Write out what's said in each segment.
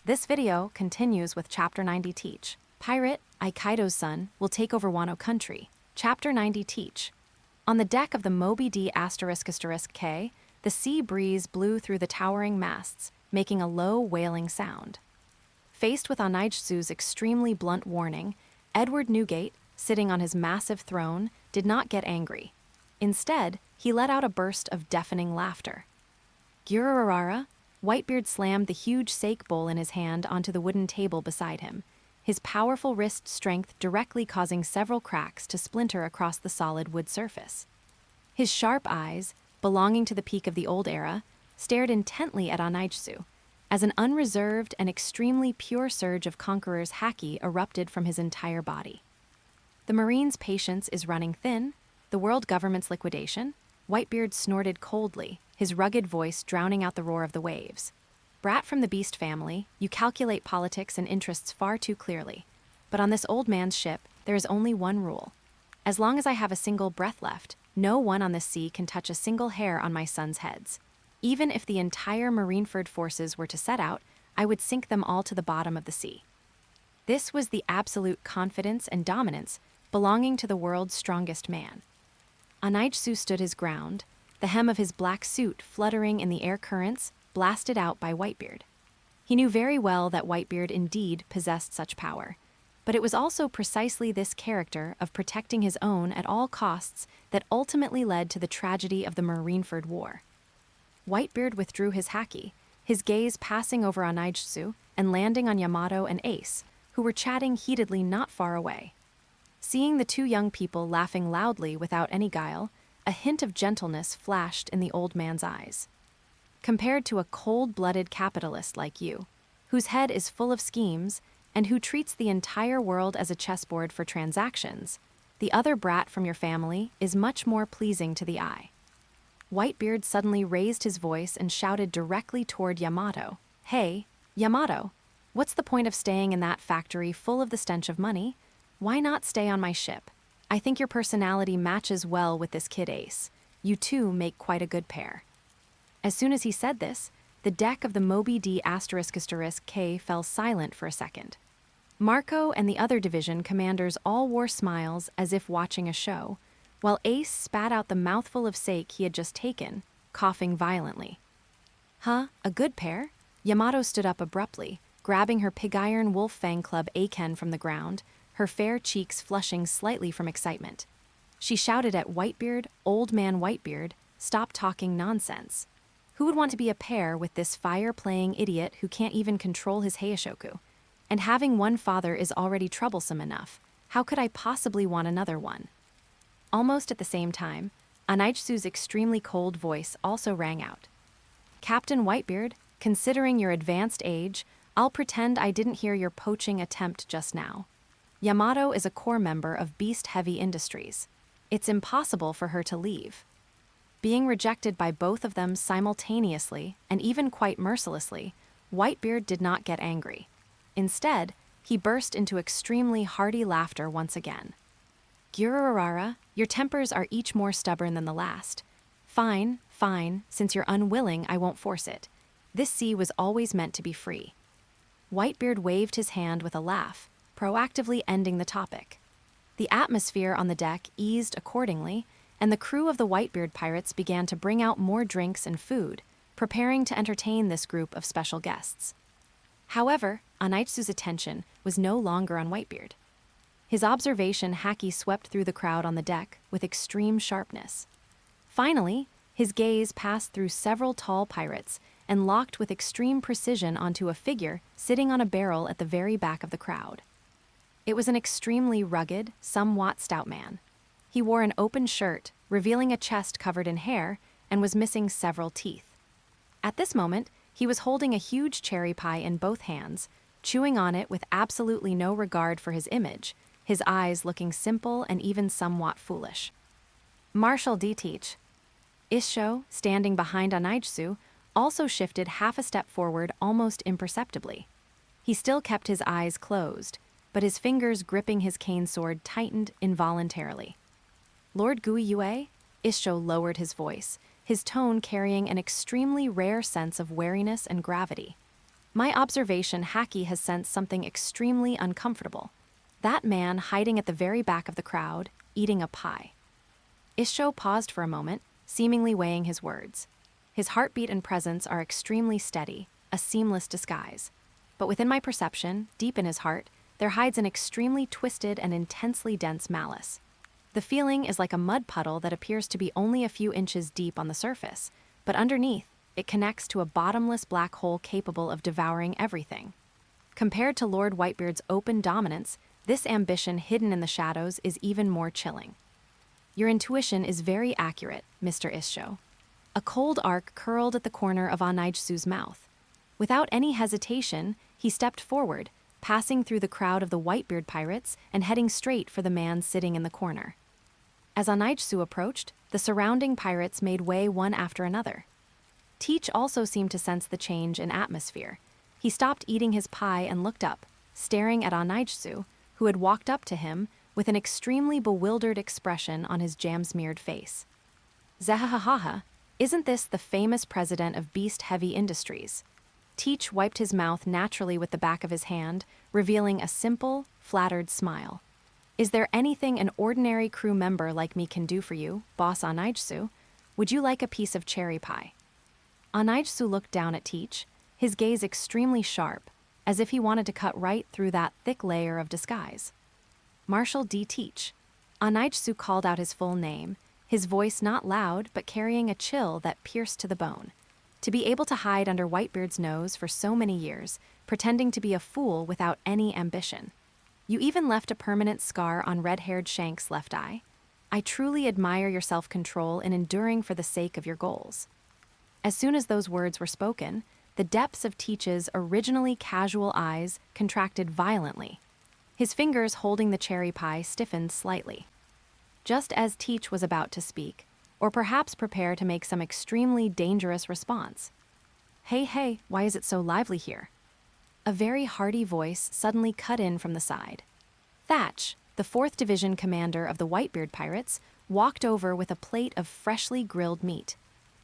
This video continues with Chapter 90 Teach. Pirate, Kaido's son, will take over Wano Country. Chapter 90 Teach. On the deck of the Moby D **K, the sea breeze blew through the towering masts, making a low, wailing sound. Faced with Onigetsu's extremely blunt warning, Edward Newgate, sitting on his massive throne, did not get angry. Instead, he let out a burst of deafening laughter. Guiyue, Whitebeard slammed the huge sake bowl in his hand onto the wooden table beside him, his powerful wrist strength directly causing several cracks to splinter across the solid wood surface. His sharp eyes, belonging to the peak of the old era, stared intently at Onigetsu, as an unreserved and extremely pure surge of Conqueror's haki erupted from his entire body. The Marine's patience is running thin, the world government's liquidation. Whitebeard snorted coldly, his rugged voice drowning out the roar of the waves. Brat from the beast family, you calculate politics and interests far too clearly. But on this old man's ship, there is only one rule. As long as I have a single breath left, no one on this sea can touch a single hair on my son's heads. Even if the entire Marineford forces were to set out, I would sink them all to the bottom of the sea. This was the absolute confidence and dominance belonging to the world's strongest man. Onigetsu stood his ground, the hem of his black suit fluttering in the air currents, blasted out by Whitebeard. He knew very well that Whitebeard indeed possessed such power, but it was also precisely this character of protecting his own at all costs that ultimately led to the tragedy of the Marineford War. Whitebeard withdrew his haki, his gaze passing over Onigetsu and landing on Yamato and Ace, who were chatting heatedly not far away. Seeing the two young people laughing loudly without any guile, a hint of gentleness flashed in the old man's eyes. Compared to a cold-blooded capitalist like you, whose head is full of schemes and who treats the entire world as a chessboard for transactions, the other brat from your family is much more pleasing to the eye. Whitebeard suddenly raised his voice and shouted directly toward Yamato. Hey, Yamato, what's the point of staying in that factory full of the stench of money? Why not stay on my ship? I think your personality matches well with this kid Ace. You two make quite a good pair. As soon as he said this, the deck of the Moby D **K fell silent for a second. Marco and the other division commanders all wore smiles as if watching a show, while Ace spat out the mouthful of sake he had just taken, coughing violently. Huh, a good pair? Yamato stood up abruptly, grabbing her Pig-Iron Wolf Fang Club Aken from the ground, her fair cheeks flushing slightly from excitement. She shouted at Whitebeard, Old Man Whitebeard, stop talking nonsense. Who would want to be a pair with this fire-playing idiot who can't even control his Heishoku? And having one father is already troublesome enough. How could I possibly want another one? Almost at the same time, Onigetsu's extremely cold voice also rang out. Captain Whitebeard, considering your advanced age, I'll pretend I didn't hear your poaching attempt just now. Yamato is a core member of Beast Heavy Industries. It's impossible for her to leave. Being rejected by both of them simultaneously, and even quite mercilessly, Whitebeard did not get angry. Instead, he burst into extremely hearty laughter once again. Guiyue, your tempers are each more stubborn than the last. Fine, since you're unwilling, I won't force it. This sea was always meant to be free. Whitebeard waved his hand with a laugh, proactively ending the topic. The atmosphere on the deck eased accordingly, and the crew of the Whitebeard pirates began to bring out more drinks and food, preparing to entertain this group of special guests. However, Onigetsu's attention was no longer on Whitebeard. His observation haki swept through the crowd on the deck with extreme sharpness. Finally, his gaze passed through several tall pirates and locked with extreme precision onto a figure sitting on a barrel at the very back of the crowd. It was an extremely rugged, somewhat stout man. He wore an open shirt, revealing a chest covered in hair, and was missing several teeth. At this moment, he was holding a huge cherry pie in both hands, chewing on it with absolutely no regard for his image, his eyes looking simple and even somewhat foolish. Marshal D-Teach. Issho, standing behind Onigetsu, also shifted half a step forward almost imperceptibly. He still kept his eyes closed, but his fingers gripping his cane sword tightened involuntarily. Lord Guiyue? Issho lowered his voice, his tone carrying an extremely rare sense of wariness and gravity. My observation Haki has sensed something extremely uncomfortable. That man hiding at the very back of the crowd, eating a pie. Issho paused for a moment, seemingly weighing his words. His heartbeat and presence are extremely steady, a seamless disguise. But within my perception, deep in his heart, there hides an extremely twisted and intensely dense malice. The feeling is like a mud puddle that appears to be only a few inches deep on the surface, but underneath, it connects to a bottomless black hole capable of devouring everything. Compared to Lord Whitebeard's open dominance, this ambition hidden in the shadows is even more chilling. Your intuition is very accurate, Mr. Issho. A cold arc curled at the corner of Anaijsu's mouth. Without any hesitation, he stepped forward, passing through the crowd of the Whitebeard pirates and heading straight for the man sitting in the corner. As Anaijsu approached, the surrounding pirates made way one after another. Teach also seemed to sense the change in atmosphere. He stopped eating his pie and looked up, staring at Anaijsu, who had walked up to him with an extremely bewildered expression on his jam-smeared face. Zahahaha, isn't this the famous president of Beast Heavy Industries? Teach wiped his mouth naturally with the back of his hand, revealing a simple, flattered smile. Is there anything an ordinary crew member like me can do for you, Boss Anaijsu? Would you like a piece of cherry pie? Anaijsu looked down at Teach, his gaze extremely sharp, as if he wanted to cut right through that thick layer of disguise. Marshal D. Teach. Anaijsu called out his full name, his voice not loud but carrying a chill that pierced to the bone. To be able to hide under Whitebeard's nose for so many years, pretending to be a fool without any ambition. You even left a permanent scar on red-haired Shank's left eye. I truly admire your self-control in enduring for the sake of your goals. As soon as those words were spoken, the depths of Teach's originally casual eyes contracted violently. His fingers holding the cherry pie stiffened slightly. Just as Teach was about to speak, or perhaps prepare to make some extremely dangerous response. Hey, why is it so lively here? A very hearty voice suddenly cut in from the side. Thatch, the 4th Division commander of the Whitebeard pirates, walked over with a plate of freshly grilled meat.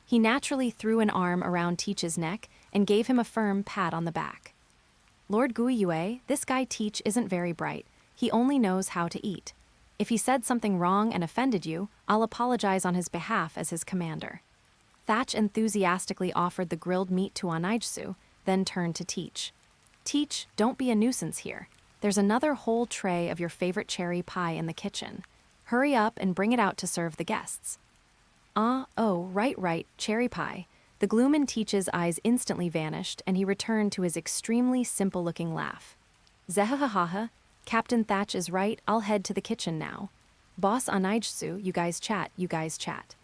He naturally threw an arm around Teach's neck and gave him a firm pat on the back. Lord Guiyue, this guy Teach isn't very bright. He only knows how to eat. If he said something wrong and offended you, I'll apologize on his behalf as his commander. Thatch enthusiastically offered the grilled meat to Anaijsu, then turned to Teach. Teach, don't be a nuisance here. There's another whole tray of your favorite cherry pie in the kitchen. Hurry up and bring it out to serve the guests. Right, cherry pie. The gloom in Teach's eyes instantly vanished, and he returned to his extremely simple-looking laugh. Zehahaha, Captain Thatch is right, I'll head to the kitchen now. Boss Anaijsu, you guys chat.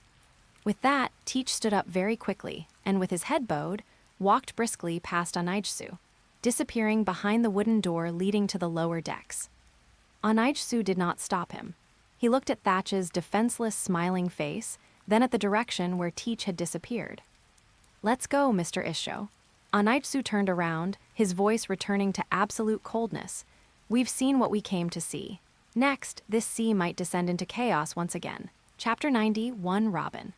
With that, Teach stood up very quickly, and with his head bowed, walked briskly past Anaijsu, disappearing behind the wooden door leading to the lower decks. Anaijsu did not stop him. He looked at Thatch's defenseless, smiling face, then at the direction where Teach had disappeared. Let's go, Mr. Issho. Anaijsu turned around, his voice returning to absolute coldness. We've seen what we came to see. Next, this sea might descend into chaos once again. Chapter 91, Robin.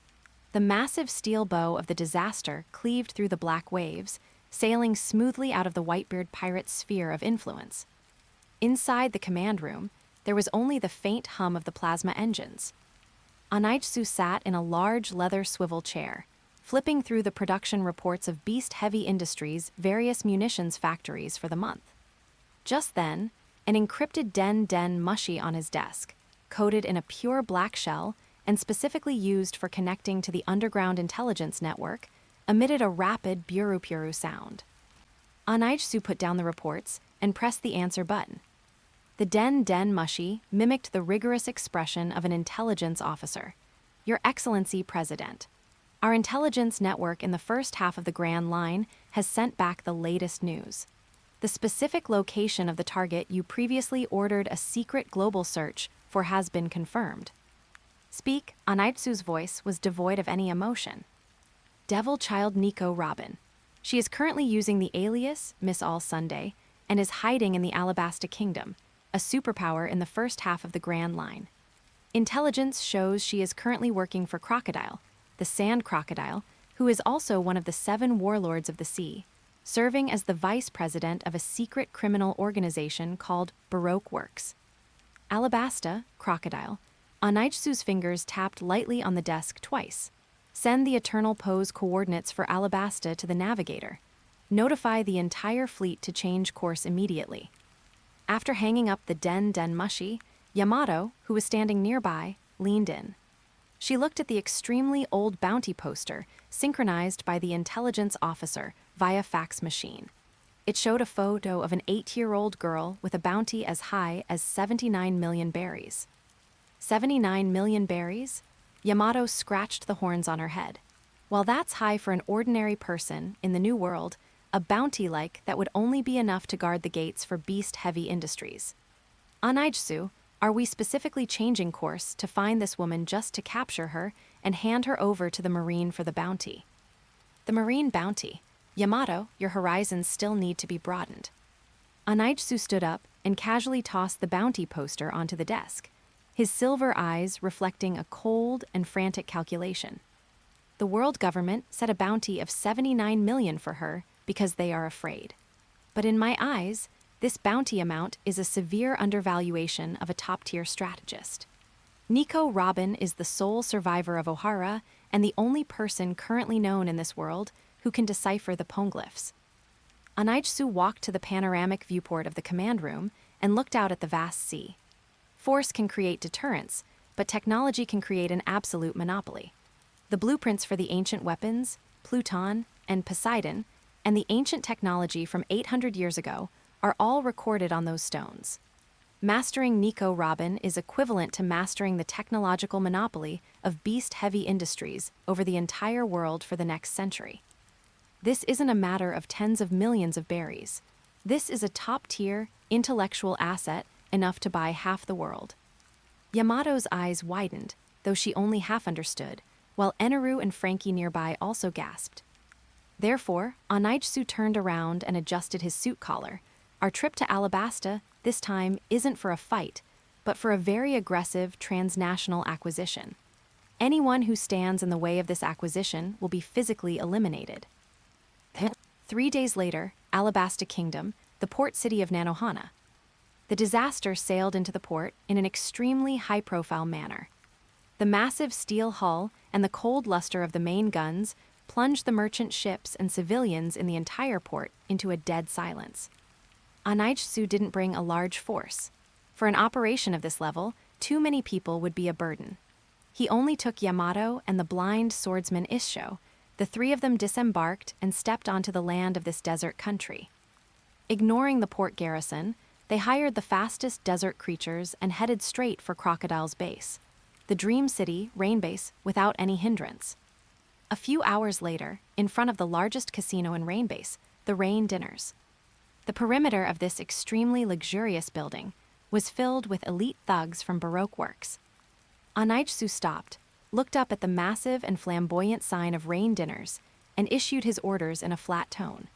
The massive steel bow of the disaster cleaved through the black waves, sailing smoothly out of the Whitebeard pirate's sphere of influence. Inside the command room, there was only the faint hum of the plasma engines. Anaijsu sat in a large leather swivel chair, flipping through the production reports of Beast Heavy Industries' various munitions factories for the month. Just then, an encrypted den mushy on his desk, coated in a pure black shell and specifically used for connecting to the underground intelligence network, emitted a rapid buru sound. Anaijsu put down the reports and pressed the answer button. The den mushy mimicked the rigorous expression of an intelligence officer. Your Excellency President, our intelligence network in the first half of the Grand Line has sent back the latest news. The specific location of the target you previously ordered a secret global search for has been confirmed. Speak, Anaitsu's voice was devoid of any emotion. Devil Child Nico Robin. She is currently using the alias Miss All Sunday and is hiding in the Alabasta Kingdom, a superpower in the first half of the Grand Line. Intelligence shows she is currently working for Crocodile, the Sand Crocodile, who is also one of the 7 warlords of the sea. serving as the vice president of a secret criminal organization called Baroque Works. Alabasta, Crocodile. Onichisu's fingers tapped lightly on the desk twice. Send the eternal pose coordinates for Alabasta to the navigator. Notify the entire fleet to change course immediately. After hanging up the Den Mushi, Yamato, who was standing nearby, leaned in. She looked at the extremely old bounty poster, synchronized by the intelligence officer via fax machine. It showed a photo of an 8-year-old girl with a bounty as high as 79 million berries. 79 million berries? Yamato scratched the horns on her head. While that's high for an ordinary person in the New World, a bounty like that would only be enough to guard the gates for beast-heavy industries. Onichisu, are we specifically changing course to find this woman just to capture her and hand her over to the Marine for the bounty? The Marine bounty. Yamato, your horizons still need to be broadened. Onichisu stood up and casually tossed the bounty poster onto the desk, his silver eyes reflecting a cold and frantic calculation. The world government set a bounty of 79 million for her because they are afraid. But in my eyes, this bounty amount is a severe undervaluation of a top-tier strategist. Nico Robin is the sole survivor of Ohara and the only person currently known in this world who can decipher the poneglyphs. Onichisu walked to the panoramic viewport of the command room and looked out at the vast sea. Force can create deterrence, but technology can create an absolute monopoly. The blueprints for the ancient weapons, Pluton, and Poseidon, and the ancient technology from 800 years ago are all recorded on those stones. Mastering Nico Robin is equivalent to mastering the technological monopoly of beast-heavy industries over the entire world for the next century. This isn't a matter of tens of millions of berries. This is a top-tier, intellectual asset enough to buy half the world. Yamato's eyes widened, though she only half understood, while Eneru and Frankie nearby also gasped. Therefore, Onichisu turned around and adjusted his suit collar. Our trip to Alabasta, this time, isn't for a fight, but for a very aggressive transnational acquisition. Anyone who stands in the way of this acquisition will be physically eliminated. 3 days later, Alabasta Kingdom, the port city of Nanohana. The disaster sailed into the port in an extremely high-profile manner. The massive steel hull and the cold luster of the main guns plunged the merchant ships and civilians in the entire port into a dead silence. Onichisu didn't bring a large force. For an operation of this level, too many people would be a burden. He only took Yamato and the blind swordsman Issho. The three of them disembarked and stepped onto the land of this desert country. Ignoring the port garrison, they hired the fastest desert creatures and headed straight for Crocodile's base, the Dream City, Rain Base, without any hindrance. A few hours later, in front of the largest casino in Rain Base, the Rain Dinners. The perimeter of this extremely luxurious building was filled with elite thugs from Baroque Works. Onichisu stopped, looked up at the massive and flamboyant sign of Rain Dinners, and issued his orders in a flat tone.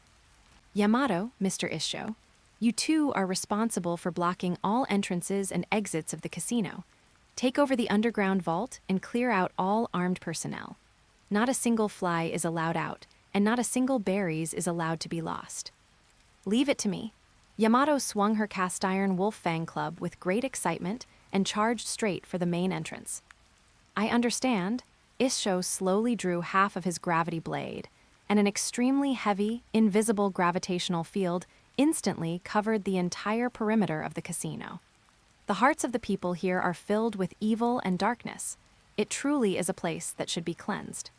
Yamato, Mr. Issho, you two are responsible for blocking all entrances and exits of the casino. Take over the underground vault and clear out all armed personnel. Not a single fly is allowed out, and not a single berries is allowed to be lost. Leave it to me. Yamato swung her cast-iron wolf fang club with great excitement and charged straight for the main entrance. I understand. Issho slowly drew half of his gravity blade, and an extremely heavy, invisible gravitational field instantly covered the entire perimeter of the casino. The hearts of the people here are filled with evil and darkness. It truly is a place that should be cleansed.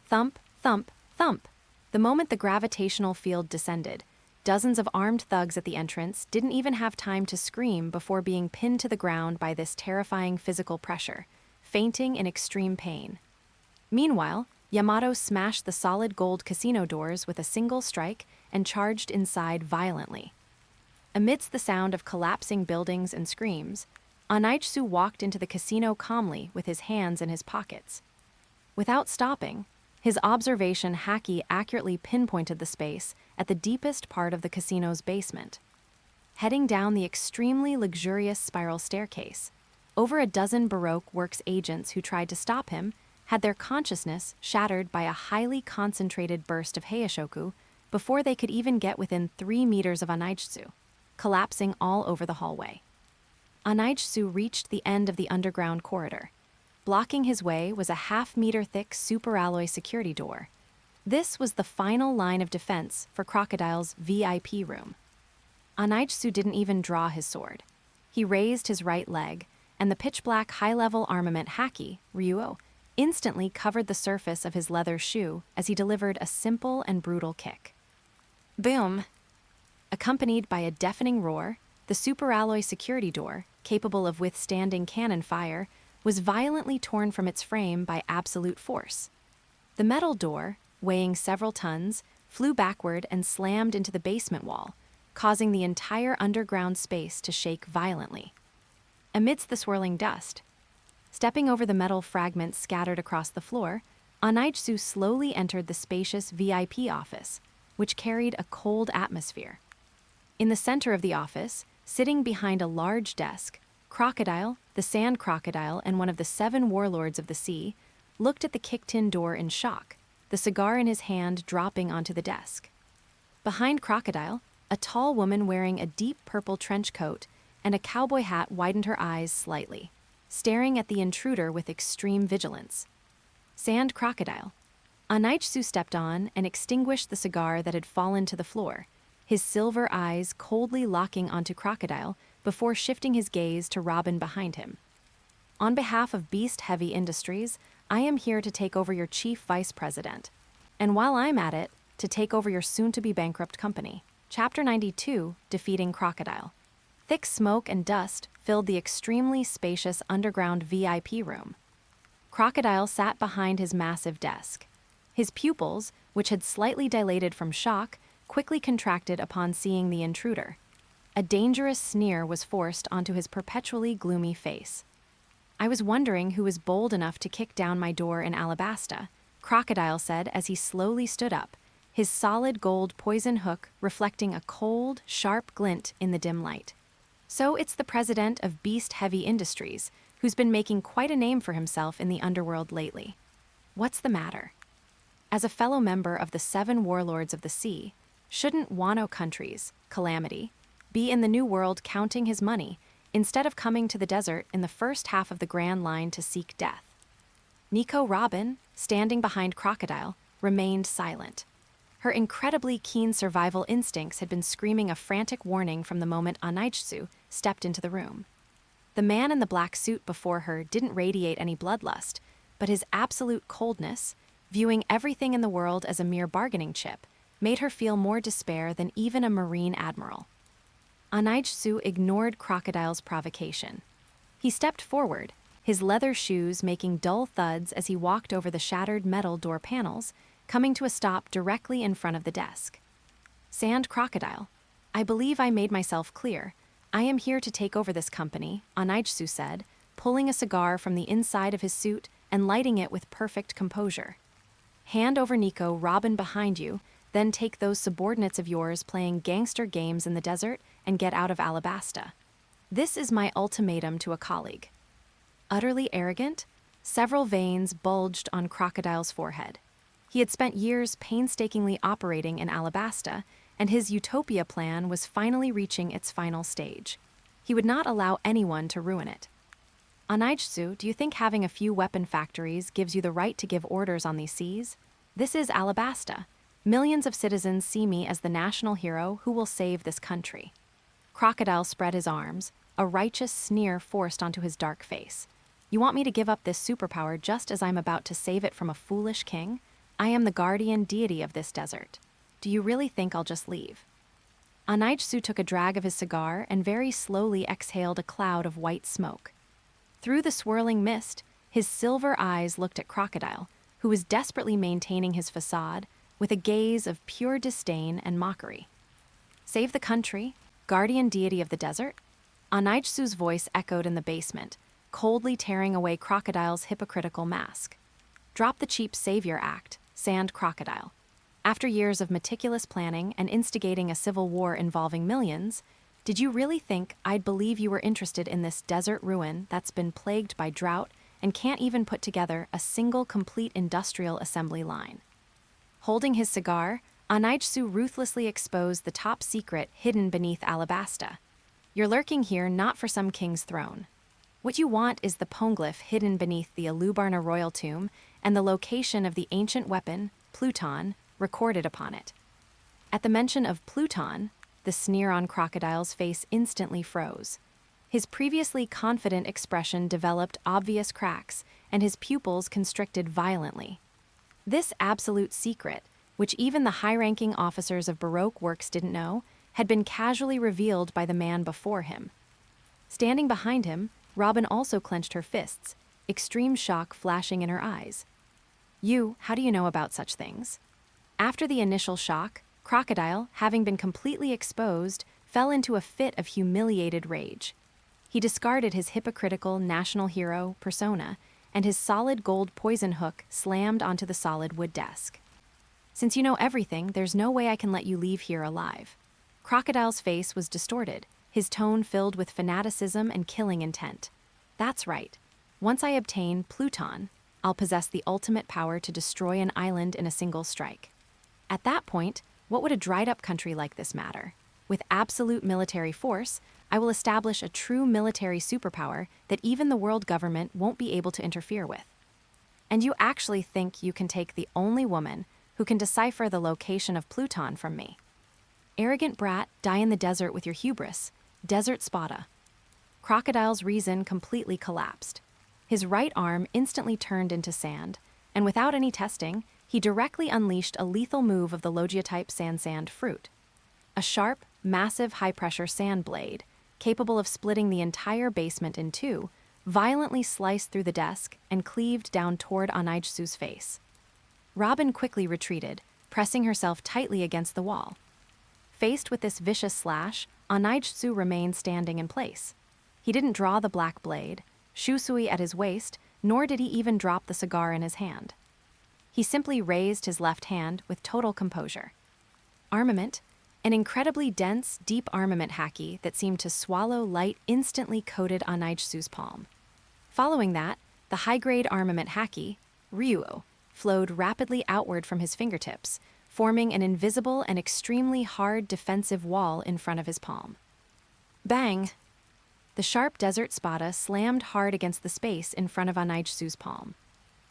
Thump, thump, thump. The moment the gravitational field descended, dozens of armed thugs at the entrance didn't even have time to scream before being pinned to the ground by this terrifying physical pressure, fainting in extreme pain. Meanwhile, Yamato smashed the solid gold casino doors with a single strike and charged inside violently. Amidst the sound of collapsing buildings and screams, Onichisu walked into the casino calmly with his hands in his pockets. Without stopping, his observation Haki accurately pinpointed the space at the deepest part of the casino's basement. Heading down the extremely luxurious spiral staircase, over a dozen Baroque Works agents who tried to stop him had their consciousness shattered by a highly concentrated burst of Heishoku before they could even get within 3 meters of Anaijutsu, collapsing all over the hallway. Anaijutsu reached the end of the underground corridor. Blocking his way was a half-meter-thick superalloy security door. This was the final line of defense for Crocodile's VIP room. Anaijutsu didn't even draw his sword. He raised his right leg, and the pitch-black high-level armament haki, Ryuo, instantly covered the surface of his leather shoe as he delivered a simple and brutal kick. Boom! Accompanied by a deafening roar, the superalloy security door, capable of withstanding cannon fire, was violently torn from its frame by absolute force. The metal door, weighing several tons, flew backward and slammed into the basement wall, causing the entire underground space to shake violently. Amidst the swirling dust, stepping over the metal fragments scattered across the floor, Anaijutsu slowly entered the spacious VIP office, which carried a cold atmosphere. In the center of the office, sitting behind a large desk, Crocodile, the Sand Crocodile and one of the 7 warlords of the sea, looked at the kicked-in door in shock, the cigar in his hand dropping onto the desk. Behind Crocodile, a tall woman wearing a deep purple trench coat and a cowboy hat widened her eyes slightly, staring at the intruder with extreme vigilance. Sand Crocodile. Anaijutsu stepped on and extinguished the cigar that had fallen to the floor, his silver eyes coldly locking onto Crocodile before shifting his gaze to Robin behind him. On behalf of Beast Heavy Industries, I am here to take over your chief vice president. And while I'm at it, to take over your soon-to-be bankrupt company. Chapter 92, Defeating Crocodile. Thick smoke and dust filled the extremely spacious underground VIP room. Crocodile sat behind his massive desk. His pupils, which had slightly dilated from shock, quickly contracted upon seeing the intruder. A dangerous sneer was forced onto his perpetually gloomy face. I was wondering who was bold enough to kick down my door in Alabasta, Crocodile said as he slowly stood up, his solid gold poison hook reflecting a cold, sharp glint in the dim light. So it's the president of Beast Heavy Industries, who's been making quite a name for himself in the underworld lately. What's the matter? As a fellow member of the 7 warlords of the sea, shouldn't Wano Country's Calamity be in the New World counting his money instead of coming to the desert in the first half of the Grand Line to seek death? Nico Robin, standing behind Crocodile, remained silent. Her incredibly keen survival instincts had been screaming a frantic warning from the moment Anaijutsu stepped into the room. The man in the black suit before her didn't radiate any bloodlust, but his absolute coldness, viewing everything in the world as a mere bargaining chip, made her feel more despair than even a marine admiral. Anaijutsu ignored Crocodile's provocation. He stepped forward, his leather shoes making dull thuds as he walked over the shattered metal door panels, coming to a stop directly in front of the desk. Sand Crocodile, I believe I made myself clear. I am here to take over this company, Anaijutsu said, pulling a cigar from the inside of his suit and lighting it with perfect composure. Hand over Nico Robin behind you, then take those subordinates of yours playing gangster games in the desert and get out of Alabasta. This is my ultimatum to a colleague. Utterly arrogant, several veins bulged on Crocodile's forehead. He had spent years painstakingly operating in Alabasta, and his utopia plan was finally reaching its final stage. He would not allow anyone to ruin it. Anaijutsu, do you think having a few weapon factories gives you the right to give orders on these seas? This is Alabasta. Millions of citizens see me as the national hero who will save this country. Crocodile spread his arms, a righteous sneer forced onto his dark face. You want me to give up this superpower just as I'm about to save it from a foolish king? I am the guardian deity of this desert. Do you really think I'll just leave? Anaijutsu took a drag of his cigar and very slowly exhaled a cloud of white smoke. Through the swirling mist, his silver eyes looked at Crocodile, who was desperately maintaining his facade, with a gaze of pure disdain and mockery. Save the country, guardian deity of the desert? Anaijutsu's voice echoed in the basement, coldly tearing away Crocodile's hypocritical mask. Drop the cheap savior act, Sand Crocodile. After years of meticulous planning and instigating a civil war involving millions, did you really think I'd believe you were interested in this desert ruin that's been plagued by drought and can't even put together a single complete industrial assembly line? Holding his cigar, Anaitsu ruthlessly exposed the top secret hidden beneath Alabasta. You're lurking here not for some king's throne. What you want is the poneglyph hidden beneath the Alubarna royal tomb and the location of the ancient weapon, Pluton, recorded upon it. At the mention of Pluton, the sneer on Crocodile's face instantly froze. His previously confident expression developed obvious cracks, and his pupils constricted violently. This absolute secret, which even the high-ranking officers of Baroque works didn't know, had been casually revealed by the man before him. Standing behind him, Robin also clenched her fists, extreme shock flashing in her eyes. How do you know about such things? After the initial shock, Crocodile, having been completely exposed, fell into a fit of humiliated rage. He discarded his hypocritical national hero persona, and his solid gold poison hook slammed onto the solid wood desk. Since you know everything, there's no way I can let you leave here alive. Crocodile's face was distorted, his tone filled with fanaticism and killing intent. That's right. Once I obtain Pluton, I'll possess the ultimate power to destroy an island in a single strike. At that point, what would a dried-up country like this matter? With absolute military force, I will establish a true military superpower that even the world government won't be able to interfere with. And you actually think you can take the only woman who can decipher the location of Pluton from me? Arrogant brat, die in the desert with your hubris. Desert Spada. Crocodile's reason completely collapsed. His right arm instantly turned into sand, and without any testing, he directly unleashed a lethal move of the Logia-type sand fruit. A sharp, massive high-pressure sand blade, capable of splitting the entire basement in two, violently sliced through the desk and cleaved down toward Anaitsu's face. Robin quickly retreated, pressing herself tightly against the wall. Faced with this vicious slash, Anaitsu remained standing in place. He didn't draw the black blade, shusui at his waist, nor did he even drop the cigar in his hand. He simply raised his left hand with total composure. Armament, an incredibly dense, deep armament haki that seemed to swallow light instantly coated Anaitsu's palm. Following that, the high-grade armament haki, Ryuo, flowed rapidly outward from his fingertips, forming an invisible and extremely hard defensive wall in front of his palm. Bang! The sharp desert spada slammed hard against the space in front of Anaitsu's palm.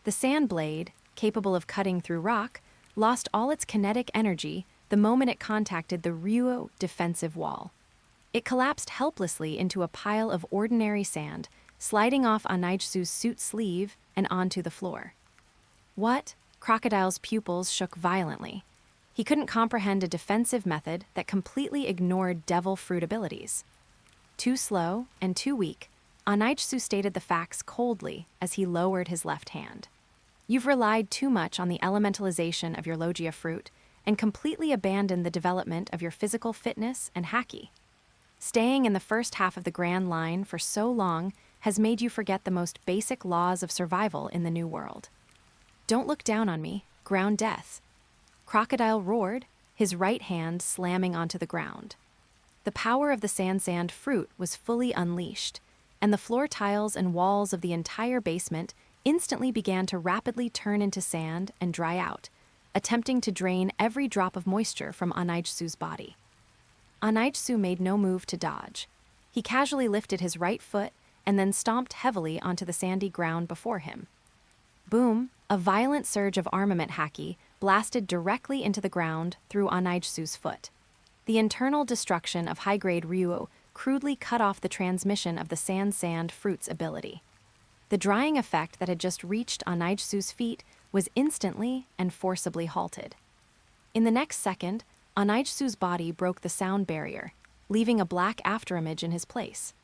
The sand blade, capable of cutting through rock, lost all its kinetic energy the moment it contacted the Ryuo defensive wall. It collapsed helplessly into a pile of ordinary sand, sliding off Anaitsu's suit sleeve and onto the floor. What? Crocodile's pupils shook violently. He couldn't comprehend a defensive method that completely ignored devil fruit abilities. Too slow and too weak, Anaitsu stated the facts coldly as he lowered his left hand. You've relied too much on the elementalization of your Logia fruit and completely abandoned the development of your physical fitness and haki. Staying in the first half of the Grand Line for so long has made you forget the most basic laws of survival in the New World. Don't look down on me, ground death. Crocodile roared, his right hand slamming onto the ground. The power of the sand fruit was fully unleashed, and the floor tiles and walls of the entire basement instantly began to rapidly turn into sand and dry out, attempting to drain every drop of moisture from Anaitsu's body. Anaitsu made no move to dodge. He casually lifted his right foot and then stomped heavily onto the sandy ground before him. Boom! A violent surge of armament haki blasted directly into the ground through Anaitsu's foot. The internal destruction of high-grade Ryuo crudely cut off the transmission of the sand fruit's ability. The drying effect that had just reached Anaitsu's feet was instantly and forcibly halted. In the next second, Anaitsu's body broke the sound barrier, leaving a black afterimage in his place.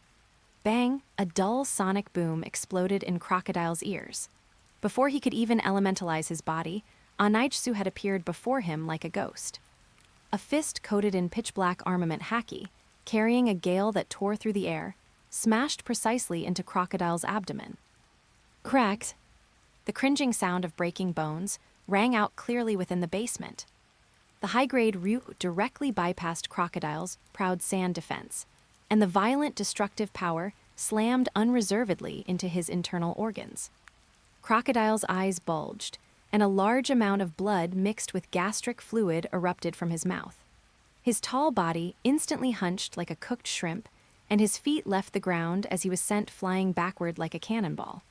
Bang! A dull sonic boom exploded in Crocodile's ears. Before he could even elementalize his body, Anaitsu had appeared before him like a ghost. A fist coated in pitch-black armament haki, carrying a gale that tore through the air, smashed precisely into Crocodile's abdomen. Cracked! The cringing sound of breaking bones rang out clearly within the basement. The high-grade Ryu directly bypassed Crocodile's proud sand defense, and the violent destructive power slammed unreservedly into his internal organs. Crocodile's eyes bulged, and a large amount of blood mixed with gastric fluid erupted from his mouth. His tall body instantly hunched like a cooked shrimp, and his feet left the ground as he was sent flying backward like a cannonball.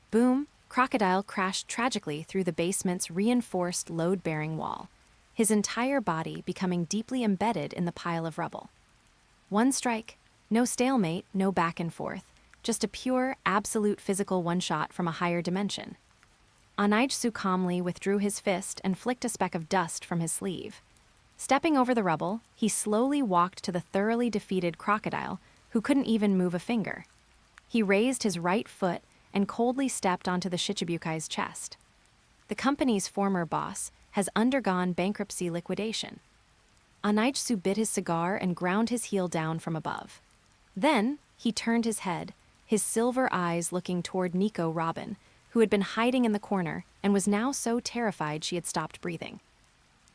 Boom! Crocodile crashed tragically through the basement's reinforced load-bearing wall, his entire body becoming deeply embedded in the pile of rubble. One strike, no stalemate, no back and forth, just a pure, absolute physical one-shot from a higher dimension. Anaijsu calmly withdrew his fist and flicked a speck of dust from his sleeve. Stepping over the rubble, he slowly walked to the thoroughly defeated Crocodile, who couldn't even move a finger. He raised his right foot and coldly stepped onto the Shichibukai's chest. The company's former boss has undergone bankruptcy liquidation. Anaijsu bit his cigar and ground his heel down from above. Then, he turned his head, his silver eyes looking toward Nico Robin, who had been hiding in the corner and was now so terrified she had stopped breathing.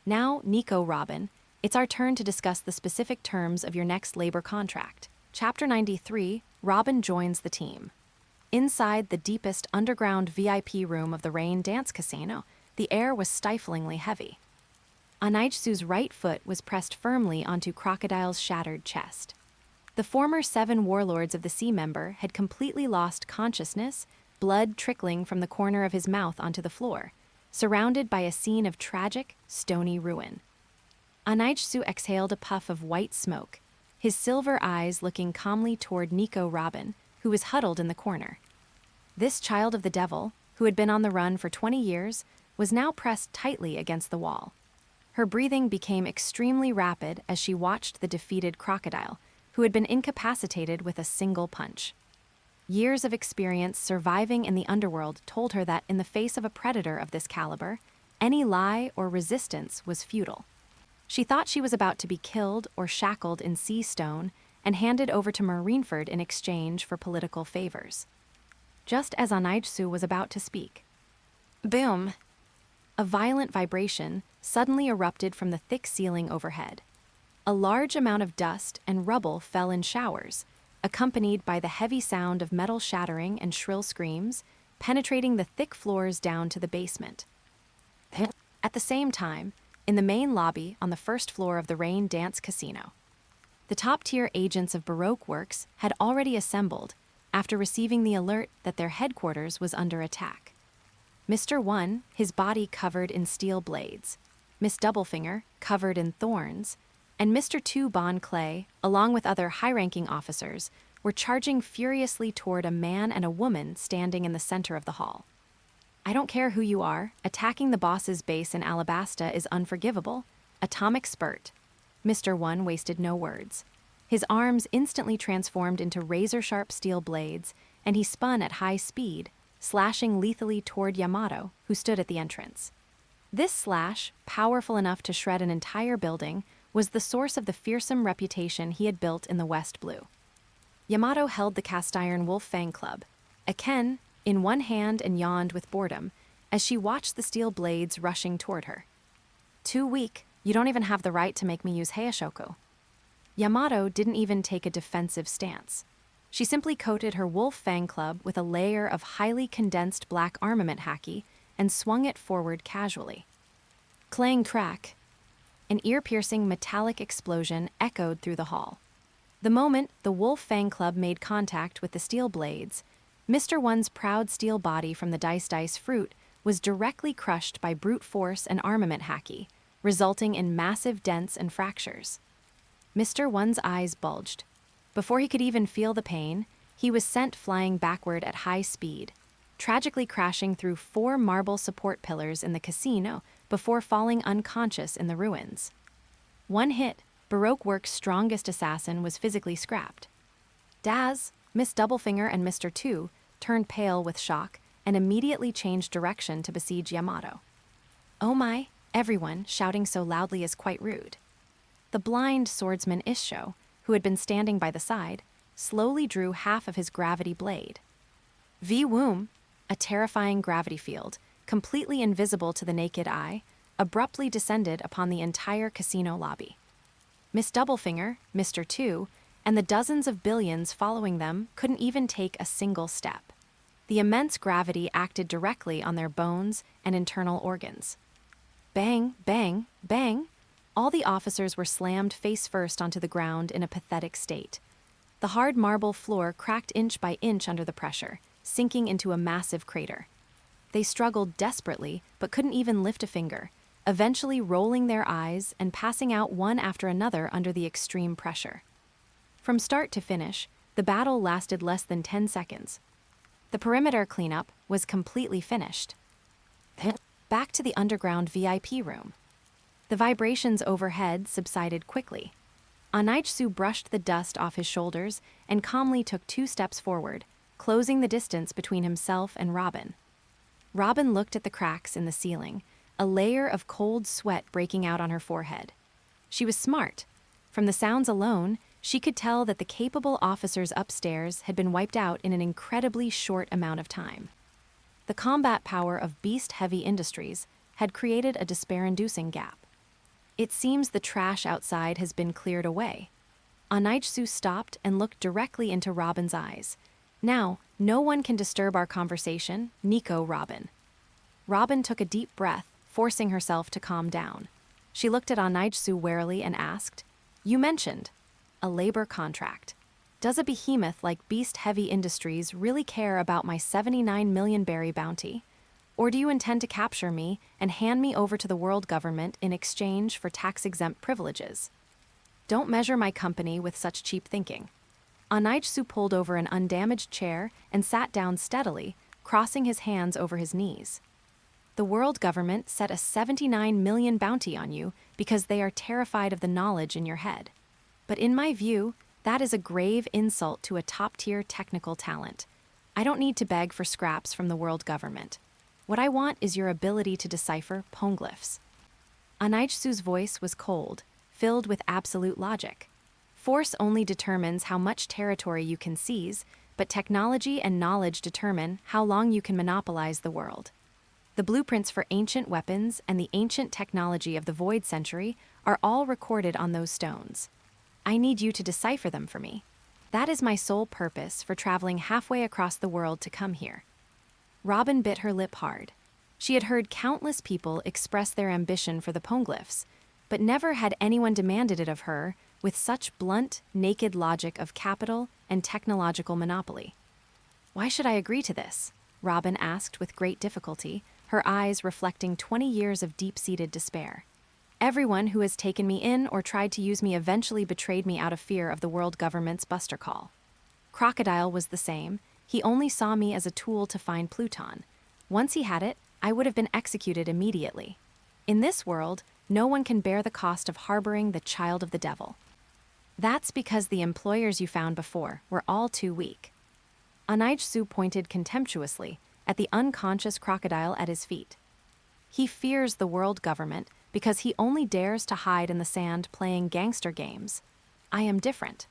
Now, Nico Robin, it's our turn to discuss the specific terms of your next labor contract. Chapter 93, Robin joins the team. Inside the deepest underground VIP room of the Rain Dance Casino, the air was stiflingly heavy. Anaijsu's right foot was pressed firmly onto Crocodile's shattered chest. The former 7 warlords of the Sea Member had completely lost consciousness, blood trickling from the corner of his mouth onto the floor, surrounded by a scene of tragic, stony ruin. Anaijsu exhaled a puff of white smoke, his silver eyes looking calmly toward Nico Robin, who was huddled in the corner. This child of the devil, who had been on the run for 20 years, was now pressed tightly against the wall. Her breathing became extremely rapid as she watched the defeated Crocodile, who had been incapacitated with a single punch. Years of experience surviving in the underworld told her that in the face of a predator of this caliber, any lie or resistance was futile. She thought she was about to be killed or shackled in sea stone and handed over to Marineford in exchange for political favors. Just as Anaijsu was about to speak. Boom! A violent vibration suddenly erupted from the thick ceiling overhead. A large amount of dust and rubble fell in showers, accompanied by the heavy sound of metal shattering and shrill screams, penetrating the thick floors down to the basement. At the same time, in the main lobby on the first floor of the Rain Dance Casino, the top-tier agents of Baroque Works had already assembled after receiving the alert that their headquarters was under attack. Mr. 1, his body covered in steel blades, Miss Doublefinger, covered in thorns, and Mr. 2 Bon Clay, along with other high-ranking officers, were charging furiously toward a man and a woman standing in the center of the hall. I don't care who you are, attacking the boss's base in Alabasta is unforgivable. Atomic spurt. Mr. 1 wasted no words. His arms instantly transformed into razor-sharp steel blades, and he spun at high speed, slashing lethally toward Yamato, who stood at the entrance. This slash, powerful enough to shred an entire building, was the source of the fearsome reputation he had built in the West Blue. Yamato held the cast-iron Wolf Fang Club, a ken, in one hand and yawned with boredom, as she watched the steel blades rushing toward her. Too weak, you don't even have the right to make me use Heishoku. Yamato didn't even take a defensive stance. She simply coated her Wolf Fang Club with a layer of highly condensed black armament haki and swung it forward casually. Clang crack. An ear-piercing metallic explosion echoed through the hall. The moment the Wolf Fang Club made contact with the steel blades, Mr. 1's proud steel body from the Dice fruit was directly crushed by brute force and armament haki, resulting in massive dents and fractures. Mr. 1's eyes bulged. Before he could even feel the pain, he was sent flying backward at high speed, tragically crashing through 4 marble support pillars in the casino before falling unconscious in the ruins. One hit, Baroque Works' strongest assassin was physically scrapped. Daz, Miss Doublefinger, and Mr. 2 turned pale with shock and immediately changed direction to besiege Yamato. Oh my, everyone shouting so loudly is quite rude. The blind swordsman Issho, who had been standing by the side, slowly drew half of his gravity blade. V-Woom, a terrifying gravity field, completely invisible to the naked eye, abruptly descended upon the entire casino lobby. Miss Doublefinger, Mr. 2, and the dozens of billions following them couldn't even take a single step. The immense gravity acted directly on their bones and internal organs. Bang, bang, bang! All the officers were slammed face first onto the ground in a pathetic state. The hard marble floor cracked inch by inch under the pressure, sinking into a massive crater. They struggled desperately, but couldn't even lift a finger, eventually rolling their eyes and passing out one after another under the extreme pressure. From start to finish, the battle lasted less than 10 seconds. The perimeter cleanup was completely finished. Back to the underground VIP room. The vibrations overhead subsided quickly. Onichsu brushed the dust off his shoulders and calmly took 2 steps forward, closing the distance between himself and Robin. Robin looked at the cracks in the ceiling, a layer of cold sweat breaking out on her forehead. She was smart. From the sounds alone, she could tell that the capable officers upstairs had been wiped out in an incredibly short amount of time. The combat power of beast-heavy industries had created a despair-inducing gap. It seems the trash outside has been cleared away. Onichsu stopped and looked directly into Robin's eyes. Now, no one can disturb our conversation, Nico Robin. Robin took a deep breath, forcing herself to calm down. She looked at Onichsu warily and asked, "You mentioned a labor contract. Does a behemoth like Beast Heavy Industries really care about my 79 million berry bounty? Or do you intend to capture me and hand me over to the world government in exchange for tax-exempt privileges? Don't measure my company with such cheap thinking." Onichsu pulled over an undamaged chair and sat down steadily, crossing his hands over his knees. The world government set a 79 million bounty on you because they are terrified of the knowledge in your head. But in my view, that is a grave insult to a top-tier technical talent. I don't need to beg for scraps from the world government. What I want is your ability to decipher poneglyphs. Onichsu's voice was cold, filled with absolute logic. Force only determines how much territory you can seize, but technology and knowledge determine how long you can monopolize the world. The blueprints for ancient weapons and the ancient technology of the Void Century are all recorded on those stones. I need you to decipher them for me. That is my sole purpose for traveling halfway across the world to come here. Robin bit her lip hard. She had heard countless people express their ambition for the poneglyphs, but never had anyone demanded it of her with such blunt, naked logic of capital and technological monopoly. "Why should I agree to this?" Robin asked with great difficulty, her eyes reflecting 20 years of deep-seated despair. "Everyone who has taken me in or tried to use me eventually betrayed me out of fear of the world government's buster call. Crocodile was the same. He only saw me as a tool to find Pluton. Once he had it, I would have been executed immediately. In this world, no one can bear the cost of harboring the child of the devil. That's because the employers you found before were all too weak." Onichsu pointed contemptuously at the unconscious crocodile at his feet. "He fears the world government because he only dares to hide in the sand playing gangster games. I am different."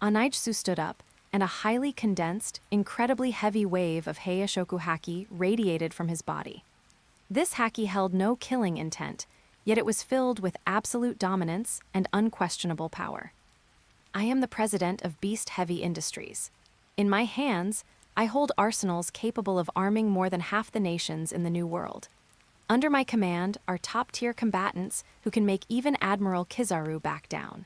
Onichsu stood up, and a highly condensed, incredibly heavy wave of Heishoku haki radiated from his body. This haki held no killing intent, yet it was filled with absolute dominance and unquestionable power. "I am the president of Beast Heavy Industries. In my hands, I hold arsenals capable of arming more than half the nations in the New World. Under my command are top-tier combatants who can make even Admiral Kizaru back down.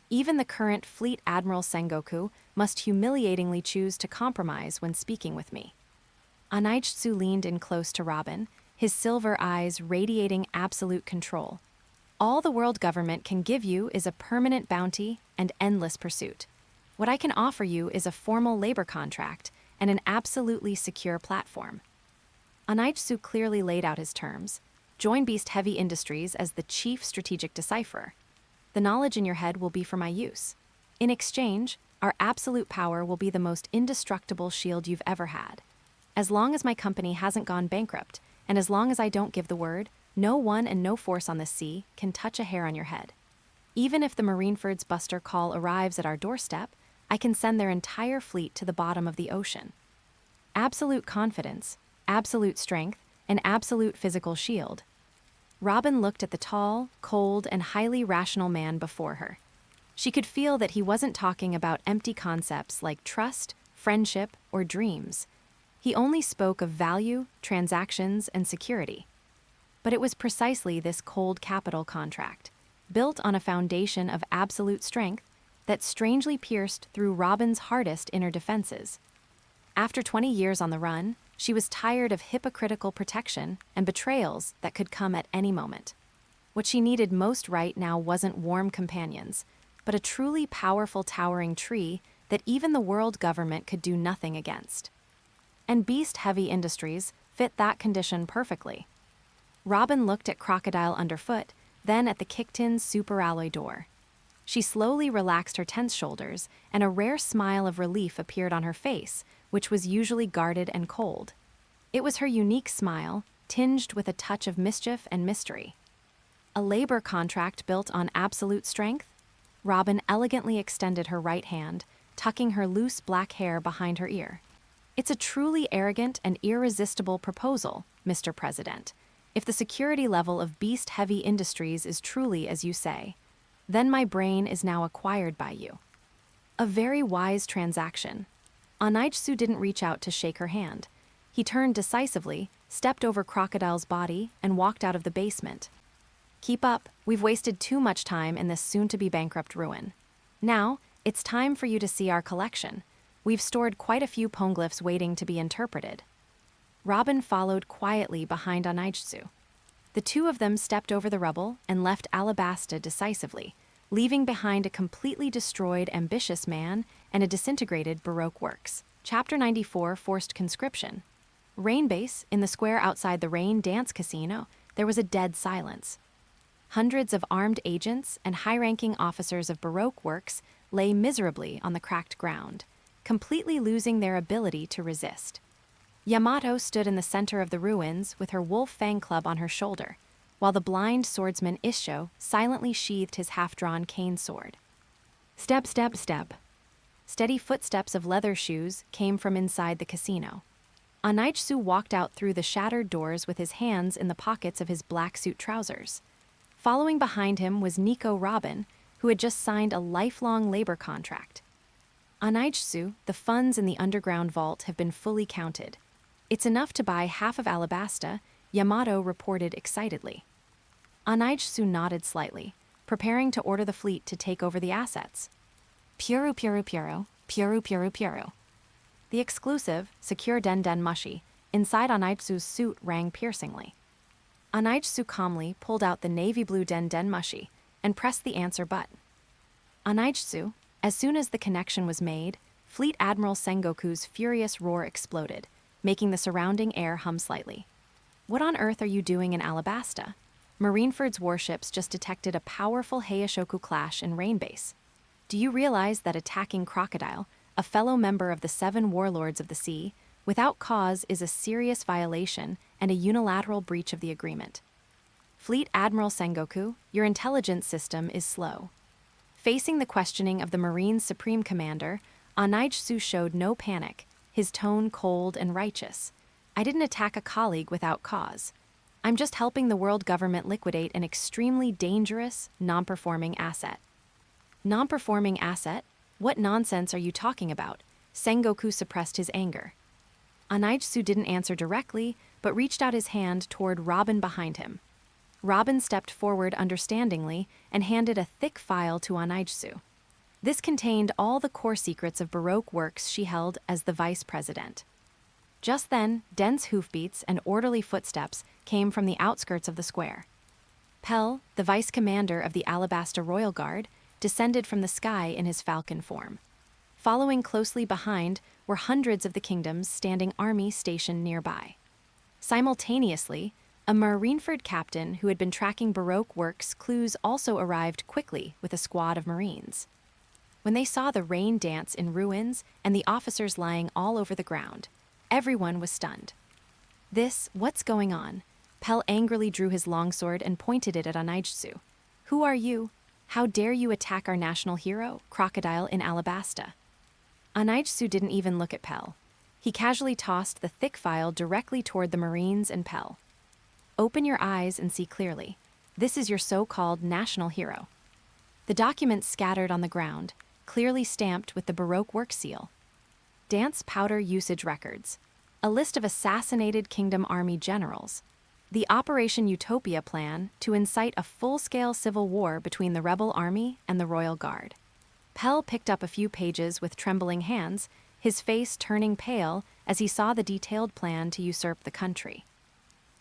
Even the current Fleet Admiral Sengoku must humiliatingly choose to compromise when speaking with me." Onichsu leaned in close to Robin, his silver eyes radiating absolute control. "All the world government can give you is a permanent bounty and endless pursuit. What I can offer you is a formal labor contract and an absolutely secure platform." Onichsu clearly laid out his terms. "Join Beast Heavy Industries as the chief strategic decipherer. The knowledge in your head will be for my use. In exchange, our absolute power will be the most indestructible shield you've ever had. As long as my company hasn't gone bankrupt, and as long as I don't give the word, no one and no force on the sea can touch a hair on your head. Even if the Marineford's buster call arrives at our doorstep, I can send their entire fleet to the bottom of the ocean. Absolute confidence, absolute strength, and absolute physical shield." Robin looked at the tall, cold, and highly rational man before her. She could feel that he wasn't talking about empty concepts like trust, friendship, or dreams. He only spoke of value, transactions, and security. But it was precisely this cold capital contract, built on a foundation of absolute strength, that strangely pierced through Robin's hardest inner defenses. After 20 years on the run, she was tired of hypocritical protection and betrayals that could come at any moment. What she needed most right now wasn't warm companions, but a truly powerful towering tree that even the world government could do nothing against. And beast-heavy industries fit that condition perfectly. Robin looked at Crocodile underfoot, then at the kicked-in superalloy door. She slowly relaxed her tense shoulders, and a rare smile of relief appeared on her face, which was usually guarded and cold. It was her unique smile, tinged with a touch of mischief and mystery. A labor contract built on absolute strength? Robin elegantly extended her right hand, tucking her loose black hair behind her ear. It's a truly arrogant and irresistible proposal, Mr. President. If the security level of beast-heavy industries is truly as you say, then my brain is now acquired by you. A very wise transaction. Anaitsu didn't reach out to shake her hand. He turned decisively, stepped over Crocodile's body, and walked out of the basement. Keep up, we've wasted too much time in this soon-to-be bankrupt ruin. Now, it's time for you to see our collection. We've stored quite a few poneglyphs waiting to be interpreted. Robin followed quietly behind Anaitsu. The two of them stepped over the rubble and left Alabasta decisively, leaving behind a completely destroyed ambitious man and a disintegrated Baroque works. Chapter 94 Forced Conscription. Rainbase, in the square outside the Rain Dance Casino, there was a dead silence. Hundreds of armed agents and high-ranking officers of Baroque works lay miserably on the cracked ground, completely losing their ability to resist. Yamato stood in the center of the ruins with her wolf fang club on her shoulder, while the blind swordsman Isho silently sheathed his half-drawn cane sword. Step, step, step. Steady footsteps of leather shoes came from inside the casino. Anaitsu walked out through the shattered doors with his hands in the pockets of his black suit trousers. Following behind him was Nico Robin, who had just signed a lifelong labor contract. Anaitsu, the funds in the underground vault have been fully counted. It's enough to buy half of Alabasta, Yamato reported excitedly. Anaitsu nodded slightly, preparing to order the fleet to take over the assets. Puru puru puru, puru puru puru. The exclusive, secure den den mushi inside Anaitsu's suit rang piercingly. Anaitsu calmly pulled out the navy blue den den mushi and pressed the answer button. Anaitsu, as soon as the connection was made, Fleet Admiral Sengoku's furious roar exploded, making the surrounding air hum slightly. What on earth are you doing in Alabasta? Marineford's warships just detected a powerful Heishoku clash in Rainbase. Do you realize that attacking Crocodile, a fellow member of the 7 warlords of the sea, without cause is a serious violation and a unilateral breach of the agreement? Fleet Admiral Sengoku, your intelligence system is slow. Facing the questioning of the Marine's Supreme Commander, Anaitsu showed no panic, his tone cold and righteous. I didn't attack a colleague without cause. I'm just helping the world government liquidate an extremely dangerous, non-performing asset. Non-performing asset? What nonsense are you talking about? Sengoku suppressed his anger. Anaitsu didn't answer directly, but reached out his hand toward Robin behind him. Robin stepped forward understandingly and handed a thick file to Anaitsu. This contained all the core secrets of Baroque works she held as the vice president. Just then, dense hoofbeats and orderly footsteps came from the outskirts of the square. Pell, the vice commander of the Alabasta Royal Guard, descended from the sky in his falcon form. Following closely behind were hundreds of the kingdom's standing army stationed nearby. Simultaneously, a Marineford captain who had been tracking Baroque works clues also arrived quickly with a squad of Marines. When they saw the rain dance in ruins and the officers lying all over the ground, everyone was stunned. What's going on? Pell angrily drew his longsword and pointed it at Anaitsu. Who are you? How dare you attack our national hero, Crocodile in Alabasta? Anaitsu didn't even look at Pell. He casually tossed the thick file directly toward the Marines and Pell. Open your eyes and see clearly. This is your so-called national hero. The documents scattered on the ground, clearly stamped with the Baroque work seal. Dance powder usage records. a list of assassinated Kingdom Army generals. The Operation Utopia plan to incite a full-scale civil war between the rebel army and the Royal Guard. Pell picked up a few pages with trembling hands, his face turning pale as he saw the detailed plan to usurp the country.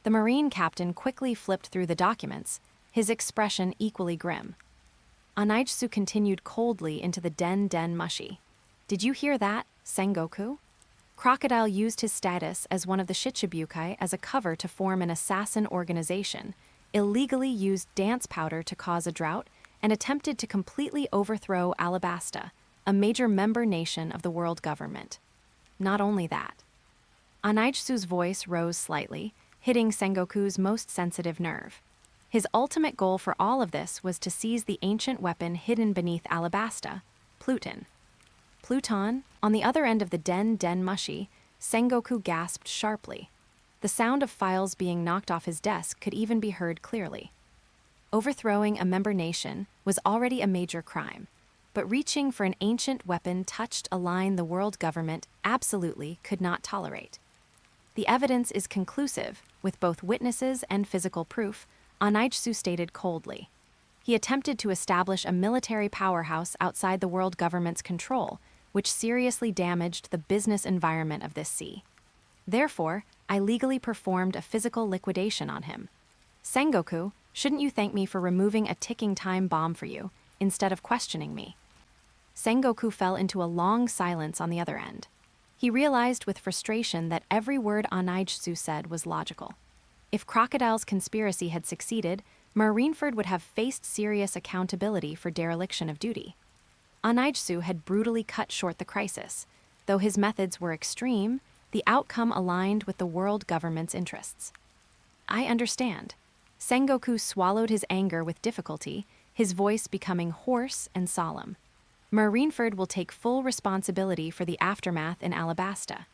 The Marine captain quickly flipped through the documents, his expression equally grim. Anaitsu continued coldly into the den mushi. Did you hear that, Sengoku? Crocodile used his status as one of the Shichibukai as a cover to form an assassin organization, illegally used dance powder to cause a drought, and attempted to completely overthrow Alabasta, a major member nation of the world government. Not only that. Anaitsu's voice rose slightly, hitting Sengoku's most sensitive nerve. His ultimate goal for all of this was to seize the ancient weapon hidden beneath Alabasta, Pluton. Pluton, on the other end of the den mushi, Sengoku gasped sharply. The sound of files being knocked off his desk could even be heard clearly. Overthrowing a member nation was already a major crime, but reaching for an ancient weapon touched a line the world government absolutely could not tolerate. The evidence is conclusive, with both witnesses and physical proof, Anaitsu stated coldly. He attempted to establish a military powerhouse outside the world government's control, which seriously damaged the business environment of this sea. Therefore, I legally performed a physical liquidation on him. Sengoku, shouldn't you thank me for removing a ticking time bomb for you, instead of questioning me? Sengoku fell into a long silence on the other end. He realized with frustration that every word Anaitsu said was logical. If Crocodile's conspiracy had succeeded, Marineford would have faced serious accountability for dereliction of duty. Anaitsu had brutally cut short the crisis. Though his methods were extreme, the outcome aligned with the world government's interests. I understand. Sengoku swallowed his anger with difficulty, his voice becoming hoarse and solemn. Marineford will take full responsibility for the aftermath in Alabasta.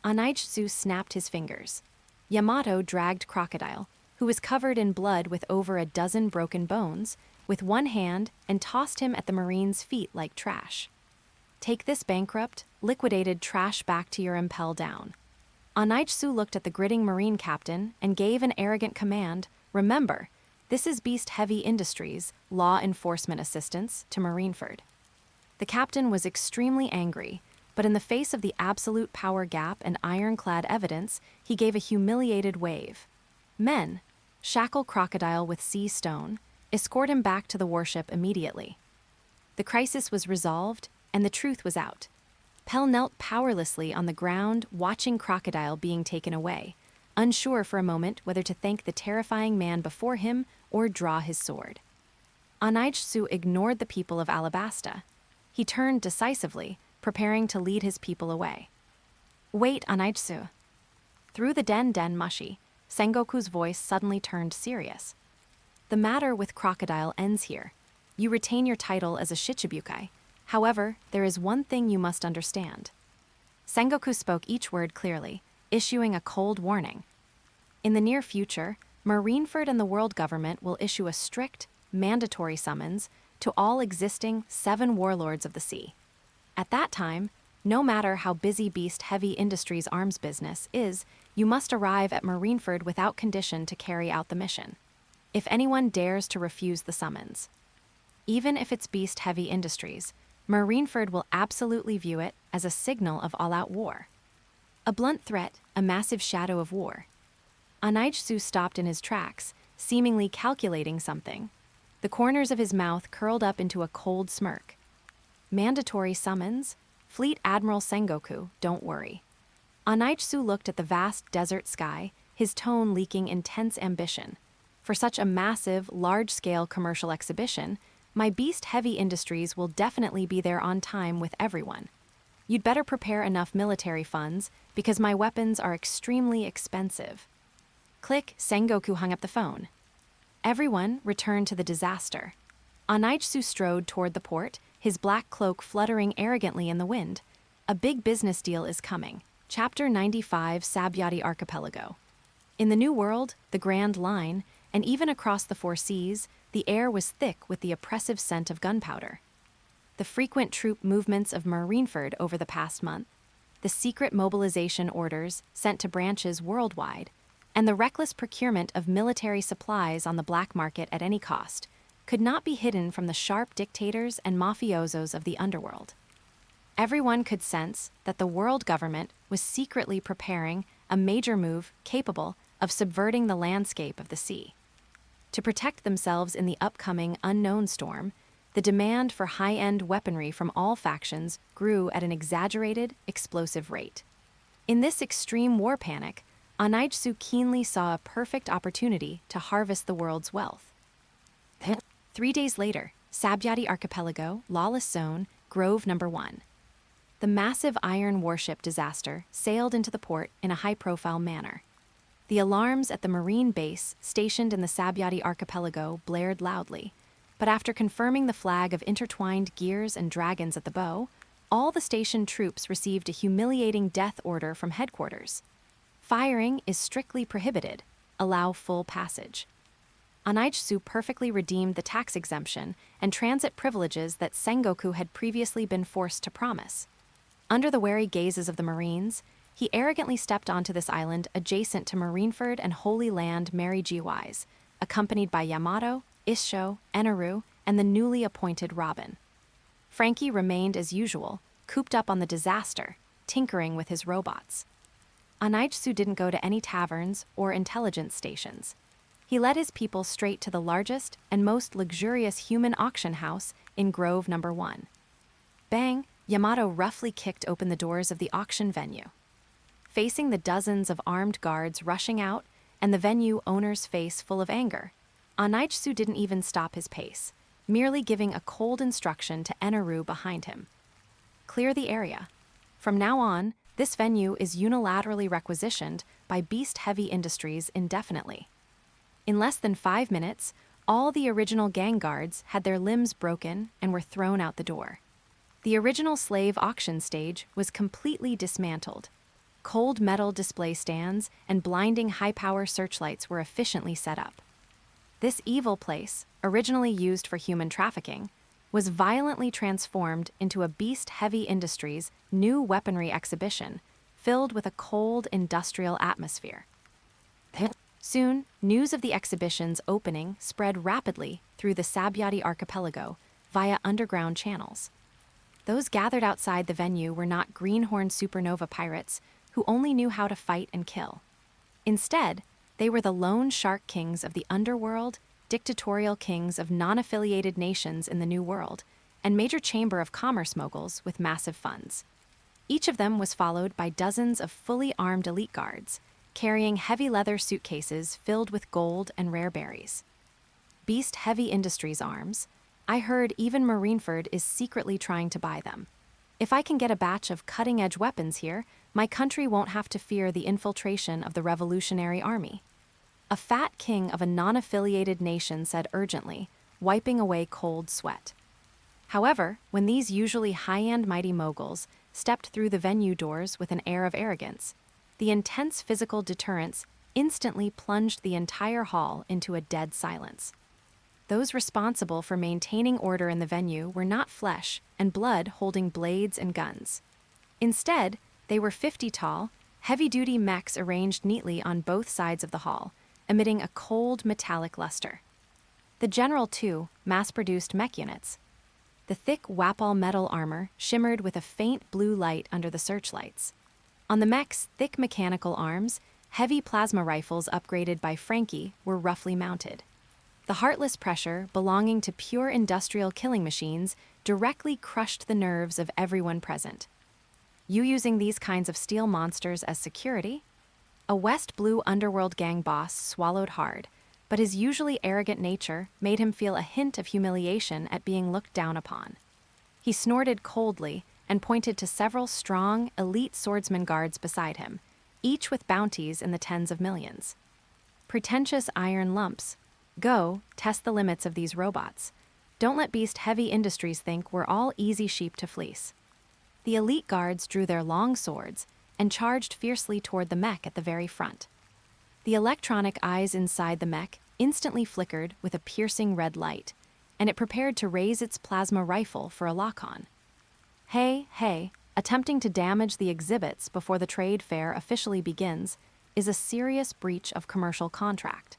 Anaitsu snapped his fingers. Yamato dragged Crocodile, who was covered in blood with over a dozen broken bones, with one hand and tossed him at the Marine's feet like trash. Take this bankrupt, liquidated trash back to your impel down. Anaitsu looked at the gritting Marine captain and gave an arrogant command, remember, this is Beast Heavy Industries, law enforcement assistance to Marineford. The captain was extremely angry, but in the face of the absolute power gap and ironclad evidence, he gave a humiliated wave. Men, shackle Crocodile with sea stone, escort him back to the warship immediately. The crisis was resolved, and the truth was out. Pell knelt powerlessly on the ground, watching Crocodile being taken away, unsure for a moment whether to thank the terrifying man before him or draw his sword. Anaitsu ignored the people of Alabasta. He turned decisively, preparing to lead his people away. Wait, Anaitsu. Through the den mushi, Sengoku's voice suddenly turned serious. The matter with Crocodile ends here. You retain your title as a Shichibukai. However, there is one thing you must understand. Sengoku spoke each word clearly, issuing a cold warning. In the near future, Marineford and the world government will issue a strict, mandatory summons to all existing 7 warlords of the sea. At that time, no matter how busy Beast Heavy Industries arms business is, you must arrive at Marineford without condition to carry out the mission. If anyone dares to refuse the summons. Even if it's Beast Heavy Industries, Marineford will absolutely view it as a signal of all-out war. A blunt threat, a massive shadow of war. Anaitsu stopped in his tracks, seemingly calculating something. The corners of his mouth curled up into a cold smirk. Mandatory summons? Fleet Admiral Sengoku, don't worry. Anaitsu looked at the vast desert sky, his tone leaking intense ambition. For such a massive, large-scale commercial exhibition, my Beast Heavy Industries will definitely be there on time with everyone. You'd better prepare enough military funds, because my weapons are extremely expensive. Click, Sengoku hung up the phone. Everyone returned to the disaster. Anaitsu strode toward the port, his black cloak fluttering arrogantly in the wind. A big business deal is coming. Chapter 95, Sabaody Archipelago. In the New World, the Grand Line, and even across the 4 seas, the air was thick with the oppressive scent of gunpowder. The frequent troop movements of Marineford over the past month, the secret mobilization orders sent to branches worldwide, and the reckless procurement of military supplies on the black market at any cost could not be hidden from the sharp dictators and mafiosos of the underworld. Everyone could sense that the world government was secretly preparing a major move capable of subverting the landscape of the sea. To protect themselves in the upcoming unknown storm, the demand for high-end weaponry from all factions grew at an exaggerated, explosive rate. In this extreme war panic, Anaitsu keenly saw a perfect opportunity to harvest the world's wealth. 3 days later, Sabaody Archipelago, Lawless Zone, Grove No. 1. The massive iron warship disaster sailed into the port in a high-profile manner. The alarms at the Marine base stationed in the Sabaody Archipelago blared loudly, but after confirming the flag of intertwined gears and dragons at the bow, all the station troops received a humiliating death order from headquarters. Firing is strictly prohibited. Allow full passage. Anaitsu perfectly redeemed the tax exemption and transit privileges that Sengoku had previously been forced to promise. Under the wary gazes of the Marines, he arrogantly stepped onto this island adjacent to Marineford and Holy Land Mary Geoise, accompanied by Yamato, Issho, Eneru, and the newly appointed Robin. Frankie remained as usual, cooped up on the disaster, tinkering with his robots. Anaitsu didn't go to any taverns or intelligence stations. He led his people straight to the largest and most luxurious human auction house in Grove No. 1. Bang! Yamato roughly kicked open the doors of the auction venue. Facing the dozens of armed guards rushing out and the venue owner's face full of anger, Anaitsu didn't even stop his pace, merely giving a cold instruction to Eneru behind him. Clear the area. From now on, this venue is unilaterally requisitioned by Beast Heavy Industries indefinitely. In less than 5 minutes, all the original gang guards had their limbs broken and were thrown out the door. The original slave auction stage was completely dismantled. Cold metal display stands and blinding high-power searchlights were efficiently set up. This evil place, originally used for human trafficking, was violently transformed into a Beast Heavy Industries new weaponry exhibition filled with a cold industrial atmosphere. Soon, news of the exhibition's opening spread rapidly through the Sabaody Archipelago via underground channels. Those gathered outside the venue were not greenhorn supernova pirates who only knew how to fight and kill. Instead, they were the lone shark kings of the underworld, dictatorial kings of non-affiliated nations in the New World, and major chamber of commerce moguls with massive funds. Each of them was followed by dozens of fully armed elite guards, carrying heavy leather suitcases filled with gold and rare berries. Beast Heavy Industries arms. I heard even Marineford is secretly trying to buy them. If I can get a batch of cutting-edge weapons here, my country won't have to fear the infiltration of the Revolutionary Army. A fat king of a non-affiliated nation said urgently, wiping away cold sweat. However, when these usually high-end mighty moguls stepped through the venue doors with an air of arrogance, the intense physical deterrence instantly plunged the entire hall into a dead silence. Those responsible for maintaining order in the venue were not flesh and blood holding blades and guns. Instead, they were 50 tall, heavy-duty mechs arranged neatly on both sides of the hall, emitting a cold metallic luster. The general, too, mass-produced mech units. The thick Wapol metal armor shimmered with a faint blue light under the searchlights. On the mech's thick mechanical arms, heavy plasma rifles upgraded by Frankie were roughly mounted. The heartless pressure belonging to pure industrial killing machines directly crushed the nerves of everyone present. You using these kinds of steel monsters as security? A West Blue underworld gang boss swallowed hard, but his usually arrogant nature made him feel a hint of humiliation at being looked down upon. He snorted coldly and pointed to several strong, elite swordsman guards beside him, each with bounties in the tens of millions. Pretentious iron lumps. Go, test the limits of these robots. Don't let Beast Heavy Industries think we're all easy sheep to fleece. The elite guards drew their long swords and charged fiercely toward the mech at the very front. The electronic eyes inside the mech instantly flickered with a piercing red light, and it prepared to raise its plasma rifle for a lock-on. Hey, attempting to damage the exhibits before the trade fair officially begins is a serious breach of commercial contract.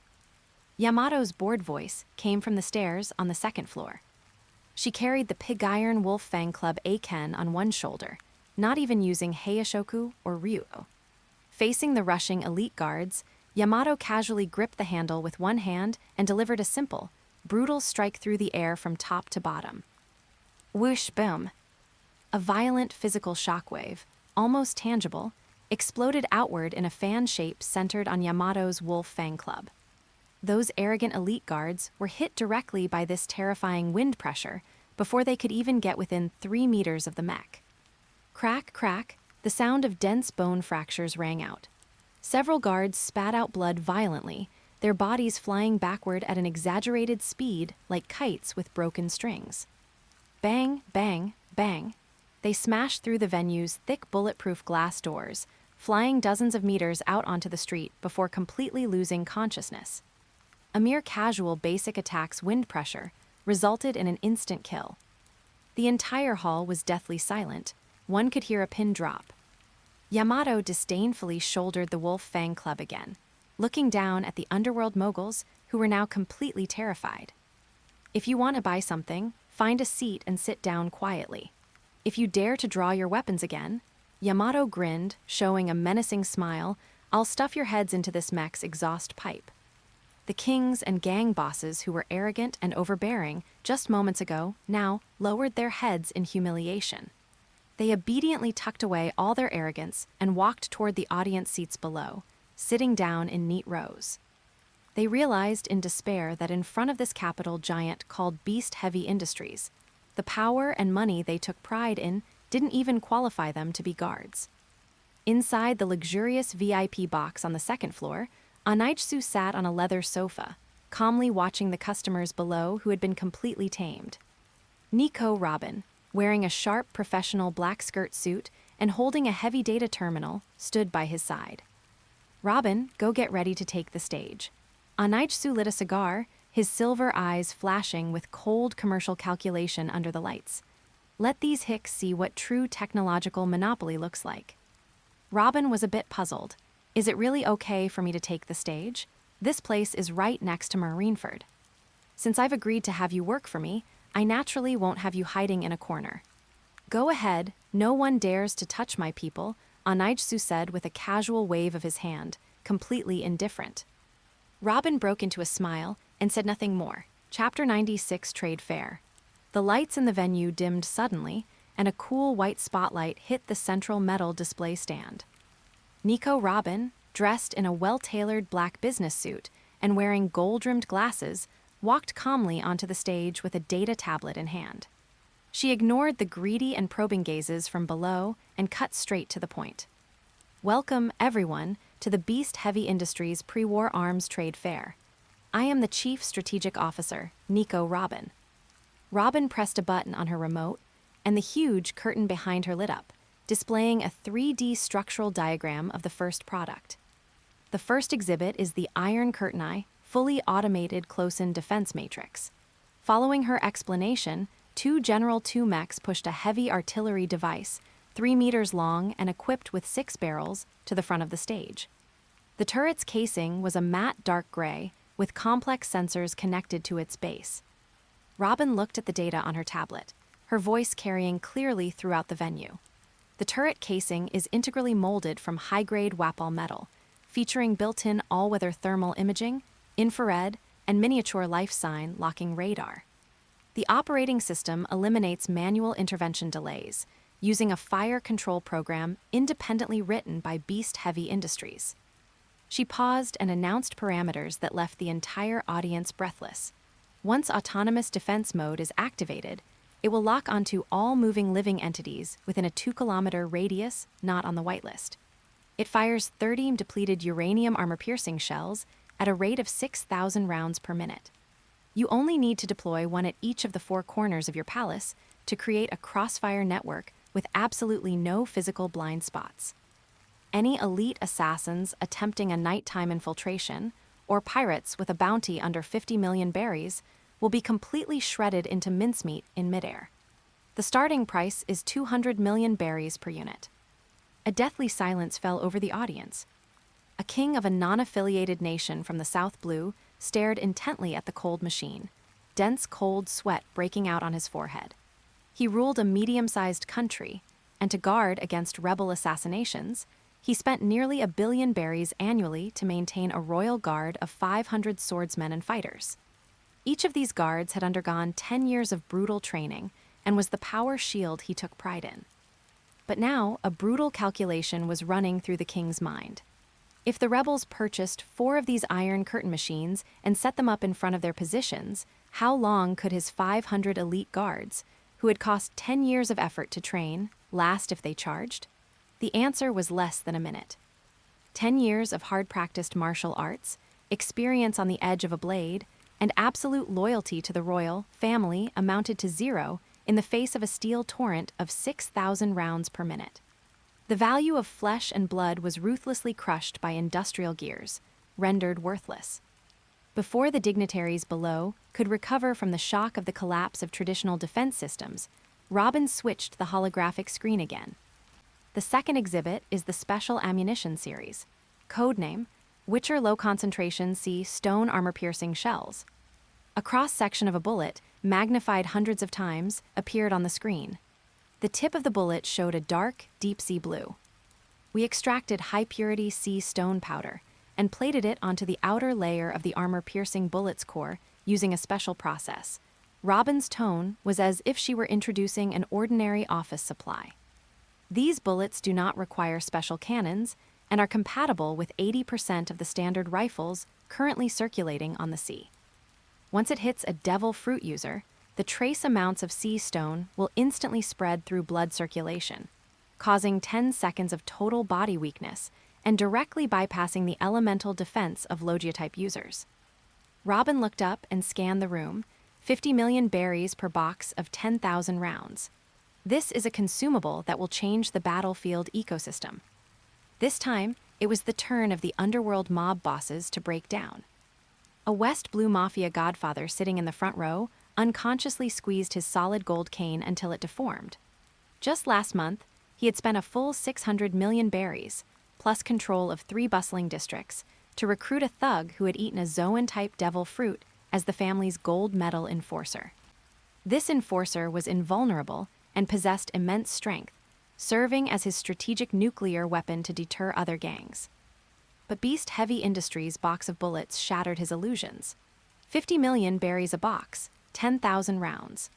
Yamato's bored voice came from the stairs on the second floor. She carried the Pig Iron Wolf Fang Club Aiken on one shoulder, not even using Heishoku or Ryu. Facing the rushing elite guards, Yamato casually gripped the handle with one hand and delivered a simple, brutal strike through the air from top to bottom. Whoosh boom. A violent physical shockwave, almost tangible, exploded outward in a fan shape centered on Yamato's Wolf Fang Club. Those arrogant elite guards were hit directly by this terrifying wind pressure before they could even get within 3 meters of the mech. Crack, crack, the sound of dense bone fractures rang out. Several guards spat out blood violently, their bodies flying backward at an exaggerated speed like kites with broken strings. Bang, bang, bang. They smashed through the venue's thick bulletproof glass doors, flying dozens of meters out onto the street before completely losing consciousness. A mere casual basic attack's wind pressure resulted in an instant kill. The entire hall was deathly silent. One could hear a pin drop. Yamato disdainfully shouldered the Wolf Fang Club again, looking down at the underworld moguls who were now completely terrified. If you want to buy something, find a seat and sit down quietly. If you dare to draw your weapons again, Yamato grinned, showing a menacing smile, I'll stuff your heads into this mech's exhaust pipe. The kings and gang bosses who were arrogant and overbearing just moments ago now lowered their heads in humiliation. They obediently tucked away all their arrogance and walked toward the audience seats below, sitting down in neat rows. They realized in despair that in front of this capital giant called Beast Heavy Industries, the power and money they took pride in didn't even qualify them to be guards. Inside the luxurious VIP box on the second floor, Anaitsu sat on a leather sofa, calmly watching the customers below who had been completely tamed. Nico Robin, wearing a sharp professional black skirt suit and holding a heavy data terminal, stood by his side. Robin, go get ready to take the stage. Anaitsu lit a cigar, his silver eyes flashing with cold commercial calculation under the lights. Let these hicks see what true technological monopoly looks like. Robin was a bit puzzled. Is it really okay for me to take the stage? This place is right next to Marineford. Since I've agreed to have you work for me, I naturally won't have you hiding in a corner. Go ahead, no one dares to touch my people, Anaitsu said with a casual wave of his hand, completely indifferent. Robin broke into a smile and said nothing more. Chapter 96 Trade Fair. The lights in the venue dimmed suddenly, and a cool white spotlight hit the central metal display stand. Nico Robin, dressed in a well-tailored black business suit and wearing gold-rimmed glasses, walked calmly onto the stage with a data tablet in hand. She ignored the greedy and probing gazes from below and cut straight to the point. Welcome, everyone, to the Beast Heavy Industries Pre-War Arms Trade Fair. I am the Chief Strategic Officer, Nico Robin. Robin pressed a button on her remote, and the huge curtain behind her lit up, displaying a 3D structural diagram of the first product. The first exhibit is the Iron Curtain Eye, fully automated close-in defense matrix. Following her explanation, two General 2 mechs pushed a heavy artillery device, 3 meters long and equipped with 6 barrels, to the front of the stage. The turret's casing was a matte dark gray, with complex sensors connected to its base. Robin looked at the data on her tablet, her voice carrying clearly throughout the venue. The turret casing is integrally molded from high-grade Wapol metal, featuring built-in all-weather thermal imaging, infrared, and miniature life sign locking radar. The operating system eliminates manual intervention delays, using a fire control program independently written by Beast Heavy Industries. She paused and announced parameters that left the entire audience breathless. Once autonomous defense mode is activated, it will lock onto all moving living entities within a 2-kilometer radius not on the whitelist. It fires 30 depleted uranium armor-piercing shells at a rate of 6,000 rounds per minute. You only need to deploy one at each of the 4 corners of your palace to create a crossfire network with absolutely no physical blind spots. Any elite assassins attempting a nighttime infiltration, or pirates with a bounty under 50 million berries, will be completely shredded into mincemeat in midair. The starting price is 200 million berries per unit. A deathly silence fell over the audience. A king of a non-affiliated nation from the South Blue stared intently at the cold machine, dense cold sweat breaking out on his forehead. He ruled a medium-sized country, and to guard against rebel assassinations, he spent nearly 1 billion berries annually to maintain a royal guard of 500 swordsmen and fighters. Each of these guards had undergone 10 years of brutal training and was the power shield he took pride in. But now, a brutal calculation was running through the king's mind. If the rebels purchased 4 of these iron curtain machines and set them up in front of their positions, how long could his 500 elite guards, who had cost 10 years of effort to train, last if they charged? The answer was less than a minute. 10 years of hard-practiced martial arts, experience on the edge of a blade, and absolute loyalty to the royal family amounted to 0 in the face of a steel torrent of 6,000 rounds per minute. The value of flesh and blood was ruthlessly crushed by industrial gears, rendered worthless. Before the dignitaries below could recover from the shock of the collapse of traditional defense systems, Robin switched the holographic screen again. The second exhibit is the Special Ammunition Series, codename Witcher Low Concentration C Stone Armor-Piercing Shells. A cross-section of a bullet, magnified hundreds of times, appeared on the screen. The tip of the bullet showed a dark, deep-sea blue. We extracted high-purity sea stone powder and plated it onto the outer layer of the armor-piercing bullet's core using a special process. Robin's tone was as if she were introducing an ordinary office supply. These bullets do not require special cannons and are compatible with 80% of the standard rifles currently circulating on the sea. Once it hits a devil fruit user, the trace amounts of sea stone will instantly spread through blood circulation, causing 10 seconds of total body weakness and directly bypassing the elemental defense of Logia-type users. Robin looked up and scanned the room, 50 million berries per box of 10,000 rounds. This is a consumable that will change the battlefield ecosystem. This time, it was the turn of the underworld mob bosses to break down. A West Blue Mafia godfather sitting in the front row unconsciously squeezed his solid gold cane until it deformed. Just last month, he had spent a full 600 million berries, plus control of 3 bustling districts, to recruit a thug who had eaten a Zoan-type devil fruit as the family's gold medal enforcer. This enforcer was invulnerable and possessed immense strength, serving as his strategic nuclear weapon to deter other gangs. But Beast Heavy Industries' box of bullets shattered his illusions. 50 million berries a box, 10,000 rounds.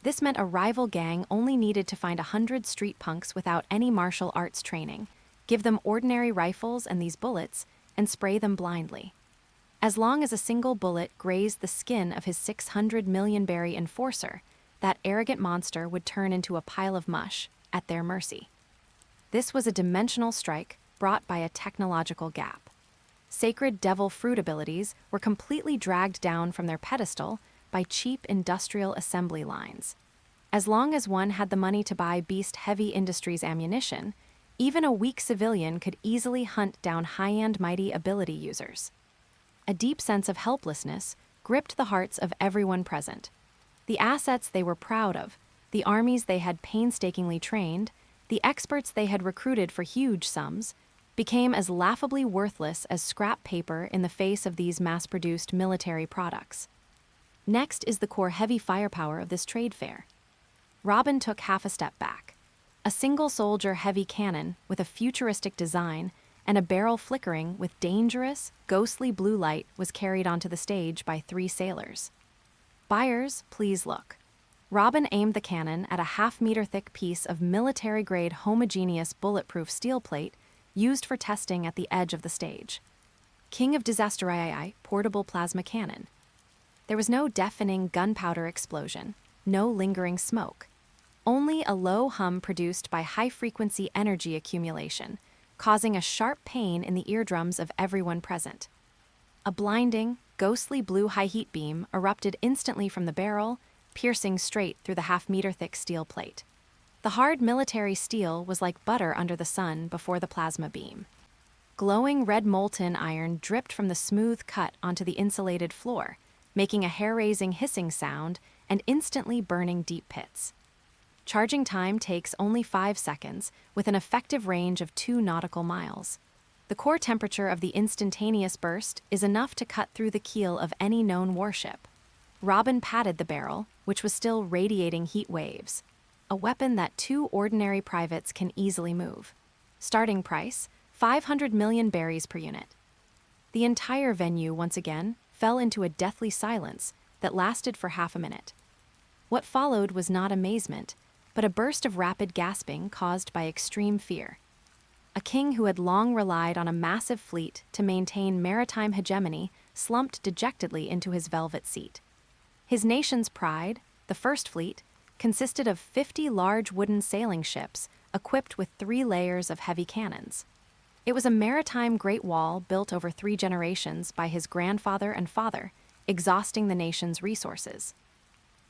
This meant a rival gang only needed to find 100 street punks without any martial arts training, give them ordinary rifles and these bullets, and spray them blindly. As long as a single bullet grazed the skin of his 600 million berry enforcer, that arrogant monster would turn into a pile of mush, at their mercy. This was a dimensional strike brought by a technological gap. Sacred devil fruit abilities were completely dragged down from their pedestal by cheap industrial assembly lines. As long as one had the money to buy Beast Heavy Industries ammunition, even a weak civilian could easily hunt down high-end mighty ability users. A deep sense of helplessness gripped the hearts of everyone present. The assets they were proud of, the armies they had painstakingly trained, the experts they had recruited for huge sums, became as laughably worthless as scrap paper in the face of these mass-produced military products. Next is the core heavy firepower of this trade fair. Robin took half a step back. A single-soldier heavy cannon with a futuristic design and a barrel flickering with dangerous, ghostly blue light was carried onto the stage by 3 sailors. Buyers, please look. Robin aimed the cannon at a half-meter-thick piece of military-grade homogeneous bulletproof steel plate used for testing at the edge of the stage. King of Disasterii, portable plasma cannon. There was no deafening gunpowder explosion, no lingering smoke. Only a low hum produced by high-frequency energy accumulation, causing a sharp pain in the eardrums of everyone present. A blinding, ghostly blue high-heat beam erupted instantly from the barrel, piercing straight through the half-meter-thick steel plate. The hard military steel was like butter under the sun before the plasma beam. Glowing red molten iron dripped from the smooth cut onto the insulated floor, making a hair-raising hissing sound and instantly burning deep pits. Charging time takes only 5 seconds, with an effective range of 2 nautical miles. The core temperature of the instantaneous burst is enough to cut through the keel of any known warship. Robin patted the barrel, which was still radiating heat waves, a weapon that 2 ordinary privates can easily move. Starting price, 500 million berries per unit. The entire venue, once again, fell into a deathly silence that lasted for half a minute. What followed was not amazement, but a burst of rapid gasping caused by extreme fear. A king who had long relied on a massive fleet to maintain maritime hegemony slumped dejectedly into his velvet seat. His nation's pride, the First Fleet, consisted of 50 large wooden sailing ships equipped with 3 layers of heavy cannons. It was a maritime Great Wall built over 3 generations by his grandfather and father, exhausting the nation's resources.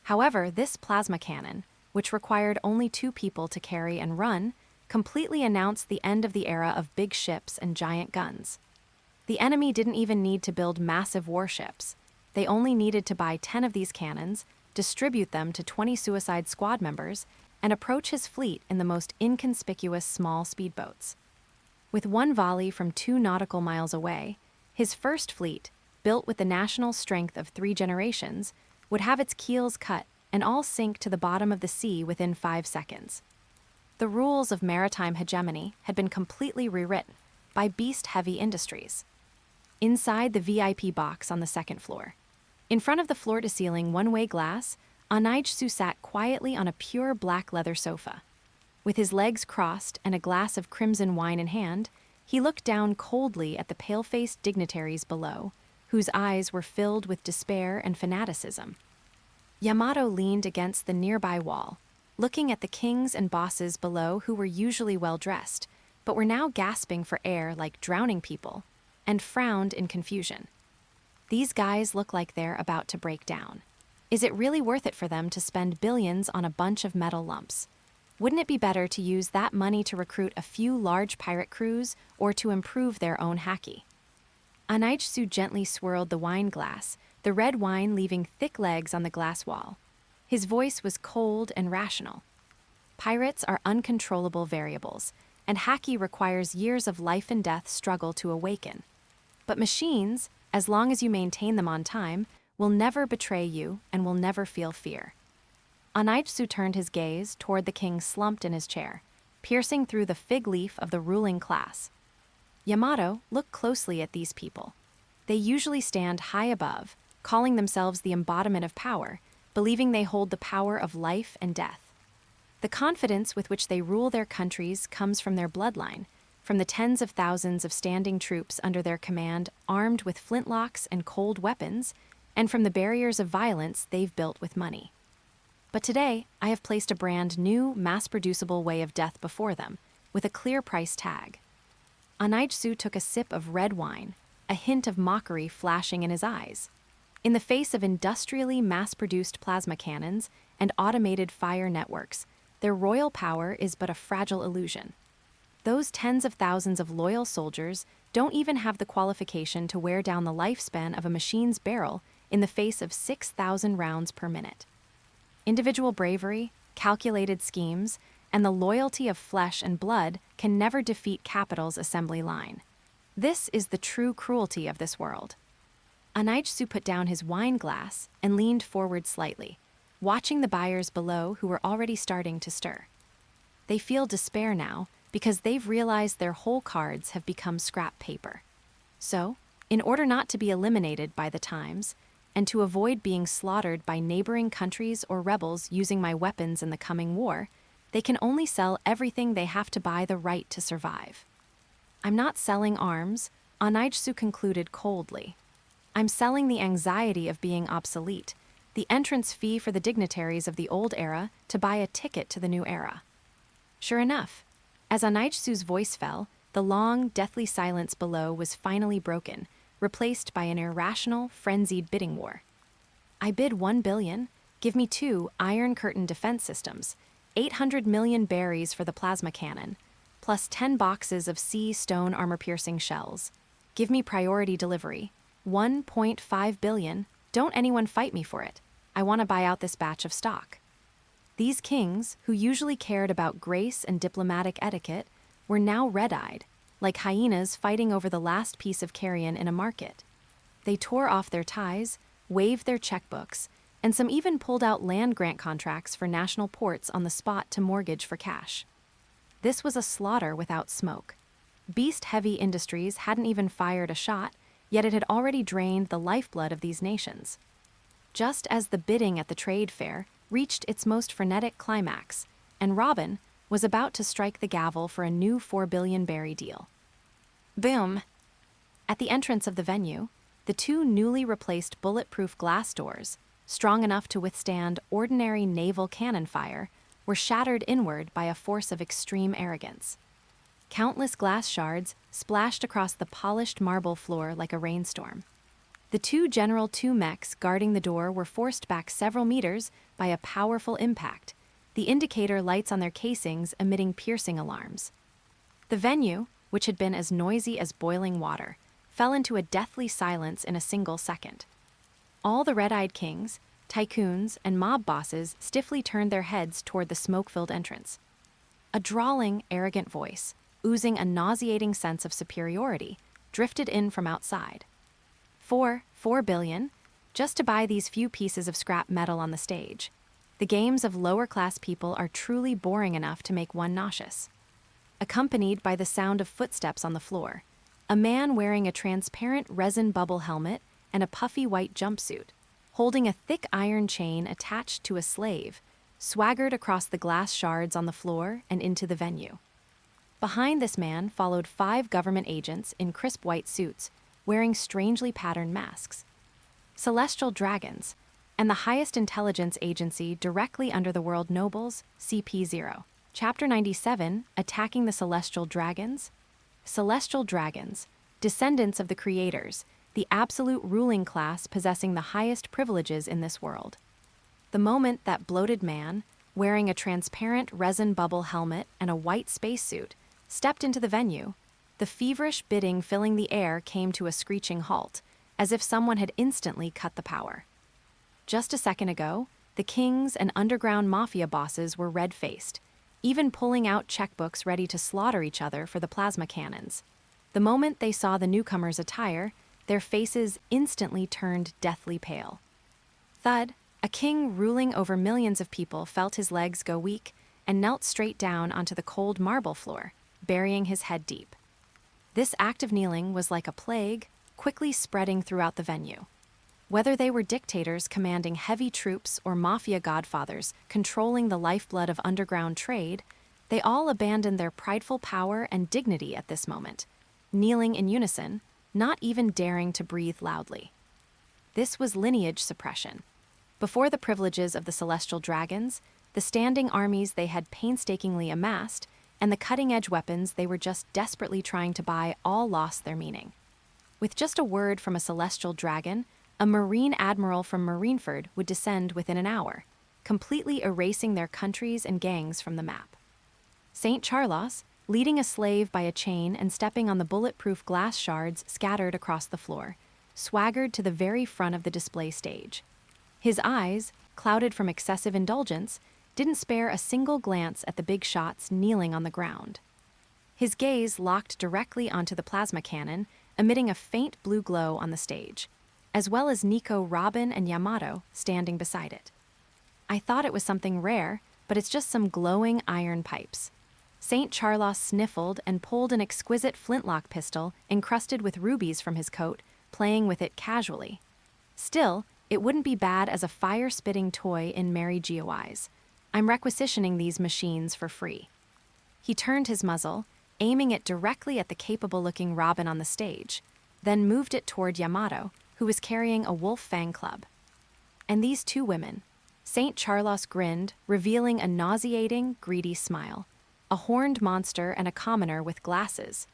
However, this plasma cannon, which required only 2 people to carry and run, completely announced the end of the era of big ships and giant guns. The enemy didn't even need to build massive warships. They only needed to buy 10 of these cannons, distribute them to 20 Suicide Squad members, and approach his fleet in the most inconspicuous small speedboats. With 1 volley from 2 nautical miles away, his First Fleet, built with the national strength of 3 generations, would have its keels cut and all sink to the bottom of the sea within 5 seconds. The rules of maritime hegemony had been completely rewritten by beast-heavy industries. Inside the VIP box on the 2nd floor, in front of the floor-to-ceiling one-way glass, Anaijsu sat quietly on a pure black leather sofa. With his legs crossed and a glass of crimson wine in hand, he looked down coldly at the pale-faced dignitaries below, whose eyes were filled with despair and fanaticism. Yamato leaned against the nearby wall, looking at the kings and bosses below who were usually well-dressed, but were now gasping for air like drowning people, and frowned in confusion. These guys look like they're about to break down. Is it really worth it for them to spend billions on a bunch of metal lumps? Wouldn't it be better to use that money to recruit a few large pirate crews or to improve their own haki? Anaijsu gently swirled the wine glass, the red wine leaving thick legs on the glass wall. His voice was cold and rational. Pirates are uncontrollable variables, and haki requires years of life and death struggle to awaken. But machines, as long as you maintain them on time, will never betray you and will never feel fear. Anaijsu turned his gaze toward the king slumped in his chair, piercing through the fig leaf of the ruling class. Yamato looked closely at these people. They usually stand high above, calling themselves the embodiment of power, believing they hold the power of life and death. The confidence with which they rule their countries comes from their bloodline, from the tens of thousands of standing troops under their command armed with flintlocks and cold weapons, and from the barriers of violence they've built with money. But today, I have placed a brand new, mass-producible way of death before them, with a clear price tag. Anaijsu took a sip of red wine, a hint of mockery flashing in his eyes. In the face of industrially mass-produced plasma cannons and automated fire networks, their royal power is but a fragile illusion. Those tens of thousands of loyal soldiers don't even have the qualification to wear down the lifespan of a machine's barrel in the face of 6,000 rounds per minute. Individual bravery, calculated schemes, and the loyalty of flesh and blood can never defeat capital's assembly line. This is the true cruelty of this world. Anaijsu put down his wine glass and leaned forward slightly, watching the buyers below who were already starting to stir. They feel despair now because they've realized their whole cards have become scrap paper. So, in order not to be eliminated by the times, and to avoid being slaughtered by neighboring countries or rebels using my weapons in the coming war, they can only sell everything they have to buy the right to survive. I'm not selling arms, Anaijsu concluded coldly. I'm selling the anxiety of being obsolete, the entrance fee for the dignitaries of the old era to buy a ticket to the new era. Sure enough, as Anaijsu's voice fell, the long, deathly silence below was finally broken, replaced by an irrational, frenzied bidding war. I bid 1 billion, give me 2 Iron Curtain defense systems, 800 million berries for the plasma cannon, plus 10 boxes of sea stone armor-piercing shells. Give me priority delivery, 1.5 billion, don't anyone fight me for it. I want to buy out this batch of stock. These kings, who usually cared about grace and diplomatic etiquette, were now red-eyed, like hyenas fighting over the last piece of carrion in a market. They tore off their ties, waved their checkbooks, and some even pulled out land grant contracts for national ports on the spot to mortgage for cash. This was a slaughter without smoke. Beast-heavy industries hadn't even fired a shot, yet it had already drained the lifeblood of these nations. Just as the bidding at the trade fair reached its most frenetic climax, and Robin was about to strike the gavel for a new 4 billion berry deal. Boom! At the entrance of the venue, the two newly replaced bulletproof glass doors, strong enough to withstand ordinary naval cannon fire, were shattered inward by a force of extreme arrogance. Countless glass shards splashed across the polished marble floor like a rainstorm. The two General 2 mechs guarding the door were forced back several meters by a powerful impact, the indicator lights on their casings emitting piercing alarms. The venue, which had been as noisy as boiling water, fell into a deathly silence in a single second. All the red-eyed kings, tycoons, and mob bosses stiffly turned their heads toward the smoke-filled entrance. A drawling, arrogant voice, oozing a nauseating sense of superiority, drifted in from outside. 4 billion, just to buy these few pieces of scrap metal on the stage. The games of lower-class people are truly boring enough to make one nauseous. Accompanied by the sound of footsteps on the floor, a man wearing a transparent resin bubble helmet and a puffy white jumpsuit, holding a thick iron chain attached to a slave, swaggered across the glass shards on the floor and into the venue. Behind this man followed 5 government agents in crisp white suits, wearing strangely patterned masks. Celestial dragons, and the highest intelligence agency directly under the world nobles, CP0. Chapter 97, Attacking the Celestial Dragons. Celestial dragons, descendants of the creators, the absolute ruling class possessing the highest privileges in this world. The moment that bloated man, wearing a transparent resin bubble helmet and a white spacesuit, stepped into the venue, the feverish bidding filling the air came to a screeching halt, as if someone had instantly cut the power. Just a second ago, the kings and underground mafia bosses were red-faced, even pulling out checkbooks ready to slaughter each other for the plasma cannons. The moment they saw the newcomers' attire, their faces instantly turned deathly pale. Thud, a king ruling over millions of people felt his legs go weak and knelt straight down onto the cold marble floor, burying his head deep. This act of kneeling was like a plague, quickly spreading throughout the venue. Whether they were dictators commanding heavy troops or mafia godfathers controlling the lifeblood of underground trade, they all abandoned their prideful power and dignity at this moment, kneeling in unison, not even daring to breathe loudly. This was lineage suppression. Before the privileges of the celestial dragons, the standing armies they had painstakingly amassed, and the cutting-edge weapons they were just desperately trying to buy all lost their meaning. With just a word from a celestial dragon, a marine admiral from Marineford would descend within an hour, completely erasing their countries and gangs from the map. St. Charlos, leading a slave by a chain and stepping on the bulletproof glass shards scattered across the floor, swaggered to the very front of the display stage. His eyes, clouded from excessive indulgence, didn't spare a single glance at the big shots kneeling on the ground. His gaze locked directly onto the plasma cannon, emitting a faint blue glow on the stage, as well as Nico, Robin, and Yamato standing beside it. I thought it was something rare, but it's just some glowing iron pipes. St. Charlos sniffled and pulled an exquisite flintlock pistol encrusted with rubies from his coat, playing with it casually. Still, it wouldn't be bad as a fire-spitting toy in merry Geoise. I'm requisitioning these machines for free. He turned his muzzle, aiming it directly at the capable-looking Robin on the stage, then moved it toward Yamato, who was carrying a wolf fang club. And these two women. St. Charlos grinned, revealing a nauseating, greedy smile. A horned monster and a commoner with glasses.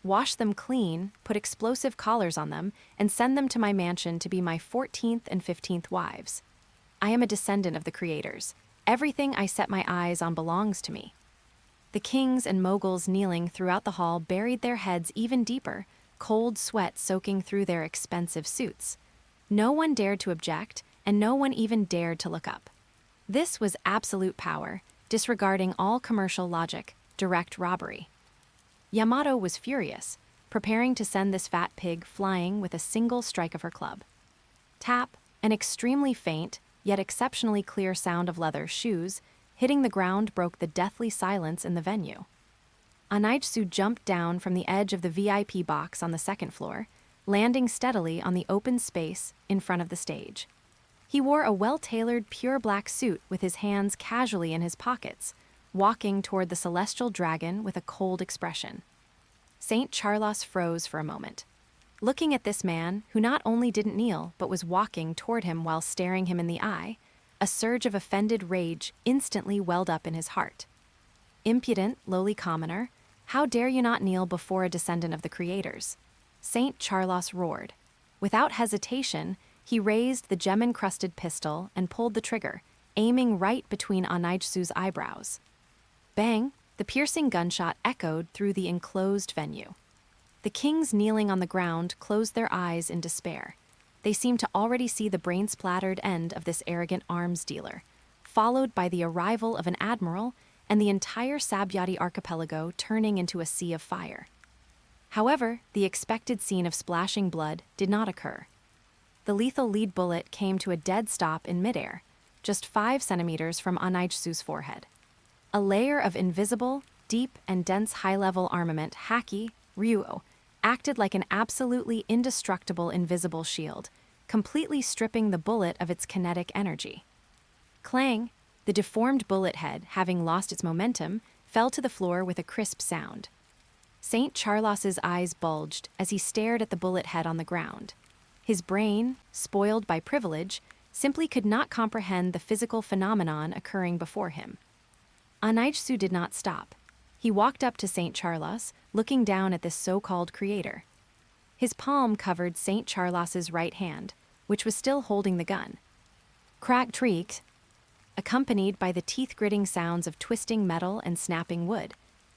Wash them clean, put explosive collars on them, and send them to my mansion to be my 14th and 15th wives. I am a descendant of the creators. Everything I set my eyes on belongs to me. The kings and moguls kneeling throughout the hall buried their heads even deeper, cold sweat soaking through their expensive suits. No one dared to object, and no one even dared to look up. This was absolute power, disregarding all commercial logic, direct robbery. Yamato was furious, preparing to send this fat pig flying with a single strike of her club. Tap, an extremely faint, yet exceptionally clear sound of leather shoes hitting the ground broke the deathly silence in the venue. Anaitsu jumped down from the edge of the VIP box on the second floor, landing steadily on the open space in front of the stage. He wore a well-tailored pure black suit with his hands casually in his pockets, walking toward the celestial dragon with a cold expression. St. Charlos froze for a moment. Looking at this man, who not only didn't kneel, but was walking toward him while staring him in the eye, a surge of offended rage instantly welled up in his heart. Impudent, lowly commoner, how dare you not kneel before a descendant of the creators? St. Charlos roared. Without hesitation, he raised the gem-encrusted pistol and pulled the trigger, aiming right between Anaitsu's eyebrows. Bang! The piercing gunshot echoed through the enclosed venue. The kings kneeling on the ground closed their eyes in despair. They seemed to already see the brain-splattered end of this arrogant arms dealer, followed by the arrival of an admiral and the entire Sabaody archipelago turning into a sea of fire. However, the expected scene of splashing blood did not occur. The lethal lead bullet came to a dead stop in midair, just 5 centimeters from Anaitsu's forehead. A layer of invisible, deep, and dense high-level armament haki, ryuo, acted like an absolutely indestructible invisible shield, completely stripping the bullet of its kinetic energy. Clang! The deformed bullet head, having lost its momentum, fell to the floor with a crisp sound. St. Charlos's eyes bulged as he stared at the bullet head on the ground. His brain, spoiled by privilege, simply could not comprehend the physical phenomenon occurring before him. Anaitsu did not stop. He walked up to St. Charlos, looking down at this so-called creator. His palm covered St. Charlos's right hand, which was still holding the gun. Crack creaked, accompanied by the teeth-gritting sounds of twisting metal and snapping wood.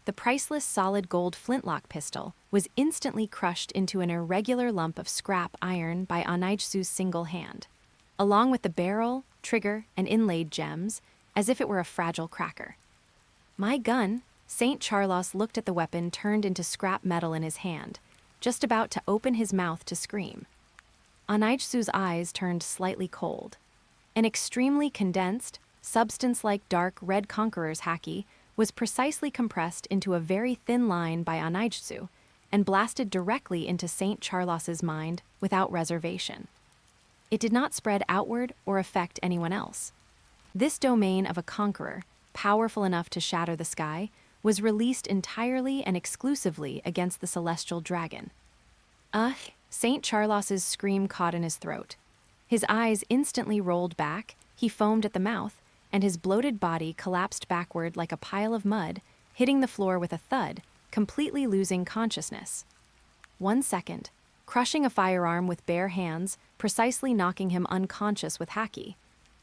The priceless solid gold flintlock pistol was instantly crushed into an irregular lump of scrap iron by Anaitsu's single hand, along with the barrel, trigger, and inlaid gems, as if it were a fragile cracker. My gun! St. Charlos looked at the weapon turned into scrap metal in his hand, just about to open his mouth to scream. Anaitsu's eyes turned slightly cold. An extremely condensed, substance-like dark red conqueror's haki was precisely compressed into a very thin line by Anaitsu and blasted directly into St. Charlos's mind without reservation. It did not spread outward or affect anyone else. This domain of a conqueror, powerful enough to shatter the sky, was released entirely and exclusively against the celestial dragon. St. Charlos's scream caught in his throat. His eyes instantly rolled back, he foamed at the mouth, and his bloated body collapsed backward like a pile of mud, hitting the floor with a thud, completely losing consciousness. 1 second, crushing a firearm with bare hands, precisely knocking him unconscious with haki.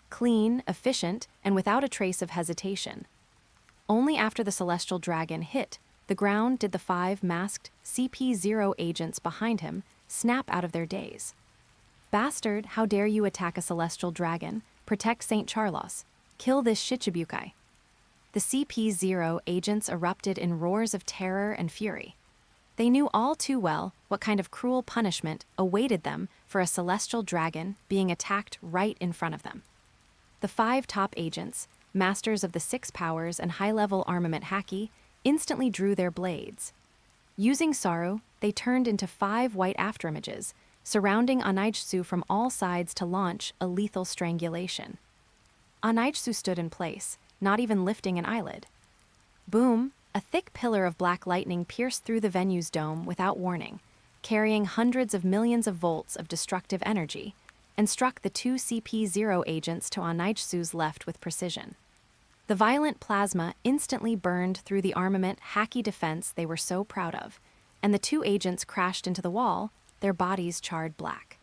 Clean, efficient, and without a trace of hesitation. Only after the celestial dragon hit the ground did the 5 masked CP0 agents behind him snap out of their daze. Bastard, how dare you attack a celestial dragon? Protect St. Charlos. Kill this Shichibukai. The CP0 agents erupted in roars of terror and fury. They knew all too well what kind of cruel punishment awaited them for a celestial dragon being attacked right in front of them. The 5 top agents, masters of the 6 powers and high-level armament haki, instantly drew their blades. Using Saru, they turned into 5 white afterimages, surrounding Anaitsu from all sides to launch a lethal strangulation. Anaitsu stood in place, not even lifting an eyelid. Boom! A thick pillar of black lightning pierced through the venue's dome without warning, carrying hundreds of millions of volts of destructive energy, and struck the 2 CP0 agents to Anaitsu's left with precision. The violent plasma instantly burned through the armament haki defense they were so proud of, and the 2 agents crashed into the wall, their bodies charred black.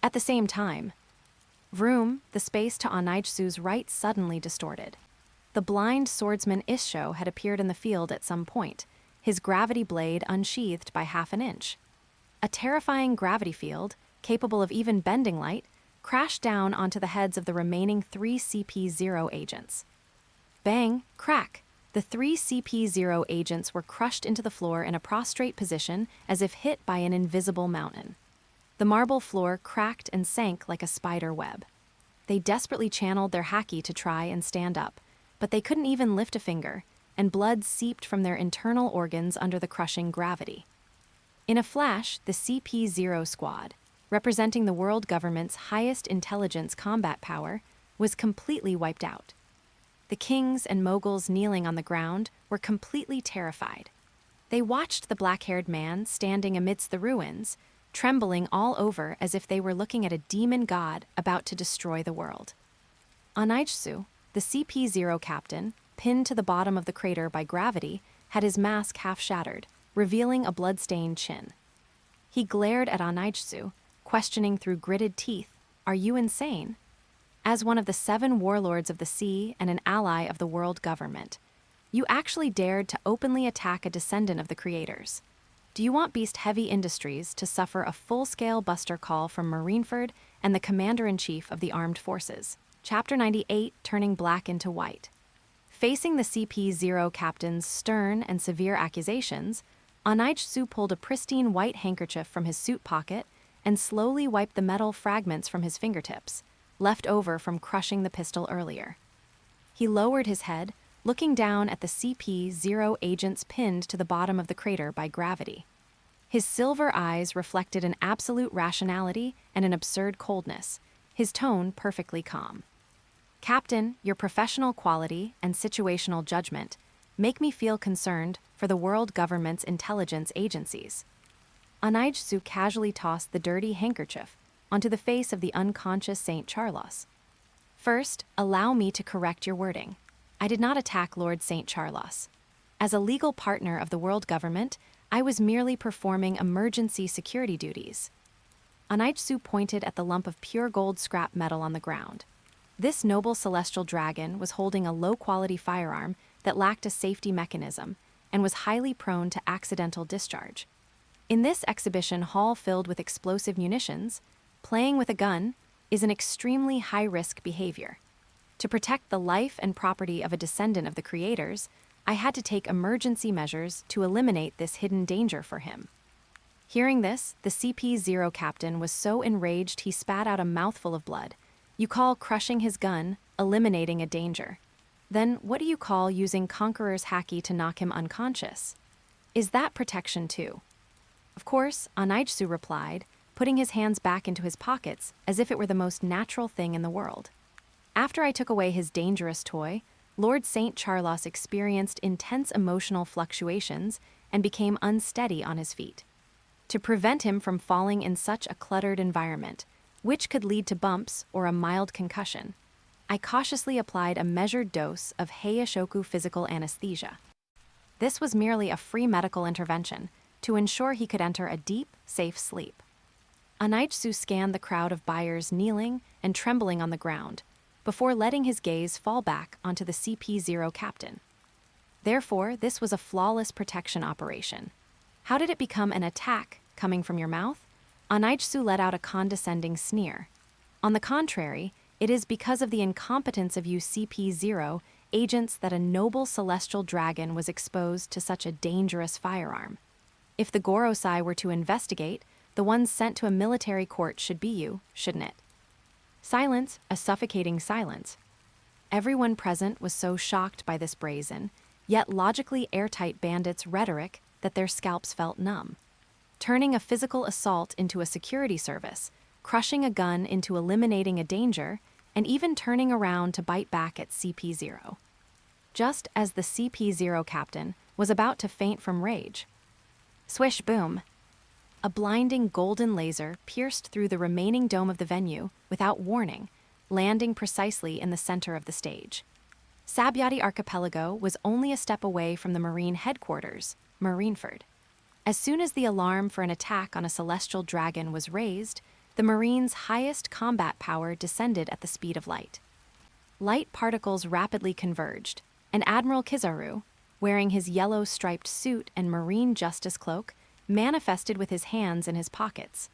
At the same time, vroom, the space to Anaitsu's right suddenly distorted. The blind swordsman Issho had appeared in the field at some point, his gravity blade unsheathed by half an inch. A terrifying gravity field, capable of even bending light, crashed down onto the heads of the remaining 3 CP0 agents. Bang, crack! The 3 CP0 agents were crushed into the floor in a prostrate position as if hit by an invisible mountain. The marble floor cracked and sank like a spider web. They desperately channeled their haki to try and stand up, but they couldn't even lift a finger, and blood seeped from their internal organs under the crushing gravity. In a flash, the CP0 squad, representing the world government's highest intelligence combat power, was completely wiped out. The kings and moguls kneeling on the ground were completely terrified. They watched the black-haired man standing amidst the ruins, trembling all over as if they were looking at a demon god about to destroy the world. Anaitsu, the CP0 captain, pinned to the bottom of the crater by gravity, had his mask half shattered, revealing a blood-stained chin. He glared at Anaitsu, questioning through gritted teeth, "Are you insane?" As one of the 7 warlords of the sea and an ally of the world government, you actually dared to openly attack a descendant of the creators. Do you want Beast Heavy Industries to suffer a full-scale buster call from Marineford and the Commander-in-Chief of the Armed Forces? Chapter 98, Turning Black into White. Facing the CP0 captain's stern and severe accusations, Anaitsu pulled a pristine white handkerchief from his suit pocket and slowly wiped the metal fragments from his fingertips, left over from crushing the pistol earlier. He lowered his head, looking down at the CP0 agents pinned to the bottom of the crater by gravity. His silver eyes reflected an absolute rationality and an absurd coldness, his tone perfectly calm. "Captain, your professional quality and situational judgment make me feel concerned for the world government's intelligence agencies." Anaitsu casually tossed the dirty handkerchief onto the face of the unconscious Saint Charlos. "First, allow me to correct your wording. I did not attack Lord Saint Charlos. As a legal partner of the world government, I was merely performing emergency security duties." Anaitsu pointed at the lump of pure gold scrap metal on the ground. This noble celestial dragon was holding a low-quality firearm that lacked a safety mechanism and was highly prone to accidental discharge. In this exhibition hall filled with explosive munitions, playing with a gun is an extremely high-risk behavior. To protect the life and property of a descendant of the creators, I had to take emergency measures to eliminate this hidden danger for him. Hearing this, the CP0 captain was so enraged he spat out a mouthful of blood. You call crushing his gun eliminating a danger. Then what do you call using Conqueror's haki to knock him unconscious? Is that protection too? Of course, Anaitsu replied, putting his hands back into his pockets as if it were the most natural thing in the world. After I took away his dangerous toy, Lord Saint Charlos experienced intense emotional fluctuations and became unsteady on his feet. To prevent him from falling in such a cluttered environment, which could lead to bumps or a mild concussion, I cautiously applied a measured dose of Heishoku physical anesthesia. This was merely a free medical intervention to ensure he could enter a deep, safe sleep. Anaitsu scanned the crowd of buyers kneeling and trembling on the ground, before letting his gaze fall back onto the CP0 captain. Therefore, this was a flawless protection operation. How did it become an attack coming from your mouth? Anaitsu let out a condescending sneer. On the contrary, it is because of the incompetence of you CP0 agents that a noble celestial dragon was exposed to such a dangerous firearm. If the Gorosei were to investigate, the ones sent to a military court should be you, shouldn't it? Silence, a suffocating silence. Everyone present was so shocked by this brazen, yet logically airtight bandits' rhetoric that their scalps felt numb. Turning a physical assault into a security service, crushing a gun into eliminating a danger, and even turning around to bite back at CP0. Just as the CP0 captain was about to faint from rage. Swish boom. A blinding golden laser pierced through the remaining dome of the venue without warning, landing precisely in the center of the stage. Sabaody Archipelago was only a step away from the Marine headquarters, Marineford. As soon as the alarm for an attack on a celestial dragon was raised, the Marine's highest combat power descended at the speed of light. Light particles rapidly converged, and Admiral Kizaru, wearing his yellow striped suit and Marine Justice cloak, manifested with his hands in his pockets.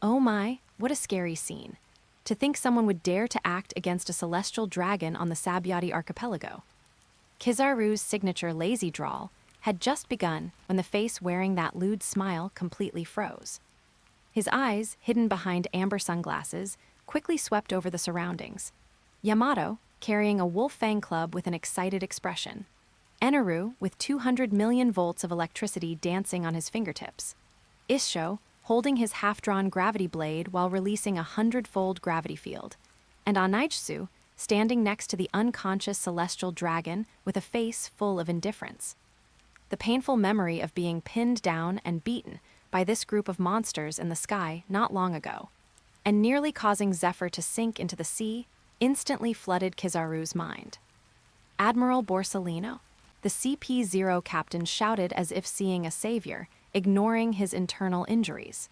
Oh my, what a scary scene. To think someone would dare to act against a celestial dragon on the Sabaody Archipelago. Kizaru's signature lazy drawl had just begun when the face wearing that lewd smile completely froze. His eyes, hidden behind amber sunglasses, quickly swept over the surroundings. Yamato, carrying a wolf fang club with an excited expression. Eneru, with 200 million volts of electricity dancing on his fingertips. Issho, holding his half-drawn gravity blade while releasing a 100-fold gravity field. And Anaitsu, standing next to the unconscious celestial dragon with a face full of indifference. The painful memory of being pinned down and beaten by this group of monsters in the sky not long ago, and nearly causing Zephyr to sink into the sea, instantly flooded Kizaru's mind. Admiral Borsellino, the CP-0 captain, shouted as if seeing a savior, ignoring his internal injuries.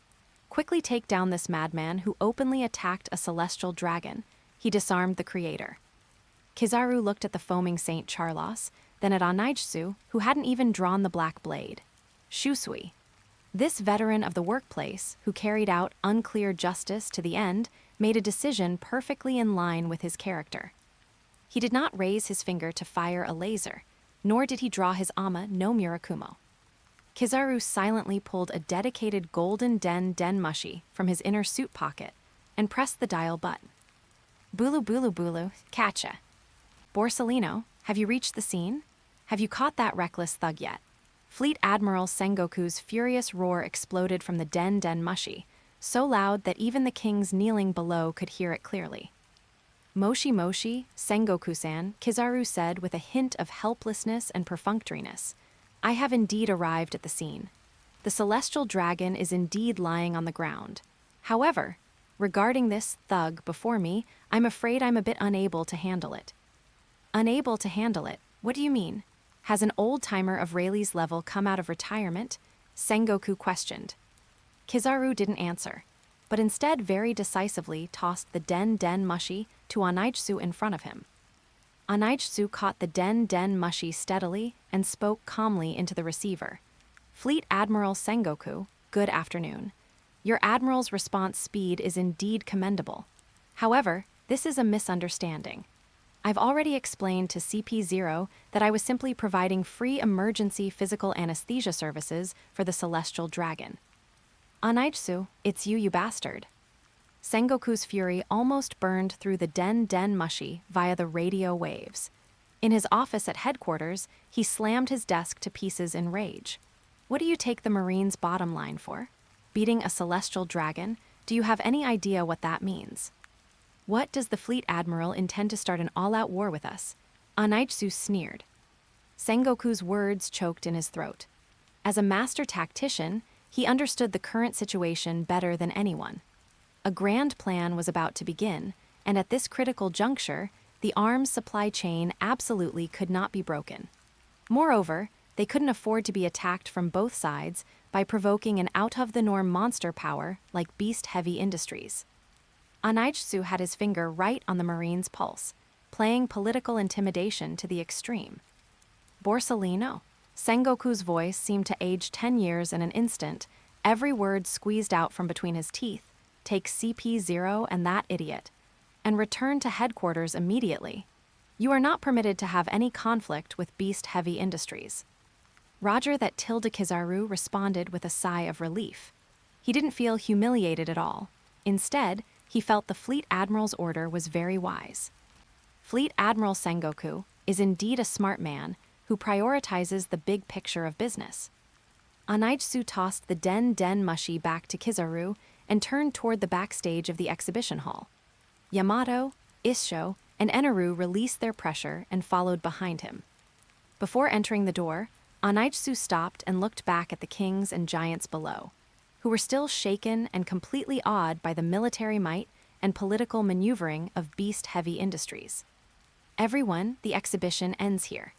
Quickly take down this madman who openly attacked a celestial dragon. He disarmed the creator. Kizaru looked at the foaming Saint Charlos, then at Anaitsu, who hadn't even drawn the black blade. Shusui. This veteran of the workplace, who carried out unclear justice to the end, made a decision perfectly in line with his character. He did not raise his finger to fire a laser, nor did he draw his ama no Murakumo. Kizaru silently pulled a dedicated golden den mushi from his inner suit pocket and pressed the dial button. Bulu bulu bulu, catcha. Borsellino, have you reached the scene? Have you caught that reckless thug yet? Fleet Admiral Sengoku's furious roar exploded from the den mushi, so loud that even the kings kneeling below could hear it clearly. Moshi Moshi, Sengoku-san, Kizaru said with a hint of helplessness and perfunctoriness. I have indeed arrived at the scene. The celestial dragon is indeed lying on the ground. However, regarding this thug before me, I'm afraid I'm a bit unable to handle it. Unable to handle it? What do you mean? Has an old-timer of Rayleigh's level come out of retirement? Sengoku questioned. Kizaru didn't answer, but instead very decisively tossed the den mushi to Anaitsu in front of him. Anaitsu caught the den mushi steadily and spoke calmly into the receiver. Fleet Admiral Sengoku, good afternoon. Your admiral's response speed is indeed commendable. However, this is a misunderstanding. I've already explained to CP0 that I was simply providing free emergency physical anesthesia services for the celestial dragon. Anaitsu, it's you bastard. Sengoku's fury almost burned through the den mushi via the radio waves. In his office at headquarters, he slammed his desk to pieces in rage. What do you take the Marines' bottom line for? Beating a celestial dragon? Do you have any idea what that means? What does the fleet admiral intend to start an all-out war with us? Anaitsu sneered. Sengoku's words choked in his throat. As a master tactician, he understood the current situation better than anyone. A grand plan was about to begin, and at this critical juncture, the arms supply chain absolutely could not be broken. Moreover, they couldn't afford to be attacked from both sides by provoking an out-of-the-norm monster power like beast-heavy industries. Anaitsu had his finger right on the Marine's pulse, playing political intimidation to the extreme. Borsellino. Sengoku's voice seemed to age 10 years in an instant, every word squeezed out from between his teeth. Take CP0 and that idiot, and return to headquarters immediately. You are not permitted to have any conflict with beast-heavy industries. Roger that. Tilde Kizaru responded with a sigh of relief. He didn't feel humiliated at all. Instead, he felt the Fleet Admiral's order was very wise. Fleet Admiral Sengoku is indeed a smart man who prioritizes the big picture of business. Anaitsu tossed the den mushi back to Kizaru and turned toward the backstage of the exhibition hall. Yamato, Issho, and Eneru released their pressure and followed behind him. Before entering the door, Anaitsu stopped and looked back at the kings and giants below, who were still shaken and completely awed by the military might and political maneuvering of beast-heavy industries. Everyone, the exhibition ends here.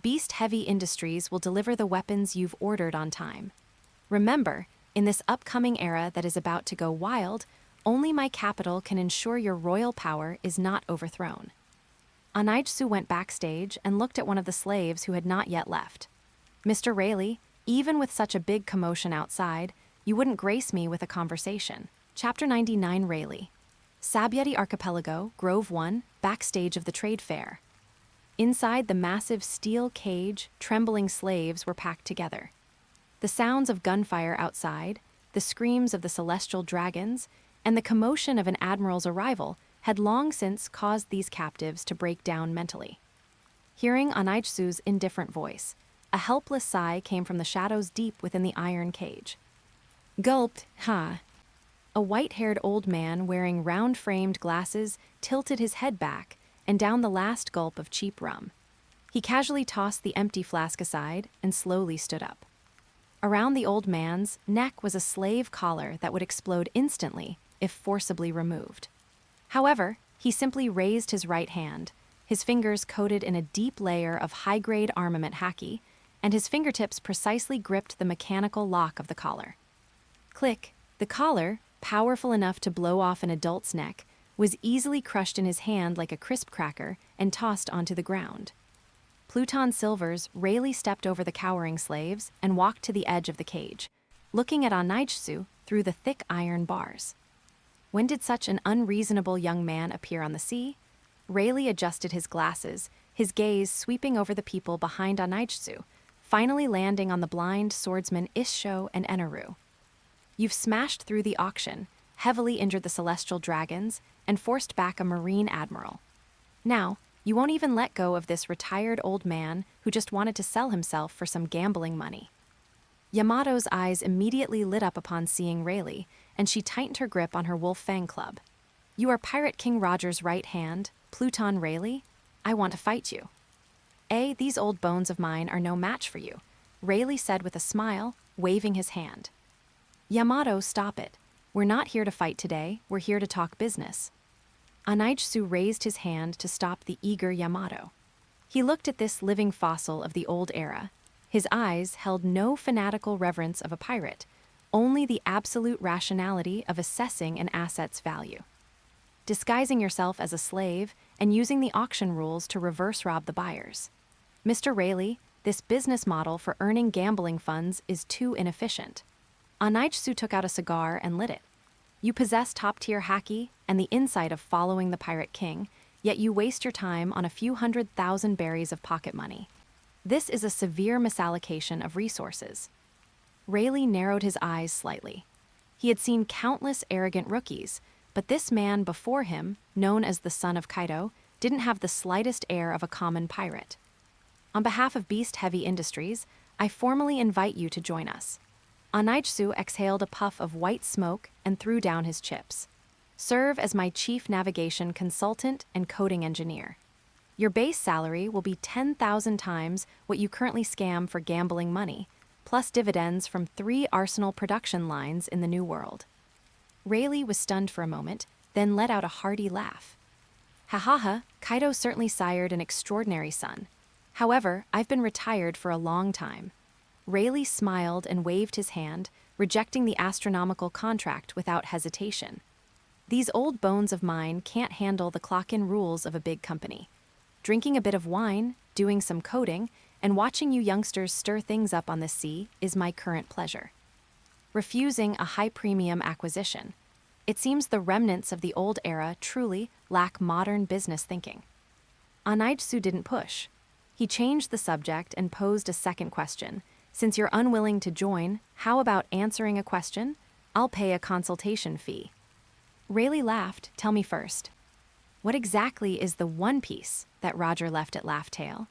Beast-heavy industries will deliver the weapons you've ordered on time. Remember, in this upcoming era that is about to go wild, only my capital can ensure your royal power is not overthrown. Anaitsu went backstage and looked at one of the slaves who had not yet left. Mr. Rayleigh, even with such a big commotion outside, you wouldn't grace me with a conversation. Chapter 99 Rayleigh. Sabaody Archipelago, Grove 1, backstage of the trade fair. Inside the massive steel cage, trembling slaves were packed together. The sounds of gunfire outside, the screams of the celestial dragons, and the commotion of an admiral's arrival had long since caused these captives to break down mentally. Hearing Anaitsu's indifferent voice, a helpless sigh came from the shadows deep within the iron cage. Gulped, ha. A white-haired old man wearing round-framed glasses tilted his head back and down the last gulp of cheap rum. He casually tossed the empty flask aside and slowly stood up. Around the old man's neck was a slave collar that would explode instantly if forcibly removed. However, he simply raised his right hand, his fingers coated in a deep layer of high-grade armament haki, and his fingertips precisely gripped the mechanical lock of the collar. Click, the collar, powerful enough to blow off an adult's neck, was easily crushed in his hand like a crisp cracker and tossed onto the ground. Pluton Silver's Rayleigh stepped over the cowering slaves and walked to the edge of the cage, looking at Anaitsu through the thick iron bars. When did such an unreasonable young man appear on the sea? Rayleigh adjusted his glasses, his gaze sweeping over the people behind Anaitsu, finally landing on the blind swordsmen Issho and Eneru. You've smashed through the auction, heavily injured the celestial dragons, and forced back a marine admiral. Now, you won't even let go of this retired old man who just wanted to sell himself for some gambling money. Yamato's eyes immediately lit up upon seeing Rayleigh, and she tightened her grip on her wolf fang club. You are Pirate King Roger's right hand, Pluton Rayleigh? I want to fight you. These old bones of mine are no match for you, Rayleigh said with a smile, waving his hand. Yamato, stop it. We're not here to fight today, we're here to talk business. Anaitsu raised his hand to stop the eager Yamato. He looked at this living fossil of the old era. His eyes held no fanatical reverence of a pirate, only the absolute rationality of assessing an asset's value. Disguising yourself as a slave and using the auction rules to reverse rob the buyers. Mr. Rayleigh, this business model for earning gambling funds is too inefficient. Anaitsu took out a cigar and lit it. You possess top-tier haki and the insight of following the Pirate King, yet you waste your time on a few 100,000 berries of pocket money. This is a severe misallocation of resources. Rayleigh narrowed his eyes slightly. He had seen countless arrogant rookies, but this man before him, known as the son of Kaido, didn't have the slightest air of a common pirate. On behalf of Beast Heavy Industries, I formally invite you to join us. Anaitsu exhaled a puff of white smoke and threw down his chips. Serve as my chief navigation consultant and coding engineer. Your base salary will be 10,000 times what you currently scam for gambling money, plus dividends from 3 arsenal production lines in the New World. Rayleigh was stunned for a moment, then let out a hearty laugh. Ha ha ha, Kaido certainly sired an extraordinary son. However, I've been retired for a long time. Rayleigh smiled and waved his hand, rejecting the astronomical contract without hesitation. These old bones of mine can't handle the clock-in rules of a big company. Drinking a bit of wine, doing some coding, and watching you youngsters stir things up on the sea is my current pleasure. Refusing a high-premium acquisition. It seems the remnants of the old era truly lack modern business thinking. Anaitsu didn't push. He changed the subject and posed a second question. Since you're unwilling to join, how about answering a question? I'll pay a consultation fee. Rayleigh laughed. Tell me first. What exactly is the One Piece that Roger left at Laugh Tale?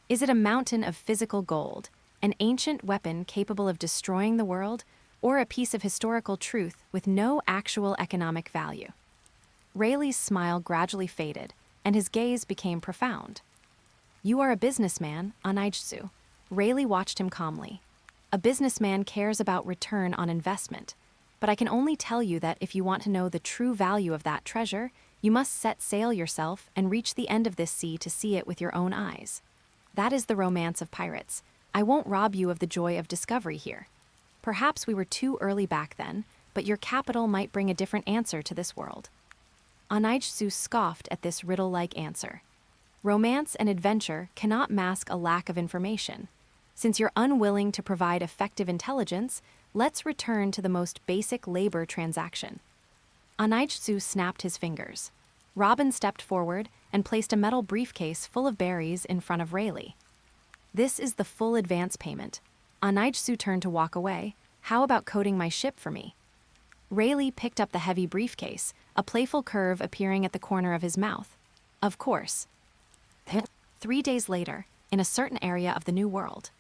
Is it a mountain of physical gold, an ancient weapon capable of destroying the world, or a piece of historical truth with no actual economic value? Rayleigh's smile gradually faded, and his gaze became profound. You are a businessman, Anaitsu. Rayleigh watched him calmly. A businessman cares about return on investment, but I can only tell you that if you want to know the true value of that treasure, you must set sail yourself and reach the end of this sea to see it with your own eyes. That is the romance of pirates. I won't rob you of the joy of discovery here. Perhaps we were too early back then, but your capital might bring a different answer to this world. Anaitsu scoffed at this riddle-like answer. Romance and adventure cannot mask a lack of information. Since you're unwilling to provide effective intelligence, let's return to the most basic labor transaction. Anaitsu snapped his fingers. Robin stepped forward and placed a metal briefcase full of berries in front of Rayleigh. This is the full advance payment. Anaitsu turned to walk away. How about coating my ship for me? Rayleigh picked up the heavy briefcase, a playful curve appearing at the corner of his mouth. Of course. 3 days later, in a certain area of the New World.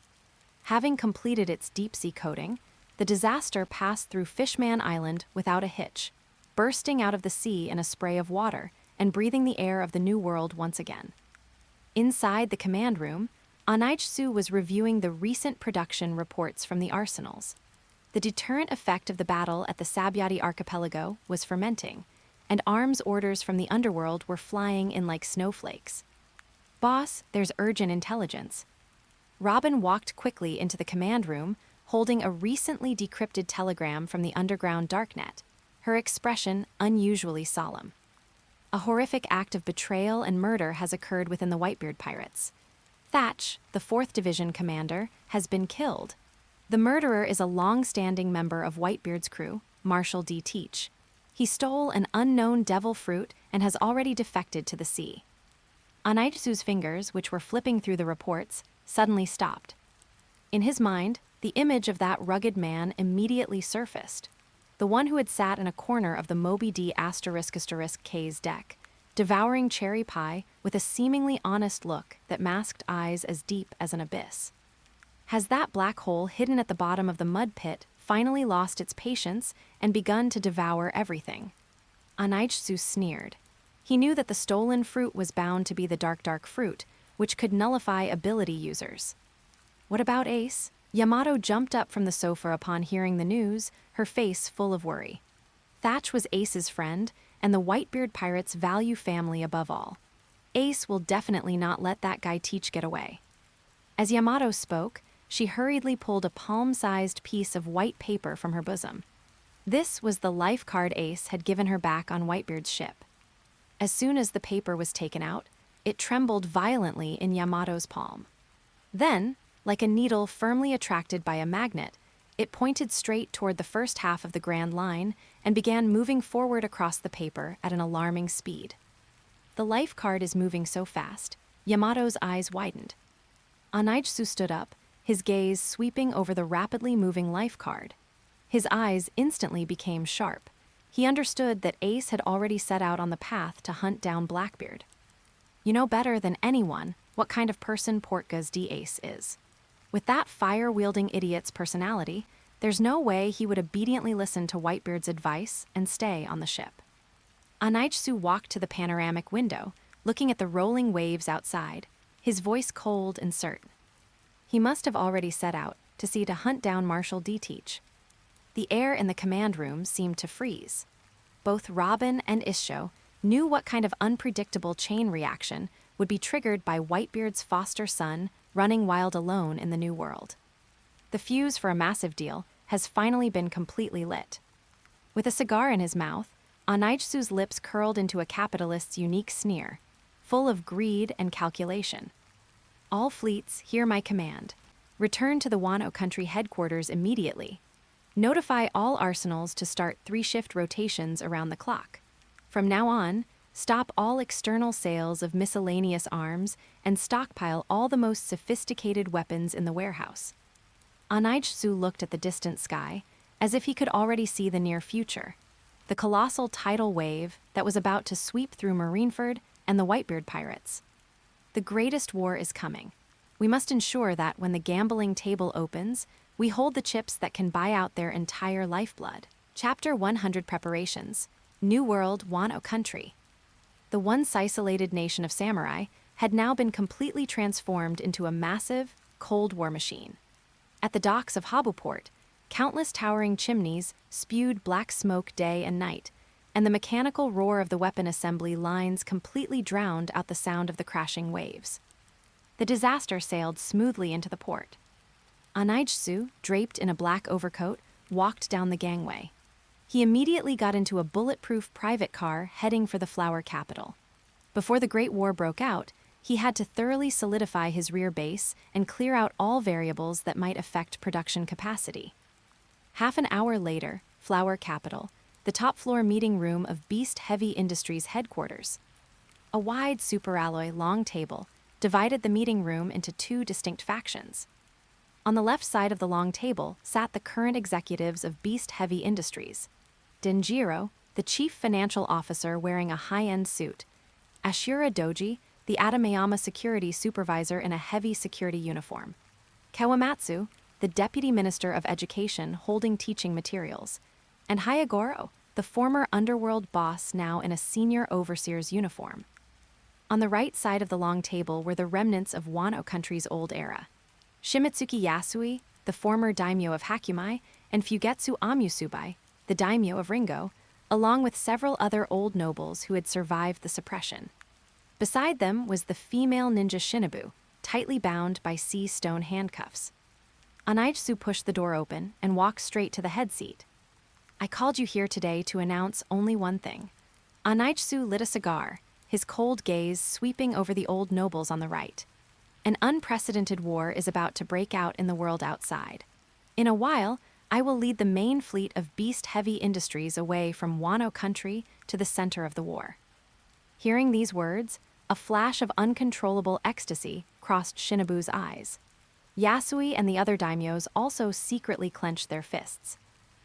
Having completed its deep-sea coating, the disaster passed through Fishman Island without a hitch, bursting out of the sea in a spray of water and breathing the air of the New World once again. Inside the command room, Anaitsu was reviewing the recent production reports from the arsenals. The deterrent effect of the battle at the Sabaody Archipelago was fermenting, and arms orders from the underworld were flying in like snowflakes. Boss, there's urgent intelligence. Robin walked quickly into the command room, holding a recently decrypted telegram from the underground darknet, her expression unusually solemn. A horrific act of betrayal and murder has occurred within the Whitebeard pirates. Thatch, the 4th Division commander, has been killed. The murderer is a long-standing member of Whitebeard's crew, Marshal D. Teach. He stole an unknown devil fruit and has already defected to the sea. Anaitsu's fingers, which were flipping through the reports, suddenly stopped. In his mind, the image of that rugged man immediately surfaced. The one who had sat in a corner of the Moby D **K's deck, devouring cherry pie with a seemingly honest look that masked eyes as deep as an abyss. Has that black hole hidden at the bottom of the mud pit finally lost its patience and begun to devour everything? Anaitsu sneered. He knew that the stolen fruit was bound to be the dark fruit, which could nullify ability users. What about Ace? Yamato jumped up from the sofa upon hearing the news, her face full of worry. Thatch was Ace's friend, and the Whitebeard pirates value family above all. Ace will definitely not let that guy Teach get away. As Yamato spoke, she hurriedly pulled a palm-sized piece of white paper from her bosom. This was the life card Ace had given her back on Whitebeard's ship. As soon as the paper was taken out, it trembled violently in Yamato's palm. Then, like a needle firmly attracted by a magnet, it pointed straight toward the first half of the Grand Line and began moving forward across the paper at an alarming speed. The life card is moving so fast, Yamato's eyes widened. Anaitsu stood up, his gaze sweeping over the rapidly moving life card. His eyes instantly became sharp. He understood that Ace had already set out on the path to hunt down Blackbeard. You know better than anyone what kind of person Portga's D-Ace is. With that fire-wielding idiot's personality, there's no way he would obediently listen to Whitebeard's advice and stay on the ship. Anaitsu walked to the panoramic window, looking at the rolling waves outside, his voice cold and certain. He must have already set out to see to hunt down Marshal D. Teach. The air in the command room seemed to freeze. Both Robin and Issho knew what kind of unpredictable chain reaction would be triggered by Whitebeard's foster son running wild alone in the New World. The fuse for a massive deal has finally been completely lit. With a cigar in his mouth, Anaitsu's lips curled into a capitalist's unique sneer, full of greed and calculation. All fleets hear my command. Return to the Wano Country headquarters immediately. Notify all arsenals to start 3-shift rotations around the clock. From now on, stop all external sales of miscellaneous arms and stockpile all the most sophisticated weapons in the warehouse. Anaitsu looked at the distant sky, as if he could already see the near future, the colossal tidal wave that was about to sweep through Marineford and the Whitebeard pirates. The greatest war is coming. We must ensure that when the gambling table opens, we hold the chips that can buy out their entire lifeblood. Chapter 100 Preparations. New World, Wano Country. The once isolated nation of samurai had now been completely transformed into a massive, Cold War machine. At the docks of Habuport, countless towering chimneys spewed black smoke day and night, and the mechanical roar of the weapon assembly lines completely drowned out the sound of the crashing waves. The disaster sailed smoothly into the port. Anaitsu, draped in a black overcoat, walked down the gangway. He immediately got into a bulletproof private car heading for the flower capital. Before the Great War broke out, he had to thoroughly solidify his rear base and clear out all variables that might affect production capacity. Half an hour later, Flower Capital, the top-floor meeting room of Beast Heavy Industries headquarters. A wide superalloy long table divided the meeting room into two distinct factions. On the left side of the long table sat the current executives of Beast Heavy Industries. Denjiro, the chief financial officer wearing a high-end suit. Ashura Doji, the Adamayama security supervisor in a heavy security uniform. Kawamatsu, the deputy minister of education holding teaching materials. And Hayagoro, the former underworld boss now in a senior overseer's uniform. On the right side of the long table were the remnants of Wano Country's old era. Shimitsuki Yasui, the former daimyo of Hakumai, and Fugetsu Amusubai, the daimyo of Ringo, along with several other old nobles who had survived the suppression. Beside them was the female ninja Shinobu, tightly bound by sea stone handcuffs. Anaitsu pushed the door open and walked straight to the head seat. I called you here today to announce only one thing. Anaitsu lit a cigar, his cold gaze sweeping over the old nobles on the right. An unprecedented war is about to break out in the world outside. In a while, I will lead the main fleet of Beast Heavy Industries away from Wano Country to the center of the war. Hearing these words, a flash of uncontrollable ecstasy crossed Shinobu's eyes. Yasui and the other daimyos also secretly clenched their fists.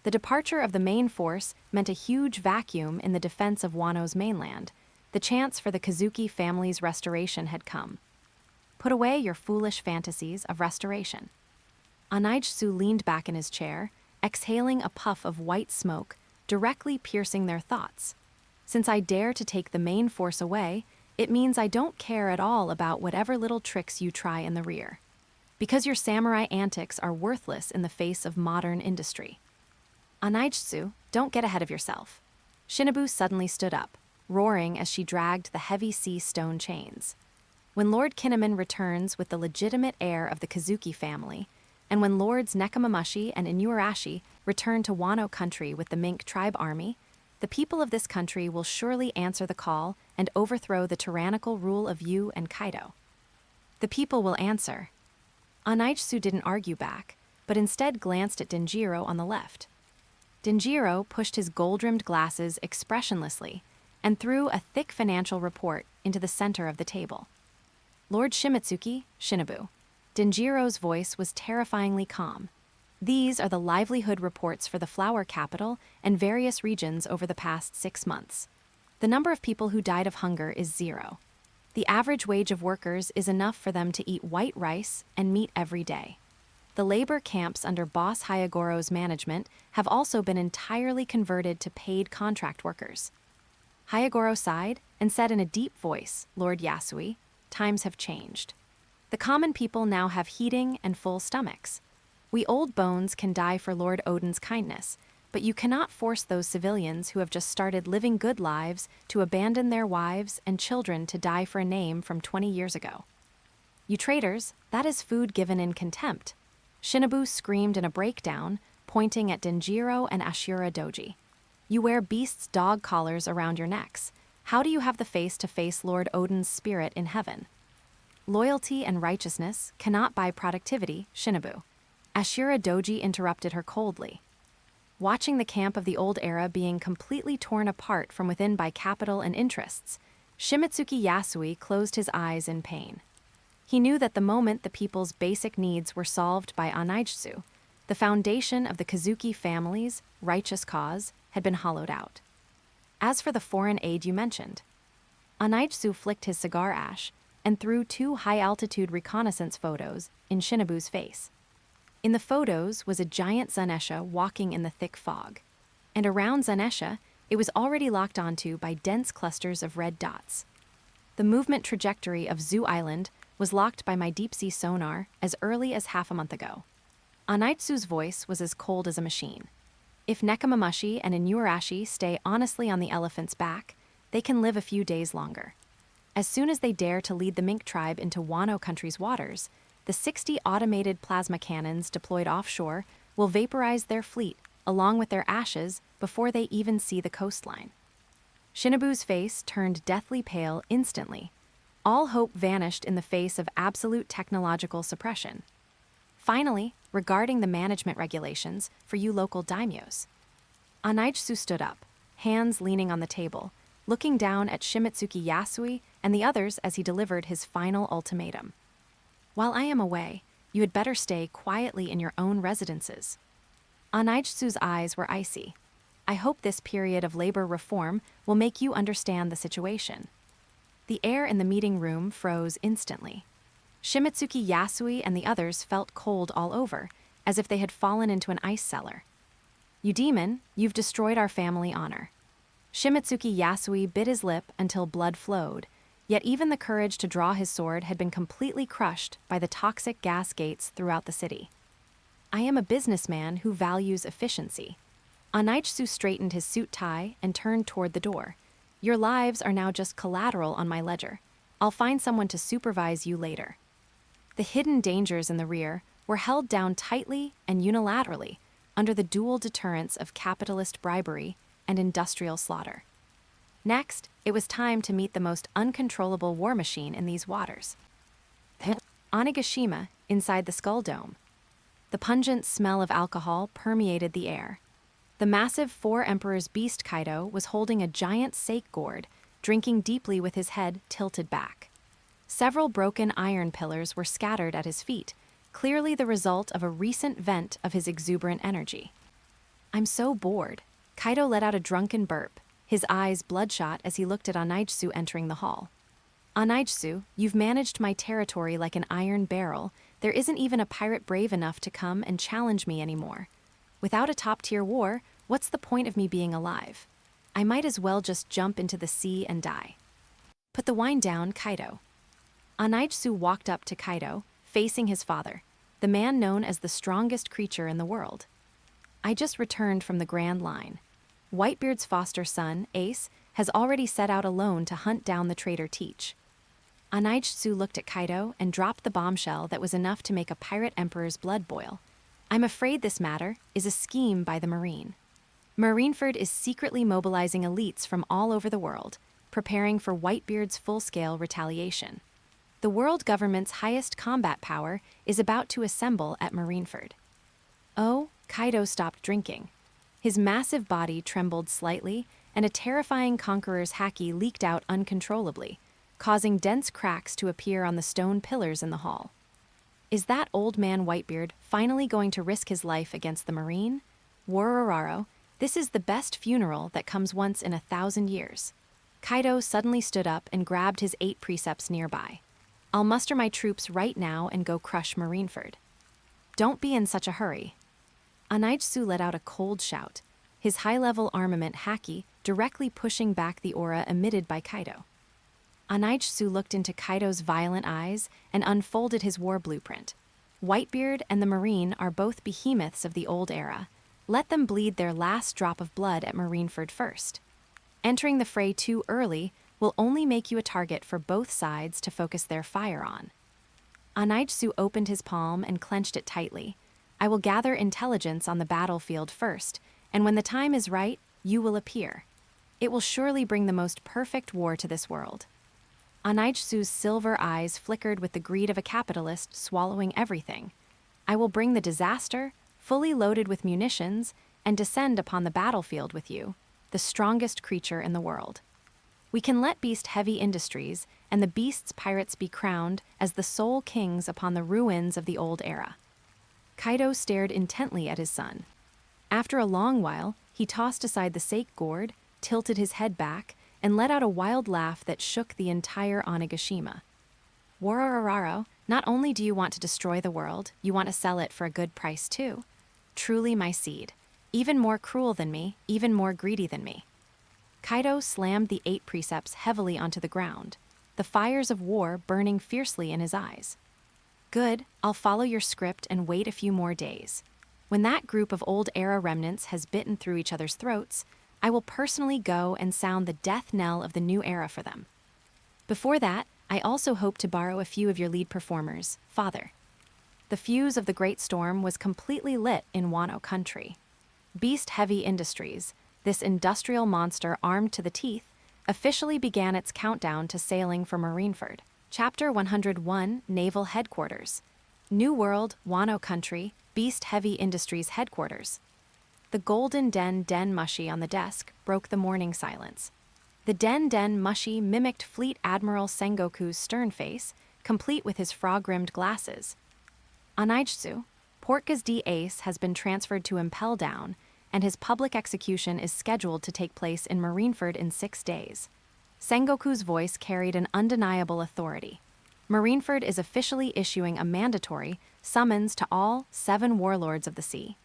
The departure of the main force meant a huge vacuum in the defense of Wano's mainland. The chance for the Kazuki family's restoration had come. Put away your foolish fantasies of restoration. Anaitsu leaned back in his chair, exhaling a puff of white smoke, directly piercing their thoughts. Since I dare to take the main force away, it means I don't care at all about whatever little tricks you try in the rear. Because your samurai antics are worthless in the face of modern industry. Anaitsu, don't get ahead of yourself. Shinobu suddenly stood up, roaring as she dragged the heavy sea stone chains. When Lord Kinnaman returns with the legitimate heir of the Kazuki family, and when Lords Nekomamushi and Inuarashi return to Wano Country with the Mink tribe army, the people of this country will surely answer the call and overthrow the tyrannical rule of you and Kaido. The people will answer. Anaitsu didn't argue back, but instead glanced at Denjiro on the left. Denjiro pushed his gold-rimmed glasses expressionlessly and threw a thick financial report into the center of the table. Lord Shimitsuki, Shinobu. Denjiro's voice was terrifyingly calm. These are the livelihood reports for the flower capital and various regions over the past 6 months. The number of people who died of hunger is 0. The average wage of workers is enough for them to eat white rice and meat every day. The labor camps under Boss Hayagoro's management have also been entirely converted to paid contract workers. Hayagoro sighed and said in a deep voice, Lord Yasui, times have changed. The common people now have heating and full stomachs. We old bones can die for Lord Odin's kindness, but you cannot force those civilians who have just started living good lives to abandon their wives and children to die for a name from 20 years ago. You traitors, that is food given in contempt. Shinobu screamed in a breakdown, pointing at Denjiro and Ashura Doji. You wear beasts' dog collars around your necks. How do you have the face to face Lord Odin's spirit in heaven? Loyalty and righteousness cannot buy productivity, Shinobu. Ashura Doji interrupted her coldly. Watching the camp of the old era being completely torn apart from within by capital and interests, Shimitsuki Yasui closed his eyes in pain. He knew that the moment the people's basic needs were solved by Anaitsu, the foundation of the Kazuki family's righteous cause had been hollowed out. As for the foreign aid you mentioned, Anaitsu flicked his cigar ash and threw 2 high-altitude reconnaissance photos in Shinobu's face. In the photos was a giant Zanesha walking in the thick fog, and around Zanesha, it was already locked onto by dense clusters of red dots. The movement trajectory of Zoo Island was locked by my deep-sea sonar as early as half a month ago. Anaitsu's voice was as cold as a machine. If Nekomamushi and Inuarashi stay honestly on the elephant's back, they can live a few days longer. As soon as they dare to lead the Mink tribe into Wano Country's waters, the 60 automated plasma cannons deployed offshore will vaporize their fleet along with their ashes before they even see the coastline. Shinobu's face turned deathly pale instantly. All hope vanished in the face of absolute technological suppression. Finally, regarding the management regulations for you local daimyos. Anaitsu stood up, hands leaning on the table, looking down at Shimotsuki Yasui and the others as he delivered his final ultimatum. While I am away, you had better stay quietly in your own residences. Anaijutsu's eyes were icy. I hope this period of labor reform will make you understand the situation. The air in the meeting room froze instantly. Shimotsuki Yasui and the others felt cold all over, as if they had fallen into an ice cellar. You demon, you've destroyed our family honor. Shimotsuki Yasui bit his lip until blood flowed, yet even the courage to draw his sword had been completely crushed by the toxic gas gates throughout the city. I am a businessman who values efficiency. Anaijutsu straightened his suit tie and turned toward the door. Your lives are now just collateral on my ledger. I'll find someone to supervise you later. The hidden dangers in the rear were held down tightly and unilaterally under the dual deterrence of capitalist bribery and industrial slaughter. Next, it was time to meet the most uncontrollable war machine in these waters. Onigashima, inside the Skull Dome. The pungent smell of alcohol permeated the air. The massive Four Emperors beast Kaido was holding a giant sake gourd, drinking deeply with his head tilted back. Several broken iron pillars were scattered at his feet, clearly the result of a recent vent of his exuberant energy. I'm so bored. Kaido let out a drunken burp, his eyes bloodshot as he looked at Anaijutsu entering the hall. Anaijutsu, you've managed my territory like an iron barrel. There isn't even a pirate brave enough to come and challenge me anymore. Without a top-tier war, what's the point of me being alive? I might as well just jump into the sea and die. Put the wine down, Kaido. Anaijutsu walked up to Kaido, facing his father, the man known as the strongest creature in the world. I just returned from the Grand Line. Whitebeard's foster son, Ace, has already set out alone to hunt down the traitor Teach. Anaijutsu looked at Kaido and dropped the bombshell that was enough to make a pirate emperor's blood boil. I'm afraid this matter is a scheme by the Marine. Marineford is secretly mobilizing elites from all over the world, preparing for Whitebeard's full-scale retaliation. The world government's highest combat power is about to assemble at Marineford. Oh, Kaido stopped drinking. His massive body trembled slightly, and a terrifying conqueror's haki leaked out uncontrollably, causing dense cracks to appear on the stone pillars in the hall. Is that old man Whitebeard finally going to risk his life against the Marine? Wororaro, this is the best funeral that comes once in 1,000 years. Kaido suddenly stood up and grabbed his 8 precepts nearby. I'll muster my troops right now and go crush Marineford. Don't be in such a hurry. Anaijutsu let out a cold shout, his high-level armament haki directly pushing back the aura emitted by Kaido. Anaijutsu looked into Kaido's violent eyes and unfolded his war blueprint. Whitebeard and the Marine are both behemoths of the old era. Let them bleed their last drop of blood at Marineford first. Entering the fray too early will only make you a target for both sides to focus their fire on. Anaijutsu opened his palm and clenched it tightly. I will gather intelligence on the battlefield first, and when the time is right, you will appear. It will surely bring the most perfect war to this world. Anaijutsu's silver eyes flickered with the greed of a capitalist swallowing everything. I will bring the disaster, fully loaded with munitions, and descend upon the battlefield with you, the strongest creature in the world. We can let Beast Heavy Industries and the Beast's pirates be crowned as the sole kings upon the ruins of the old era. Kaido stared intently at his son. After a long while, he tossed aside the sake gourd, tilted his head back, and let out a wild laugh that shook the entire Onigashima. Wororaro, not only do you want to destroy the world, you want to sell it for a good price too. Truly my seed. Even more cruel than me, even more greedy than me. Kaido slammed the 8 precepts heavily onto the ground, the fires of war burning fiercely in his eyes. Good, I'll follow your script and wait a few more days. When that group of old era remnants has bitten through each other's throats, I will personally go and sound the death knell of the new era for them. Before that, I also hope to borrow a few of your lead performers, Father. The fuse of the Great Storm was completely lit in Wano Country. Beast Heavy Industries, this industrial monster armed to the teeth, officially began its countdown to sailing for Marineford. Chapter 101, Naval Headquarters. New World, Wano Country, Beast Heavy Industries Headquarters. The golden den mushi on the desk broke the morning silence. The den mushi mimicked Fleet Admiral Sengoku's stern face, complete with his frog-rimmed glasses. Anaijutsu, Portgas D. Ace has been transferred to Impel Down, and his public execution is scheduled to take place in Marineford in 6 days. Sengoku's voice carried an undeniable authority. Marineford is officially issuing a mandatory summons to all 7 warlords of the sea.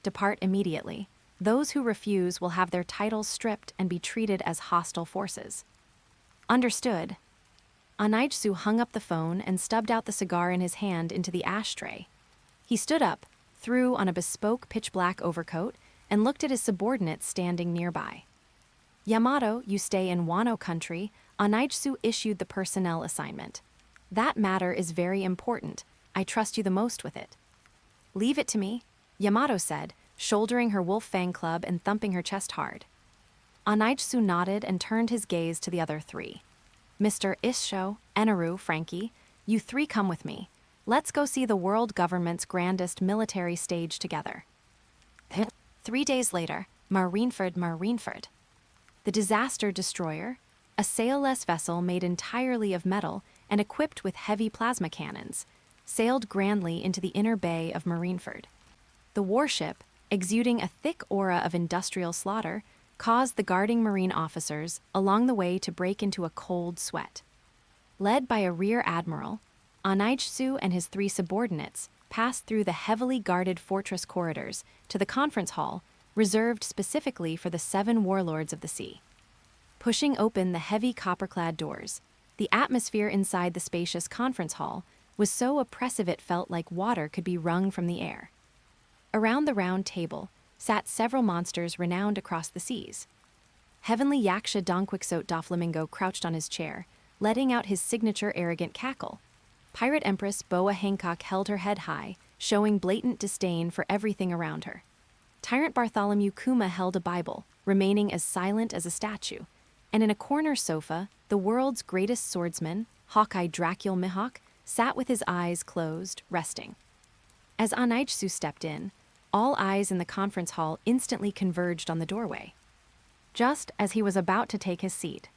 Depart immediately. Those who refuse will have their titles stripped and be treated as hostile forces. Understood. Anaijutsu hung up the phone and stubbed out the cigar in his hand into the ashtray. He stood up, threw on a bespoke pitch-black overcoat, and looked at his subordinates standing nearby. Yamato, you stay in Wano Country. Anaijutsu issued the personnel assignment. That matter is very important. I trust you the most with it. Leave it to me, Yamato said, shouldering her wolf fang club and thumping her chest hard. Anaijutsu nodded and turned his gaze to the other 3. Mr. Issho, Eneru, Frankie, you 3 come with me. Let's go see the world government's grandest military stage together. 3 days later, Marineford. The disaster destroyer, a sailless vessel made entirely of metal and equipped with heavy plasma cannons, sailed grandly into the inner bay of Marineford. The warship, exuding a thick aura of industrial slaughter, caused the guarding marine officers along the way to break into a cold sweat. Led by a rear admiral, Anaijutsu and his 3 subordinates passed through the heavily guarded fortress corridors to the conference hall reserved specifically for the 7 warlords of the sea. Pushing open the heavy copper-clad doors, the atmosphere inside the spacious conference hall was so oppressive it felt like water could be wrung from the air. Around the round table sat several monsters renowned across the seas. Heavenly Yaksha Donquixote Doflamingo crouched on his chair, letting out his signature arrogant cackle. Pirate Empress Boa Hancock held her head high, showing blatant disdain for everything around her. Tyrant Bartholomew Kuma held a Bible, remaining as silent as a statue, and in a corner sofa, the world's greatest swordsman, Hawkeye Dracul Mihawk, sat with his eyes closed, resting. As Anaijutsu stepped in, all eyes in the conference hall instantly converged on the doorway. Just as he was about to take his seat.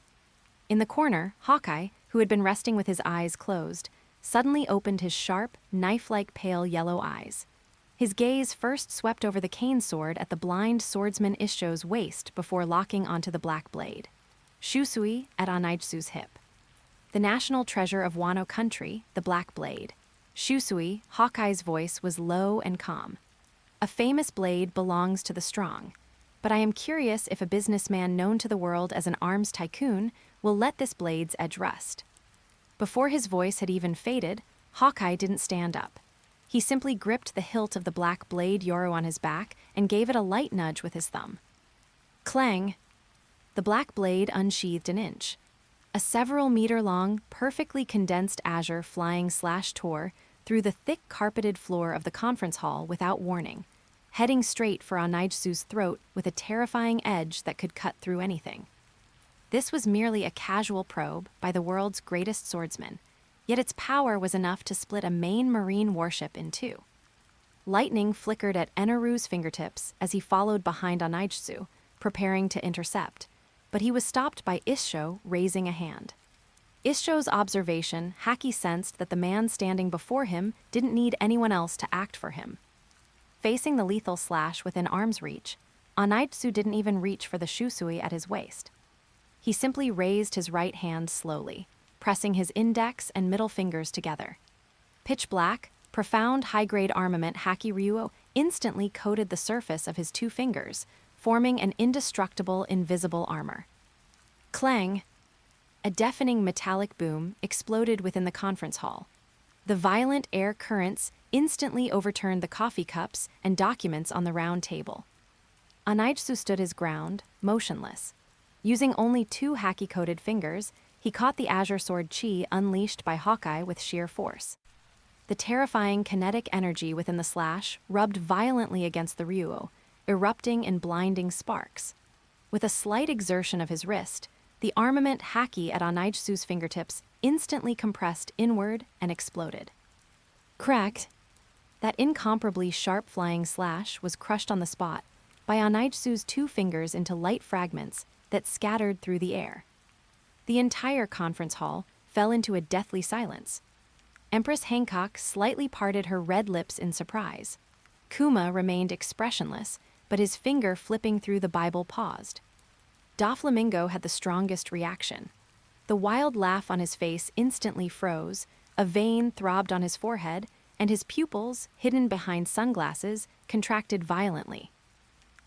In the corner, Hawkeye, who had been resting with his eyes closed, suddenly opened his sharp, knife-like pale yellow eyes. His gaze first swept over the cane sword at the blind swordsman Issho's waist before locking onto the black blade. Shusui at Anaijutsu's hip. The national treasure of Wano Country, the black blade. Shusui, Hawkeye's voice was low and calm. A famous blade belongs to the strong, but I am curious if a businessman known to the world as an arms tycoon will let this blade's edge rust. Before his voice had even faded, Hawkeye didn't stand up. He simply gripped the hilt of the black blade Yoro on his back and gave it a light nudge with his thumb. Clang! The black blade unsheathed an inch. A several-meter-long, perfectly condensed azure flying slash tore through the thick carpeted floor of the conference hall without warning, heading straight for Anaijutsu's throat with a terrifying edge that could cut through anything. This was merely a casual probe by the world's greatest swordsman, yet its power was enough to split a main marine warship in 2. Lightning flickered at Eneru's fingertips as he followed behind Anaijutsu, preparing to intercept, but he was stopped by Issho raising a hand. Issho's observation, Haki sensed that the man standing before him didn't need anyone else to act for him. Facing the lethal slash within arm's reach, Anaijutsu didn't even reach for the shusui at his waist. He simply raised his right hand slowly, pressing his index and middle fingers together. Pitch black, profound high-grade armament Haki Ryuo instantly coated the surface of his 2 fingers, forming an indestructible invisible armor. Clang! A deafening metallic boom exploded within the conference hall. The violent air currents instantly overturned the coffee cups and documents on the round table. Anaijutsu stood his ground, motionless. Using only 2 haki-coated fingers, he caught the azure sword chi unleashed by Hawkeye with sheer force. The terrifying kinetic energy within the slash rubbed violently against the Ryuo, erupting in blinding sparks. With a slight exertion of his wrist, the armament haki at Anaijutsu's fingertips instantly compressed inward and exploded. Cracked! That incomparably sharp flying slash was crushed on the spot, by Anaitsu's 2 fingers into light fragments that scattered through the air. The entire conference hall fell into a deathly silence. Empress Hancock slightly parted her red lips in surprise. Kuma remained expressionless, but his finger flipping through the Bible paused. Doflamingo had the strongest reaction. The wild laugh on his face instantly froze, a vein throbbed on his forehead, and his pupils, hidden behind sunglasses, contracted violently.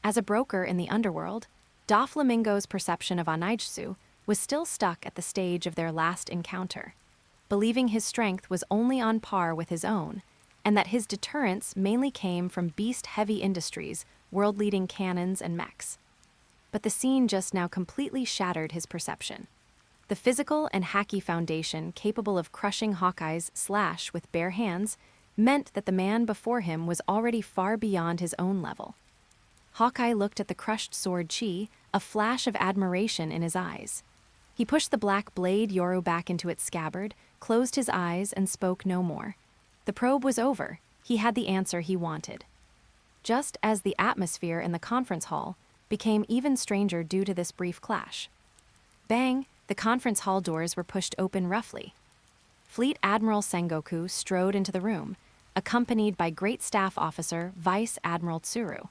As a broker in the underworld, Doflamingo's perception of Anaitsu was still stuck at the stage of their last encounter, believing his strength was only on par with his own, and that his deterrence mainly came from beast-heavy industries, world-leading cannons and mechs. But the scene just now completely shattered his perception. The physical and hacky foundation capable of crushing Hawkeye's slash with bare hands meant that the man before him was already far beyond his own level. Hawkeye looked at the crushed sword chi, a flash of admiration in his eyes. He pushed the black blade Yoru back into its scabbard, closed his eyes, and spoke no more. The probe was over. He had the answer he wanted. Just as the atmosphere in the conference hall became even stranger due to this brief clash. Bang! The conference hall doors were pushed open roughly. Fleet Admiral Sengoku strode into the room, accompanied by Great Staff Officer Vice Admiral Tsuru.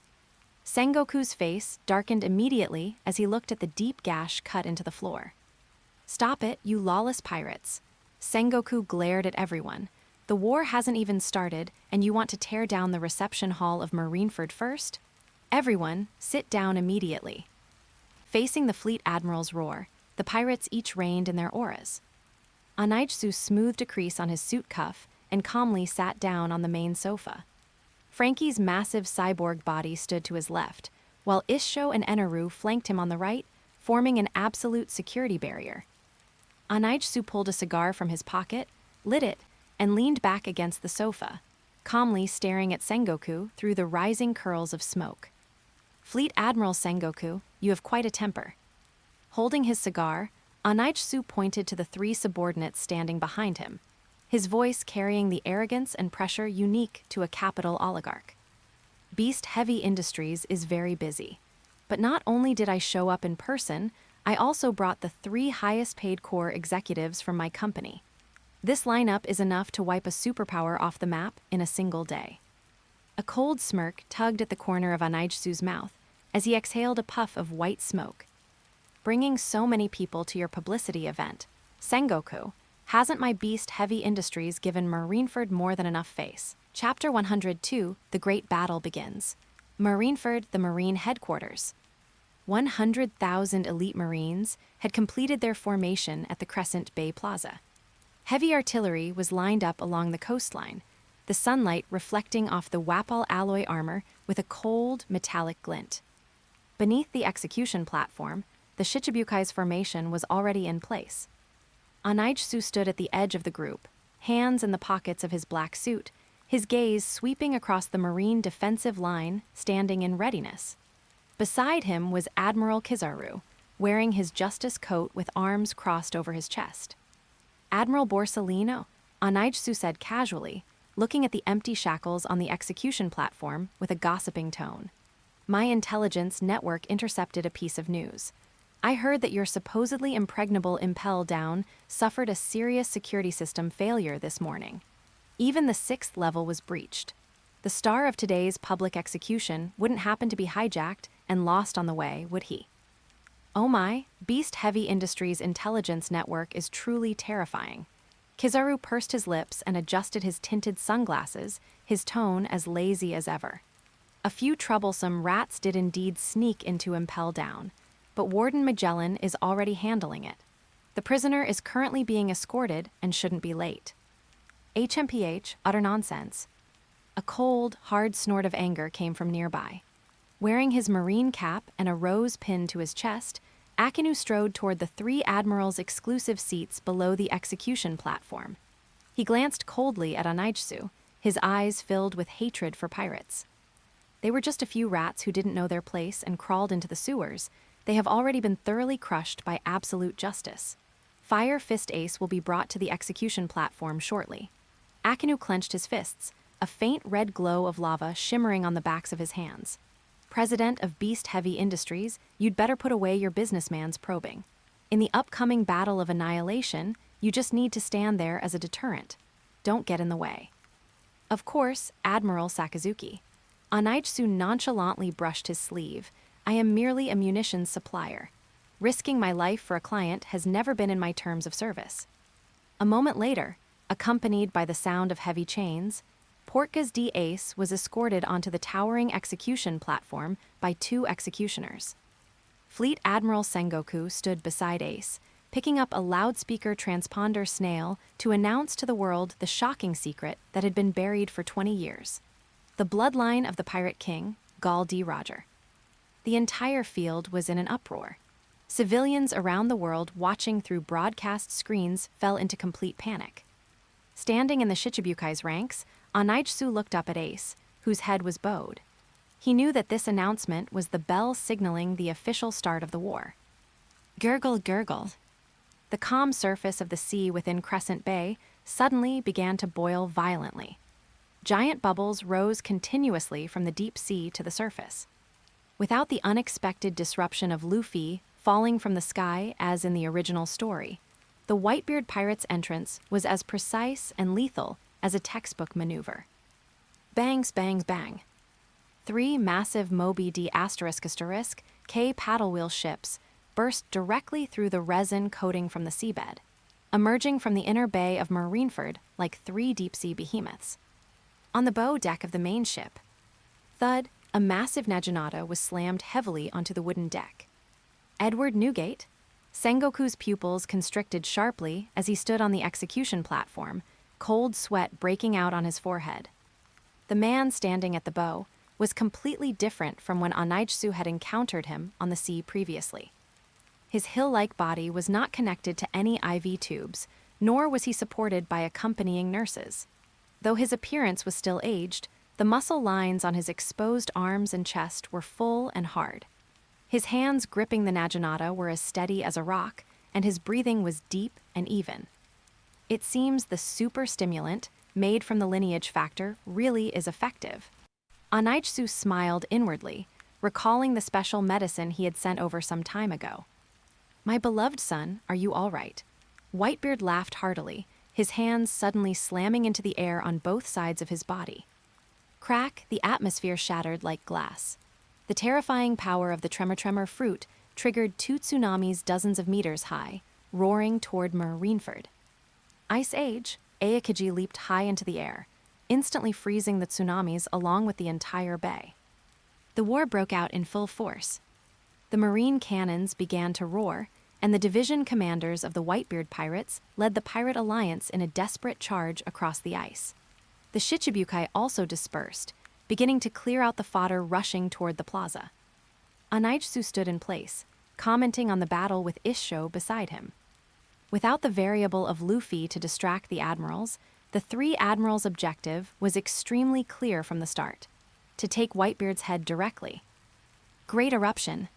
Sengoku's face darkened immediately as he looked at the deep gash cut into the floor. "Stop it, you lawless pirates." Sengoku glared at everyone. "The war hasn't even started, and you want to tear down the reception hall of Marineford first? Everyone, sit down immediately." Facing the Fleet Admiral's roar, the pirates each reined in their auras. Anaitsu smoothed a crease on his suit cuff and calmly sat down on the main sofa. Frankie's massive cyborg body stood to his left, while Issho and Eneru flanked him on the right, forming an absolute security barrier. Anaitsu pulled a cigar from his pocket, lit it, and leaned back against the sofa, calmly staring at Sengoku through the rising curls of smoke. "Fleet Admiral Sengoku, you have quite a temper." Holding his cigar, Anaitsu pointed to the 3 subordinates standing behind him, his voice carrying the arrogance and pressure unique to a capital oligarch. "Beast Heavy Industries is very busy. But not only did I show up in person, I also brought the 3 highest-paid core executives from my company. This lineup is enough to wipe a superpower off the map in a single day." A cold smirk tugged at the corner of Anaitsu's mouth as he exhaled a puff of white smoke. "Bringing so many people to your publicity event, Sengoku, hasn't my Beast Heavy Industries given Marineford more than enough face?" Chapter 102, The Great Battle begins. Marineford, the Marine headquarters. 100,000 elite Marines had completed their formation at the Crescent Bay Plaza. Heavy artillery was lined up along the coastline, the sunlight reflecting off the Wapol alloy armor with a cold, metallic glint. Beneath the execution platform, the Shichibukai's formation was already in place. Anaitsu stood at the edge of the group, hands in the pockets of his black suit, his gaze sweeping across the Marine defensive line, standing in readiness. Beside him was Admiral Kizaru, wearing his justice coat with arms crossed over his chest. "Admiral Borsellino," Anaitsu said casually, looking at the empty shackles on the execution platform with a gossiping tone. "My intelligence network intercepted a piece of news. I heard that your supposedly impregnable Impel Down suffered a serious security system failure this morning. Even the 6th level was breached. The star of today's public execution wouldn't happen to be hijacked and lost on the way, would he?" "Oh my, Beast Heavy Industries' intelligence network is truly terrifying." Kizaru pursed his lips and adjusted his tinted sunglasses, his tone as lazy as ever. "A few troublesome rats did indeed sneak into Impel Down, but Warden Magellan is already handling it. The prisoner is currently being escorted and shouldn't be late." HMPH, utter nonsense. A cold, hard snort of anger came from nearby. Wearing his marine cap and a rose pin to his chest, Akinu strode toward the 3 admirals' exclusive seats below the execution platform. He glanced coldly at Anaitsu, his eyes filled with hatred for pirates. They were just a few rats who didn't know their place and crawled into the sewers. They have already been thoroughly crushed by absolute justice. Fire Fist Ace will be brought to the execution platform shortly. Akinu clenched his fists, a faint red glow of lava shimmering on the backs of his hands. President of Beast Heavy Industries, you'd better put away your businessman's probing. In the upcoming battle of annihilation, you just need to stand there as a deterrent. Don't get in the way. Of course, Admiral Sakazuki. Onichsu nonchalantly brushed his sleeve. I am merely a munitions supplier. Risking my life for a client has never been in my terms of service. A moment later, accompanied by the sound of heavy chains, Portgas D. Ace was escorted onto the towering execution platform by 2 executioners. Fleet Admiral Sengoku stood beside Ace, picking up a loudspeaker transponder snail to announce to the world the shocking secret that had been buried for 20 years. The bloodline of the Pirate King, Gall D. Roger. The entire field was in an uproar. Civilians around the world watching through broadcast screens fell into complete panic. Standing in the Shichibukai's ranks, Onichsu looked up at Ace, whose head was bowed. He knew that this announcement was the bell signaling the official start of the war. Gurgle, gurgle. The calm surface of the sea within Crescent Bay suddenly began to boil violently. Giant bubbles rose continuously from the deep sea to the surface. Without the unexpected disruption of Luffy falling from the sky as in the original story, the Whitebeard pirates' entrance was as precise and lethal as a textbook maneuver. Bangs, bangs, bang. 3 massive Moby D** K paddle wheel ships burst directly through the resin coating from the seabed, emerging from the inner bay of Marineford like 3 deep-sea behemoths. On the bow deck of the main ship, thud, a massive Naginata was slammed heavily onto the wooden deck. Edward Newgate, Sengoku's pupils constricted sharply as he stood on the execution platform, cold sweat breaking out on his forehead. The man standing at the bow was completely different from when Onichsu had encountered him on the sea previously. His hill-like body was not connected to any IV tubes, nor was he supported by accompanying nurses. Though his appearance was still aged, the muscle lines on his exposed arms and chest were full and hard. His hands gripping the Naginata were as steady as a rock, and his breathing was deep and even. It seems the super stimulant, made from the lineage factor, really is effective. Onichsu smiled inwardly, recalling the special medicine he had sent over some time ago. My beloved son, are you all right? Whitebeard laughed heartily, his hands suddenly slamming into the air on both sides of his body. Crack, the atmosphere shattered like glass. The terrifying power of the tremor fruit triggered 2 tsunamis dozens of meters high, roaring toward Marineford. Ice Age, Aokiji leaped high into the air, instantly freezing the tsunamis along with the entire bay. The war broke out in full force. The marine cannons began to roar, and the division commanders of the Whitebeard pirates led the pirate alliance in a desperate charge across the ice. The Shichibukai also dispersed, beginning to clear out the fodder rushing toward the plaza. Onichsu stood in place, commenting on the battle with Issho beside him. Without the variable of Luffy to distract the admirals, the 3 admirals' objective was extremely clear from the start: to take Whitebeard's head directly. Great eruption.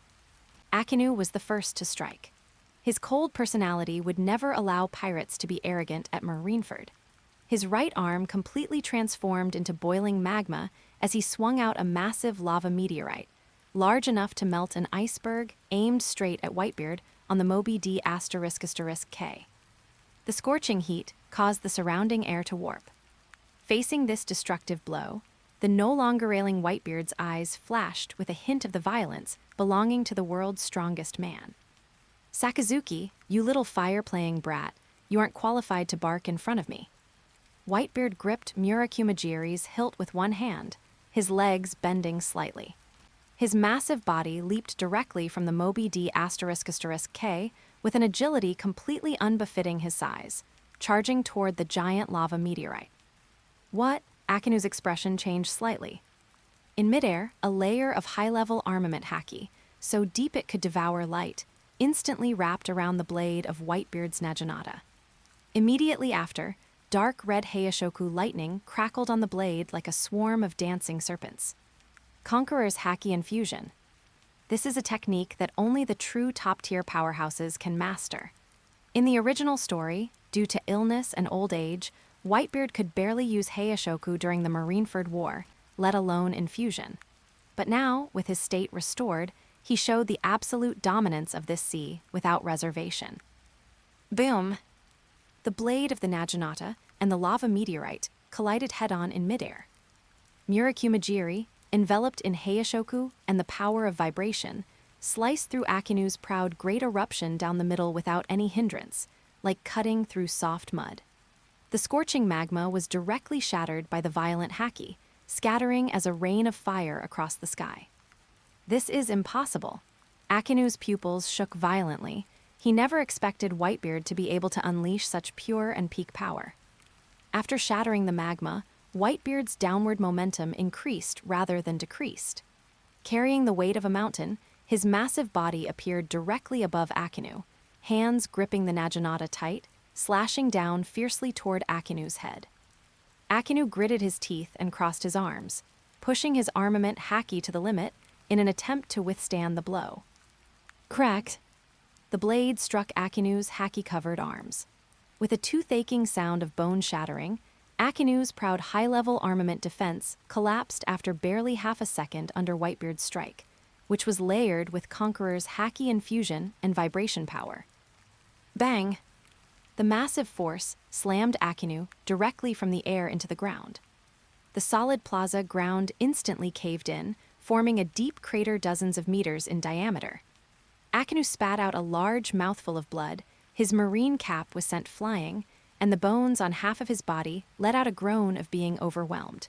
Akinu was the first to strike. His cold personality would never allow pirates to be arrogant at Marineford. His right arm completely transformed into boiling magma as he swung out a massive lava meteorite, large enough to melt an iceberg, aimed straight at Whitebeard on the Moby D** K. The scorching heat caused the surrounding air to warp. Facing this destructive blow, the no longer railing Whitebeard's eyes flashed with a hint of the violence belonging to the world's strongest man. Sakazuki, you little fire-playing brat, you aren't qualified to bark in front of me. Whitebeard gripped Murakumajiri's hilt with one hand, his legs bending slightly. His massive body leaped directly from the Moby D** K with an agility completely unbefitting his size, charging toward the giant lava meteorite. What? Akinu's expression changed slightly. In midair, a layer of high-level armament haki, so deep it could devour light, instantly wrapped around the blade of Whitebeard's Naginata. Immediately after, dark red Heishoku lightning crackled on the blade like a swarm of dancing serpents. Conqueror's haki infusion. This is a technique that only the true top-tier powerhouses can master. In the original story, due to illness and old age, Whitebeard could barely use Heishoku during the Marineford War, let alone infusion. But now, with his state restored, he showed the absolute dominance of this sea without reservation. Boom! The blade of the Naginata and the lava meteorite collided head-on in midair. Murakumajiri, enveloped in Heishoku and the power of vibration, sliced through Akinu's proud great eruption down the middle without any hindrance, like cutting through soft mud. The scorching magma was directly shattered by the violent haki, scattering as a rain of fire across the sky. This is impossible. Akinu's pupils shook violently. He never expected Whitebeard to be able to unleash such pure and peak power. After shattering the magma, Whitebeard's downward momentum increased rather than decreased. Carrying the weight of a mountain, his massive body appeared directly above Akinu, hands gripping the Naginata tight, slashing down fiercely toward Akinu's head. Akinu gritted his teeth and crossed his arms, pushing his armament haki to the limit in an attempt to withstand the blow. Cracked! The blade struck Akinu's haki-covered arms. With a tooth-aching sound of bone shattering, Akinu's proud high-level armament defense collapsed after barely half a second under Whitebeard's strike, which was layered with Conqueror's haki infusion and vibration power. Bang! The massive force slammed Akinu directly from the air into the ground. The solid plaza ground instantly caved in, forming a deep crater dozens of meters in diameter. Akinu spat out a large mouthful of blood, his marine cap was sent flying, and the bones on half of his body let out a groan of being overwhelmed.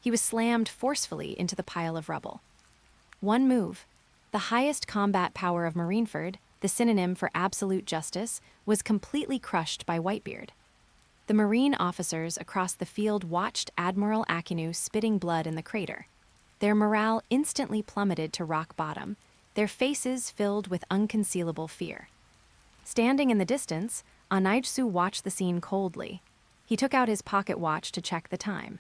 He was slammed forcefully into the pile of rubble. One move. The highest combat power of Marineford, the synonym for absolute justice, was completely crushed by Whitebeard. The Marine officers across the field watched Admiral Akinu spitting blood in the crater. Their morale instantly plummeted to rock bottom, their faces filled with unconcealable fear. Standing in the distance, Anaijsu watched the scene coldly. He took out his pocket watch to check the time.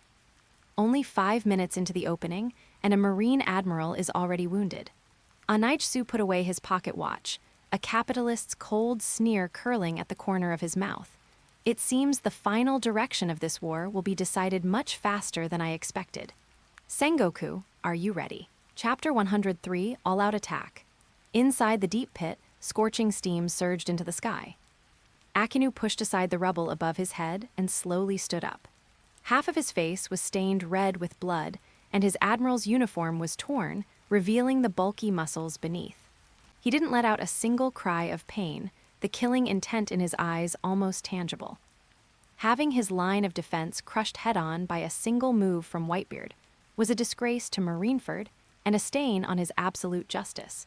Only 5 minutes into the opening, and a Marine admiral is already wounded. Anaijsu put away his pocket watch, a capitalist's cold sneer curling at the corner of his mouth. It seems the final direction of this war will be decided much faster than I expected. Sengoku, are you ready? Chapter 103, All-Out Attack. Inside the deep pit, scorching steam surged into the sky. Akinu pushed aside the rubble above his head and slowly stood up. Half of his face was stained red with blood, and his admiral's uniform was torn, revealing the bulky muscles beneath. He didn't let out a single cry of pain, the killing intent in his eyes almost tangible. Having his line of defense crushed head-on by a single move from Whitebeard was a disgrace to Marineford and a stain on his absolute justice.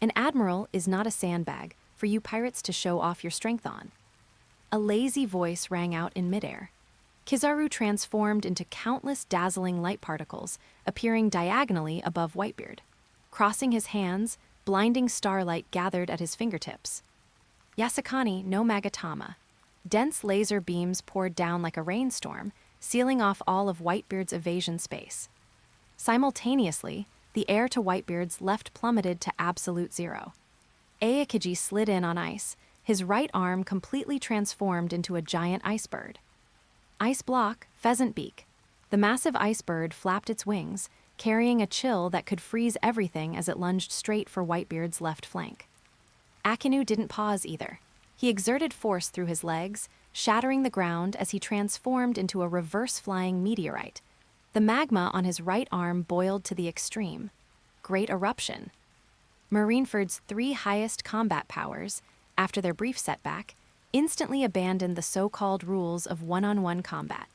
An admiral is not a sandbag for you pirates to show off your strength on. A lazy voice rang out in midair. Kizaru transformed into countless dazzling light particles, appearing diagonally above Whitebeard. Crossing his hands, blinding starlight gathered at his fingertips. Yasakani no Magatama. Dense laser beams poured down like a rainstorm, sealing off all of Whitebeard's evasion space. Simultaneously, the air to Whitebeard's left plummeted to absolute zero. Aokiji slid in on ice, his right arm completely transformed into a giant ice bird. Ice block, pheasant beak. The massive ice bird flapped its wings, carrying a chill that could freeze everything as it lunged straight for Whitebeard's left flank. Akinu didn't pause either. He exerted force through his legs, shattering the ground as he transformed into a reverse-flying meteorite. The magma on his right arm boiled to the extreme. Great eruption. Marineford's 3 highest combat powers, after their brief setback, instantly abandoned the so-called rules of one-on-one combat.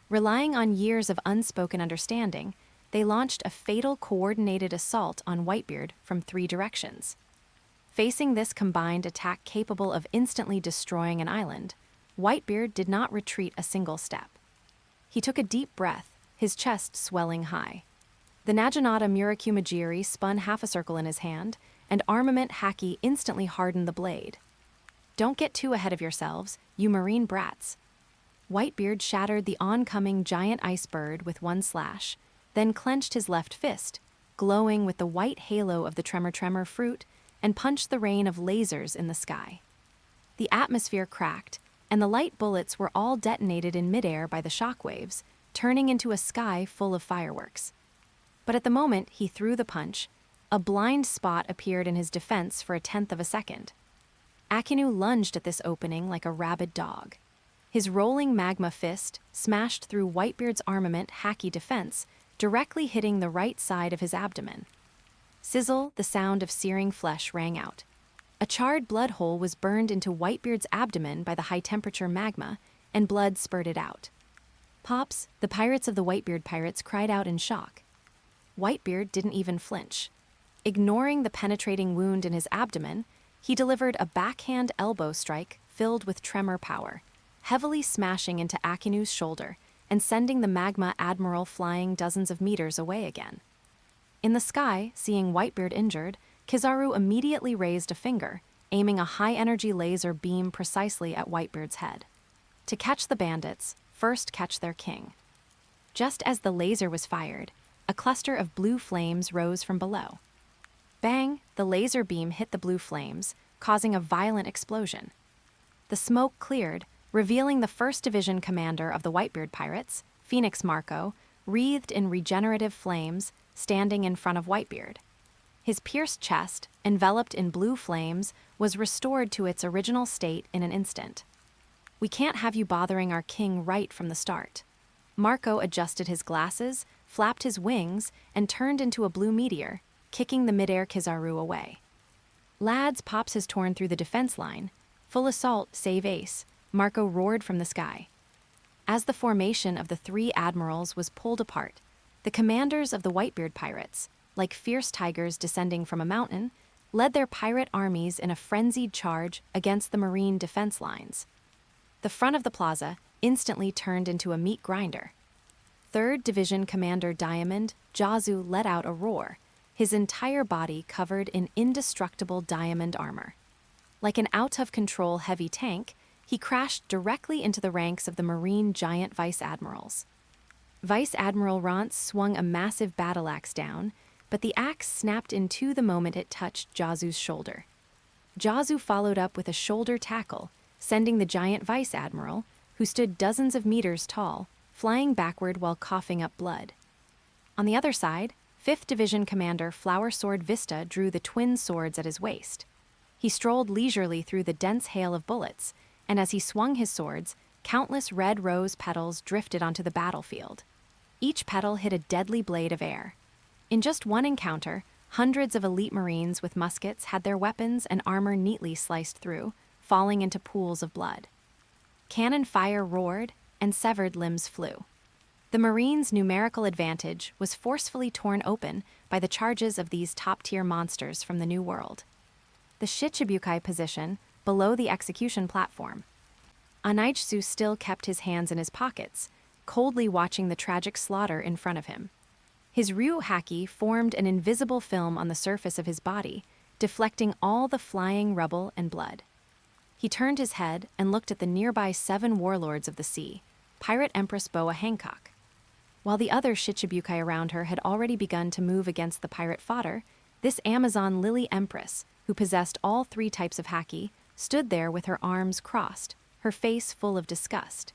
Relying on years of unspoken understanding, they launched a fatal coordinated assault on Whitebeard from 3 directions. Facing this combined attack capable of instantly destroying an island, Whitebeard did not retreat a single step. He took a deep breath, his chest swelling high. The Naginata Murakumajiri spun half a circle in his hand, and armament haki instantly hardened the blade. Don't get too ahead of yourselves, you marine brats. Whitebeard shattered the oncoming giant ice bird with one slash, then clenched his left fist, glowing with the white halo of the tremor fruit, and punched the rain of lasers in the sky. The atmosphere cracked, and the light bullets were all detonated in midair by the shockwaves, turning into a sky full of fireworks. But at the moment he threw the punch, a blind spot appeared in his defense for 1/10 of a second. Akinu lunged at this opening like a rabid dog. His rolling magma fist smashed through Whitebeard's armament haki defense, directly hitting the right side of his abdomen. Sizzle, the sound of searing flesh rang out. A charred blood hole was burned into Whitebeard's abdomen by the high-temperature magma, and blood spurted out. Pops, the pirates of the Whitebeard pirates cried out in shock. Whitebeard didn't even flinch. Ignoring the penetrating wound in his abdomen, he delivered a backhand elbow strike filled with tremor power, heavily smashing into Akinu's shoulder and sending the magma admiral flying dozens of meters away again. In the sky, seeing Whitebeard injured, Kizaru immediately raised a finger, aiming a high-energy laser beam precisely at Whitebeard's head. To catch the bandits, first catch their king. Just as the laser was fired, a cluster of blue flames rose from below. Bang! The laser beam hit the blue flames, causing a violent explosion. The smoke cleared, revealing the 1st Division commander of the Whitebeard pirates, Phoenix Marco, wreathed in regenerative flames, standing in front of Whitebeard. His pierced chest, enveloped in blue flames, was restored to its original state in an instant. "We can't have you bothering our king right from the start." Marco adjusted his glasses, flapped his wings, and turned into a blue meteor, kicking the midair Kizaru away. "Lads," Pops has torn through the defense line. "Full assault, save ace," Marco roared from the sky. As the formation of the 3 admirals was pulled apart, the commanders of the Whitebeard pirates, like fierce tigers descending from a mountain, led their pirate armies in a frenzied charge against the marine defense lines. The front of the plaza instantly turned into a meat grinder. 3rd Division Commander Diamond Jazu let out a roar, his entire body covered in indestructible diamond armor. Like an out-of-control heavy tank, he crashed directly into the ranks of the marine giant vice admirals. Vice Admiral Rance swung a massive battle axe down, but the axe snapped in two the moment it touched Jazu's shoulder. Jazu followed up with a shoulder tackle, sending the giant vice admiral, who stood dozens of meters tall, flying backward while coughing up blood. On the other side, 5th Division Commander Flower Sword Vista drew the twin swords at his waist. He strolled leisurely through the dense hail of bullets, and as he swung his swords, countless red rose petals drifted onto the battlefield. Each petal hit a deadly blade of air. In just one encounter, hundreds of elite Marines with muskets had their weapons and armor neatly sliced through, falling into pools of blood. Cannon fire roared, and severed limbs flew. The Marines' numerical advantage was forcefully torn open by the charges of these top-tier monsters from the New World. The Shichibukai position, below the execution platform. Anaitsu still kept his hands in his pockets, coldly watching the tragic slaughter in front of him. His Ryu haki formed an invisible film on the surface of his body, deflecting all the flying rubble and blood. He turned his head and looked at the nearby 7 warlords of the sea, Pirate Empress Boa Hancock. While the other Shichibukai around her had already begun to move against the pirate fodder, this Amazon Lily Empress, who possessed all 3 types of haki, stood there with her arms crossed, her face full of disgust.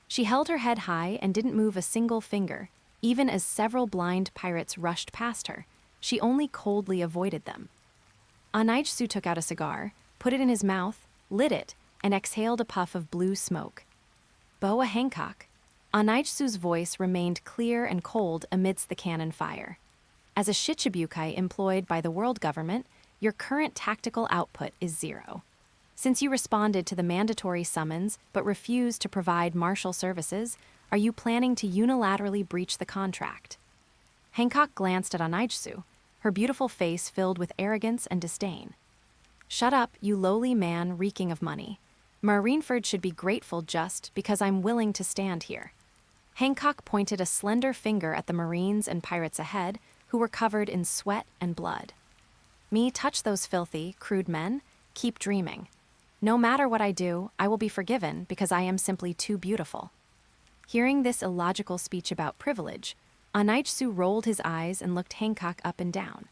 She held her head high and didn't move a single finger, even as several blind pirates rushed past her. She only coldly avoided them. Anaitsu took out a cigar, put it in his mouth, lit it, and exhaled a puff of blue smoke. Boa Hancock. Anaitsu's voice remained clear and cold amidst the cannon fire. As a Shichibukai employed by the world government, your current tactical output is 0. Since you responded to the mandatory summons but refused to provide martial services, are you planning to unilaterally breach the contract? Hancock glanced at Anaitsu, her beautiful face filled with arrogance and disdain. Shut up, you lowly man reeking of money. Marineford should be grateful just because I'm willing to stand here. Hancock pointed a slender finger at the Marines and pirates ahead, who were covered in sweat and blood. Me touch those filthy, crude men? Keep dreaming. No matter what I do, I will be forgiven because I am simply too beautiful. Hearing this illogical speech about privilege, Anaitsu rolled his eyes and looked Hancock up and down.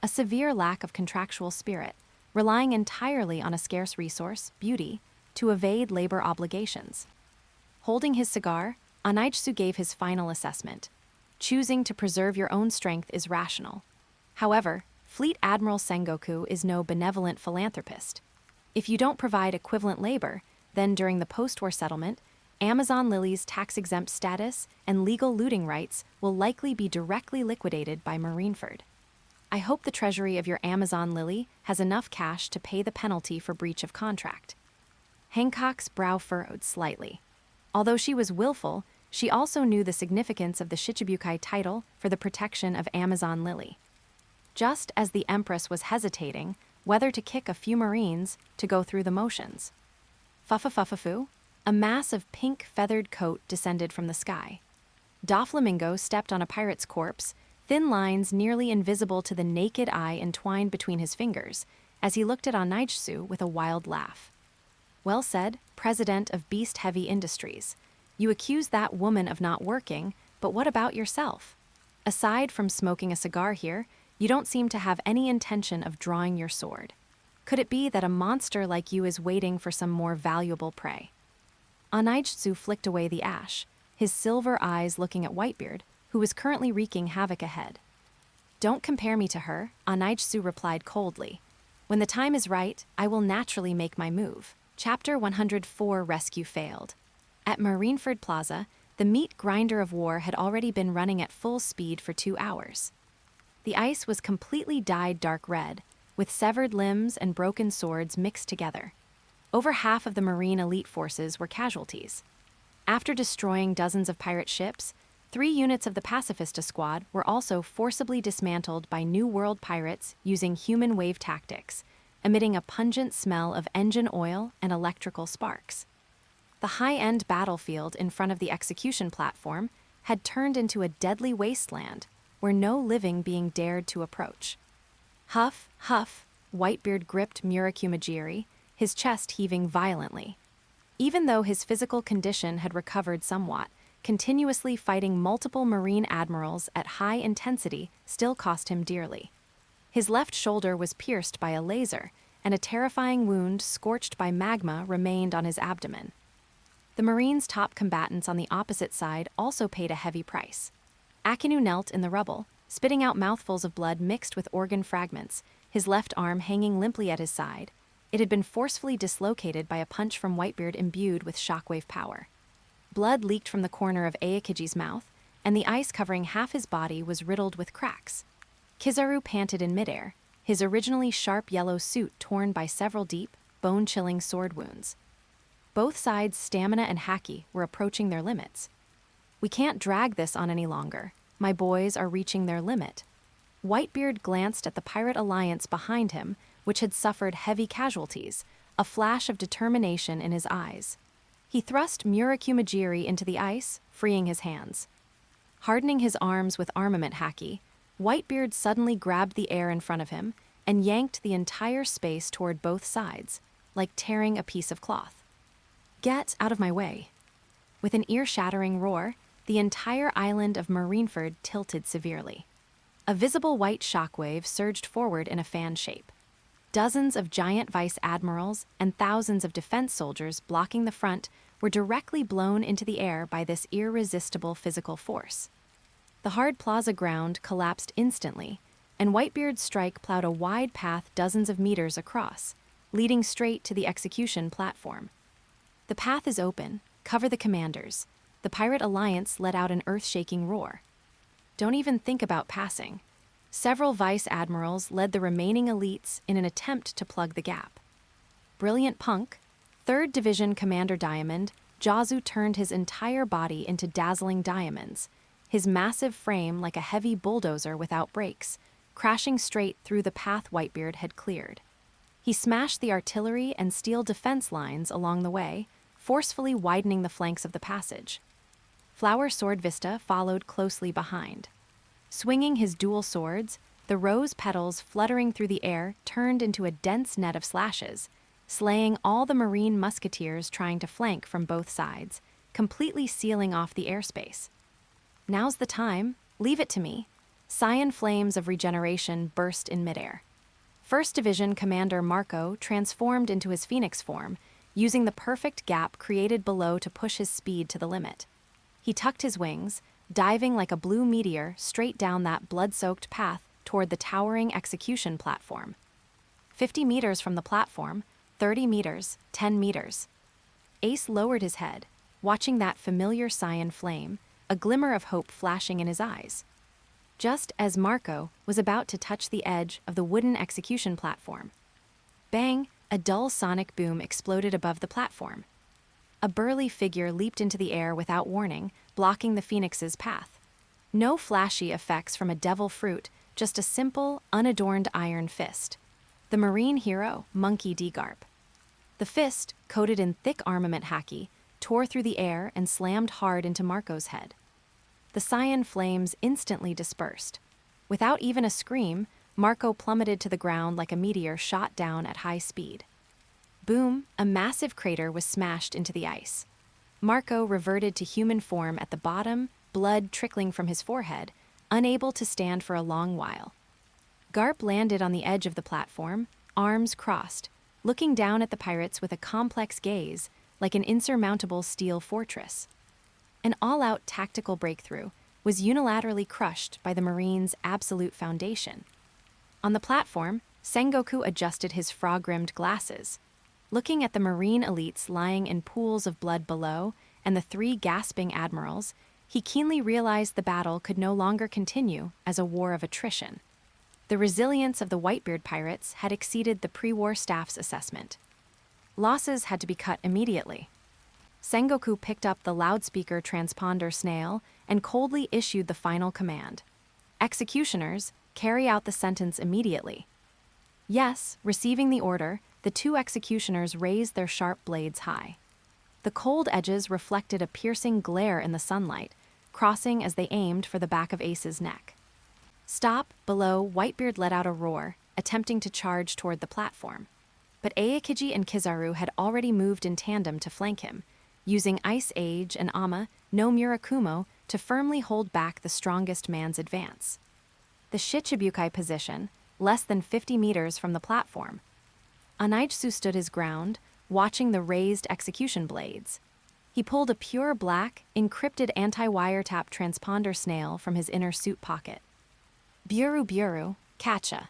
A severe lack of contractual spirit, relying entirely on a scarce resource, beauty, to evade labor obligations. Holding his cigar, Anaitsu gave his final assessment. choosing to preserve your own strength is rational. However, Fleet Admiral Sengoku is no benevolent philanthropist. If you don't provide equivalent labor, then during the post-war settlement, Amazon Lily's tax-exempt status and legal looting rights will likely be directly liquidated by Marineford. I hope the treasury of your Amazon Lily has enough cash to pay the penalty for breach of contract. Hancock's brow furrowed slightly. Although she was willful, she also knew the significance of the Shichibukai title for the protection of Amazon Lily. Just as the Empress was hesitating whether to kick a few Marines to go through the motions. Fufafufafu, a mass of pink feathered coat descended from the sky. Doflamingo stepped on a pirate's corpse, thin lines nearly invisible to the naked eye entwined between his fingers, as he looked at Anaijsu with a wild laugh. Well said, President of Beast Heavy Industries. You accuse that woman of not working, but what about yourself? Aside from smoking a cigar here, you don't seem to have any intention of drawing your sword. Could it be that a monster like you is waiting for some more valuable prey? Anaijsu flicked away the ash, his silver eyes looking at Whitebeard, who was currently wreaking havoc ahead. Don't compare me to her, Anaijsu replied coldly. When the time is right, I will naturally make my move. Chapter 104 Rescue Failed. At Marineford Plaza, the meat grinder of war had already been running at full speed for 2 hours. The ice was completely dyed dark red, with severed limbs and broken swords mixed together. Over half of the Marine elite forces were casualties. After destroying dozens of pirate ships, 3 units of the Pacifista Squad were also forcibly dismantled by New World pirates using human wave tactics, emitting a pungent smell of engine oil and electrical sparks. The high-end battlefield in front of the execution platform had turned into a deadly wasteland where no living being dared to approach. Huff, huff, Whitebeard gripped Murakumajiri, his chest heaving violently. Even though his physical condition had recovered somewhat, continuously fighting multiple Marine admirals at high intensity still cost him dearly. His left shoulder was pierced by a laser, and a terrifying wound scorched by magma remained on his abdomen. The Marines' top combatants on the opposite side also paid a heavy price. Akinu knelt in the rubble, spitting out mouthfuls of blood mixed with organ fragments, his left arm hanging limply at his side. It had been forcefully dislocated by a punch from Whitebeard imbued with shockwave power. Blood leaked from the corner of Aokiji's mouth, and the ice covering half his body was riddled with cracks. Kizaru panted in midair, his originally sharp yellow suit torn by several deep, bone-chilling sword wounds. Both sides' stamina and haki were approaching their limits. We can't drag this on any longer. My boys are reaching their limit. Whitebeard glanced at the pirate alliance behind him, which had suffered heavy casualties, a flash of determination in his eyes. He thrust Murakumajiri into the ice, freeing his hands. Hardening his arms with armament haki, Whitebeard suddenly grabbed the air in front of him and yanked the entire space toward both sides, like tearing a piece of cloth. Get out of my way. With an ear-shattering roar, the entire island of Marineford tilted severely. A visible white shockwave surged forward in a fan shape. Dozens of giant vice admirals and thousands of defense soldiers blocking the front were directly blown into the air by this irresistible physical force. The hard plaza ground collapsed instantly, and Whitebeard's strike plowed a wide path dozens of meters across, leading straight to the execution platform. The path is open. Cover the commanders. The pirate alliance let out an earth-shaking roar. Don't even think about passing. Several vice admirals led the remaining elites in an attempt to plug the gap. Brilliant Punk, 3rd Division Commander Diamond, Jazu turned his entire body into dazzling diamonds, his massive frame like a heavy bulldozer without brakes, crashing straight through the path Whitebeard had cleared. He smashed the artillery and steel defense lines along the way, forcefully widening the flanks of the passage. Flower Sword Vista followed closely behind. Swinging his dual swords, the rose petals fluttering through the air turned into a dense net of slashes, slaying all the Marine musketeers trying to flank from both sides, completely sealing off the airspace. Now's the time, leave it to me. Cyan flames of regeneration burst in midair. 1st Division Commander Marco transformed into his phoenix form, using the perfect gap created below to push his speed to the limit. He tucked his wings, diving like a blue meteor straight down that blood-soaked path toward the towering execution platform. 50 meters from the platform, 30 meters, 10 meters. Ace lowered his head, watching that familiar cyan flame, a glimmer of hope flashing in his eyes. Just as Marco was about to touch the edge of the wooden execution platform. Bang! A dull sonic boom exploded above the platform. A burly figure leaped into the air without warning, blocking the Phoenix's path. No flashy effects from a devil fruit, just a simple, unadorned iron fist. The marine hero, Monkey D. Garp. The fist, coated in thick armament haki, tore through the air and slammed hard into Marco's head. The cyan flames instantly dispersed. Without even a scream, Marco plummeted to the ground like a meteor shot down at high speed. Boom, a massive crater was smashed into the ice. Marco reverted to human form at the bottom, blood trickling from his forehead, unable to stand for a long while. Garp landed on the edge of the platform, arms crossed, looking down at the pirates with a complex gaze, like an insurmountable steel fortress. An all-out tactical breakthrough was unilaterally crushed by the Marines' absolute foundation. On the platform, Sengoku adjusted his frog-rimmed glasses. Looking at the Marine elites lying in pools of blood below and the three gasping admirals, he keenly realized the battle could no longer continue as a war of attrition. The resilience of the Whitebeard pirates had exceeded the pre-war staff's assessment. Losses had to be cut immediately. Sengoku picked up the loudspeaker transponder snail and coldly issued the final command. Executioners, carry out the sentence immediately. Yes, receiving the order, the two executioners raised their sharp blades high. The cold edges reflected a piercing glare in the sunlight, crossing as they aimed for the back of Ace's neck. Stop, below, Whitebeard let out a roar, attempting to charge toward the platform. But Aokiji and Kizaru had already moved in tandem to flank him, using Ice Age and Ama no Murakumo to firmly hold back the strongest man's advance. The Shichibukai position, less than 50 meters from the platform. Anaitsu stood his ground, watching the raised execution blades. He pulled a pure black, encrypted anti-wiretap transponder snail from his inner suit pocket. Buru Buru, catcha.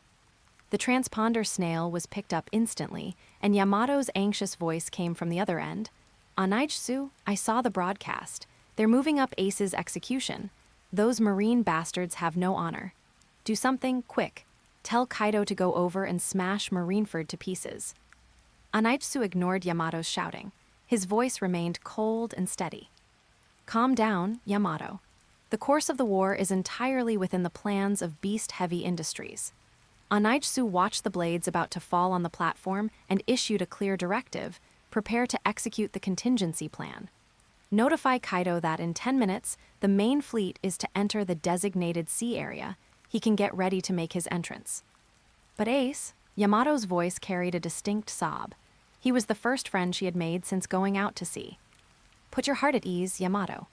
The transponder snail was picked up instantly, and Yamato's anxious voice came from the other end. Anaitsu, I saw the broadcast. They're moving up Ace's execution. Those marine bastards have no honor. Do something, quick. Tell Kaido to go over and smash Marineford to pieces. Anaitsu ignored Yamato's shouting. His voice remained cold and steady. Calm down, Yamato. The course of the war is entirely within the plans of beast-heavy industries. Anaitsu watched the blades about to fall on the platform and issued a clear directive: prepare to execute the contingency plan. Notify Kaido that in 10 minutes, the main fleet is to enter the designated sea area. He can get ready to make his entrance. But Ace, Yamato's voice carried a distinct sob. He was the first friend she had made since going out to sea. Put your heart at ease, Yamato.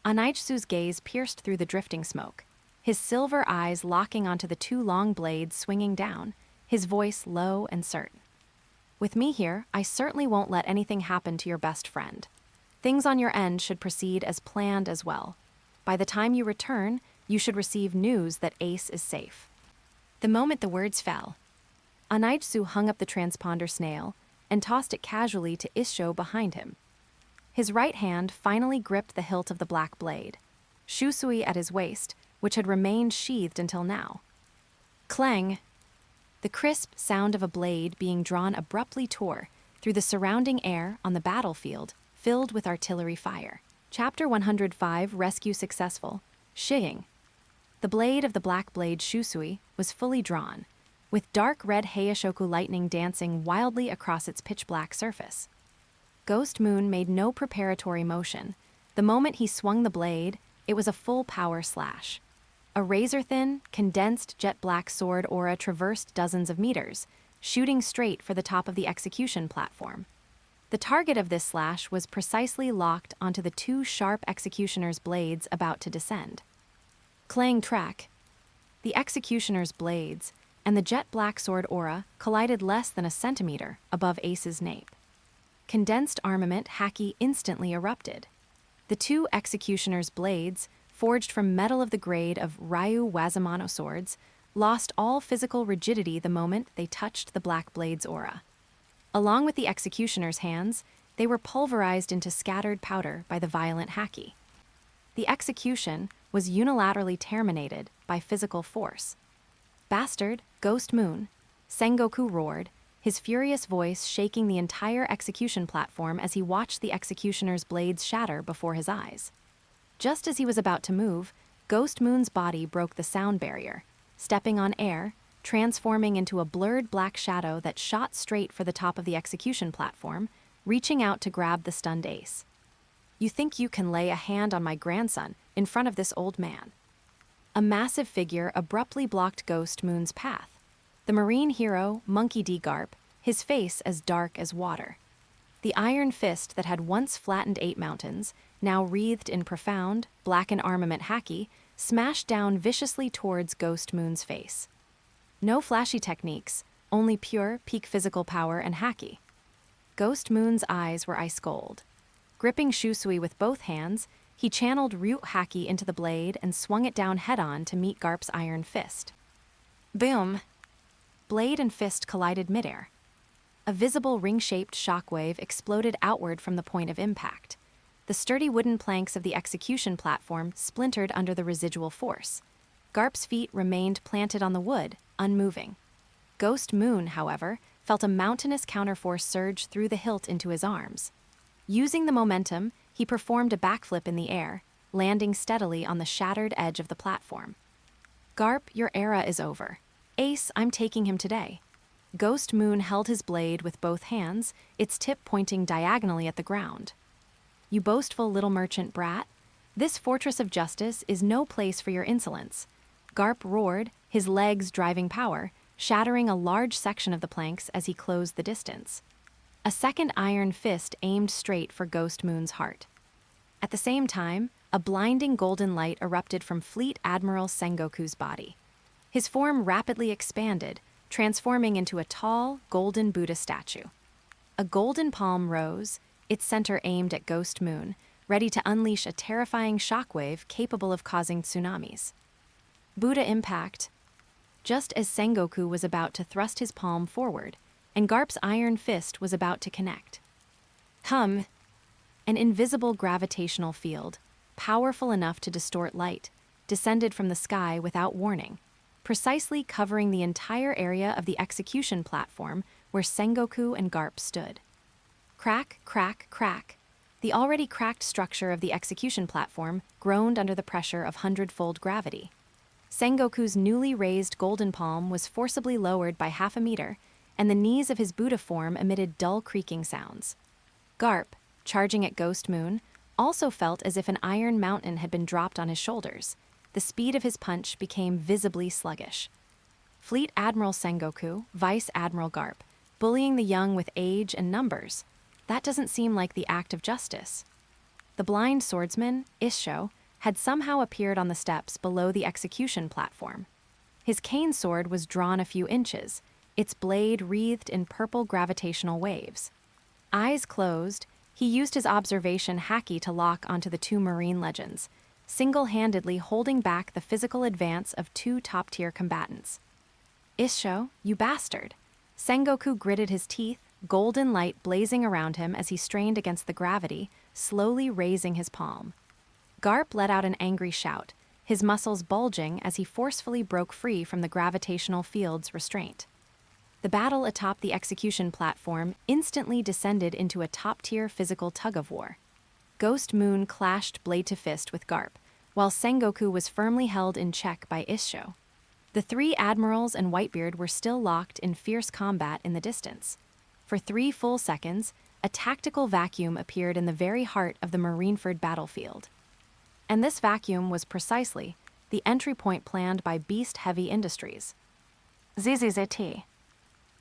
Anaitsu's gaze pierced through the drifting smoke, his silver eyes locking onto the two long blades swinging down, his voice low and certain. With me here, I certainly won't let anything happen to your best friend. Things on your end should proceed as planned as well. By the time you return, you should receive news that Ace is safe. The moment the words fell, Anaitsu hung up the transponder snail and tossed it casually to Issho behind him. His right hand finally gripped the hilt of the black blade, Shusui at his waist, which had remained sheathed until now. Clang! The crisp sound of a blade being drawn abruptly tore through the surrounding air on the battlefield, filled with artillery fire. Chapter 105, Rescue Successful. Shiying. The blade of the black blade Shusui was fully drawn, with dark red Heishoku lightning dancing wildly across its pitch-black surface. Ghost Moon made no preparatory motion. The moment he swung the blade, it was a full-power slash. A razor-thin, condensed jet-black sword aura traversed dozens of meters, shooting straight for the top of the execution platform. The target of this slash was precisely locked onto the two sharp executioner's blades about to descend. Clang track. The executioner's blades and the jet-black sword aura collided less than a centimeter above Ace's nape. Condensed armament haki instantly erupted. The two executioner's blades, forged from metal of the grade of Ryu Wazamano swords, lost all physical rigidity the moment they touched the Black Blade's aura. Along with the executioner's hands, they were pulverized into scattered powder by the violent Haki. The execution was unilaterally terminated by physical force. "Bastard, Ghost Moon," Sengoku roared, his furious voice shaking the entire execution platform as he watched the executioner's blades shatter before his eyes. Just as he was about to move, Ghost Moon's body broke the sound barrier, stepping on air, transforming into a blurred black shadow that shot straight for the top of the execution platform, reaching out to grab the stunned ace. "You think you can lay a hand on my grandson in front of this old man?" A massive figure abruptly blocked Ghost Moon's path. The marine hero, Monkey D. Garp, his face as dark as water. The iron fist that had once flattened 8 mountains, now wreathed in profound, blackened armament Haki, smashed down viciously towards Ghost Moon's face. No flashy techniques, only pure, peak physical power and Haki. Ghost Moon's eyes were ice cold. Gripping Shusui with both hands, he channeled Ryut Haki into the blade and swung it down head-on to meet Garp's iron fist. Boom! Blade and fist collided midair. A visible ring-shaped shockwave exploded outward from the point of impact. The sturdy wooden planks of the execution platform splintered under the residual force. Garp's feet remained planted on the wood, unmoving. Ghost Moon, however, felt a mountainous counterforce surge through the hilt into his arms. Using the momentum, he performed a backflip in the air, landing steadily on the shattered edge of the platform. "Garp, your era is over. Ace, I'm taking him today." Ghost Moon held his blade with both hands, its tip pointing diagonally at the ground. "You boastful little merchant brat. This fortress of justice is no place for your insolence." Garp roared, his legs driving power, shattering a large section of the planks as he closed the distance. A second iron fist aimed straight for Ghost Moon's heart. At the same time, a blinding golden light erupted from Fleet Admiral Sengoku's body. His form rapidly expanded, transforming into a tall, golden Buddha statue. A golden palm rose, its center aimed at Ghost Moon, ready to unleash a terrifying shockwave capable of causing tsunamis. Buddha impact. Just as Sengoku was about to thrust his palm forward, and Garp's iron fist was about to connect. An invisible gravitational field, powerful enough to distort light, descended from the sky without warning, precisely covering the entire area of the execution platform where Sengoku and Garp stood. Crack, crack, crack. The already cracked structure of the execution platform groaned under the pressure of hundredfold gravity. Sengoku's newly raised golden palm was forcibly lowered by 1/2 meter, and the knees of his Buddha form emitted dull creaking sounds. Garp, charging at Ghost Moon, also felt as if an iron mountain had been dropped on his shoulders. The speed of his punch became visibly sluggish. Fleet Admiral Sengoku, Vice Admiral Garp, bullying the young with age and numbers. That doesn't seem like the act of justice. The blind swordsman, Issho, had somehow appeared on the steps below the execution platform. His cane sword was drawn a few inches, its blade wreathed in purple gravitational waves. Eyes closed, he used his observation Haki to lock onto the 2 marine legends, single-handedly holding back the physical advance of 2 top-tier combatants. "Issho, you bastard!" Sengoku gritted his teeth, golden light blazing around him as he strained against the gravity, slowly raising his palm. Garp let out an angry shout, his muscles bulging as he forcefully broke free from the gravitational field's restraint. The battle atop the execution platform instantly descended into a top-tier physical tug-of-war. Ghost Moon clashed blade to fist with Garp, while Sengoku was firmly held in check by Issho. The 3 admirals and Whitebeard were still locked in fierce combat in the distance. For 3 full seconds, a tactical vacuum appeared in the very heart of the Marineford battlefield. And this vacuum was precisely the entry point planned by Beast Heavy Industries. ZZZT.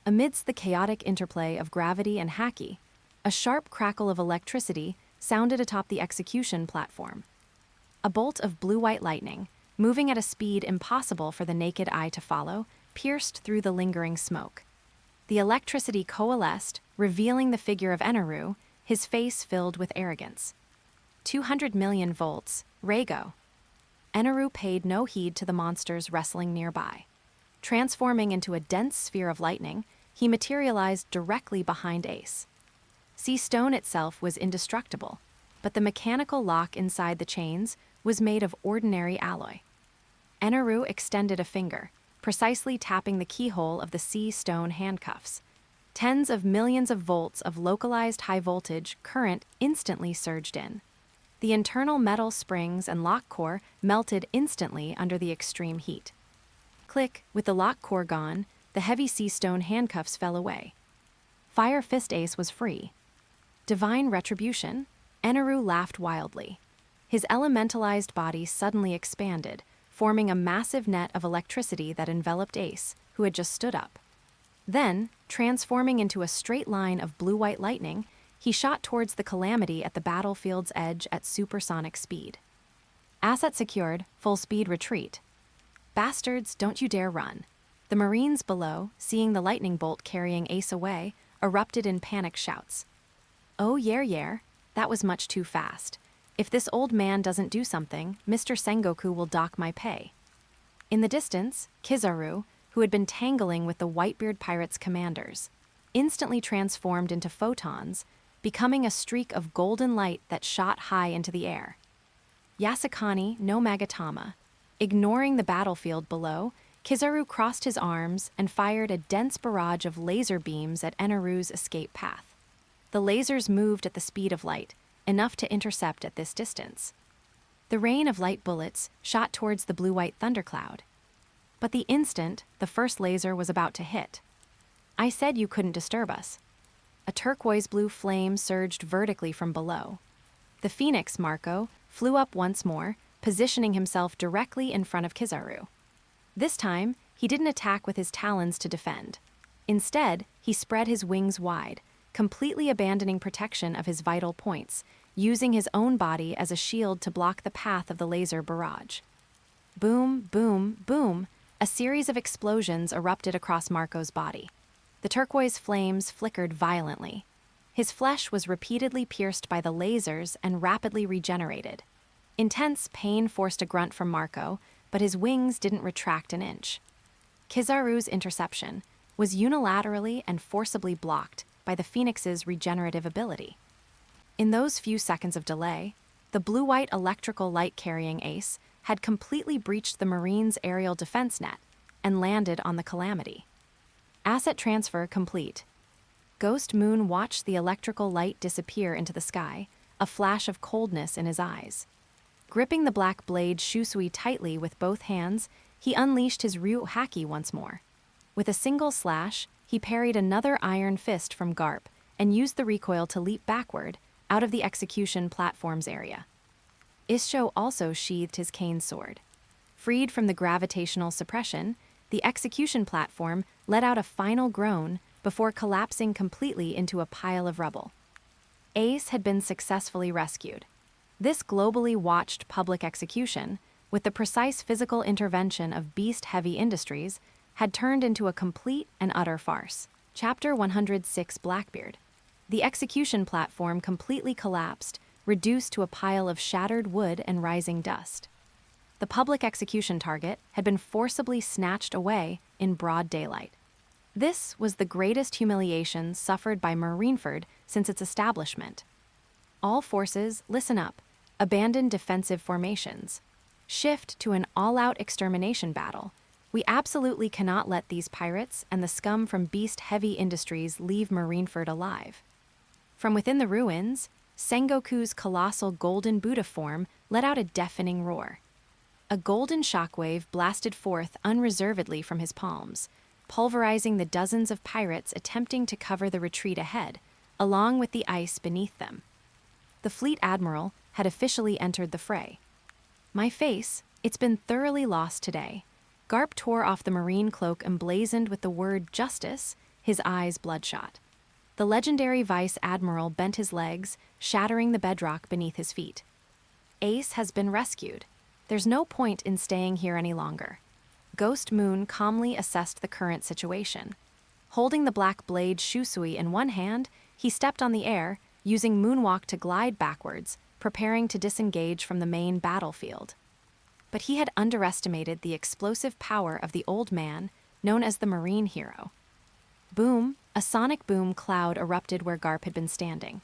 Amidst the chaotic interplay of gravity and Haki, a sharp crackle of electricity sounded atop the execution platform. A bolt of blue-white lightning, moving at a speed impossible for the naked eye to follow, pierced through the lingering smoke. The electricity coalesced, revealing the figure of Eneru, his face filled with arrogance. 200 million volts, Raygo. Eneru paid no heed to the monsters wrestling nearby. Transforming into a dense sphere of lightning, he materialized directly behind Ace. Sea stone itself was indestructible, but the mechanical lock inside the chains was made of ordinary alloy. Eneru extended a finger, precisely tapping the keyhole of the sea stone handcuffs. Tens of millions of volts of localized high-voltage current instantly surged in. The internal metal springs and lock core melted instantly under the extreme heat. Click, with the lock core gone, the heavy sea stone handcuffs fell away. Fire Fist Ace was free. Divine retribution? Eneru laughed wildly. His elementalized body suddenly expanded, forming a massive net of electricity that enveloped Ace, who had just stood up. Then, transforming into a straight line of blue-white lightning, he shot towards the Calamity at the battlefield's edge at supersonic speed. Asset secured, full speed retreat. Bastards, don't you dare run. The Marines below, seeing the lightning bolt carrying Ace away, erupted in panic shouts. Oh yer, that was much too fast. If this old man doesn't do something, Mr. Sengoku will dock my pay. In the distance, Kizaru, who had been tangling with the Whitebeard pirates' commanders, instantly transformed into photons, becoming a streak of golden light that shot high into the air. Yasukani no Magatama. Ignoring the battlefield below, Kizaru crossed his arms and fired a dense barrage of laser beams at Eneru's escape path. The lasers moved at the speed of light, enough to intercept at this distance. The rain of light bullets shot towards the blue-white thundercloud. But the instant the first laser was about to hit, I said you couldn't disturb us. A turquoise-blue flame surged vertically from below. The Phoenix Marco flew up once more, positioning himself directly in front of Kizaru. This time, he didn't attack with his talons to defend. Instead, he spread his wings wide, completely abandoning protection of his vital points, using his own body as a shield to block the path of the laser barrage. Boom, boom, boom, a series of explosions erupted across Marco's body. The turquoise flames flickered violently. His flesh was repeatedly pierced by the lasers and rapidly regenerated. Intense pain forced a grunt from Marco, but his wings didn't retract an inch. Kizaru's interception was unilaterally and forcibly blocked by the Phoenix's regenerative ability. In those few seconds of delay, the blue-white electrical light-carrying Ace had completely breached the Marine's aerial defense net and landed on the Calamity. Asset transfer complete. Ghost Moon watched the electrical light disappear into the sky, a flash of coldness in his eyes. Gripping the black blade Shusui tightly with both hands, he unleashed his Ryu Haki once more. With a single slash, he parried another iron fist from Garp and used the recoil to leap backward, out of the execution platform's area. Issho also sheathed his cane sword. Freed from the gravitational suppression, the execution platform let out a final groan before collapsing completely into a pile of rubble. Ace had been successfully rescued. This globally watched public execution, with the precise physical intervention of beast-heavy industries, had turned into a complete and utter farce. Chapter 106 Blackbeard. The execution platform completely collapsed, reduced to a pile of shattered wood and rising dust. The public execution target had been forcibly snatched away in broad daylight. This was the greatest humiliation suffered by Marineford since its establishment. All forces, listen up. Abandon defensive formations. Shift to an all-out extermination battle. We absolutely cannot let these pirates and the scum from beast-heavy industries leave Marineford alive. From within the ruins, Sengoku's colossal golden Buddha form let out a deafening roar. A golden shockwave blasted forth unreservedly from his palms, pulverizing the dozens of pirates attempting to cover the retreat ahead, along with the ice beneath them. The fleet admiral had officially entered the fray. My face, it's been thoroughly lost today. Garp tore off the marine cloak emblazoned with the word justice, his eyes bloodshot. The legendary vice admiral bent his legs, shattering the bedrock beneath his feet. Ace has been rescued. There's no point in staying here any longer. Ghost Moon calmly assessed the current situation. Holding the black blade Shusui in one hand, he stepped on the air, using moonwalk to glide backwards, preparing to disengage from the main battlefield. but he had underestimated the explosive power of the old man, known as the Marine Hero. Boom, a sonic boom cloud erupted where Garp had been standing.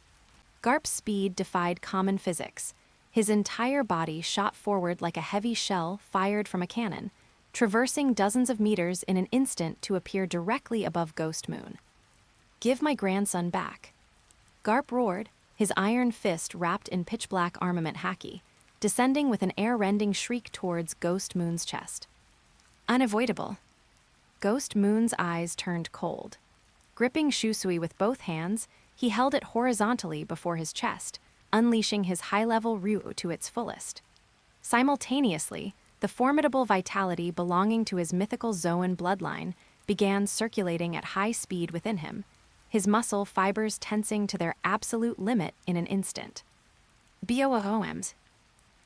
Garp's speed defied common physics. His entire body shot forward like a heavy shell fired from a cannon, traversing dozens of meters in an instant to appear directly above Ghost Moon. "Give my grandson back." Garp roared, his iron fist wrapped in pitch-black armament haki, descending with an air-rending shriek towards Ghost Moon's chest. Unavoidable. Ghost Moon's eyes turned cold. Gripping Shusui with both hands, he held it horizontally before his chest, unleashing his high-level Ryu to its fullest. Simultaneously, the formidable vitality belonging to his mythical Zoan bloodline began circulating at high speed within him, his muscle fibers tensing to their absolute limit in an instant. BOOMs.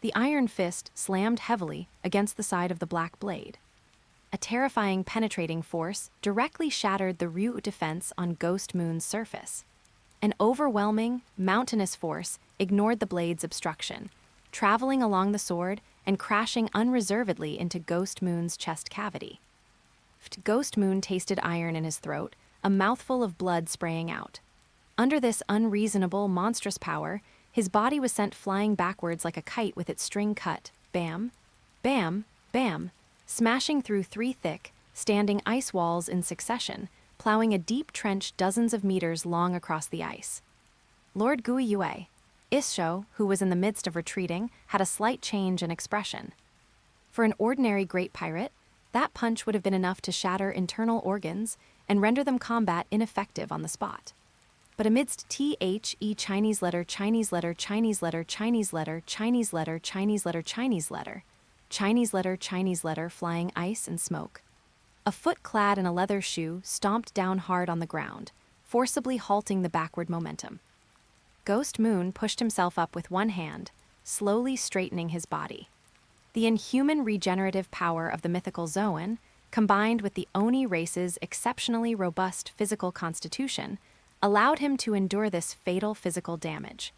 The iron fist slammed heavily against the side of the black blade. A terrifying penetrating force directly shattered the Ryu defense on Ghost Moon's surface. An overwhelming, mountainous force ignored the blade's obstruction, traveling along the sword and crashing unreservedly into Ghost Moon's chest cavity. Ghost Moon tasted iron in his throat, a mouthful of blood spraying out. Under this unreasonable, monstrous power, his body was sent flying backwards like a kite with its string cut, bam, bam, bam, smashing through 3 thick, standing ice walls in succession, plowing a deep trench dozens of meters long across the ice. Lord Guiyue, Issho, who was in the midst of retreating, had a slight change in expression. For an ordinary great pirate, that punch would have been enough to shatter internal organs and render them combat ineffective on the spot. But amidst THE Chinese letter, Chinese letter, Chinese letter, Chinese letter, Chinese letter, Chinese letter, Chinese letter, Chinese letter, Chinese letter, flying ice and smoke, a foot clad in a leather shoe stomped down hard on the ground, forcibly halting the backward momentum. Ghost Moon pushed himself up with one hand, slowly straightening his body. The inhuman regenerative power of the mythical Zoan, combined with the Oni race's exceptionally robust physical constitution, allowed him to endure this fatal physical damage.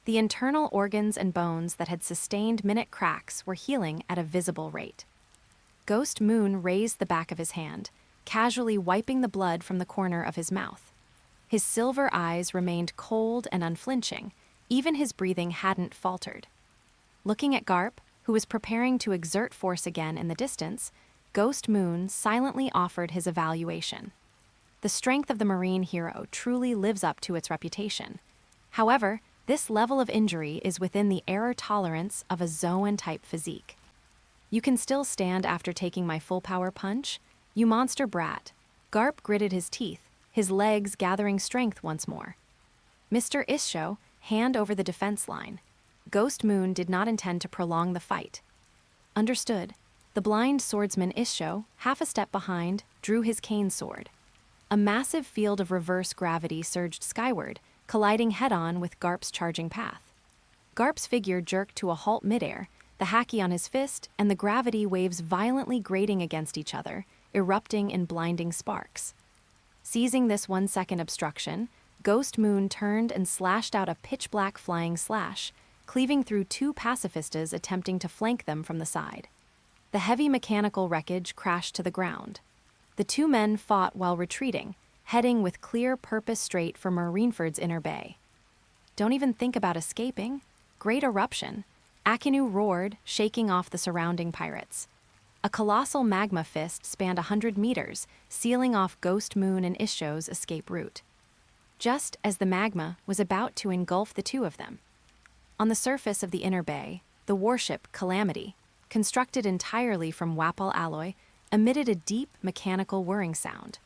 The internal organs and bones that had sustained minute cracks were healing at a visible rate. Ghost Moon raised the back of his hand, casually wiping the blood from the corner of his mouth. His silver eyes remained cold and unflinching, even his breathing hadn't faltered. Looking at Garp, who was preparing to exert force again in the distance, Ghost Moon silently offered his evaluation. The strength of the Marine Hero truly lives up to its reputation. However, this level of injury is within the error tolerance of a Zoan-type physique. "You can still stand after taking my full-power punch? You monster brat." Garp gritted his teeth, his legs gathering strength once more. "Mr. Issho, hand over the defense line." Ghost Moon did not intend to prolong the fight. "Understood." The blind swordsman Issho, half a step behind, drew his cane sword. A massive field of reverse gravity surged skyward, colliding head-on with Garp's charging path. Garp's figure jerked to a halt midair, the haki on his fist and the gravity waves violently grating against each other, erupting in blinding sparks. Seizing this 1-second obstruction, Ghost Moon turned and slashed out a pitch-black flying slash, cleaving through 2 pacifistas attempting to flank them from the side. The heavy mechanical wreckage crashed to the ground. The 2 men fought while retreating, heading with clear purpose straight for Marineford's inner bay. "Don't even think about escaping." Great eruption. Akinu roared, shaking off the surrounding pirates. A colossal magma fist spanned 100 meters, sealing off Ghost Moon and Issho's escape route. Just as the magma was about to engulf the 2 of them. On the surface of the inner bay, the warship Calamity, constructed entirely from Wapol alloy, emitted a deep mechanical whirring sound.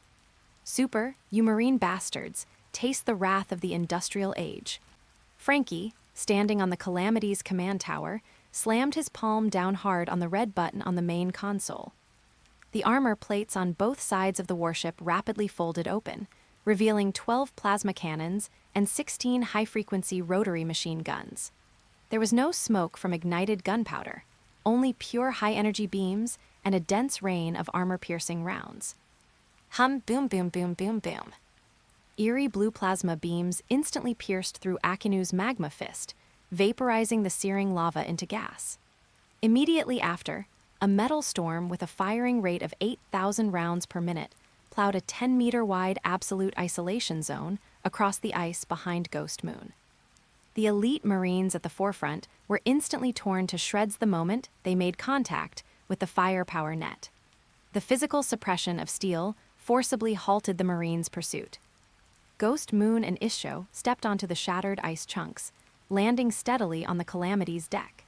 "Super, you marine bastards, taste the wrath of the industrial age." Frankie, standing on the Calamity's command tower, slammed his palm down hard on the red button on the main console. The armor plates on both sides of the warship rapidly folded open, revealing 12 plasma cannons and 16 high-frequency rotary machine guns. There was no smoke from ignited gunpowder, only pure high-energy beams and a dense rain of armor-piercing rounds. Hum, boom, boom, boom, boom, boom. Eerie blue plasma beams instantly pierced through Akinu's magma fist, vaporizing the searing lava into gas. Immediately after, a metal storm with a firing rate of 8,000 rounds per minute plowed a 10-meter-wide absolute isolation zone across the ice behind Ghost Moon. The elite Marines at the forefront were instantly torn to shreds the moment they made contact with the firepower net. The physical suppression of steel forcibly halted the Marines' pursuit. Ghost Moon and Isho stepped onto the shattered ice chunks, landing steadily on the Calamity's deck.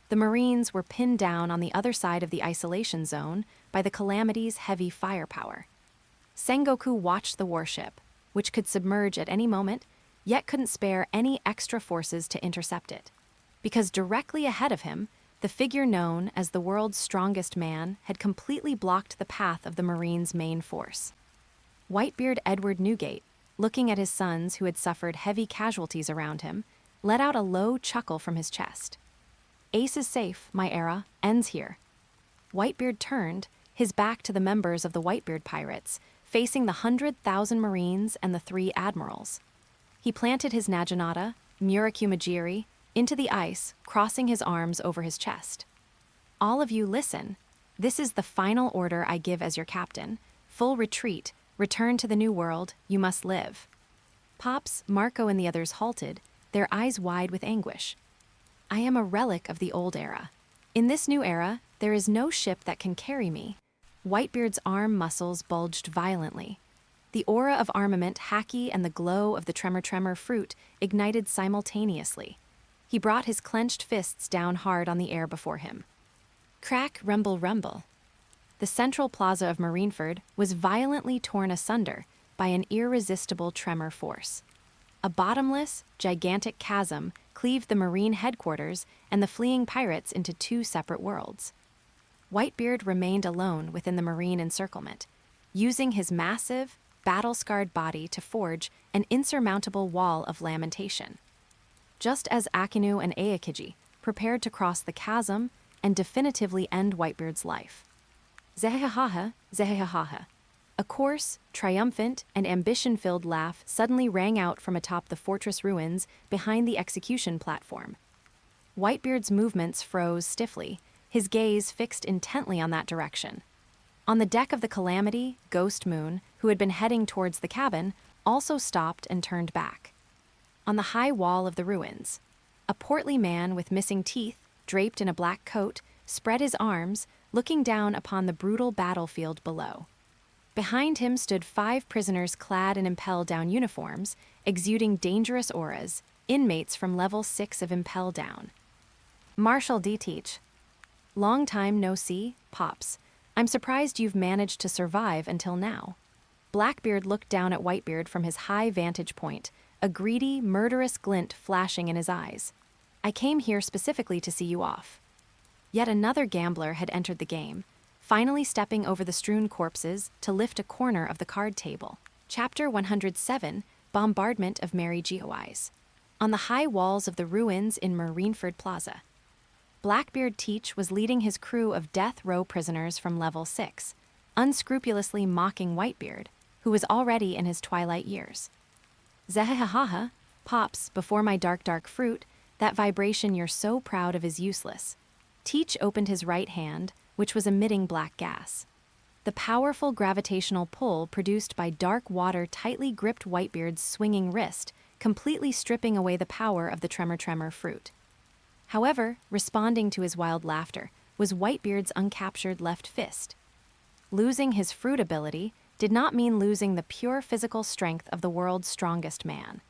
The Marines were pinned down on the other side of the isolation zone by the Calamity's heavy firepower. Sengoku watched the warship, which could submerge at any moment, yet couldn't spare any extra forces to intercept it, because directly ahead of him, the figure known as the world's strongest man had completely blocked the path of the Marines' main force. Whitebeard Edward Newgate, looking at his sons who had suffered heavy casualties around him, let out a low chuckle from his chest. "Ace is safe, my era, ends here." Whitebeard turned, his back to the members of the Whitebeard pirates, facing the 100,000 Marines and the 3 admirals. He planted his Naginata, Murakumajiri, into the ice, crossing his arms over his chest. "All of you listen. This is the final order I give as your captain. Full retreat, return to the New World, you must live." Pops, Marco, and the others halted, their eyes wide with anguish. "I am a relic of the old era. In this new era, there is no ship that can carry me." Whitebeard's arm muscles bulged violently. The aura of armament Haki and the glow of the tremor fruit ignited simultaneously. He brought his clenched fists down hard on the air before him. Crack, rumble, rumble. The central plaza of Marineford was violently torn asunder by an irresistible tremor force. A bottomless, gigantic chasm cleaved the Marine headquarters and the fleeing pirates into 2 separate worlds. Whitebeard remained alone within the Marine encirclement, using his massive, battle-scarred body to forge an insurmountable wall of lamentation. Just as Akinu and Aokiji prepared to cross the chasm and definitively end Whitebeard's life. Zehehaha, zehehaha. A coarse, triumphant, and ambition-filled laugh suddenly rang out from atop the fortress ruins behind the execution platform. Whitebeard's movements froze stiffly, his gaze fixed intently on that direction. On the deck of the Calamity, Ghost Moon, who had been heading towards the cabin, also stopped and turned back. On the high wall of the ruins, a portly man with missing teeth, draped in a black coat, spread his arms, looking down upon the brutal battlefield below. Behind him stood 5 prisoners clad in Impel Down uniforms, exuding dangerous auras, inmates from level 6 of Impel Down. "Marshal D. Teach. Long time no see, Pops. I'm surprised you've managed to survive until now." Blackbeard looked down at Whitebeard from his high vantage point, a greedy, murderous glint flashing in his eyes. "I came here specifically to see you off." Yet another gambler had entered the game, finally stepping over the strewn corpses to lift a corner of the card table. Chapter 107, Bombardment of Mary Geoise. On the high walls of the ruins in Marineford Plaza. Blackbeard Teach was leading his crew of death row prisoners from level 6, unscrupulously mocking Whitebeard, who was already in his twilight years. "Zehehaha, Pops, before my dark fruit, that vibration you're so proud of is useless." Teach opened his right hand, which was emitting black gas. The powerful gravitational pull produced by dark water tightly gripped Whitebeard's swinging wrist, completely stripping away the power of the tremor fruit. However, responding to his wild laughter was Whitebeard's uncaptured left fist. Losing his fruit ability did not mean losing the pure physical strength of the world's strongest man.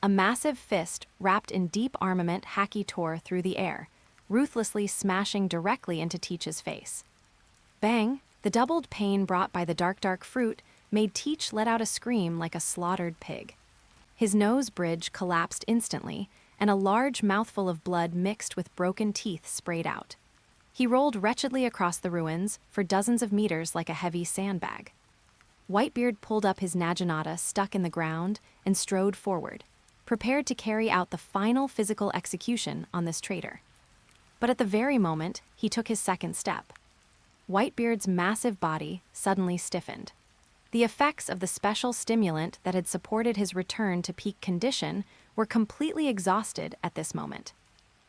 A massive fist wrapped in deep armament Haki tore through the air, ruthlessly smashing directly into Teach's face. Bang! The doubled pain brought by the dark fruit made Teach let out a scream like a slaughtered pig. His nose bridge collapsed instantly, and a large mouthful of blood mixed with broken teeth sprayed out. He rolled wretchedly across the ruins for dozens of meters like a heavy sandbag. Whitebeard pulled up his Naginata stuck in the ground and strode forward, prepared to carry out the final physical execution on this traitor. But at the very moment, he took his second step. Whitebeard's massive body suddenly stiffened. The effects of the special stimulant that had supported his return to peak condition were completely exhausted at this moment.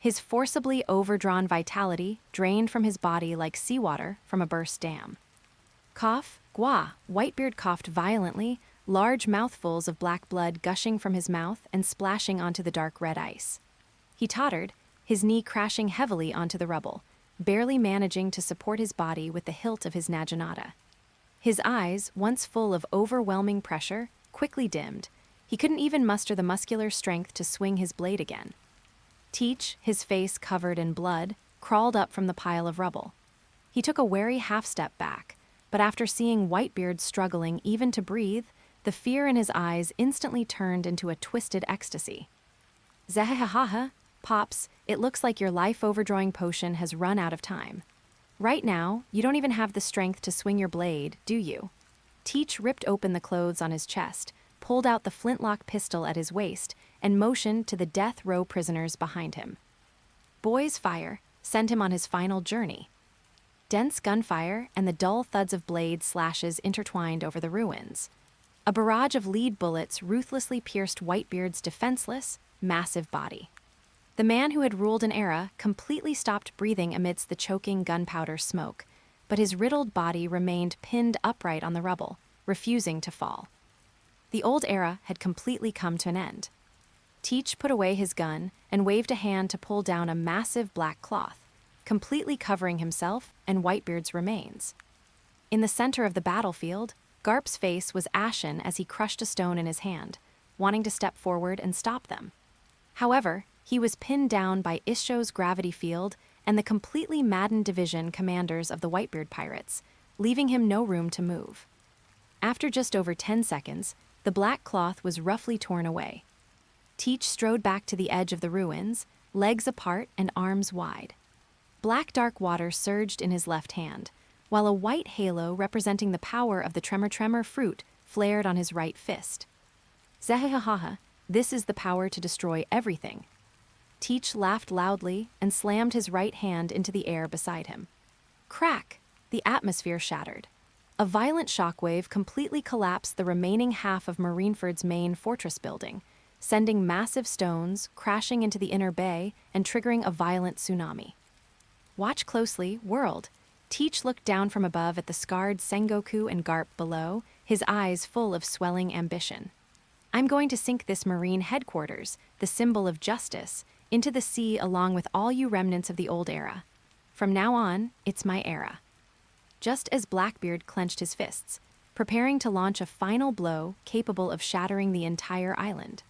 his forcibly overdrawn vitality drained from his body like seawater from a burst dam. Cough, gua, Whitebeard coughed violently, large mouthfuls of black blood gushing from his mouth and splashing onto the dark red ice. He tottered, his knee crashing heavily onto the rubble, barely managing to support his body with the hilt of his naginata. His eyes, once full of overwhelming pressure, quickly dimmed. He couldn't even muster the muscular strength to swing his blade again. Teach, his face covered in blood, crawled up from the pile of rubble. He took a wary half-step back, but after seeing Whitebeard struggling even to breathe, the fear in his eyes instantly turned into a twisted ecstasy. Zahahaha, Pops, it looks like your life-overdrawing potion has run out of time. Right now, you don't even have the strength to swing your blade, do you? Teach ripped open the clothes on his chest, pulled out the flintlock pistol at his waist, and motioned to the death row prisoners behind him. Boys' fire sent him on his final journey. Dense gunfire and the dull thuds of blade slashes intertwined over the ruins. A barrage of lead bullets ruthlessly pierced Whitebeard's defenseless, massive body. The man who had ruled an era completely stopped breathing amidst the choking gunpowder smoke, but his riddled body remained pinned upright on the rubble, refusing to fall. The old era had completely come to an end. Teach put away his gun and waved a hand to pull down a massive black cloth, completely covering himself and Whitebeard's remains. In the center of the battlefield, Garp's face was ashen as he crushed a stone in his hand, wanting to step forward and stop them. However, he was pinned down by Isho's gravity field and the completely maddened division commanders of the Whitebeard pirates, leaving him no room to move. After just over 10 seconds, the black cloth was roughly torn away. Teach strode back to the edge of the ruins, legs apart and arms wide. Black dark water surged in his left hand, while a white halo representing the power of the tremor fruit flared on his right fist. Zahahaha, this is the power to destroy everything. Teach laughed loudly and slammed his right hand into the air beside him. Crack! The atmosphere shattered. A violent shockwave completely collapsed the remaining half of Marineford's main fortress building, sending massive stones crashing into the inner bay and triggering a violent tsunami. Watch closely, world. Teach looked down from above at the scarred Sengoku and Garp below, his eyes full of swelling ambition. I'm going to sink this marine headquarters, the symbol of justice, into the sea along with all you remnants of the old era. From now on, it's my era. Just as Blackbeard clenched his fists, preparing to launch a final blow capable of shattering the entire island.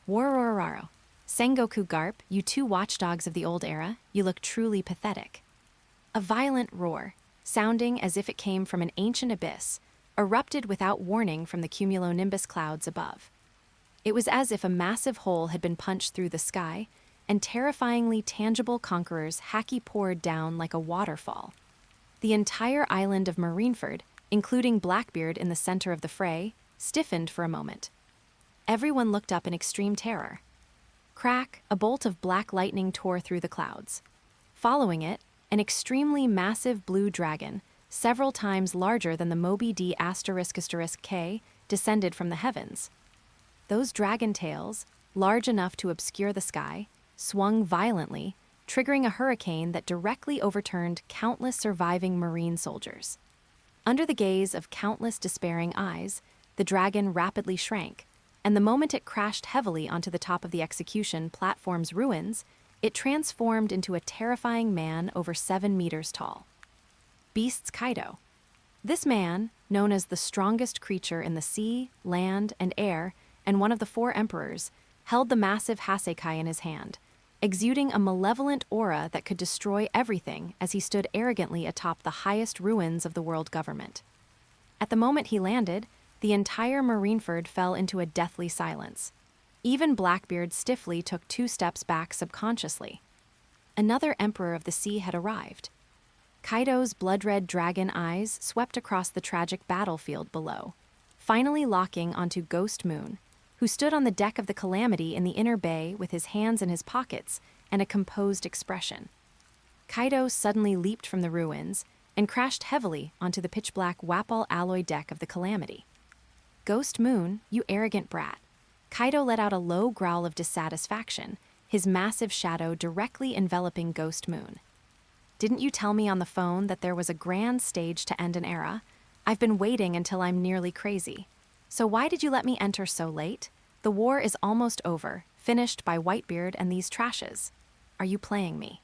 Waroraro. Sengoku Garp, you two watchdogs of the old era, you look truly pathetic. A violent roar, sounding as if it came from an ancient abyss, erupted without warning from the cumulonimbus clouds above. It was as if a massive hole had been punched through the sky, and terrifyingly tangible conquerors haki poured down like a waterfall. The entire island of Marineford, including Blackbeard in the center of the fray, stiffened for a moment. Everyone looked up in extreme terror. Crack, a bolt of black lightning tore through the clouds. Following it, an extremely massive blue dragon, several times larger than the Moby D **K, descended from the heavens. Those dragon tails, large enough to obscure the sky, swung violently, triggering a hurricane that directly overturned countless surviving Marine soldiers. Under the gaze of countless despairing eyes, the dragon rapidly shrank, and the moment it crashed heavily onto the top of the execution platform's ruins, it transformed into a terrifying man over 7 meters tall. Beast's Kaido. This man, known as the strongest creature in the sea, land, and air, and one of the 4 emperors, held the massive Hasekai in his hand, exuding a malevolent aura that could destroy everything as he stood arrogantly atop the highest ruins of the world government. At the moment he landed, the entire Marineford fell into a deathly silence. Even Blackbeard stiffly took 2 steps back subconsciously. Another emperor of the sea had arrived. Kaido's blood-red dragon eyes swept across the tragic battlefield below, finally locking onto Ghost Moon, who stood on the deck of the Calamity in the inner bay with his hands in his pockets and a composed expression. Kaido suddenly leaped from the ruins and crashed heavily onto the pitch-black Wapol alloy deck of the Calamity. Ghost Moon, you arrogant brat. Kaido let out a low growl of dissatisfaction, his massive shadow directly enveloping Ghost Moon. "Didn't you tell me on the phone that there was a grand stage to end an era? I've been waiting until I'm nearly crazy. So why did you let me enter so late? The war is almost over, finished by Whitebeard and these trashes. Are you playing me?"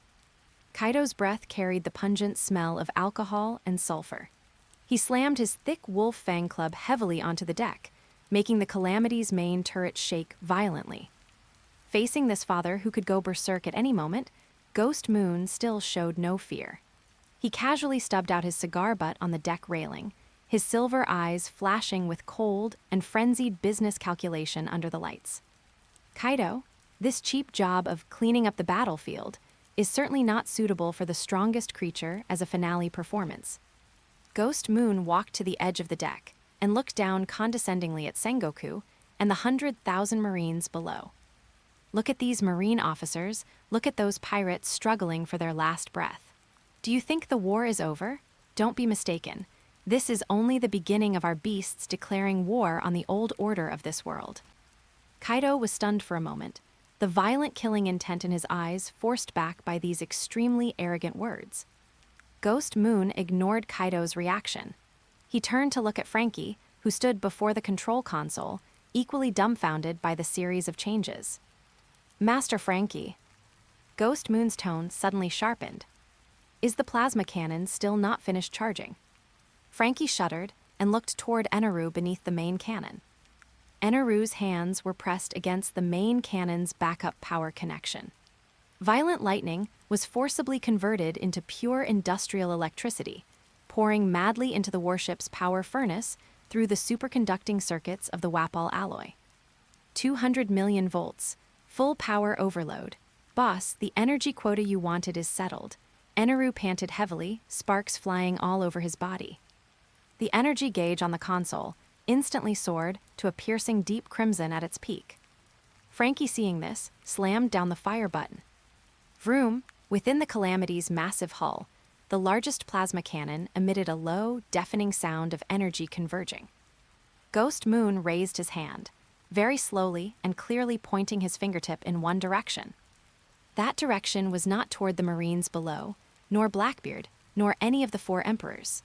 Kaido's breath carried the pungent smell of alcohol and sulfur. He slammed his thick wolf fang club heavily onto the deck, making the Calamity's main turret shake violently. Facing this father who could go berserk at any moment, Ghost Moon still showed no fear. He casually stubbed out his cigar butt on the deck railing, his silver eyes flashing with cold and frenzied business calculation under the lights. "Kaido, this cheap job of cleaning up the battlefield is certainly not suitable for the strongest creature as a finale performance." Ghost Moon walked to the edge of the deck and looked down condescendingly at Sengoku and the 100,000 Marines below. "Look at these Marine officers, look at those pirates struggling for their last breath. Do you think the war is over? Don't be mistaken. This is only the beginning of our beasts declaring war on the old order of this world." Kaido was stunned for a moment, the violent killing intent in his eyes forced back by these extremely arrogant words. Ghost Moon ignored Kaido's reaction. He turned to look at Frankie, who stood before the control console, equally dumbfounded by the series of changes. "Master Frankie." Ghost Moon's tone suddenly sharpened. "Is the plasma cannon still not finished charging?" Frankie shuddered and looked toward Eneru beneath the main cannon. Eneru's hands were pressed against the main cannon's backup power connection. Violent lightning was forcibly converted into pure industrial electricity, pouring madly into the warship's power furnace through the superconducting circuits of the Wapol alloy. 200 million volts, full power overload. "Boss, the energy quota you wanted is settled." Eneru panted heavily, sparks flying all over his body. The energy gauge on the console instantly soared to a piercing deep crimson at its peak. Frankie, seeing this, slammed down the fire button. Vroom, within the Calamity's massive hull, the largest plasma cannon emitted a low, deafening sound of energy converging. Ghost Moon raised his hand, very slowly and clearly pointing his fingertip in one direction. That direction was not toward the Marines below, nor Blackbeard, nor any of the four emperors.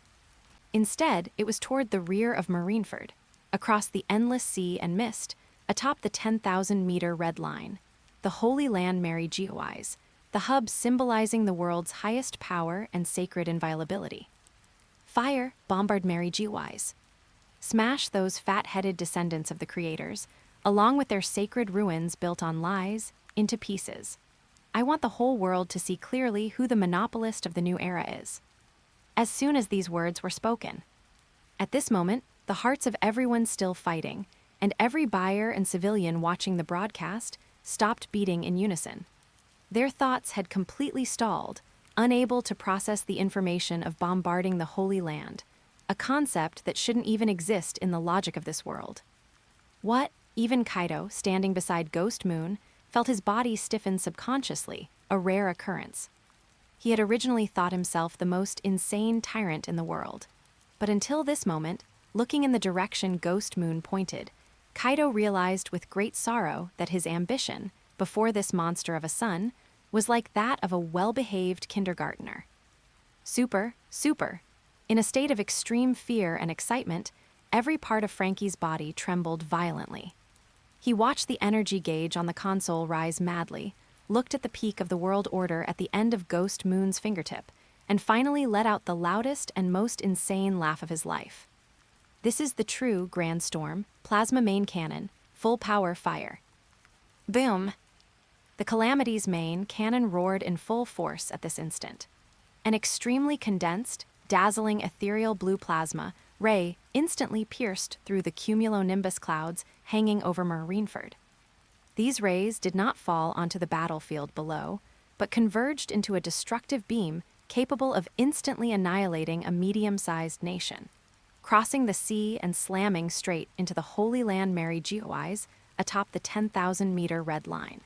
Instead, it was toward the rear of Marineford, across the endless sea and mist, atop the 10,000-meter red line, the Holy Land Mary Geoise, the hub symbolizing the world's highest power and sacred inviolability. Fire, Bombard Mary Geoise. Smash those fat-headed descendants of the creators, along with their sacred ruins built on lies, into pieces. I want the whole world to see clearly who the monopolist of the new era is. As soon as these words were spoken. At this moment, the hearts of everyone still fighting, and every buyer and civilian watching the broadcast, stopped beating in unison. Their thoughts had completely stalled, unable to process the information of bombarding the Holy Land, a concept that shouldn't even exist in the logic of this world. What, even Kaido, standing beside Ghost Moon, felt his body stiffen subconsciously, a rare occurrence. He had originally thought himself the most insane tyrant in the world. But until this moment, looking in the direction Ghost Moon pointed, Kaido realized with great sorrow that his ambition, before this monster of a son, was like that of a well-behaved kindergartner. Super, super. In a state of extreme fear and excitement, every part of Frankie's body trembled violently. He watched the energy gauge on the console rise madly, looked at the peak of the world order at the end of Ghost Moon's fingertip, and finally let out the loudest and most insane laugh of his life. This is the true Grand Storm, plasma main cannon, full power fire. Boom! The Calamity's main cannon roared in full force at this instant. An extremely condensed, dazzling ethereal blue plasma ray instantly pierced through the cumulonimbus clouds hanging over Marineford. These rays did not fall onto the battlefield below, but converged into a destructive beam capable of instantly annihilating a medium-sized nation, crossing the sea and slamming straight into the Holy Land Mary Geoise atop the 10,000-meter red line.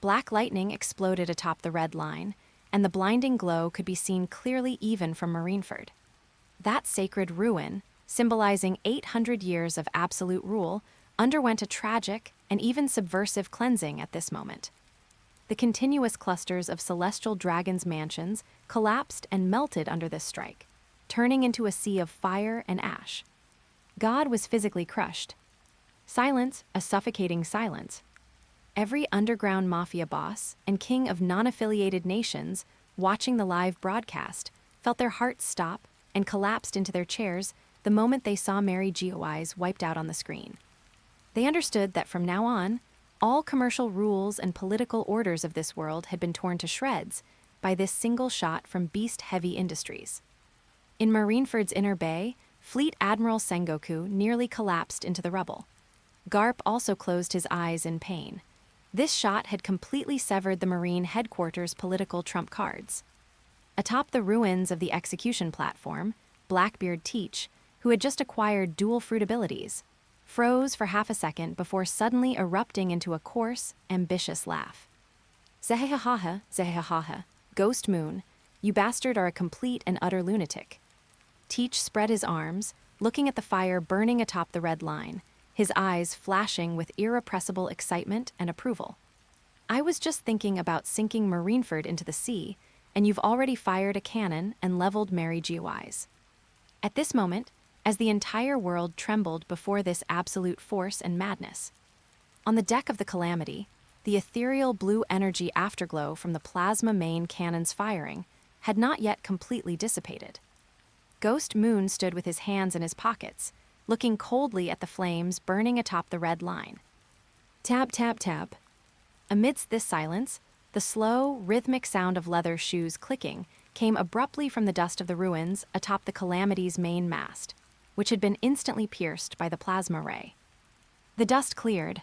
Black lightning exploded atop the red line, and the blinding glow could be seen clearly even from Marineford. That sacred ruin, symbolizing 800 years of absolute rule, underwent a tragic and even subversive cleansing at this moment. The continuous clusters of celestial dragons' mansions collapsed and melted under this strike, turning into a sea of fire and ash. God was physically crushed. Silence, a suffocating silence. Every underground mafia boss and king of non-affiliated nations watching the live broadcast felt their hearts stop and collapsed into their chairs the moment they saw Mary Geoise wiped out on the screen. They understood that from now on, all commercial rules and political orders of this world had been torn to shreds by this single shot from beast-heavy industries. In Marineford's inner bay, Fleet Admiral Sengoku nearly collapsed into the rubble. Garp also closed his eyes in pain. This shot had completely severed the Marine headquarters' political trump cards. Atop the ruins of the execution platform, Blackbeard Teach, who had just acquired dual-fruit abilities, froze for half a second before suddenly erupting into a coarse, ambitious laugh. Zehehaha, zehehaha, Ghost Moon, you bastard are a complete and utter lunatic. Teach spread his arms, looking at the fire burning atop the red line, his eyes flashing with irrepressible excitement and approval. I was just thinking about sinking Marineford into the sea, and you've already fired a cannon and leveled Mary Geoise. At this moment, as the entire world trembled before this absolute force and madness. On the deck of the Calamity, the ethereal blue energy afterglow from the plasma main cannon's firing had not yet completely dissipated. Ghost Moon stood with his hands in his pockets, looking coldly at the flames burning atop the red line. Tap, tap, tap. Amidst this silence, the slow, rhythmic sound of leather shoes clicking came abruptly from the dust of the ruins atop the Calamity's main mast, which had been instantly pierced by the plasma ray. The dust cleared.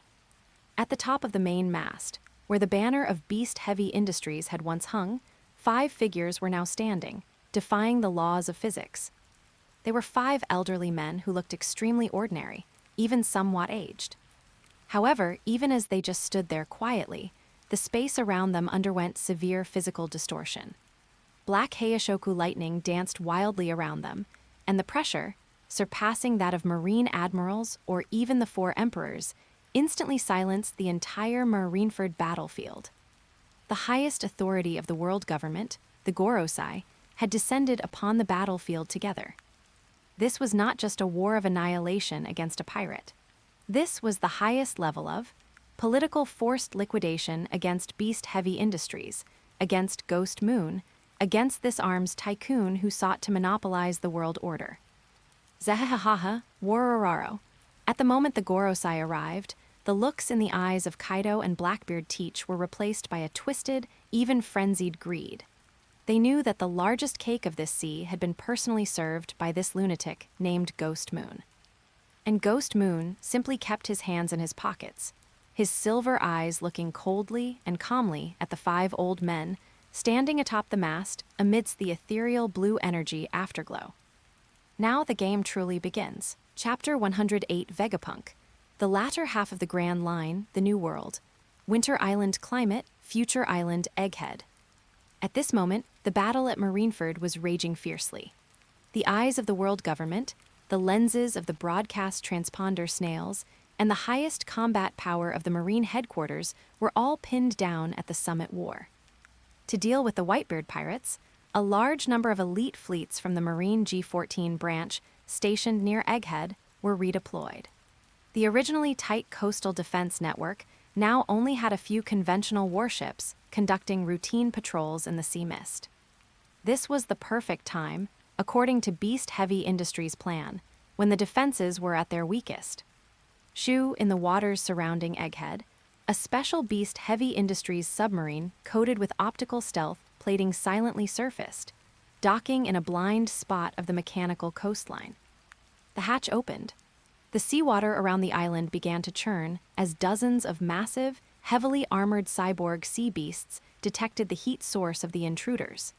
At the top of the main mast, where the banner of beast-heavy industries had once hung, 5 figures were now standing, defying the laws of physics. They were 5 elderly men who looked extremely ordinary, even somewhat aged. However, even as they just stood there quietly, the space around them underwent severe physical distortion. Black Heishoku lightning danced wildly around them, and the pressure, surpassing that of marine admirals or even the 4 emperors, instantly silenced the entire Marineford battlefield. The highest authority of the world government, the Gorosei, had descended upon the battlefield together. This was not just a war of annihilation against a pirate. This was the highest level of political forced liquidation against beast-heavy industries, against Ghost Moon, against this arms tycoon who sought to monopolize the world order. Zehehaha, Waroraro. At the moment the Gorosei arrived, the looks in the eyes of Kaido and Blackbeard Teach were replaced by a twisted, even frenzied greed. They knew that the largest cake of this sea had been personally served by this lunatic named Ghost Moon. And Ghost Moon simply kept his hands in his pockets, his silver eyes looking coldly and calmly at the 5 old men standing atop the mast amidst the ethereal blue energy afterglow. Now the game truly begins. Chapter 108 Vegapunk. The latter half of the Grand Line, the New World. Winter Island Climate, Future Island Egghead. At this moment, the battle at Marineford was raging fiercely. The eyes of the world government, the lenses of the broadcast transponder snails, and the highest combat power of the Marine headquarters were all pinned down at the Summit War. To deal with the Whitebeard pirates, a large number of elite fleets from the Marine G-14 branch stationed near Egghead were redeployed. The originally tight coastal defense network now only had a few conventional warships conducting routine patrols in the sea mist. This was the perfect time, according to beast-heavy industries' plan, when the defenses were at their weakest. Shu, in the waters surrounding Egghead, a special beast-heavy industries submarine coated with optical stealth plating silently surfaced, docking in a blind spot of the mechanical coastline. The hatch opened. The seawater around the island began to churn as dozens of massive, heavily armored cyborg sea beasts detected the heat source of the intruders.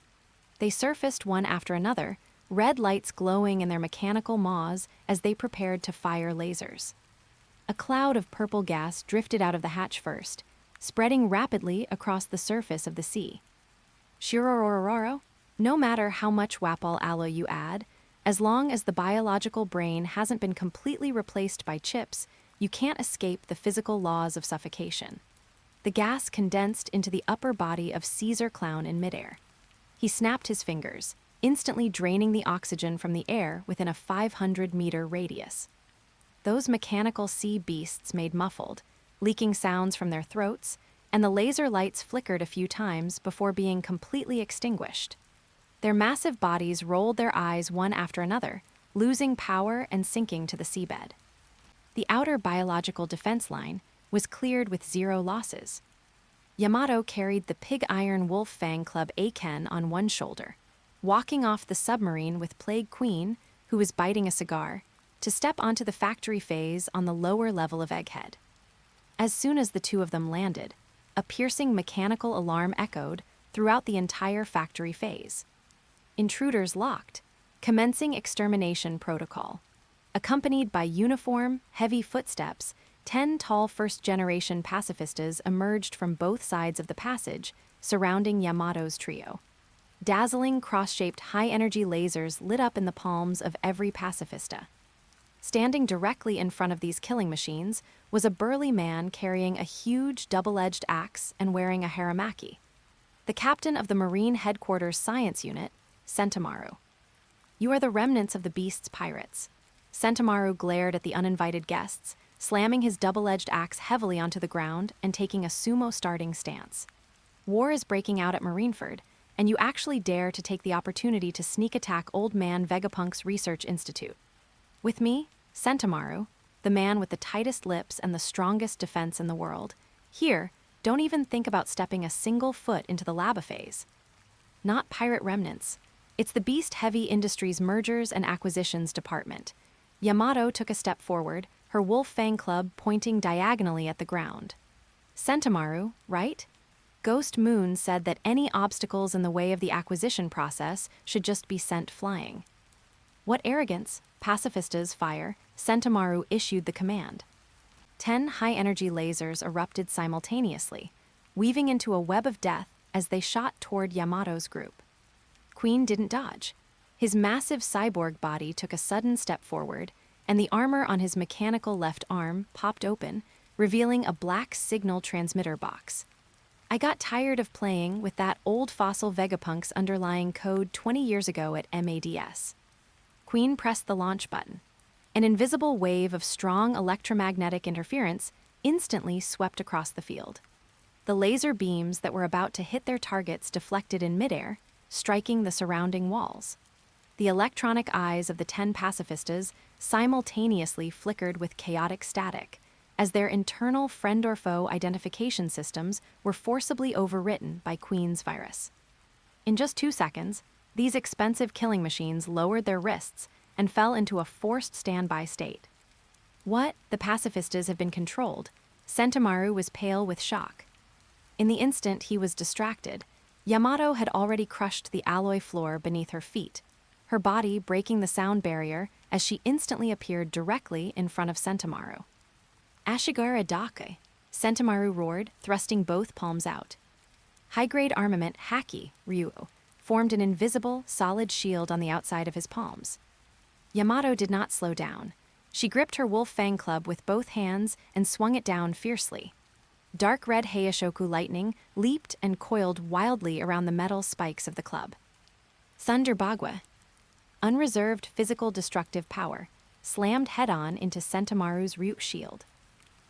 They surfaced one after another, red lights glowing in their mechanical maws as they prepared to fire lasers. A cloud of purple gas drifted out of the hatch first, spreading rapidly across the surface of the sea. Shirorororo, no matter how much Wapol alloy you add, as long as the biological brain hasn't been completely replaced by chips, you can't escape the physical laws of suffocation. The gas condensed into the upper body of Caesar Clown in midair. He snapped his fingers, instantly draining the oxygen from the air within a 500-meter radius. Those mechanical sea beasts made muffled, leaking sounds from their throats, and the laser lights flickered a few times before being completely extinguished. Their massive bodies rolled their eyes one after another, losing power and sinking to the seabed. The outer biological defense line was cleared with 0 losses. Yamato carried the Pig Iron Wolf Fang Club Aiken on one shoulder, walking off the submarine with Plague Queen, who was biting a cigar, to step onto the factory phase on the lower level of Egghead. As soon as the two of them landed, a piercing mechanical alarm echoed throughout the entire factory phase. Intruders locked, commencing extermination protocol. Accompanied by uniform, heavy footsteps, 10 tall first-generation pacifistas emerged from both sides of the passage, surrounding Yamato's trio. Dazzling, cross-shaped, high-energy lasers lit up in the palms of every pacifista. Standing directly in front of these killing machines was a burly man carrying a huge double-edged axe and wearing a haramaki. The captain of the Marine Headquarters Science Unit, Sentomaru. "You are the remnants of the beast's pirates." Sentomaru glared at the uninvited guests, slamming his double-edged axe heavily onto the ground and taking a sumo-starting stance. "War is breaking out at Marineford, and you actually dare to take the opportunity to sneak attack old man Vegapunk's research institute. With me, Sentomaru, the man with the tightest lips and the strongest defense in the world. Here, don't even think about stepping a single foot into the laba phase. Not pirate remnants. It's the Beast Heavy Industries Mergers and Acquisitions Department." Yamato took a step forward, her wolf fang club pointing diagonally at the ground. "Sentomaru, right? Ghost Moon said that any obstacles in the way of the acquisition process should just be sent flying." "What arrogance!" Pacifistas fire, Sentomaru issued the command. 10 high-energy lasers erupted simultaneously, weaving into a web of death as they shot toward Yamato's group. Queen didn't dodge. His massive cyborg body took a sudden step forward, and the armor on his mechanical left arm popped open, revealing a black signal transmitter box. "I got tired of playing with that old fossil Vegapunk's underlying code 20 years ago at MADS. Queen pressed the launch button. An invisible wave of strong electromagnetic interference instantly swept across the field. The laser beams that were about to hit their targets deflected in midair, striking the surrounding walls. The electronic eyes of the 10 pacifistas simultaneously flickered with chaotic static, as their internal friend or foe identification systems were forcibly overwritten by Queen's virus. In just 2 seconds, these expensive killing machines lowered their wrists and fell into a forced standby state. "What? The pacifistas have been controlled." Sentomaru was pale with shock. In the instant he was distracted, Yamato had already crushed the alloy floor beneath her feet, her body breaking the sound barrier as she instantly appeared directly in front of Sentomaru. "Ashigara Dake," Sentomaru roared, thrusting both palms out. High-grade armament Haki, Ryuo, formed an invisible, solid shield on the outside of his palms. Yamato did not slow down. She gripped her wolf fang club with both hands and swung it down fiercely. Dark red Heishoku lightning leaped and coiled wildly around the metal spikes of the club. Thunder Bagua, unreserved physical destructive power, slammed head-on into Sentomaru's root shield.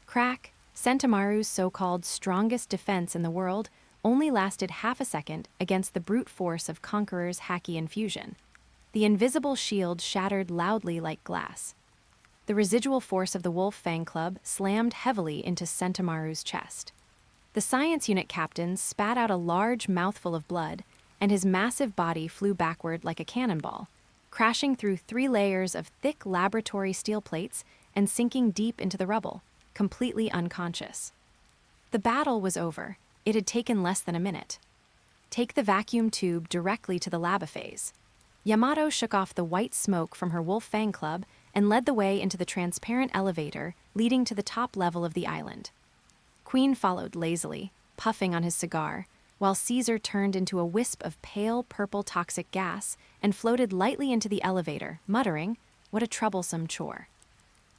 Crack, Sentomaru's so-called strongest defense in the world only lasted half a second against the brute force of Conqueror's Haki infusion. The invisible shield shattered loudly like glass. The residual force of the Wolf Fang Club slammed heavily into Sentomaru's chest. The science unit captain spat out a large mouthful of blood, and his massive body flew backward like a cannonball, crashing through 3 layers of thick laboratory steel plates and sinking deep into the rubble, completely unconscious. The battle was over. It had taken less than a minute. Take the vacuum tube directly to the laba phase. Yamato shook off the white smoke from her Wolf Fang Club and led the way into the transparent elevator leading to the top level of the island. Queen followed lazily, puffing on his cigar, while Caesar turned into a wisp of pale purple toxic gas and floated lightly into the elevator, muttering, "What a troublesome chore."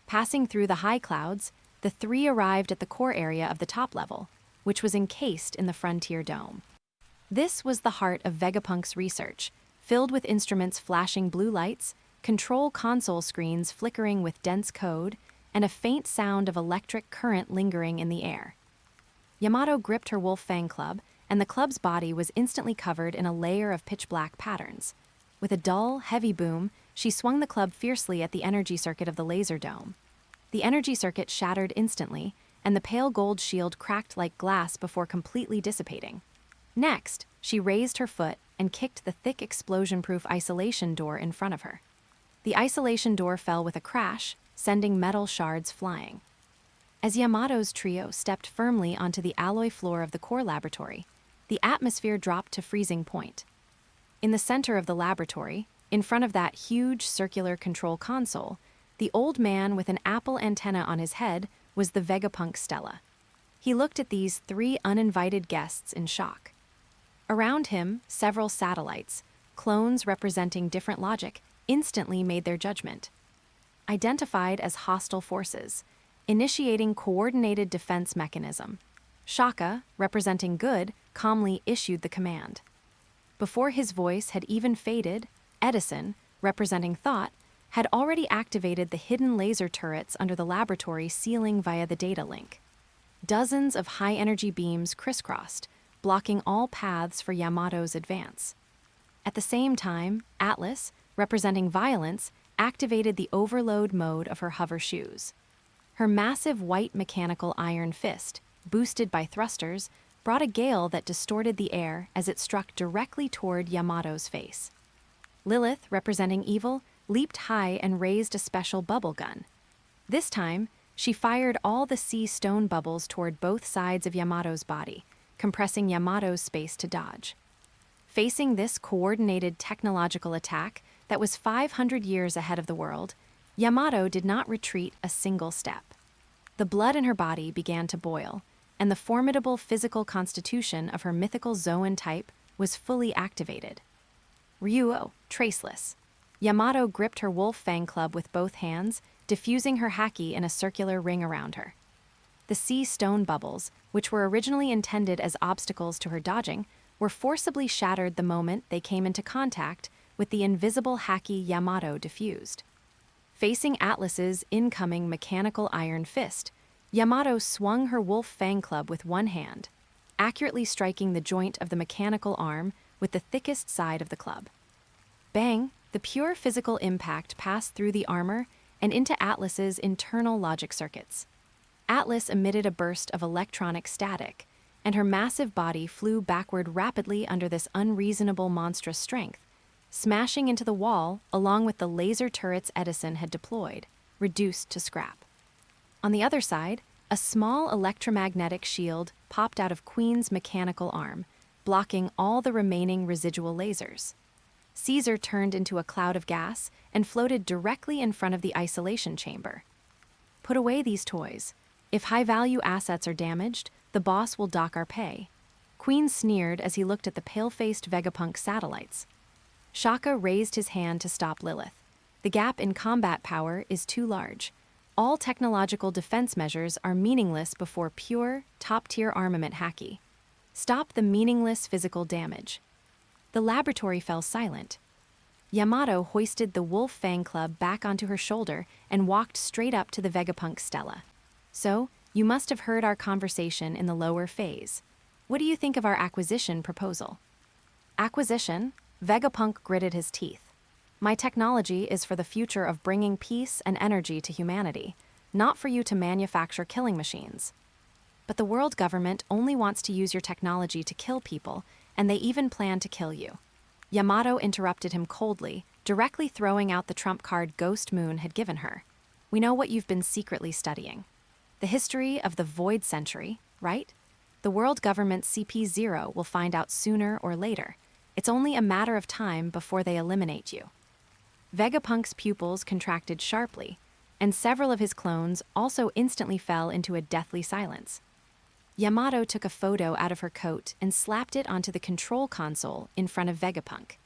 Passing through the high clouds, the 3 arrived at the core area of the top level, which was encased in the Frontier Dome. This was the heart of Vegapunk's research, filled with instruments flashing blue lights, control console screens flickering with dense code, and a faint sound of electric current lingering in the air. Yamato gripped her wolf fang club, and the club's body was instantly covered in a layer of pitch-black patterns. With a dull, heavy boom, she swung the club fiercely at the energy circuit of the laser dome. The energy circuit shattered instantly, and the pale gold shield cracked like glass before completely dissipating. Next, she raised her foot and kicked the thick explosion-proof isolation door in front of her. The isolation door fell with a crash, sending metal shards flying. As Yamato's trio stepped firmly onto the alloy floor of the core laboratory, the atmosphere dropped to freezing point. In the center of the laboratory, in front of that huge circular control console, the old man with an apple antenna on his head was the Vegapunk Stella. He looked at these three uninvited guests in shock. Around him, several satellites, clones representing different logic, instantly made their judgment. Identified as hostile forces, initiating coordinated defense mechanism. Shaka, representing good, calmly issued the command. Before his voice had even faded, Edison, representing thought, had already activated the hidden laser turrets under the laboratory ceiling via the data link. Dozens of high-energy beams crisscrossed, blocking all paths for Yamato's advance. At the same time, Atlas, representing violence, activated the overload mode of her hover shoes. Her massive white mechanical iron fist, boosted by thrusters, brought a gale that distorted the air as it struck directly toward Yamato's face. Lilith, representing evil, leaped high and raised a special bubble gun. This time, she fired all the sea stone bubbles toward both sides of Yamato's body, compressing Yamato's space to dodge. Facing this coordinated technological attack that was 500 years ahead of the world, Yamato did not retreat a single step. The blood in her body began to boil, and the formidable physical constitution of her mythical Zoan type was fully activated. Ryuo, traceless. Yamato gripped her wolf fang club with both hands, diffusing her haki in a circular ring around her. The sea stone bubbles, which were originally intended as obstacles to her dodging, were forcibly shattered the moment they came into contact with the invisible haki Yamato diffused. Facing Atlas's incoming mechanical iron fist, Yamato swung her wolf fang club with one hand, accurately striking the joint of the mechanical arm with the thickest side of the club. Bang! The pure physical impact passed through the armor and into Atlas's internal logic circuits. Atlas emitted a burst of electronic static, and her massive body flew backward rapidly under this unreasonable monstrous strength, smashing into the wall along with the laser turrets Edison had deployed, reduced to scrap. On the other side, a small electromagnetic shield popped out of Queen's mechanical arm, blocking all the remaining residual lasers. Caesar turned into a cloud of gas and floated directly in front of the isolation chamber. Put away these toys. If high-value assets are damaged, the boss will dock our pay. Queen sneered as he looked at the pale-faced Vegapunk satellites. Shaka raised his hand to stop Lilith. The gap in combat power is too large. All technological defense measures are meaningless before pure, top-tier armament haki. Stop the meaningless physical damage. The laboratory fell silent. Yamato hoisted the wolf fang club back onto her shoulder and walked straight up to the Vegapunk Stella. So, you must have heard our conversation in the lower phase. What do you think of our acquisition proposal? Acquisition? Vegapunk gritted his teeth. My technology is for the future of bringing peace and energy to humanity, not for you to manufacture killing machines. But the world government only wants to use your technology to kill people, and they even plan to kill you. Yamato interrupted him coldly, directly throwing out the trump card Ghost Moon had given her. We know what you've been secretly studying. The history of the Void Century, right? The world government CP0 will find out sooner or later. It's only a matter of time before they eliminate you. Vegapunk's pupils contracted sharply, and several of his clones also instantly fell into a deathly silence. Yamato took a photo out of her coat and slapped it onto the control console in front of Vegapunk.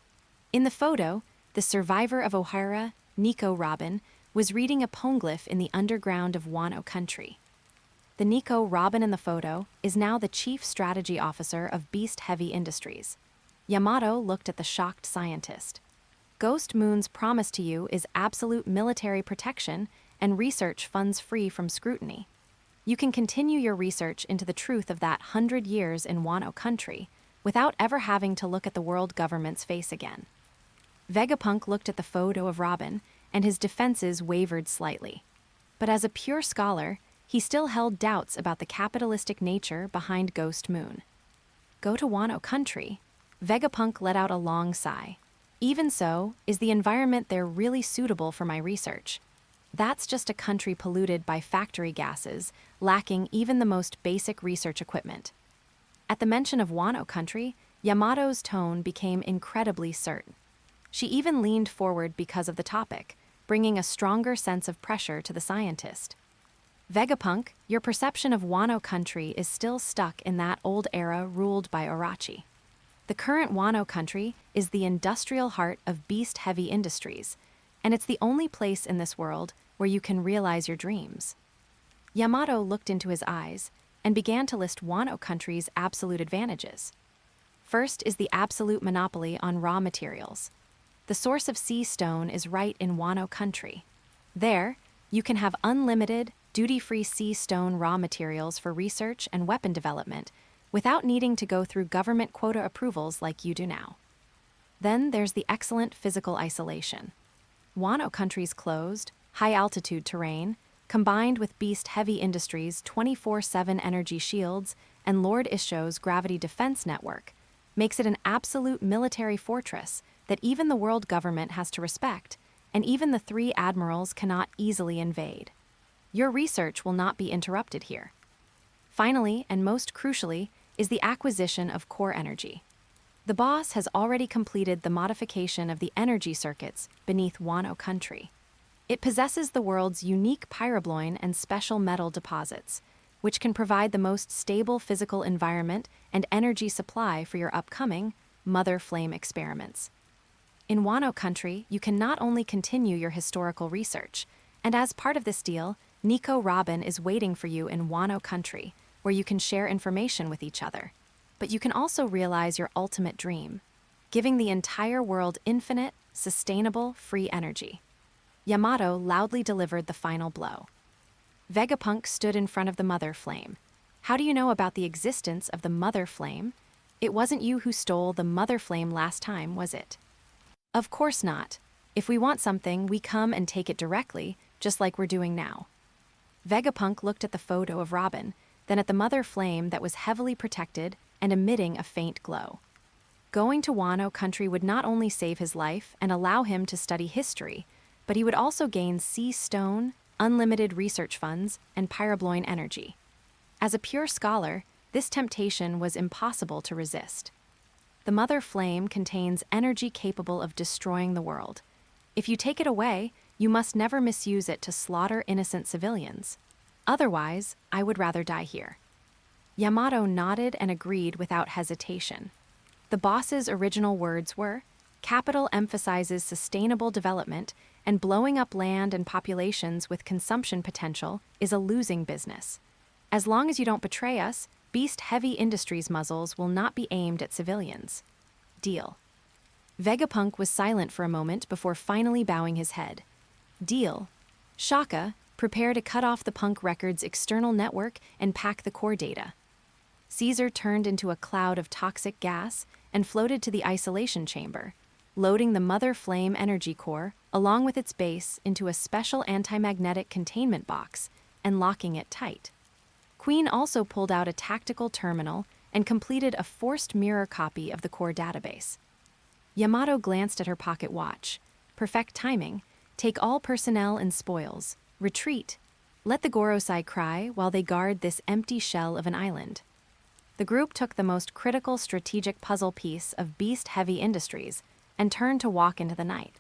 In the photo, the survivor of O'Hara, Nico Robin, was reading a poneglyph in the underground of Wano Country. The Nico Robin in the photo is now the Chief Strategy Officer of Beast Heavy Industries. Yamato looked at the shocked scientist. Ghost Moon's promise to you is absolute military protection and research funds free from scrutiny. You can continue your research into the truth of that 100 years in Wano Country without ever having to look at the world government's face again. Vegapunk looked at the photo of Robin, and his defenses wavered slightly. But as a pure scholar, he still held doubts about the capitalistic nature behind Ghost Moon. Go to Wano Country? Vegapunk let out a long sigh. Even so, is the environment there really suitable for my research? That's just a country polluted by factory gases, lacking even the most basic research equipment. At the mention of Wano Country, Yamato's tone became incredibly certain. She even leaned forward because of the topic, bringing a stronger sense of pressure to the scientist. Vegapunk, your perception of Wano Country is still stuck in that old era ruled by Orochi. The current Wano Country is the industrial heart of Beast Heavy Industries, and it's the only place in this world where you can realize your dreams. Yamato looked into his eyes and began to list Wano Country's absolute advantages. First is the absolute monopoly on raw materials. The source of sea stone is right in Wano Country. There, you can have unlimited, duty-free sea stone raw materials for research and weapon development without needing to go through government quota approvals like you do now. Then there's the excellent physical isolation. Wano Country's closed, high-altitude terrain, combined with Beast Heavy Industries' 24/7 energy shields and Lord Isho's gravity defense network, makes it an absolute military fortress that even the world government has to respect, and even the three admirals cannot easily invade. Your research will not be interrupted here. Finally, and most crucially, is the acquisition of core energy. The boss has already completed the modification of the energy circuits beneath Wano Country. It possesses the world's unique pyrobloin and special metal deposits, which can provide the most stable physical environment and energy supply for your upcoming Mother Flame experiments. In Wano Country, you can not only continue your historical research, and as part of this deal, Nico Robin is waiting for you in Wano Country, where you can share information with each other. But you can also realize your ultimate dream, giving the entire world infinite, sustainable, free energy. Yamato loudly delivered the final blow. Vegapunk stood in front of the Mother Flame. How do you know about the existence of the Mother Flame? It wasn't you who stole the Mother Flame last time, was it? Of course not. If we want something, we come and take it directly, just like we're doing now. Vegapunk looked at the photo of Robin, then at the Mother Flame that was heavily protected and emitting a faint glow. Going to Wano Country would not only save his life and allow him to study history, but he would also gain sea stone, unlimited research funds, and pyrobloin energy. As a pure scholar, this temptation was impossible to resist. The Mother Flame contains energy capable of destroying the world. If you take it away, you must never misuse it to slaughter innocent civilians. Otherwise, I would rather die here. Yamato nodded and agreed without hesitation. The boss's original words were, "Capital emphasizes sustainable development, and blowing up land and populations with consumption potential is a losing business. As long as you don't betray us, Beast Heavy Industries muzzles will not be aimed at civilians. Deal." Vegapunk was silent for a moment before finally bowing his head. Deal. Shaka, prepare to cut off the Punk Record's external network and pack the core data. Caesar turned into a cloud of toxic gas and floated to the isolation chamber, loading the Mother Flame energy core, along with its base, into a special anti-magnetic containment box and locking it tight. Queen also pulled out a tactical terminal and completed a forced mirror copy of the core database. Yamato glanced at her pocket watch. Perfect timing. Take all personnel and spoils. Retreat. Let the Gorosei cry while they guard this empty shell of an island. The group took the most critical strategic puzzle piece of Beast Heavy Industries and turned to walk into the night.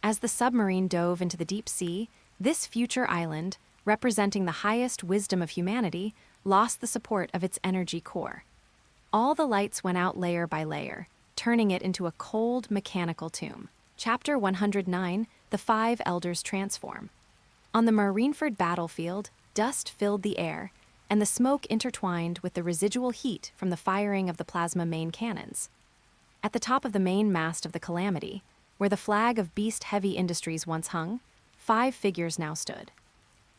As the submarine dove into the deep sea, this future island, representing the highest wisdom of humanity, lost the support of its energy core. All the lights went out layer by layer, turning it into a cold, mechanical tomb. Chapter 109, The Five Elders Transform. On the Marineford battlefield, dust filled the air, and the smoke intertwined with the residual heat from the firing of the plasma main cannons. At the top of the main mast of the Calamity, where the flag of Beast Heavy Industries once hung, 5 figures now stood.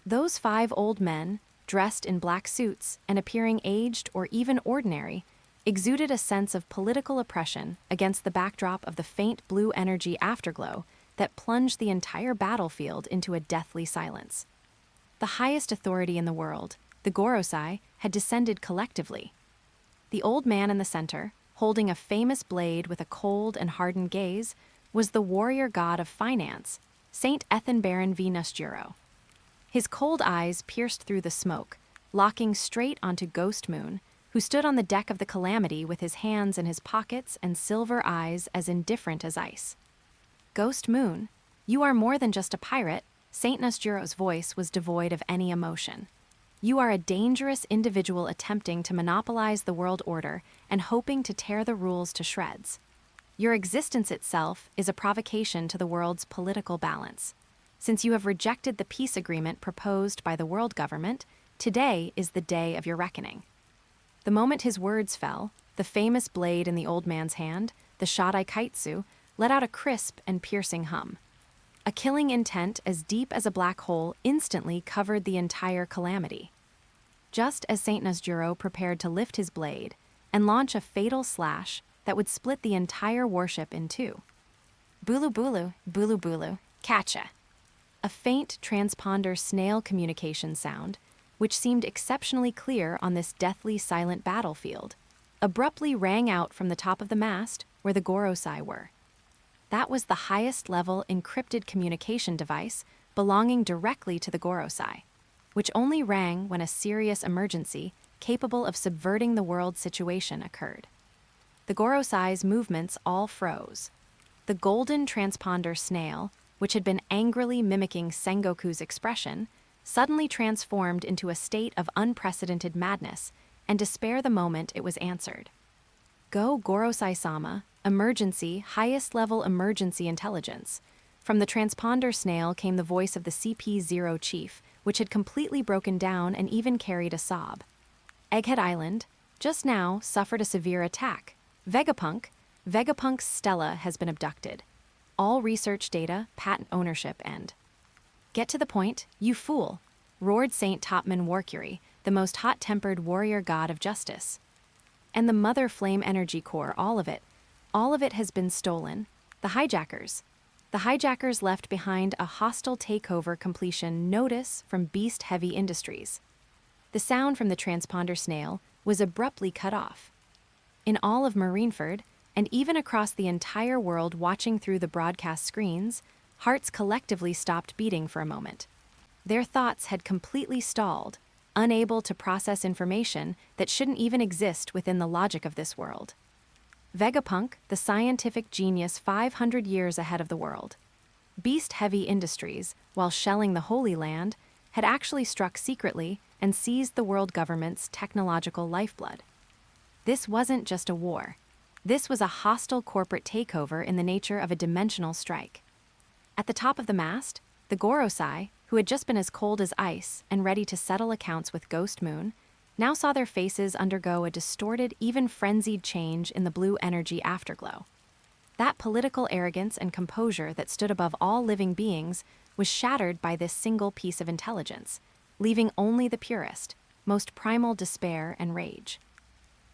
Those 5 old men, dressed in black suits and appearing aged or even ordinary, exuded a sense of political oppression against the backdrop of the faint blue energy afterglow that plunged the entire battlefield into a deathly silence. The highest authority in the world, the Gorosei, had descended collectively. The old man in the center, holding a famous blade with a cold and hardened gaze, was the warrior god of finance, Saint Ethanbaron V. Nusjuro. His cold eyes pierced through the smoke, locking straight onto Ghost Moon, who stood on the deck of the Calamity with his hands in his pockets and silver eyes as indifferent as ice. Ghost Moon, you are more than just a pirate. Saint Nusjuro's voice was devoid of any emotion. You are a dangerous individual attempting to monopolize the world order and hoping to tear the rules to shreds. Your existence itself is a provocation to the world's political balance. Since you have rejected the peace agreement proposed by the world government, today is the day of your reckoning. The moment his words fell, the famous blade in the old man's hand, the Shodai Kaitsu, let out a crisp and piercing hum. A killing intent as deep as a black hole instantly covered the entire Calamity. Just as Saint Nusjuro prepared to lift his blade and launch a fatal slash that would split the entire warship in 2. Bulu bulu, bulu bulu, catcha. A faint transponder snail communication sound, which seemed exceptionally clear on this deathly silent battlefield, abruptly rang out from the top of the mast where the Gorosei were. That was the highest-level encrypted communication device belonging directly to the Gorosei, which only rang when a serious emergency capable of subverting the world situation occurred. The Gorosei's movements all froze. The golden transponder snail, which had been angrily mimicking Sengoku's expression, suddenly transformed into a state of unprecedented madness and despair the moment it was answered. Go Gorosei-sama, emergency, highest-level emergency intelligence. From the transponder snail came the voice of the CP-0 chief, which had completely broken down and even carried a sob. Egghead Island, just now, suffered a severe attack. Vegapunk's Stella has been abducted. All research data, patent ownership, and... Get to the point, you fool, roared Saint Topman Warcury, the most hot-tempered warrior god of justice. And the Mother Flame Energy Core, all of it has been stolen. The hijackers left behind a hostile takeover completion notice from Beast Heavy Industries. The sound from the transponder snail was abruptly cut off. In all of Marineford, and even across the entire world watching through the broadcast screens, hearts collectively stopped beating for a moment. Their thoughts had completely stalled, unable to process information that shouldn't even exist within the logic of this world. Vegapunk, the scientific genius 500 years ahead of the world. Beast Heavy Industries, while shelling the Holy Land, had actually struck secretly and seized the world government's technological lifeblood. This wasn't just a war. This was a hostile corporate takeover in the nature of a dimensional strike. At the top of the mast, the Gorosei, who had just been as cold as ice and ready to settle accounts with Ghost Moon, now saw their faces undergo a distorted, even frenzied change in the blue energy afterglow. That political arrogance and composure that stood above all living beings was shattered by this single piece of intelligence, leaving only the purest, most primal despair and rage.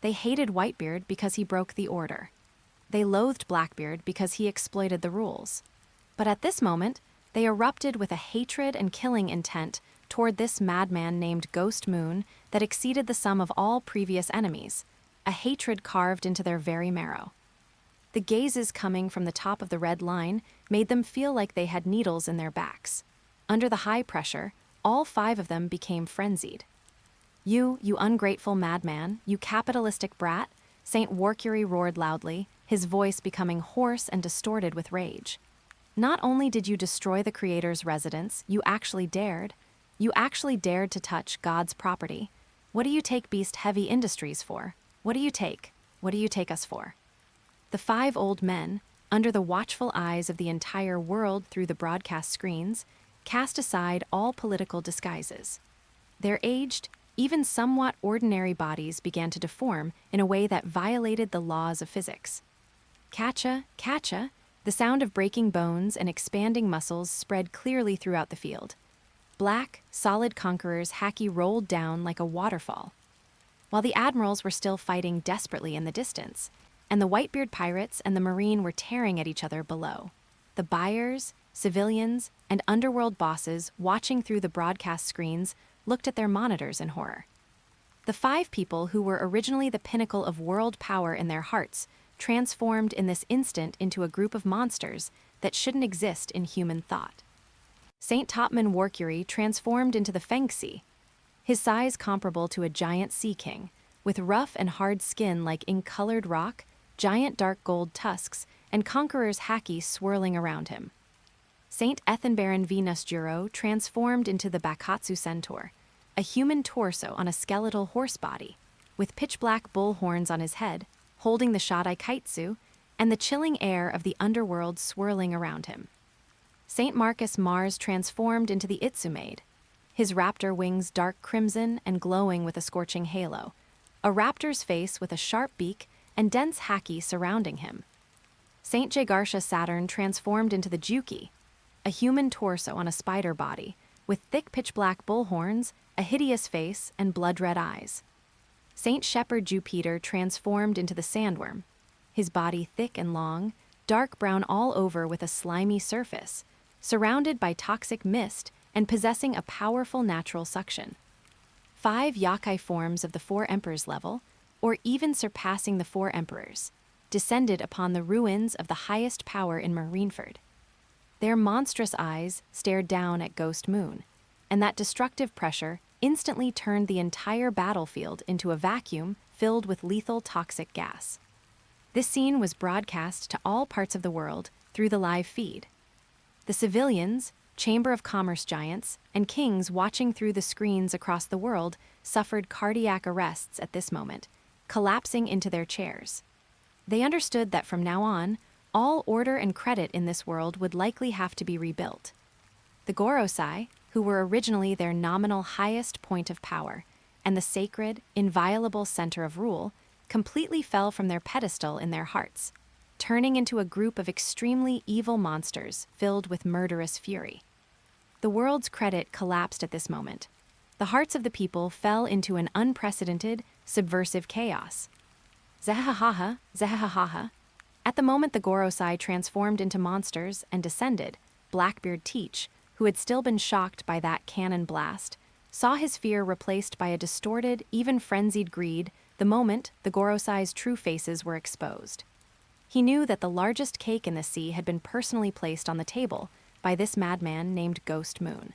They hated Whitebeard because he broke the order. They loathed Blackbeard because he exploited the rules. But at this moment, they erupted with a hatred and killing intent toward this madman named Ghost Moon that exceeded the sum of all previous enemies, a hatred carved into their very marrow. The gazes coming from the top of the red line made them feel like they had needles in their backs. Under the high pressure, all 5 of them became frenzied. You ungrateful madman, you capitalistic brat, Saint Warcury roared loudly, his voice becoming hoarse and distorted with rage. Not only did you destroy the Creator's residence, you actually dared to touch God's property. What do you take Beast Heavy Industries for? What do you take us for? The 5 old men, under the watchful eyes of the entire world through the broadcast screens, cast aside all political disguises. Their aged, even somewhat ordinary bodies began to deform in a way that violated the laws of physics. Catcha, catcha, the sound of breaking bones and expanding muscles spread clearly throughout the field. Black, solid conquerors haki rolled down like a waterfall, while the admirals were still fighting desperately in the distance, and the Whitebeard pirates and the marine were tearing at each other below. The buyers, civilians, and underworld bosses watching through the broadcast screens looked at their monitors in horror. The 5 people who were originally the pinnacle of world power in their hearts transformed in this instant into a group of monsters that shouldn't exist in human thought. Saint Topman Warcury transformed into the Fengxi, his size comparable to a giant sea king, with rough and hard skin like ink-colored rock, giant dark gold tusks, and conqueror's haki swirling around him. Saint Ethenbaron Venus Juro transformed into the Bakatsu Centaur, a human torso on a skeletal horse body, with pitch-black bull horns on his head, holding the Shodai Kaitsu, and the chilling air of the underworld swirling around him. Saint Marcus Mars transformed into the Itsumaid, his raptor wings dark crimson and glowing with a scorching halo, a raptor's face with a sharp beak and dense haki surrounding him. Saint Jagartia Saturn transformed into the Juki, a human torso on a spider body, with thick pitch-black bull horns, a hideous face, and blood-red eyes. Saint Shepherd Jupiter transformed into the Sandworm, his body thick and long, dark brown all over with a slimy surface, surrounded by toxic mist and possessing a powerful natural suction. 5 Yakai forms of the 4 Emperors level, or even surpassing the 4 Emperors, descended upon the ruins of the highest power in Marineford. Their monstrous eyes stared down at Ghost Moon, and that destructive pressure instantly turned the entire battlefield into a vacuum filled with lethal toxic gas. This scene was broadcast to all parts of the world through the live feed. The civilians, Chamber of Commerce giants, and kings watching through the screens across the world suffered cardiac arrests at this moment, collapsing into their chairs. They understood that from now on, all order and credit in this world would likely have to be rebuilt. The Gorosei, who were originally their nominal highest point of power, and the sacred, inviolable center of rule, completely fell from their pedestal in their hearts, turning into a group of extremely evil monsters filled with murderous fury. The world's credit collapsed at this moment. The hearts of the people fell into an unprecedented, subversive chaos. Zehahaha, zehahaha. At the moment the Gorosei transformed into monsters and descended, Blackbeard Teach, who had still been shocked by that cannon blast, saw his fear replaced by a distorted, even frenzied greed the moment the Gorosei's true faces were exposed. He knew that the largest cake in the sea had been personally placed on the table by this madman named Ghost Moon.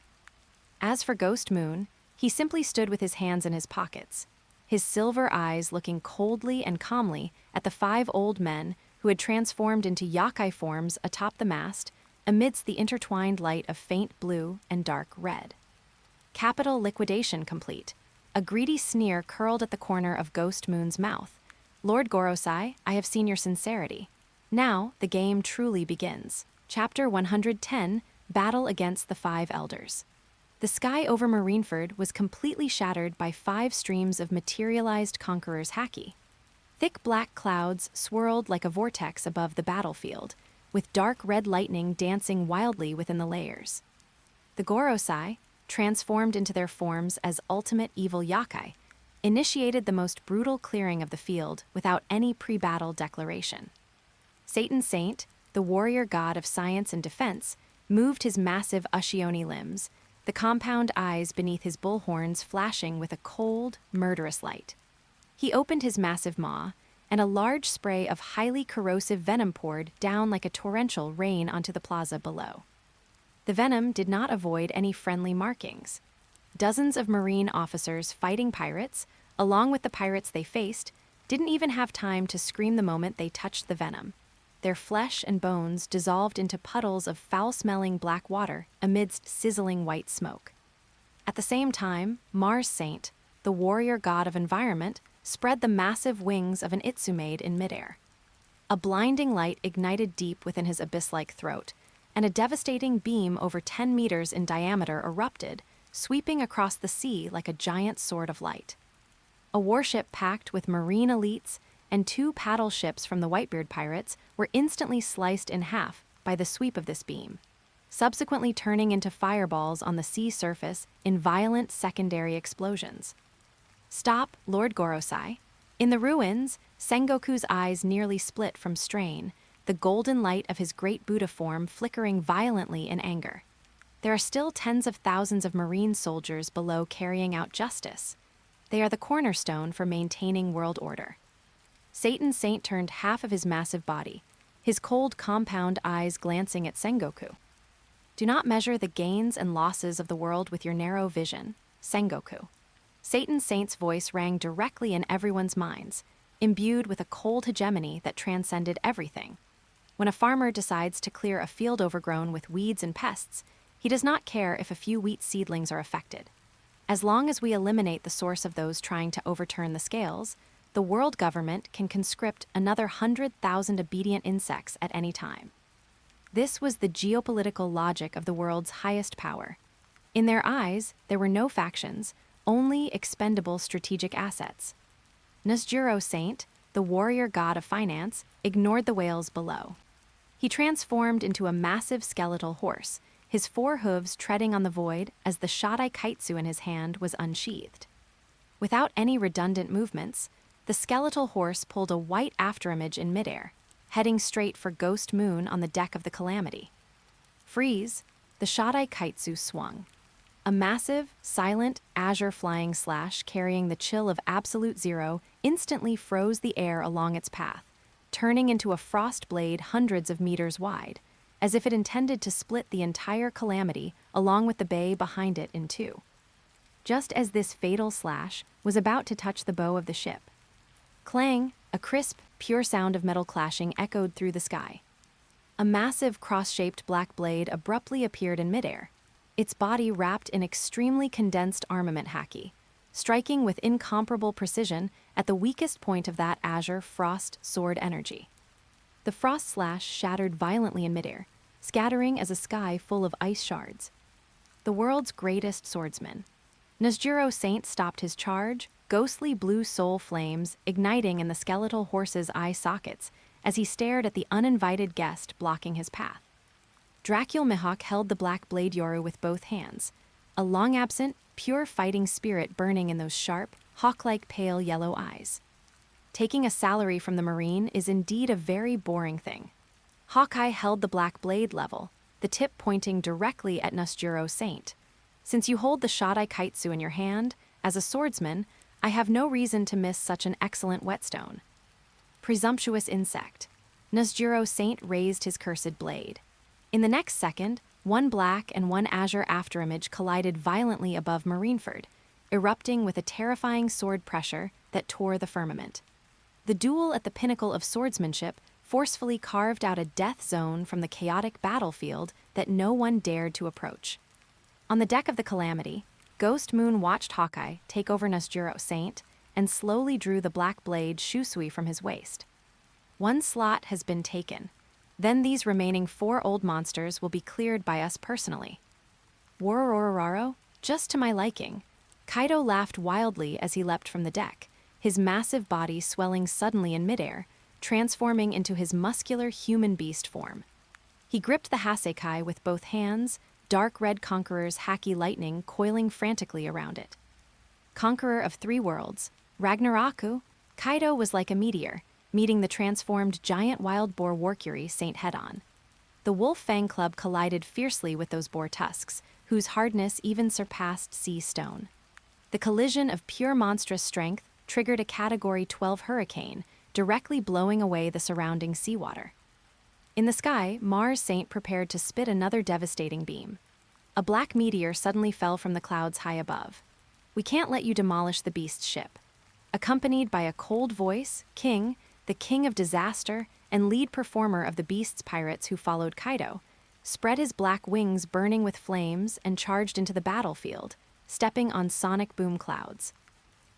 As for Ghost Moon, he simply stood with his hands in his pockets, his silver eyes looking coldly and calmly at the 5 old men who had transformed into yakai forms atop the mast amidst the intertwined light of faint blue and dark red. Capital liquidation complete. A greedy sneer curled at the corner of Ghost Moon's mouth. Lord Gorosei, I have seen your sincerity. Now the game truly begins. Chapter 110, Battle Against the 5 Elders. The sky over Marineford was completely shattered by 5 streams of materialized conquerors' haki. Thick black clouds swirled like a vortex above the battlefield, with dark red lightning dancing wildly within the layers. The Gorosei, transformed into their forms as ultimate evil yakai, initiated the most brutal clearing of the field without any pre-battle declaration. Satan Saint, the warrior god of science and defense, moved his massive Ushioni limbs, the compound eyes beneath his bull horns flashing with a cold, murderous light. He opened his massive maw, and a large spray of highly corrosive venom poured down like a torrential rain onto the plaza below. The venom did not avoid any friendly markings. Dozens of marine officers fighting pirates, along with the pirates they faced, didn't even have time to scream the moment they touched the venom. Their flesh and bones dissolved into puddles of foul-smelling black water amidst sizzling white smoke. At the same time, Mars Saint, the warrior god of environment, spread the massive wings of an Itsumaid in midair. A blinding light ignited deep within his abyss-like throat, and a devastating beam over 10 meters in diameter erupted, sweeping across the sea like a giant sword of light. A warship packed with marine elites and 2 paddle ships from the Whitebeard pirates were instantly sliced in half by the sweep of this beam, subsequently turning into fireballs on the sea surface in violent secondary explosions. Stop, Lord Gorosei. In the ruins, Sengoku's eyes nearly split from strain, the golden light of his great Buddha form flickering violently in anger. There are still tens of thousands of marine soldiers below carrying out justice. They are the cornerstone for maintaining world order. Satan Saint turned half of his massive body, his cold compound eyes glancing at Sengoku. Do not measure the gains and losses of the world with your narrow vision, Sengoku. Satan Saint's voice rang directly in everyone's minds, imbued with a cold hegemony that transcended everything. When a farmer decides to clear a field overgrown with weeds and pests, he does not care if a few wheat seedlings are affected. As long as we eliminate the source of those trying to overturn the scales, the world government can conscript another 100,000 obedient insects at any time. This was the geopolitical logic of the world's highest power. In their eyes, there were no factions, only expendable strategic assets. Nusjuro Saint, the warrior god of finance, ignored the whales below. He transformed into a massive skeletal horse, his 4 hooves treading on the void as the Shodai Kaitsu in his hand was unsheathed. Without any redundant movements, the skeletal horse pulled a white afterimage in midair, heading straight for Ghost Moon on the deck of the Calamity. Freeze, the Shodai Kaitsu swung. A massive, silent, azure flying slash carrying the chill of absolute zero instantly froze the air along its path, turning into a frost blade hundreds of meters wide, as if it intended to split the entire Calamity along with the bay behind it in 2. Just as this fatal slash was about to touch the bow of the ship, clang, a crisp, pure sound of metal clashing echoed through the sky. A massive cross-shaped black blade abruptly appeared in midair, its body wrapped in extremely condensed armament haki, striking with incomparable precision at the weakest point of that azure frost sword energy. The frost slash shattered violently in midair, scattering as a sky full of ice shards. The world's greatest swordsman. Nusjuro Saint stopped his charge, ghostly blue soul flames igniting in the skeletal horse's eye sockets as he stared at the uninvited guest blocking his path. Dracul Mihawk held the black blade Yoru with both hands, a long-absent, pure fighting spirit burning in those sharp, hawk-like pale yellow eyes. Taking a salary from the Marine is indeed a very boring thing. Hawkeye held the black blade level, the tip pointing directly at Nusjuro Saint. Since you hold the Shodai Kaitsu in your hand, as a swordsman, I have no reason to miss such an excellent whetstone. Presumptuous insect. Nusjuro Saint raised his cursed blade. In the next second, 1 black and 1 azure afterimage collided violently above Marineford, erupting with a terrifying sword pressure that tore the firmament. The duel at the pinnacle of swordsmanship forcefully carved out a death zone from the chaotic battlefield that no one dared to approach. On the deck of the Calamity, Ghost Moon watched Hawkeye take over Nusjuro Saint and slowly drew the black blade Shusui from his waist. 1 slot has been taken. Then these remaining 4 old monsters will be cleared by us personally. Worororaro, just to my liking. Kaido laughed wildly as he leapt from the deck, his massive body swelling suddenly in midair, transforming into his muscular human beast form. He gripped the Hasekai with both hands, dark red Conqueror's haki lightning coiling frantically around it. Conqueror of 3 worlds, Ragnaroku, Kaido was like a meteor, meeting the transformed giant wild boar Warcury Saint head-on. The Wolf Fang Club collided fiercely with those boar tusks, whose hardness even surpassed sea stone. The collision of pure monstrous strength triggered a Category 12 hurricane, directly blowing away the surrounding seawater. In the sky, Mars Saint prepared to spit another devastating beam. A black meteor suddenly fell from the clouds high above. We can't let you demolish the beast's ship. Accompanied by a cold voice, King, the king of disaster and lead performer of the beast's pirates who followed Kaido, spread his black wings burning with flames and charged into the battlefield, stepping on sonic boom clouds.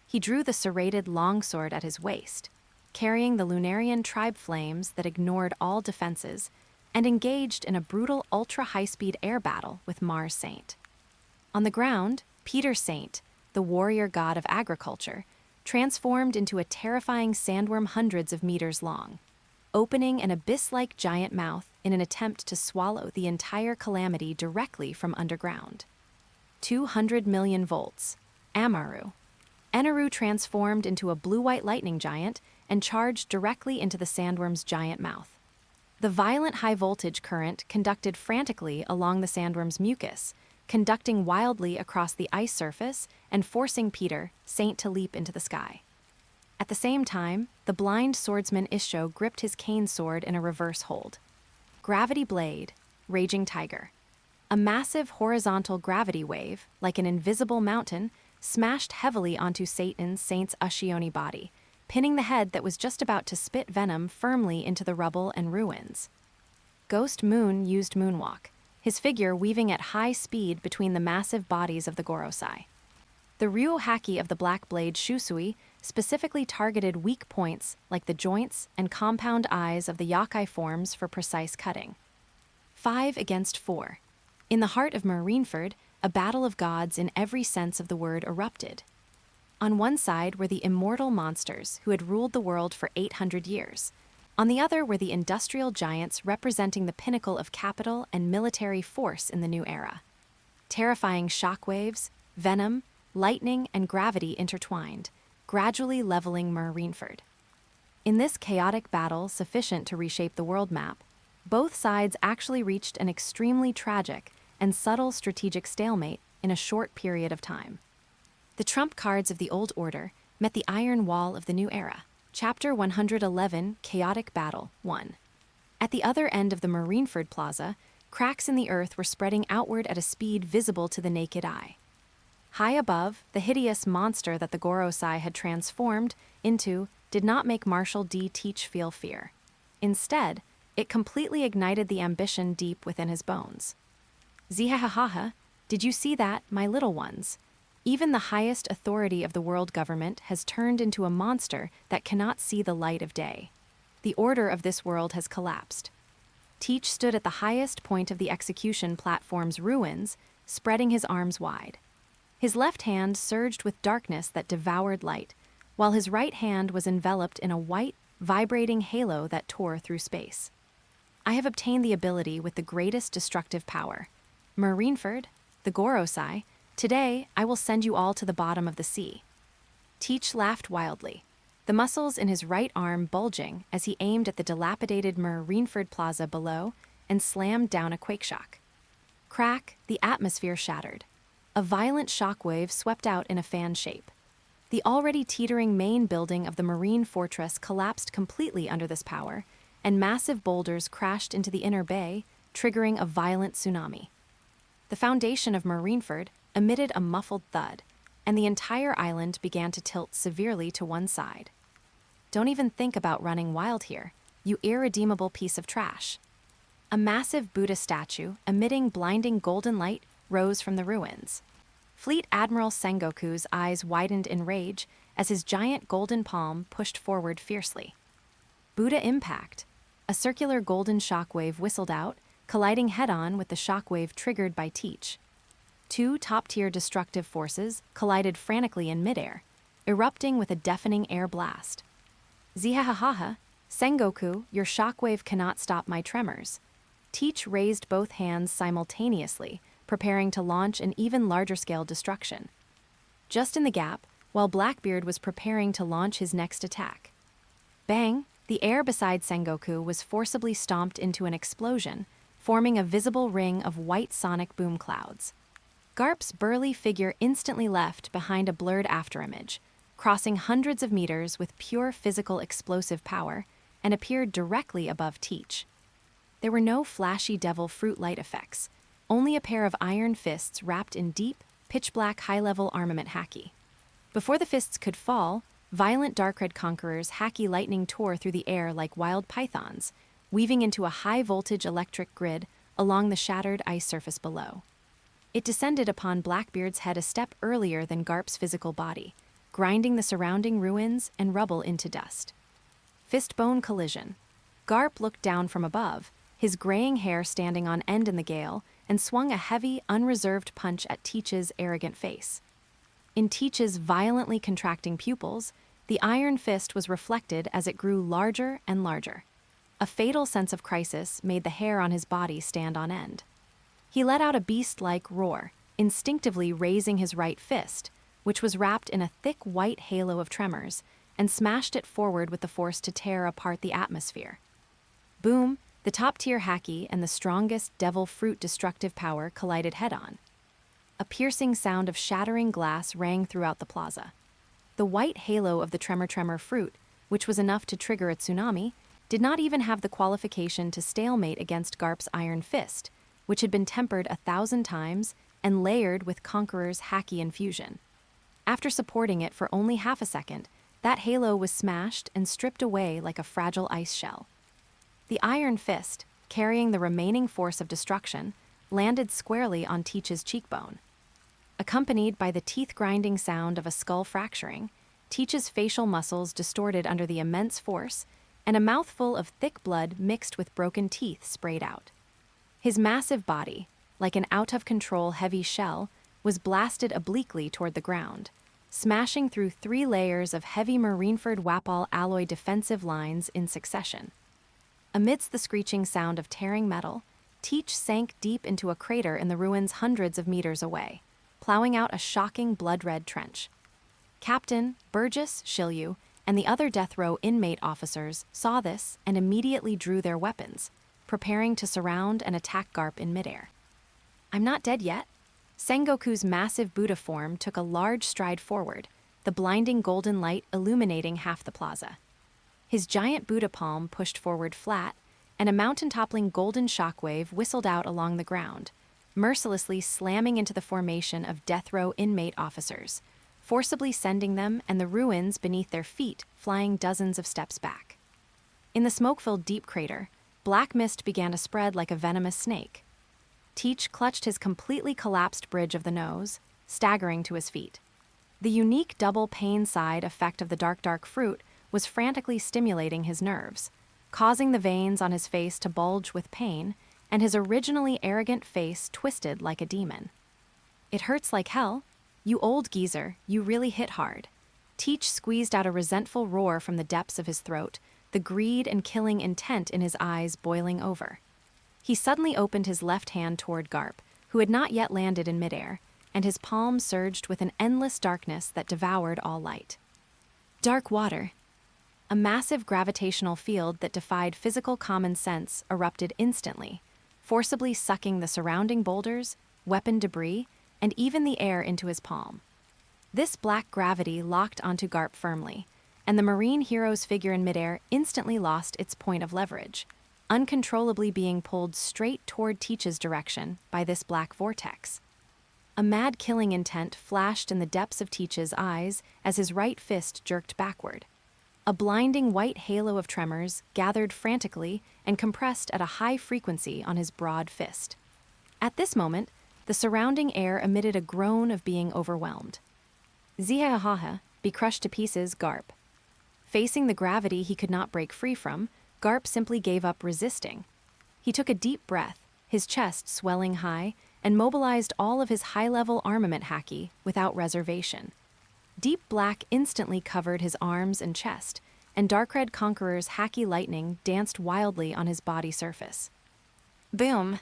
He drew the serrated longsword at his waist, carrying the Lunarian tribe flames that ignored all defenses, and engaged in a brutal ultra-high-speed air battle with Mars Saint. On the ground, Peter Saint, the warrior god of agriculture, transformed into a terrifying sandworm hundreds of meters long, opening an abyss-like giant mouth in an attempt to swallow the entire calamity directly from underground. 200 million volts. Amaru. Eneru transformed into a blue-white lightning giant and charged directly into the sandworm's giant mouth. The violent high-voltage current conducted frantically along the sandworm's mucus, conducting wildly across the ice surface and forcing Peter Saint to leap into the sky. At the same time, the blind swordsman Isho gripped his cane sword in a reverse hold. Gravity Blade, Raging Tiger. A massive horizontal gravity wave, like an invisible mountain, smashed heavily onto Saint's Ushioni body, pinning the head that was just about to spit venom firmly into the rubble and ruins. Ghost Moon used Moonwalk, his figure weaving at high speed between the massive bodies of the Gorosei. The Ryu Haki of the Black Blade Shusui specifically targeted weak points like the joints and compound eyes of the Yakai forms for precise cutting. 5 against 4. In the heart of Marineford, a battle of gods in every sense of the word erupted. On one side were the immortal monsters who had ruled the world for 800 years. On the other were the industrial giants representing the pinnacle of capital and military force in the new era. Terrifying shockwaves, venom, lightning, and gravity intertwined, gradually leveling Marineford. In this chaotic battle sufficient to reshape the world map, both sides actually reached an extremely tragic and subtle strategic stalemate in a short period of time. The trump cards of the Old Order met the iron wall of the new era. Chapter 111, Chaotic Battle 1. At the other end of the Marineford Plaza, cracks in the earth were spreading outward at a speed visible to the naked eye. High above, the hideous monster that the Gorosei had transformed into did not make Marshal D. Teach feel fear. Instead, it completely ignited the ambition deep within his bones. Zihahaha, did you see that, my little ones? Even the highest authority of the world government has turned into a monster that cannot see the light of day. The order of this world has collapsed. Teach stood at the highest point of the execution platform's ruins, spreading his arms wide. His left hand surged with darkness that devoured light, while his right hand was enveloped in a white, vibrating halo that tore through space. I have obtained the ability with the greatest destructive power. Marineford, the Gorosei, today I will send you all to the bottom of the sea. Teach laughed wildly, the muscles in his right arm bulging as he aimed at the dilapidated Marineford Plaza below and slammed down a quakeshock. Crack, the atmosphere shattered. A violent shockwave swept out in a fan shape. The already teetering main building of the marine fortress collapsed completely under this power, and massive boulders crashed into the inner bay, triggering a violent tsunami. The foundation of Marineford emitted a muffled thud, and the entire island began to tilt severely to one side. Don't even think about running wild here, you irredeemable piece of trash. A massive Buddha statue, emitting blinding golden light, rose from the ruins. Fleet Admiral Sengoku's eyes widened in rage as his giant golden palm pushed forward fiercely. Buddha impact. A circular golden shockwave whistled out, colliding head-on with the shockwave triggered by Teach. Two top-tier destructive forces collided frantically in midair, erupting with a deafening air blast. Zihahaha, Sengoku, your shockwave cannot stop my tremors. Teach raised both hands simultaneously, preparing to launch an even larger-scale destruction. Just in the gap, while Blackbeard was preparing to launch his next attack. Bang! The air beside Sengoku was forcibly stomped into an explosion, forming a visible ring of white sonic boom clouds. Garp's burly figure instantly left behind a blurred afterimage, crossing hundreds of meters with pure physical explosive power, and appeared directly above Teach. There were no flashy devil fruit light effects, only a pair of iron fists wrapped in deep, pitch-black high-level armament haki. Before the fists could fall, violent Dark-Red Conqueror's haki lightning tore through the air like wild pythons, weaving into a high-voltage electric grid along the shattered ice surface below. It descended upon Blackbeard's head a step earlier than Garp's physical body, grinding the surrounding ruins and rubble into dust. Fist-bone collision. Garp looked down from above, his graying hair standing on end in the gale, and swung a heavy, unreserved punch at Teach's arrogant face. In Teach's violently contracting pupils, the iron fist was reflected as it grew larger and larger. A fatal sense of crisis made the hair on his body stand on end. He let out a beast-like roar, instinctively raising his right fist, which was wrapped in a thick white halo of tremors, and smashed it forward with the force to tear apart the atmosphere. Boom, the top-tier Haki and the strongest devil fruit destructive power collided head-on. A piercing sound of shattering glass rang throughout the plaza. The white halo of the tremor fruit, which was enough to trigger a tsunami, did not even have the qualification to stalemate against Garp's iron fist, which had been tempered 1,000 times and layered with Conqueror's Haki infusion. After supporting it for only half a second, that halo was smashed and stripped away like a fragile ice shell. The iron fist, carrying the remaining force of destruction, landed squarely on Teach's cheekbone. Accompanied by the teeth-grinding sound of a skull fracturing, Teach's facial muscles distorted under the immense force, and a mouthful of thick blood mixed with broken teeth sprayed out. His massive body, like an out-of-control heavy shell, was blasted obliquely toward the ground, smashing through 3 layers of heavy Marineford Wapol alloy defensive lines in succession. Amidst the screeching sound of tearing metal, Teach sank deep into a crater in the ruins hundreds of meters away, plowing out a shocking blood-red trench. Captain, Burgess, Shiryu, and the other death row inmate officers saw this and immediately drew their weapons, preparing to surround and attack Garp in midair. "I'm not dead yet." Sengoku's massive Buddha form took a large stride forward, the blinding golden light illuminating half the plaza. His giant Buddha palm pushed forward flat, and a mountain-toppling golden shockwave whistled out along the ground, mercilessly slamming into the formation of death row inmate officers, forcibly sending them and the ruins beneath their feet flying dozens of steps back. In the smoke-filled deep crater, black mist began to spread like a venomous snake. Teach clutched his completely collapsed bridge of the nose, staggering to his feet. The unique double pain side effect of the dark fruit was frantically stimulating his nerves, causing the veins on his face to bulge with pain, and his originally arrogant face twisted like a demon. "It hurts like hell. You old geezer, you really hit hard." Teach squeezed out a resentful roar from the depths of his throat, the greed and killing intent in his eyes boiling over. He suddenly opened his left hand toward Garp, who had not yet landed in midair, and his palm surged with an endless darkness that devoured all light. Dark water. A massive gravitational field that defied physical common sense erupted instantly, forcibly sucking the surrounding boulders, weapon debris, and even the air into his palm. This black gravity locked onto Garp firmly, and the marine hero's figure in midair instantly lost its point of leverage, uncontrollably being pulled straight toward Teach's direction by this black vortex. A mad killing intent flashed in the depths of Teach's eyes as his right fist jerked backward. A blinding white halo of tremors gathered frantically and compressed at a high frequency on his broad fist. At this moment, the surrounding air emitted a groan of being overwhelmed. "Zihahaha," be crushed to pieces, Garp. Facing the gravity he could not break free from, Garp simply gave up resisting. He took a deep breath, his chest swelling high, and mobilized all of his high-level armament Haki without reservation. Deep black instantly covered his arms and chest, and dark red Conqueror's Haki lightning danced wildly on his body surface. Boom!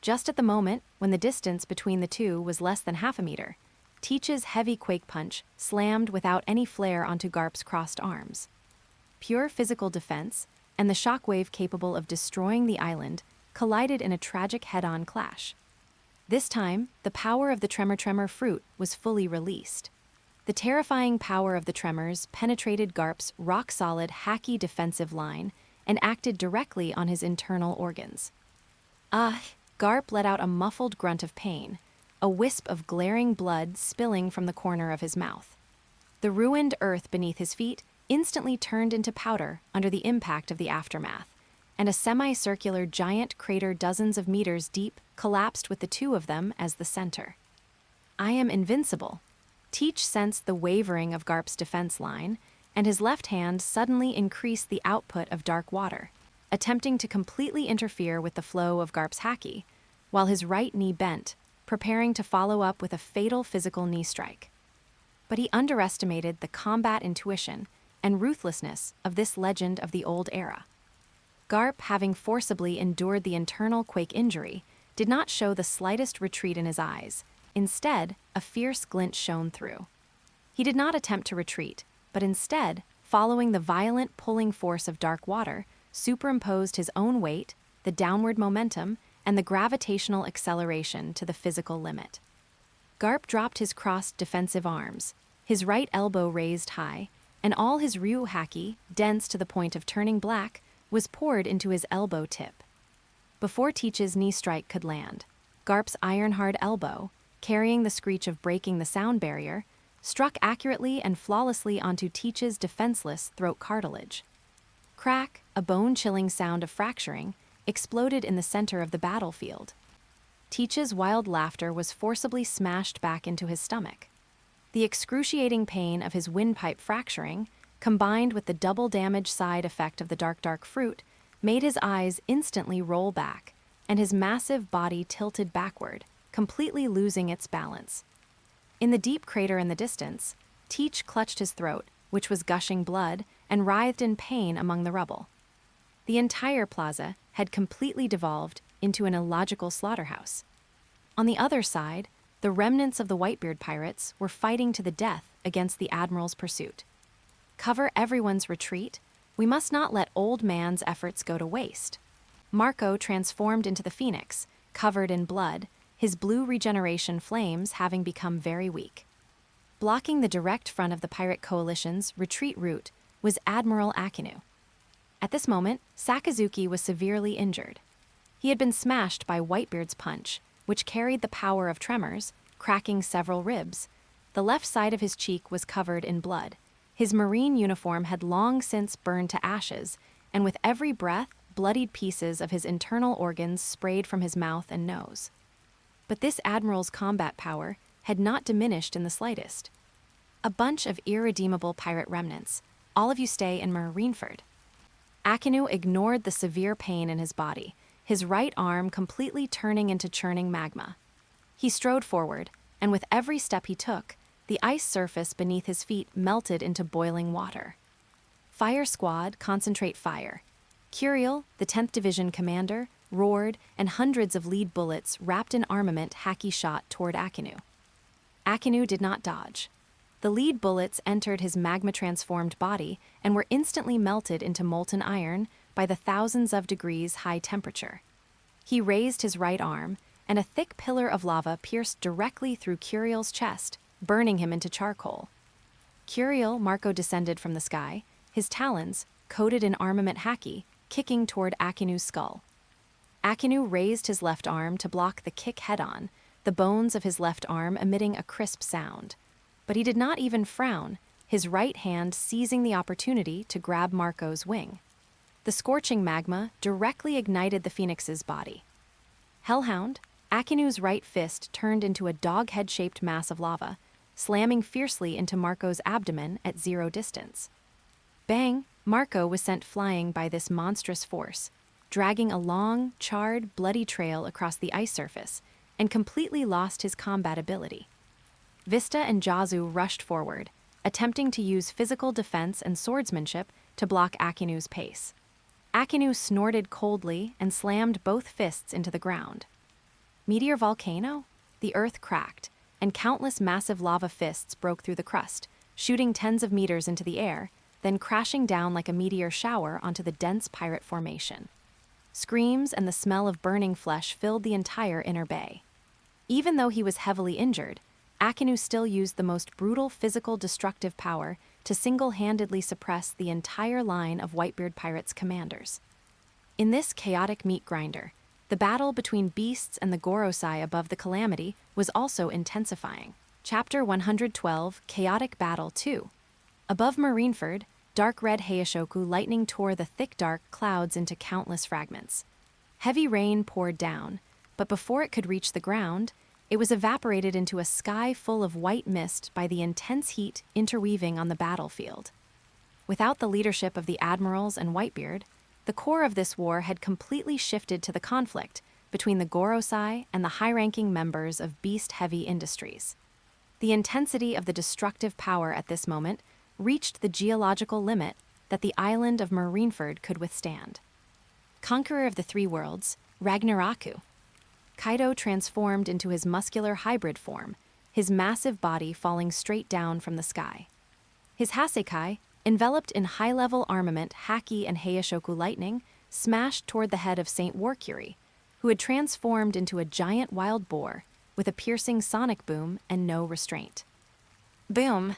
Just at the moment when the distance between the two was less than half a meter, Teach's heavy quake punch slammed without any flare onto Garp's crossed arms. Pure physical defense, and the shockwave capable of destroying the island, collided in a tragic head-on clash. This time, the power of the tremor fruit was fully released. The terrifying power of the tremors penetrated Garp's rock-solid Haki defensive line and acted directly on his internal organs. Garp let out a muffled grunt of pain, a wisp of glaring blood spilling from the corner of his mouth. The ruined earth beneath his feet instantly turned into powder under the impact of the aftermath, and a semicircular giant crater dozens of meters deep collapsed with the two of them as the center. "I am invincible." Teach sensed the wavering of Garp's defense line, and his left hand suddenly increased the output of dark water, attempting to completely interfere with the flow of Garp's Haki, while his right knee bent, preparing to follow up with a fatal physical knee strike. But he underestimated the combat intuition and ruthlessness of this legend of the old era. Garp, having forcibly endured the internal quake injury, did not show the slightest retreat in his eyes. Instead, a fierce glint shone through. He did not attempt to retreat, but instead, following the violent pulling force of dark water, superimposed his own weight, the downward momentum, and the gravitational acceleration to the physical limit. Garp dropped his crossed defensive arms, his right elbow raised high, and all his ryu haki, dense to the point of turning black, was poured into his elbow tip. Before Teach's knee strike could land, Garp's iron-hard elbow, carrying the screech of breaking the sound barrier, struck accurately and flawlessly onto Teach's defenseless throat cartilage. Crack, a bone-chilling sound of fracturing, exploded in the center of the battlefield. Teach's wild laughter was forcibly smashed back into his stomach. The excruciating pain of his windpipe fracturing, combined with the double damage side effect of the dark fruit, made his eyes instantly roll back, and his massive body tilted backward, completely losing its balance. In the deep crater in the distance, Teach clutched his throat, which was gushing blood, and writhed in pain among the rubble. The entire plaza had completely devolved into an illogical slaughterhouse. On the other side, the remnants of the Whitebeard pirates were fighting to the death against the Admiral's pursuit. Cover everyone's retreat. We must not let old man's efforts go to waste. Marco transformed into the Phoenix, covered in blood, his blue regeneration flames having become very weak. Blocking the direct front of the pirate coalition's retreat route was Admiral Akinu. At this moment, Sakazuki was severely injured. He had been smashed by Whitebeard's punch, which carried the power of tremors, cracking several ribs. The left side of his cheek was covered in blood. His marine uniform had long since burned to ashes, and with every breath, bloodied pieces of his internal organs sprayed from his mouth and nose. But this admiral's combat power had not diminished in the slightest. A bunch of irredeemable pirate remnants. All of you stay in Marineford. Akinu ignored the severe pain in his body, his right arm completely turning into churning magma. He strode forward, and with every step he took, the ice surface beneath his feet melted into boiling water. Fire Squad, concentrate fire. Curiel, the 10th Division commander, roared, and hundreds of lead bullets wrapped in armament haki shot toward Akinu. Akinu did not dodge. The lead bullets entered his magma-transformed body and were instantly melted into molten iron by the thousands of degrees high temperature. He raised his right arm, and a thick pillar of lava pierced directly through Curiel's chest, burning him into charcoal. Curiel Marco descended from the sky, his talons, coated in armament haki, kicking toward Akinu's skull. Akinu raised his left arm to block the kick head-on, the bones of his left arm emitting a crisp sound. But he did not even frown, his right hand seizing the opportunity to grab Marco's wing. The scorching magma directly ignited the Phoenix's body. Hellhound, Akinu's right fist turned into a dog-head-shaped mass of lava, slamming fiercely into Marco's abdomen at 0 distance. Bang! Marco was sent flying by this monstrous force, dragging a long, charred, bloody trail across the ice surface, and completely lost his combat ability. Vista and Jazu rushed forward, attempting to use physical defense and swordsmanship to block Akinu's pace. Akinu snorted coldly and slammed both fists into the ground. Meteor volcano? The earth cracked, and countless massive lava fists broke through the crust, shooting tens of meters into the air, then crashing down like a meteor shower onto the dense pirate formation. Screams and the smell of burning flesh filled the entire inner bay. Even though he was heavily injured, Akinu still used the most brutal physical destructive power to single-handedly suppress the entire line of Whitebeard pirates' commanders. In this chaotic meat grinder, the battle between beasts and the Gorosei above the Calamity was also intensifying. Chapter 112, Chaotic Battle 2. Above Marineford, dark red Heishoku lightning tore the thick dark clouds into countless fragments. Heavy rain poured down, but before it could reach the ground, it was evaporated into a sky full of white mist by the intense heat interweaving on the battlefield. Without the leadership of the admirals and Whitebeard, the core of this war had completely shifted to the conflict between the Gorosei and the high-ranking members of beast-heavy industries. The intensity of the destructive power at this moment reached the geological limit that the island of Marineford could withstand. Conqueror of the Three Worlds, Ragnaroku. Kaido transformed into his muscular hybrid form, his massive body falling straight down from the sky. His Hasekai, enveloped in high-level armament Haki and Heishoku lightning, smashed toward the head of Saint Warcury, who had transformed into a giant wild boar with a piercing sonic boom and no restraint. Boom!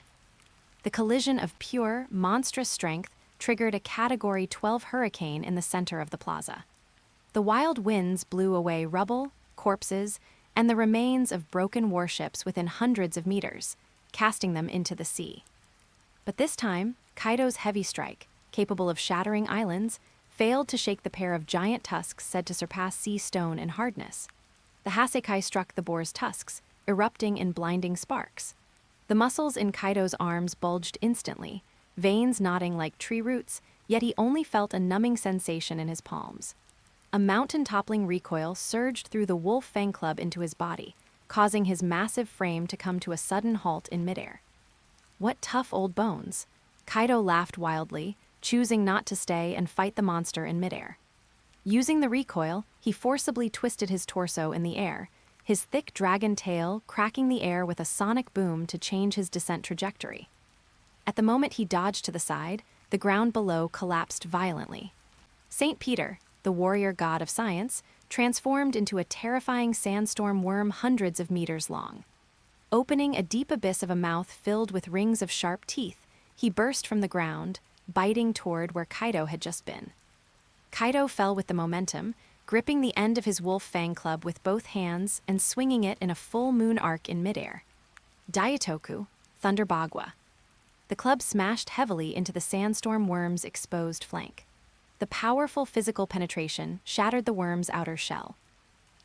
The collision of pure, monstrous strength triggered a Category 12 hurricane in the center of the plaza. The wild winds blew away rubble, corpses, and the remains of broken warships within hundreds of meters, casting them into the sea. But this time, Kaido's heavy strike, capable of shattering islands, failed to shake the pair of giant tusks said to surpass sea stone in hardness. The Hasekai struck the boar's tusks, erupting in blinding sparks. The muscles in Kaido's arms bulged instantly, veins knotting like tree roots, yet he only felt a numbing sensation in his palms. A mountain-toppling recoil surged through the wolf fang club into his body, causing his massive frame to come to a sudden halt in midair. What tough old bones! Kaido laughed wildly, choosing not to stay and fight the monster in midair. Using the recoil, he forcibly twisted his torso in the air, his thick dragon tail cracking the air with a sonic boom to change his descent trajectory. At the moment he dodged to the side, the ground below collapsed violently. Saint Peter, the warrior god of science, transformed into a terrifying sandstorm worm hundreds of meters long. Opening a deep abyss of a mouth filled with rings of sharp teeth, he burst from the ground, biting toward where Kaido had just been. Kaido fell with the momentum, gripping the end of his wolf fang club with both hands and swinging it in a full moon arc in midair. Daitoku, Thunder Bagua. The club smashed heavily into the sandstorm worm's exposed flank. The powerful physical penetration shattered the worm's outer shell.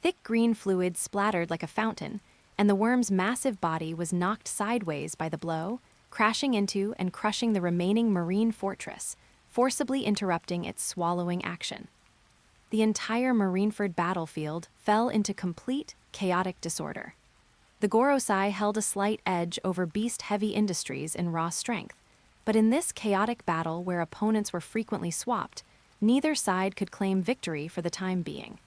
Thick green fluid splattered like a fountain, and the worm's massive body was knocked sideways by the blow, crashing into and crushing the remaining marine fortress, forcibly interrupting its swallowing action. The entire Marineford battlefield fell into complete, chaotic disorder. The Gorosei held a slight edge over beast-heavy industries in raw strength, but in this chaotic battle where opponents were frequently swapped, neither side could claim victory for the time being.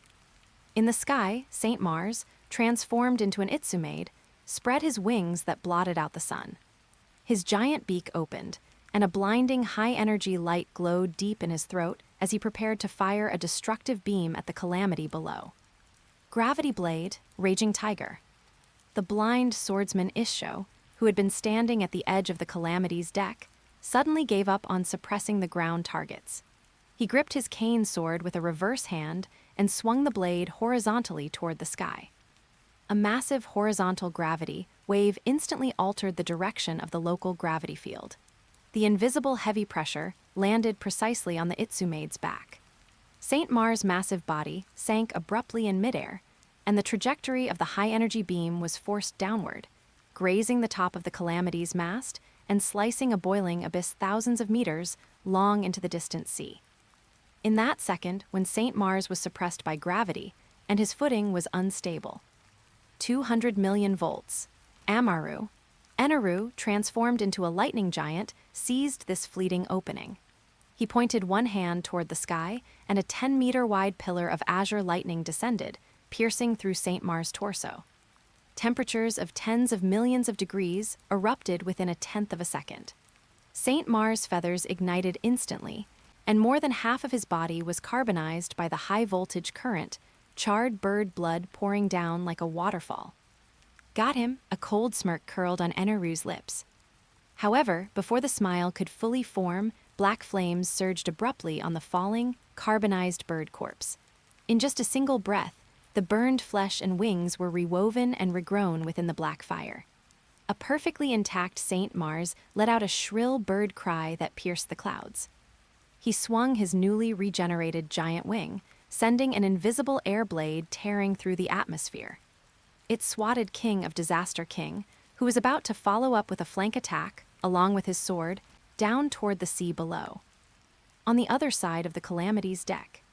In the sky, Saint Mars, transformed into an Itsumade, spread his wings that blotted out the sun. His giant beak opened, and a blinding high-energy light glowed deep in his throat as he prepared to fire a destructive beam at the calamity below. Gravity Blade, Raging Tiger. The blind swordsman Issho, who had been standing at the edge of the calamity's deck, suddenly gave up on suppressing the ground targets. He gripped his cane sword with a reverse hand and swung the blade horizontally toward the sky. A massive horizontal gravity wave instantly altered the direction of the local gravity field. The invisible heavy pressure landed precisely on the Itsumade's back. Saint Mars' massive body sank abruptly in midair, and the trajectory of the high-energy beam was forced downward, grazing the top of the calamity's mast and slicing a boiling abyss thousands of meters long into the distant sea. In that second, when Saint Mars was suppressed by gravity, and his footing was unstable. 200 million volts. Amaru, Eneru, transformed into a lightning giant, seized this fleeting opening. He pointed one hand toward the sky, and a 10-meter-wide pillar of azure lightning descended, piercing through Saint Mars' torso. Temperatures of tens of millions of degrees erupted within a tenth of a second. Saint Mars' feathers ignited instantly, and more than half of his body was carbonized by the high-voltage current, charred bird blood pouring down like a waterfall. Got him, a cold smirk curled on Eneru's lips. However, before the smile could fully form, black flames surged abruptly on the falling, carbonized bird corpse. In just a single breath, the burned flesh and wings were rewoven and regrown within the black fire. A perfectly intact Saint Mars let out a shrill bird cry that pierced the clouds. He swung his newly regenerated giant wing, sending an invisible air blade tearing through the atmosphere. It swatted King of Disaster King, who was about to follow up with a flank attack, along with his sword, down toward the sea below. On the other side of the Calamity's deck,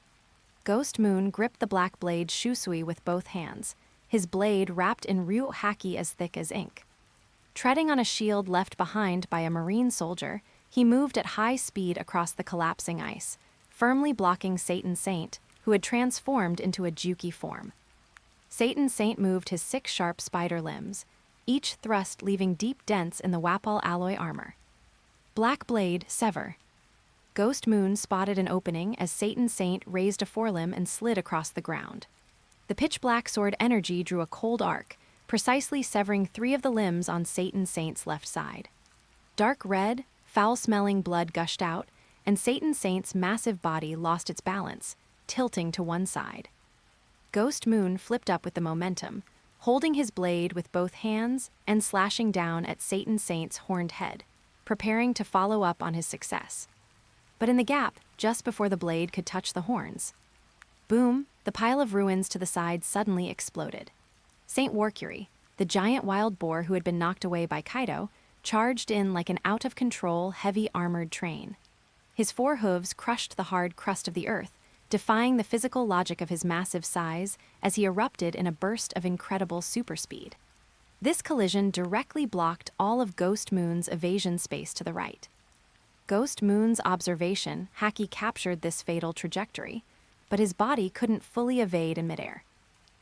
Ghost Moon gripped the black blade Shusui with both hands, his blade wrapped in Ryu haki as thick as ink. Treading on a shield left behind by a marine soldier, he moved at high speed across the collapsing ice, firmly blocking Satan Saint, who had transformed into a Juki form. Satan Saint moved his 6 sharp spider limbs, each thrust leaving deep dents in the Wapol alloy armor. Black blade, sever. Ghost Moon spotted an opening as Satan Saint raised a forelimb and slid across the ground. The pitch-black sword energy drew a cold arc, precisely severing 3 of the limbs on Satan Saint's left side. Dark red, foul-smelling blood gushed out, and Satan Saint's massive body lost its balance, tilting to one side. Ghost Moon flipped up with the momentum, holding his blade with both hands and slashing down at Satan Saint's horned head, preparing to follow up on his success. But in the gap, just before the blade could touch the horns, boom, the pile of ruins to the side suddenly exploded. Saint Warcury, the giant wild boar who had been knocked away by Kaido, charged in like an out-of-control, heavy armored train. His 4 hooves crushed the hard crust of the earth, defying the physical logic of his massive size as he erupted in a burst of incredible superspeed. This collision directly blocked all of Ghost Moon's evasion space to the right. Ghost Moon's observation, Haki captured this fatal trajectory, but his body couldn't fully evade in midair.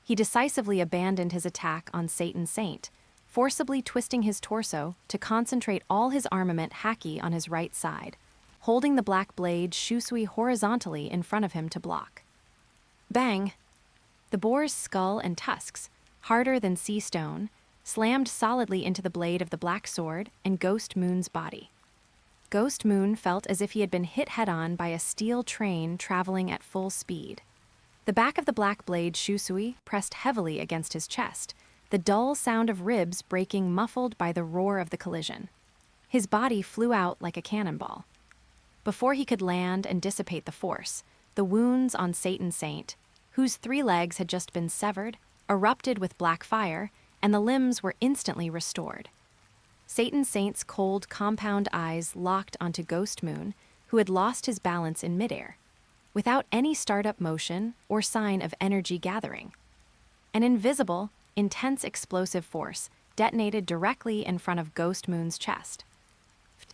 He decisively abandoned his attack on Satan Saint, forcibly twisting his torso to concentrate all his armament Haki on his right side, holding the black blade Shusui horizontally in front of him to block. Bang! The boar's skull and tusks, harder than sea stone, slammed solidly into the blade of the black sword and Ghost Moon's body. Ghost Moon felt as if he had been hit head-on by a steel train traveling at full speed. The back of the black blade Shusui pressed heavily against his chest, the dull sound of ribs breaking muffled by the roar of the collision. His body flew out like a cannonball. Before he could land and dissipate the force, the wounds on Satan Saint, whose 3 legs had just been severed, erupted with black fire, and the limbs were instantly restored. Satan Saint's cold, compound eyes locked onto Ghost Moon, who had lost his balance in midair, without any startup motion or sign of energy gathering. An invisible, intense explosive force detonated directly in front of Ghost Moon's chest.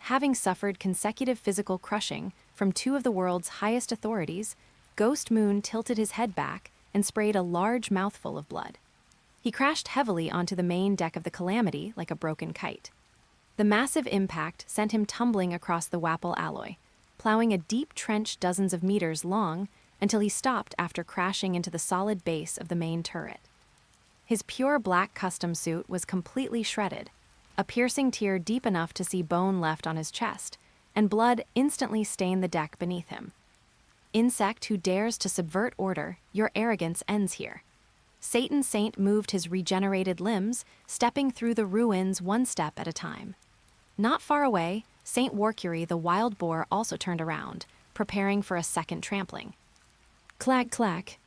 Having suffered consecutive physical crushing from 2 of the world's highest authorities, Ghost Moon tilted his head back and sprayed a large mouthful of blood. He crashed heavily onto the main deck of the Calamity like a broken kite. The massive impact sent him tumbling across the Wapol alloy, plowing a deep trench dozens of meters long until he stopped after crashing into the solid base of the main turret. His pure black custom suit was completely shredded, a piercing tear deep enough to see bone left on his chest, and blood instantly stained the deck beneath him. Insect who dares to subvert order, your arrogance ends here. Satan Saint moved his regenerated limbs, stepping through the ruins 1 step at a time. Not far away, Saint Warcury the wild boar also turned around, preparing for a second trampling. Clack clack.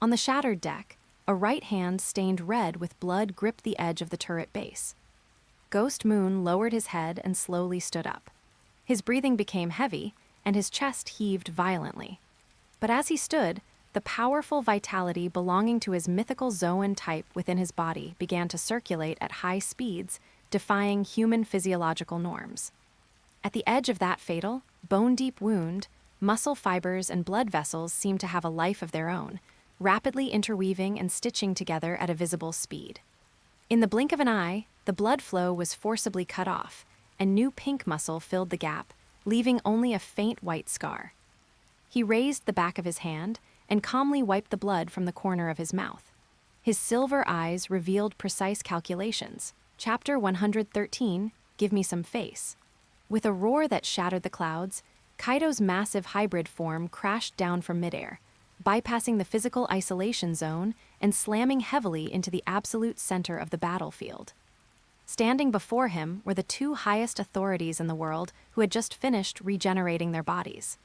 On the shattered deck, a right hand stained red with blood gripped the edge of the turret base. Ghost Moon lowered his head and slowly stood up. His breathing became heavy, and his chest heaved violently. But as he stood, the powerful vitality belonging to his mythical Zoan type within his body began to circulate at high speeds, defying human physiological norms. At the edge of that fatal, bone-deep wound, muscle fibers and blood vessels seemed to have a life of their own, rapidly interweaving and stitching together at a visible speed. In the blink of an eye, the blood flow was forcibly cut off, and new pink muscle filled the gap, leaving only a faint white scar. He raised the back of his hand and calmly wiped the blood from the corner of his mouth. His silver eyes revealed precise calculations. Chapter 113, Give Me Some Face. With a roar that shattered the clouds, Kaido's massive hybrid form crashed down from midair, bypassing the physical isolation zone and slamming heavily into the absolute center of the battlefield. Standing before him were the 2 highest authorities in the world who had just finished regenerating their bodies.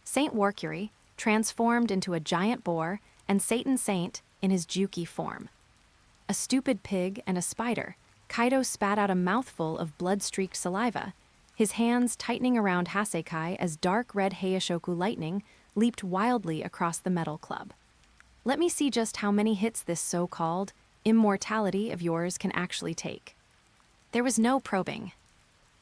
Saint Warcury, transformed into a giant boar, and Satan Saint in his Juki form. A stupid pig and a spider, Kaido spat out a mouthful of blood-streaked saliva, his hands tightening around Hasekai as dark red Heishoku lightning leaped wildly across the metal club. Let me see just how many hits this so-called immortality of yours can actually take. There was no probing.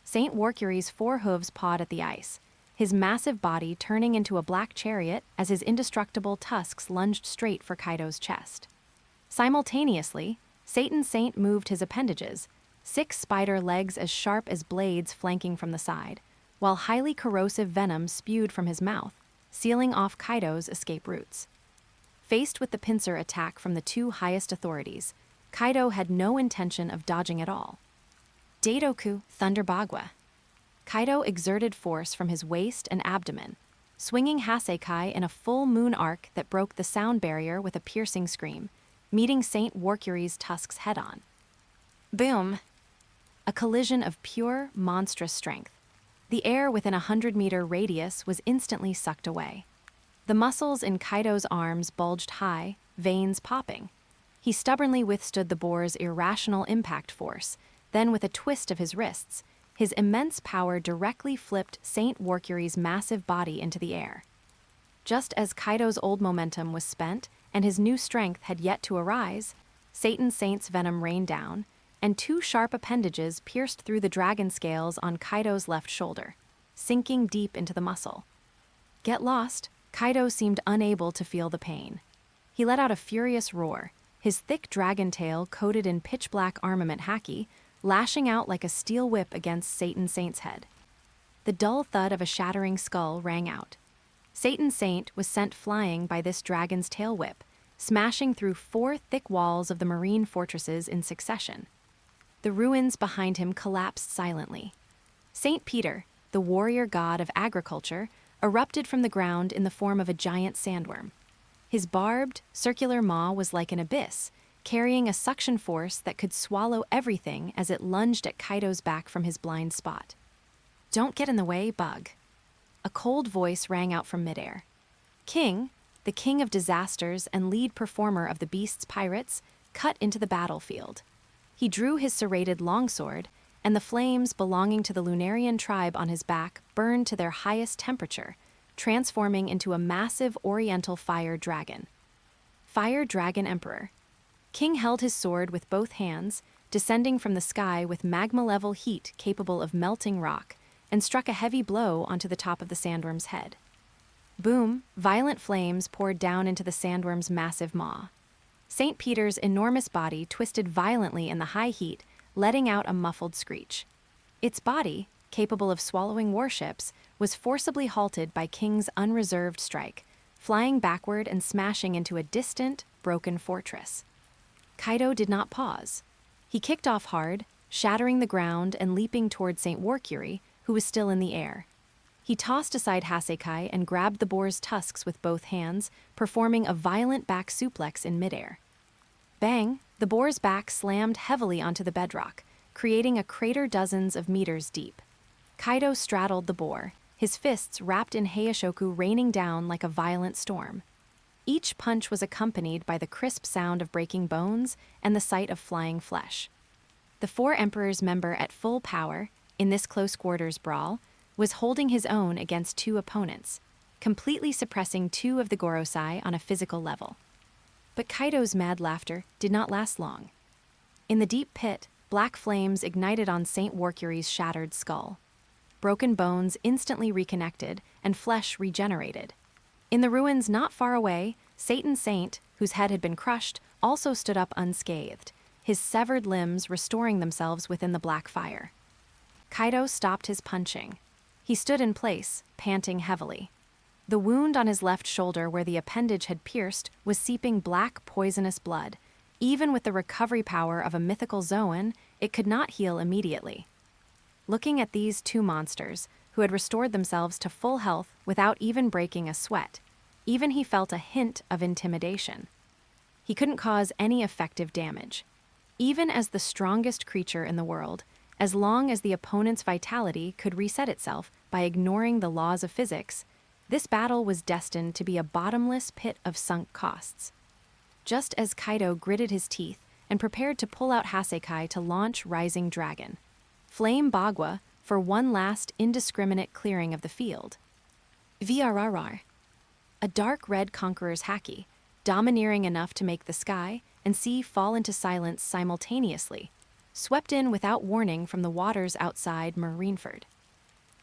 Saint Warcury's 4 hooves pawed at the ice, his massive body turning into a black chariot as his indestructible tusks lunged straight for Kaido's chest. Simultaneously, Satan Saint moved his appendages, 6 spider legs as sharp as blades flanking from the side, while highly corrosive venom spewed from his mouth, sealing off Kaido's escape routes. Faced with the pincer attack from the 2 highest authorities, Kaido had no intention of dodging at all. Daidoku Thunder Bagua. Kaido exerted force from his waist and abdomen, swinging Hasekai in a full moon arc that broke the sound barrier with a piercing scream, meeting Saint Warcury's tusks head-on. Boom! A collision of pure, monstrous strength. The air within a 100-meter radius was instantly sucked away. The muscles in Kaido's arms bulged high, veins popping. He stubbornly withstood the boar's irrational impact force, then with a twist of his wrists, his immense power directly flipped Saint Warcury's massive body into the air. Just as Kaido's old momentum was spent and his new strength had yet to arise, Satan Saint's venom rained down, and 2 sharp appendages pierced through the dragon scales on Kaido's left shoulder, sinking deep into the muscle. Get lost, Kaido seemed unable to feel the pain. He let out a furious roar, his thick dragon tail coated in pitch-black armament haki, lashing out like a steel whip against Satan Saint's head. The dull thud of a shattering skull rang out. Satan Saint was sent flying by this dragon's tail whip, smashing through 4 thick walls of the marine fortresses in succession. The ruins behind him collapsed silently. Saint Peter, the warrior god of agriculture, erupted from the ground in the form of a giant sandworm. His barbed, circular maw was like an abyss, carrying a suction force that could swallow everything as it lunged at Kaido's back from his blind spot. Don't get in the way, bug. A cold voice rang out from midair. King, the king of disasters and lead performer of the Beast's pirates, cut into the battlefield. He drew his serrated longsword, and the flames belonging to the Lunarian tribe on his back burned to their highest temperature, transforming into a massive oriental fire dragon. Fire Dragon Emperor. King held his sword with both hands, descending from the sky with magma-level heat capable of melting rock, and struck a heavy blow onto the top of the sandworm's head. Boom, violent flames poured down into the sandworm's massive maw. St. Peter's enormous body twisted violently in the high heat, letting out a muffled screech. Its body, capable of swallowing warships, was forcibly halted by King's unreserved strike, flying backward and smashing into a distant, broken fortress. Kaido did not pause. He kicked off hard, shattering the ground and leaping toward St. Warcury, who was still in the air. He tossed aside Hasekai and grabbed the boar's tusks with both hands, performing a violent back suplex in midair. Bang! The boar's back slammed heavily onto the bedrock, creating a crater dozens of meters deep. Kaido straddled the boar, his fists wrapped in Heishoku raining down like a violent storm. Each punch was accompanied by the crisp sound of breaking bones and the sight of flying flesh. The 4 Emperor's member at full power, in this close-quarters brawl, was holding his own against 2 opponents, completely suppressing 2 of the Gorosei on a physical level. But Kaido's mad laughter did not last long. In the deep pit, black flames ignited on St. Warcury's shattered skull. Broken bones instantly reconnected, and flesh regenerated. In the ruins not far away, Satan Saint, whose head had been crushed, also stood up unscathed, his severed limbs restoring themselves within the black fire. Kaido stopped his punching. He stood in place, panting heavily. The wound on his left shoulder where the appendage had pierced was seeping black, poisonous blood. Even with the recovery power of a mythical Zoan, it could not heal immediately. Looking at these 2 monsters, who had restored themselves to full health without even breaking a sweat, even he felt a hint of intimidation. He couldn't cause any effective damage. Even as the strongest creature in the world, as long as the opponent's vitality could reset itself by ignoring the laws of physics, this battle was destined to be a bottomless pit of sunk costs. Just as Kaido gritted his teeth and prepared to pull out Hasekai to launch Rising Dragon, Flame Bagua, for one last indiscriminate clearing of the field. VRRR. A dark red conqueror's haki, domineering enough to make the sky and sea fall into silence simultaneously, swept in without warning from the waters outside Marineford.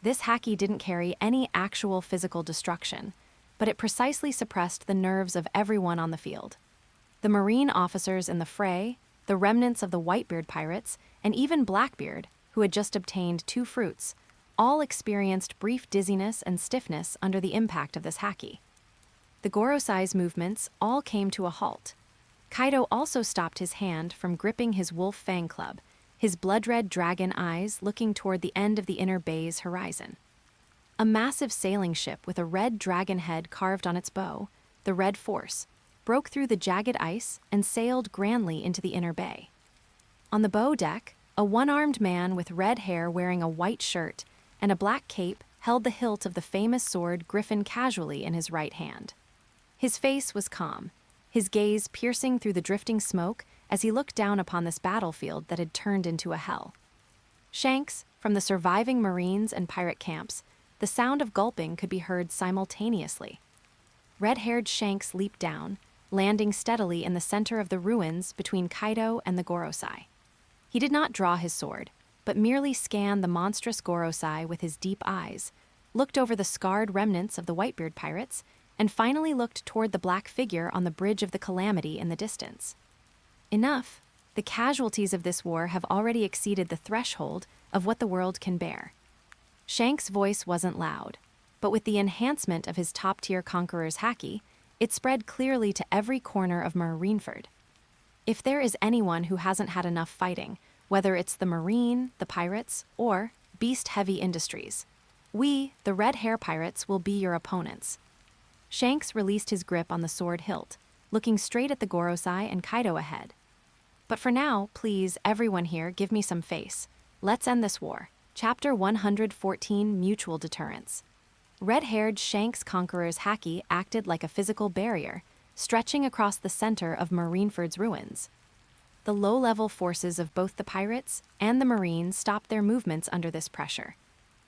This haki didn't carry any actual physical destruction, but it precisely suppressed the nerves of everyone on the field. The Marine officers in the fray, the remnants of the Whitebeard pirates, and even Blackbeard, who had just obtained 2 fruits, all experienced brief dizziness and stiffness under the impact of this haki. The Geoise's movements all came to a halt. Kaido also stopped his hand from gripping his wolf fang club, his blood-red dragon eyes looking toward the end of the inner bay's horizon. A massive sailing ship with a red dragon head carved on its bow, the Red Force, broke through the jagged ice and sailed grandly into the inner bay. On the bow deck, a one-armed man with red hair wearing a white shirt and a black cape held the hilt of the famous sword Griffin casually in his right hand. His face was calm, his gaze piercing through the drifting smoke as he looked down upon this battlefield that had turned into a hell. Shanks, from the surviving Marines and pirate camps, the sound of gulping could be heard simultaneously. Red-haired Shanks leaped down, landing steadily in the center of the ruins between Kaido and the Geoise. He did not draw his sword, but merely scanned the monstrous Geoise with his deep eyes, looked over the scarred remnants of the Whitebeard pirates, and finally looked toward the black figure on the bridge of the Calamity in the distance. Enough. The casualties of this war have already exceeded the threshold of what the world can bear. Shanks' voice wasn't loud, but with the enhancement of his top-tier conqueror's haki, it spread clearly to every corner of Marineford. If there is anyone who hasn't had enough fighting, whether it's the Marine, the pirates, or beast-heavy industries, we, the Red Hair Pirates, will be your opponents. Shanks released his grip on the sword hilt, looking straight at the Geoise and Kaido ahead. But for now, please, everyone here, give me some face. Let's end this war. Chapter 114, Mutual Deterrence. Red-haired Shanks' conqueror's haki acted like a physical barrier, stretching across the center of Marineford's ruins. The low-level forces of both the pirates and the Marines stopped their movements under this pressure,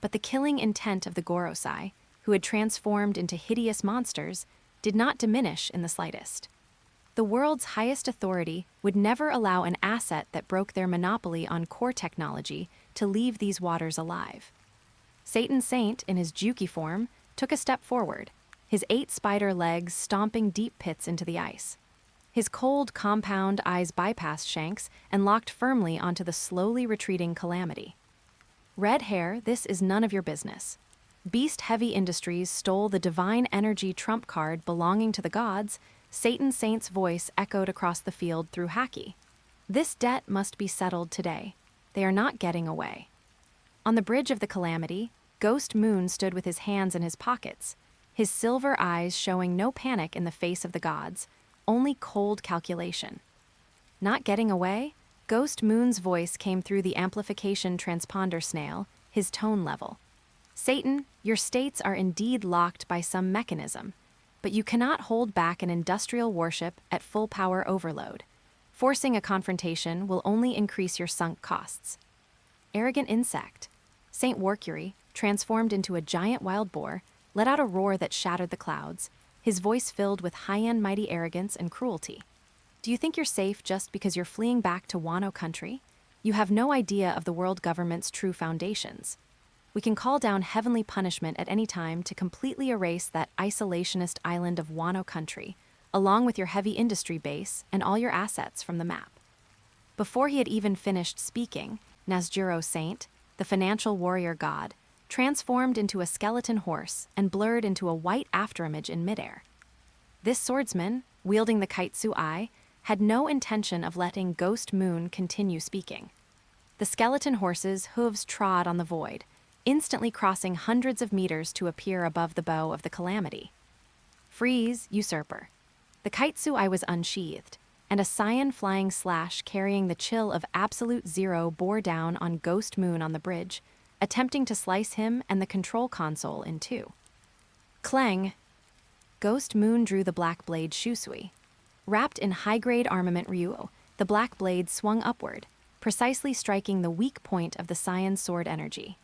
but the killing intent of the Geoise, who had transformed into hideous monsters, did not diminish in the slightest. The world's highest authority would never allow an asset that broke their monopoly on core technology to leave these waters alive. Satan Saint, in his Juki form, took a step forward, his 8 spider legs stomping deep pits into the ice. His cold, compound eyes bypassed Shanks and locked firmly onto the slowly retreating Calamity. Red Hair, this is none of your business. Beast-heavy industries stole the divine energy trump card belonging to the gods. Satan Saint's voice echoed across the field through haki. This debt must be settled today. They are not getting away. On the bridge of the Calamity, Ghost Moon stood with his hands in his pockets, his silver eyes showing no panic in the face of the gods, only cold calculation. Not getting away? Ghost Moon's voice came through the amplification transponder snail, his tone level. Satan, your states are indeed locked by some mechanism, but you cannot hold back an industrial warship at full power overload. Forcing a confrontation will only increase your sunk costs. Arrogant insect. Saint Warcury, transformed into a giant wild boar, let out a roar that shattered the clouds, his voice filled with high-end mighty arrogance and cruelty. Do you think you're safe just because you're fleeing back to Wano Country? You have no idea of the world government's true foundations. We can call down heavenly punishment at any time to completely erase that isolationist island of Wano Country, along with your heavy industry base and all your assets from the map. Before he had even finished speaking, Nazjuro Saint, the financial warrior god, transformed into a skeleton horse and blurred into a white afterimage in midair. This swordsman, wielding the Kaitsu Eye, had no intention of letting Ghost Moon continue speaking. The skeleton horse's hooves trod on the void, instantly crossing hundreds of meters to appear above the bow of the Calamity. Freeze, usurper. The Kaitsu Eye was unsheathed, and a cyan flying slash carrying the chill of absolute zero bore down on Ghost Moon on the bridge, attempting to slice him and the control console in two. Clang! Ghost Moon drew the black blade Shusui. Wrapped in high-grade armament Ryuo, the black blade swung upward, precisely striking the weak point of the cyan sword energy.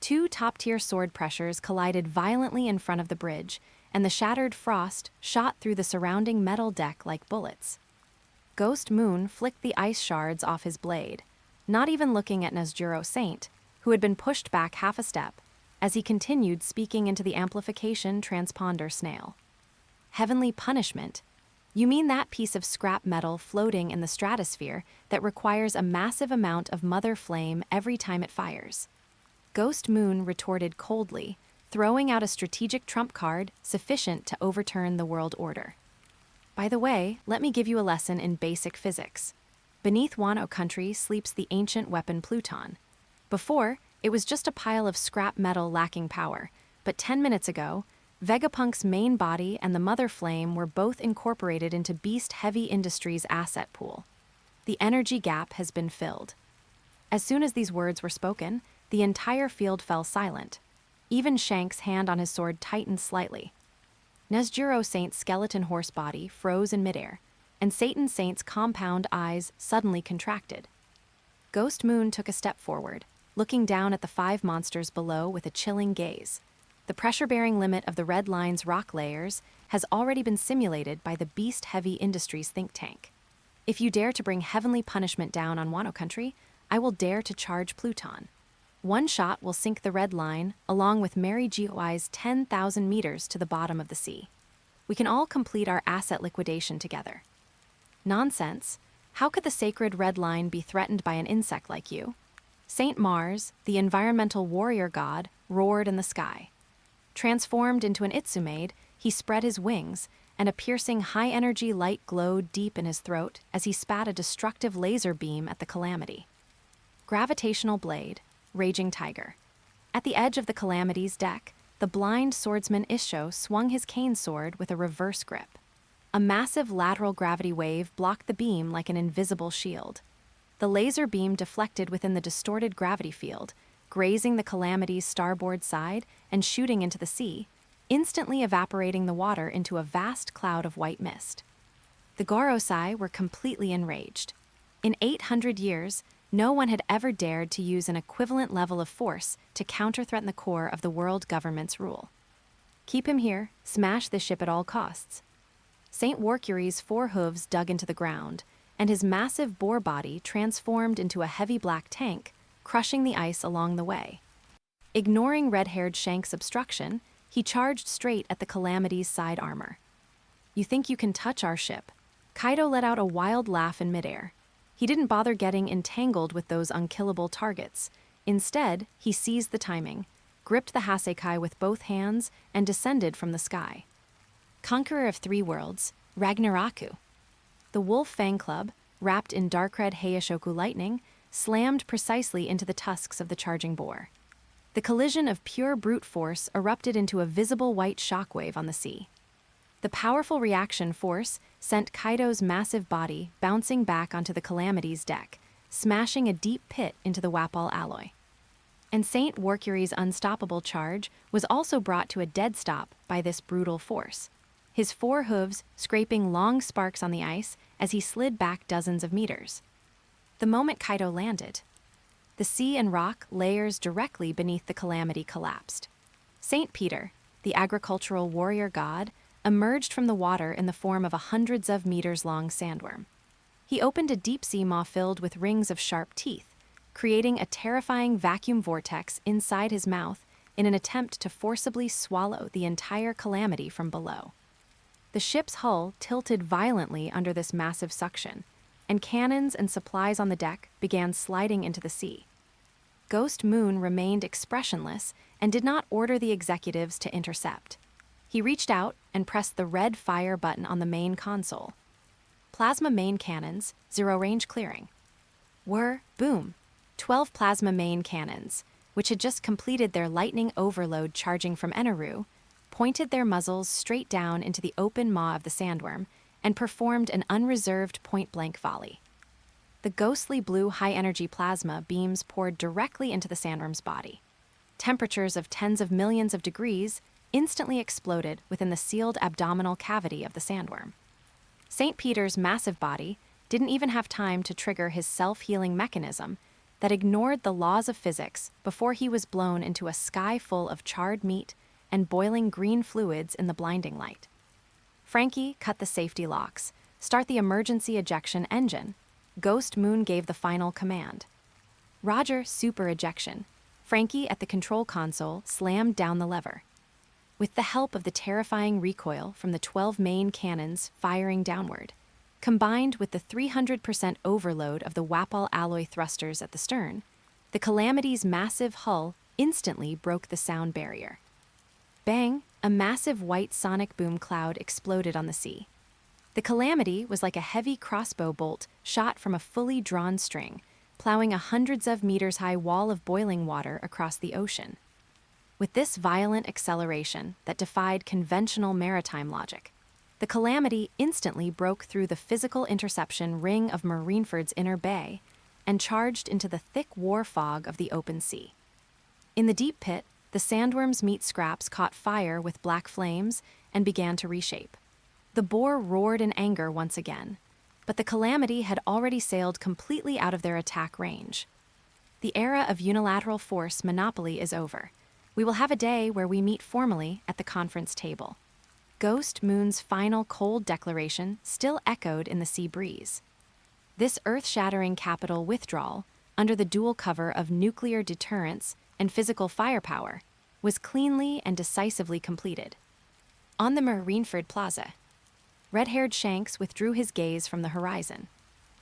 Two top-tier sword pressures collided violently in front of the bridge, and the shattered frost shot through the surrounding metal deck like bullets. Ghost Moon flicked the ice shards off his blade, not even looking at Nesjuro Saint, who had been pushed back half a step, as he continued speaking into the amplification transponder snail. Heavenly punishment? You mean that piece of scrap metal floating in the stratosphere that requires a massive amount of mother flame every time it fires? Ghost Moon retorted coldly, throwing out a strategic trump card sufficient to overturn the world order. By the way, let me give you a lesson in basic physics. Beneath Wano Country sleeps the ancient weapon Pluton. Before, it was just a pile of scrap metal lacking power, but 10 minutes ago, Vegapunk's main body and the mother flame were both incorporated into Beast Heavy Industries' asset pool. The energy gap has been filled. As soon as these words were spoken, the entire field fell silent. Even Shank's hand on his sword tightened slightly. Nesjuro Saint's skeleton horse body froze in midair, and Satan Saint's compound eyes suddenly contracted. Ghost Moon took a step forward, looking down at the 5 monsters below with a chilling gaze. The pressure-bearing limit of the Red Line's rock layers has already been simulated by the Beast Heavy Industries think tank. If you dare to bring heavenly punishment down on Wano Country, I will dare to charge Pluton. One shot will sink the Red Line, along with Mary Geoise 10,000 meters to the bottom of the sea. We can all complete our asset liquidation together. Nonsense. How could the sacred Red Line be threatened by an insect like you? Saint Mars, the environmental warrior god, roared in the sky. Transformed into an Itsumade, he spread his wings, and a piercing high-energy light glowed deep in his throat as he spat a destructive laser beam at the Calamity. Gravitational Blade, Raging Tiger. At the edge of the Calamity's deck, the blind swordsman Isho swung his cane sword with a reverse grip. A massive lateral gravity wave blocked the beam like an invisible shield. The laser beam deflected within the distorted gravity field, grazing the Calamity's starboard side and shooting into the sea, instantly evaporating the water into a vast cloud of white mist. The Gorosei were completely enraged. In 800 years, no one had ever dared to use an equivalent level of force to counter-threaten the core of the world government's rule. Keep him here, smash this ship at all costs. Saint Warcury's 4 hooves dug into the ground, and his massive boar body transformed into a heavy black tank, crushing the ice along the way. Ignoring red-haired Shank's obstruction, he charged straight at the Calamity's side armor. You think you can touch our ship? Kaido let out a wild laugh in midair. He didn't bother getting entangled with those unkillable targets. Instead, he seized the timing, gripped the Hasekai with both hands, and descended from the sky. Conqueror of 3 worlds, Ragnaroku. The Wolf Fang Club, wrapped in dark red Heishoku lightning, slammed precisely into the tusks of the charging boar. The collision of pure brute force erupted into a visible white shockwave on the sea. The powerful reaction force sent Kaido's massive body bouncing back onto the Calamity's deck, smashing a deep pit into the Wapol alloy. And Saint Warcury's unstoppable charge was also brought to a dead stop by this brutal force, his 4 hooves scraping long sparks on the ice as he slid back dozens of meters. The moment Kaido landed, the sea and rock layers directly beneath the Calamity collapsed. Saint Peter, the agricultural warrior god, emerged from the water in the form of a hundreds of meters long sandworm. He opened a deep-sea maw filled with rings of sharp teeth, creating a terrifying vacuum vortex inside his mouth in an attempt to forcibly swallow the entire Calamity from below. The ship's hull tilted violently under this massive suction, and cannons and supplies on the deck began sliding into the sea. Ghost Moon remained expressionless and did not order the executives to intercept. He reached out and pressed the red fire button on the main console. Plasma main cannons, 0 range clearing. Boom, 12 plasma main cannons, which had just completed their lightning overload charging from Eneru, pointed their muzzles straight down into the open maw of the sandworm and performed an unreserved point-blank volley. The ghostly blue high-energy plasma beams poured directly into the sandworm's body. Temperatures of tens of millions of degrees instantly exploded within the sealed abdominal cavity of the sandworm. St. Peter's massive body didn't even have time to trigger his self-healing mechanism that ignored the laws of physics before he was blown into a sky full of charred meat and boiling green fluids in the blinding light. Frankie cut the safety locks. Start the emergency ejection engine. Ghost Moon gave the final command. Roger, super ejection. Frankie at the control console slammed down the lever. With the help of the terrifying recoil from the 12 main cannons firing downward, combined with the 300% overload of the Wapol alloy thrusters at the stern, the Calamity's massive hull instantly broke the sound barrier. Bang! A massive white sonic boom cloud exploded on the sea. The Calamity was like a heavy crossbow bolt shot from a fully drawn string, plowing a hundreds of meters high wall of boiling water across the ocean. With this violent acceleration that defied conventional maritime logic, the Calamity instantly broke through the physical interception ring of Marineford's inner bay and charged into the thick war fog of the open sea. In the deep pit, the sandworm's meat scraps caught fire with black flames and began to reshape. The boar roared in anger once again, but the Calamity had already sailed completely out of their attack range. The era of unilateral force monopoly is over. We will have a day where we meet formally at the conference table. Ghost Moon's final cold declaration still echoed in the sea breeze. This earth-shattering capital withdrawal, under the dual cover of nuclear deterrence and physical firepower, was cleanly and decisively completed. On the Marineford Plaza, red-haired Shanks withdrew his gaze from the horizon.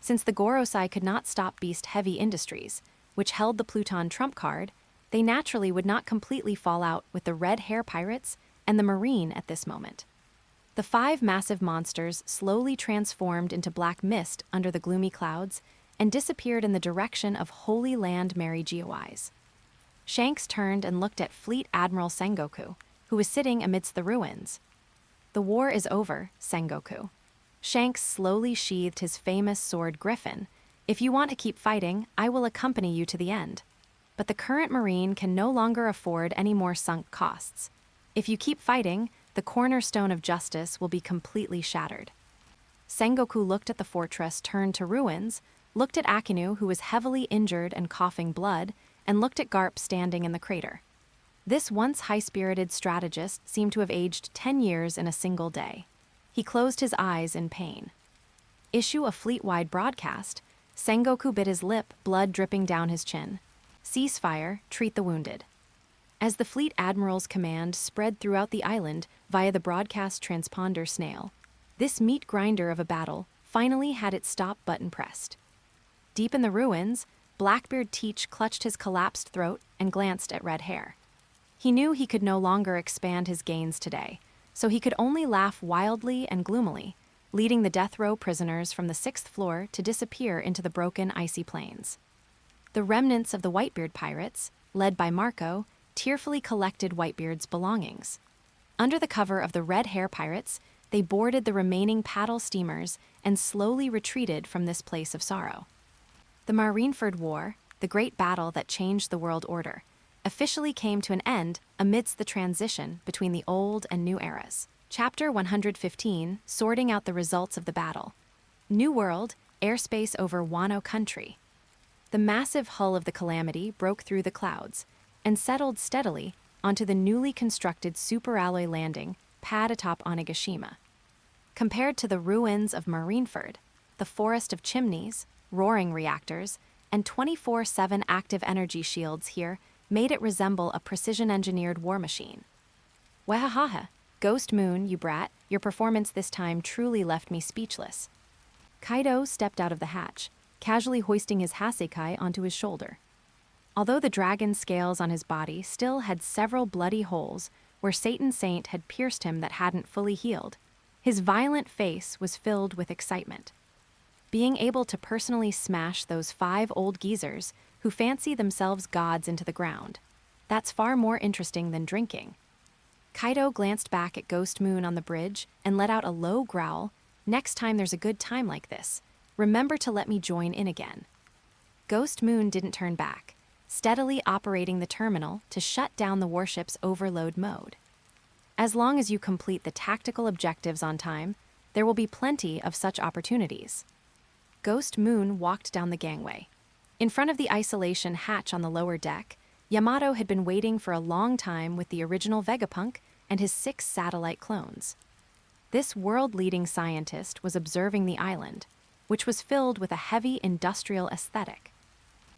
Since the Gorosei could not stop Beast Heavy Industries, which held the Pluton trump card, they naturally would not completely fall out with the Red Hair Pirates and the Marine at this moment. The 5 massive monsters slowly transformed into black mist under the gloomy clouds and disappeared in the direction of Holy Land Mary Geoise. Shanks turned and looked at Fleet Admiral Sengoku, who was sitting amidst the ruins. "The war is over, Sengoku." Shanks slowly sheathed his famous sword Griffin. "If you want to keep fighting, I will accompany you to the end. But the current Marine can no longer afford any more sunk costs. If you keep fighting, the cornerstone of justice will be completely shattered." Sengoku looked at the fortress turned to ruins, looked at Akinu, who was heavily injured and coughing blood, and looked at Garp standing in the crater. This once high-spirited strategist seemed to have aged 10 years in a single day. He closed his eyes in pain. Issue a fleet-wide broadcast. Sengoku bit his lip, blood dripping down his chin. Ceasefire, treat the wounded. As the fleet admiral's command spread throughout the island via the broadcast transponder snail, this meat grinder of a battle finally had its stop button pressed. Deep in the ruins, Blackbeard Teach clutched his collapsed throat and glanced at Red Hair. He knew he could no longer expand his gains today, so he could only laugh wildly and gloomily, leading the death row prisoners from the 6th floor to disappear into the broken icy plains. The remnants of the Whitebeard pirates, led by Marco, tearfully collected Whitebeard's belongings. Under the cover of the Red Hair Pirates, they boarded the remaining paddle steamers and slowly retreated from this place of sorrow. The Marineford War, the great battle that changed the world order, officially came to an end amidst the transition between the old and new eras. Chapter 115, sorting out the results of the battle. New World, airspace over Wano Country. The massive hull of the Calamity broke through the clouds and settled steadily onto the newly constructed superalloy landing pad atop Onigashima. Compared to the ruins of Marineford, the forest of chimneys, roaring reactors, and 24/7 active energy shields here made it resemble a precision-engineered war machine. Wahahaha, Ghost Moon, you brat, your performance this time truly left me speechless. Kaido stepped out of the hatch, casually hoisting his hasekai onto his shoulder. Although the dragon scales on his body still had several bloody holes where Satan Saint had pierced him that hadn't fully healed, his violent face was filled with excitement. Being able to personally smash those 5 old geezers who fancy themselves gods into the ground, that's far more interesting than drinking. Kaido glanced back at Ghost Moon on the bridge and let out a low growl. "Next time there's a good time like this, remember to let me join in again." Ghost Moon didn't turn back, steadily operating the terminal to shut down the warship's overload mode. As long as you complete the tactical objectives on time, there will be plenty of such opportunities. Ghost Moon walked down the gangway. In front of the isolation hatch on the lower deck, Yamato had been waiting for a long time with the original Vegapunk and his 6 satellite clones. This world-leading scientist was observing the island, which was filled with a heavy industrial aesthetic.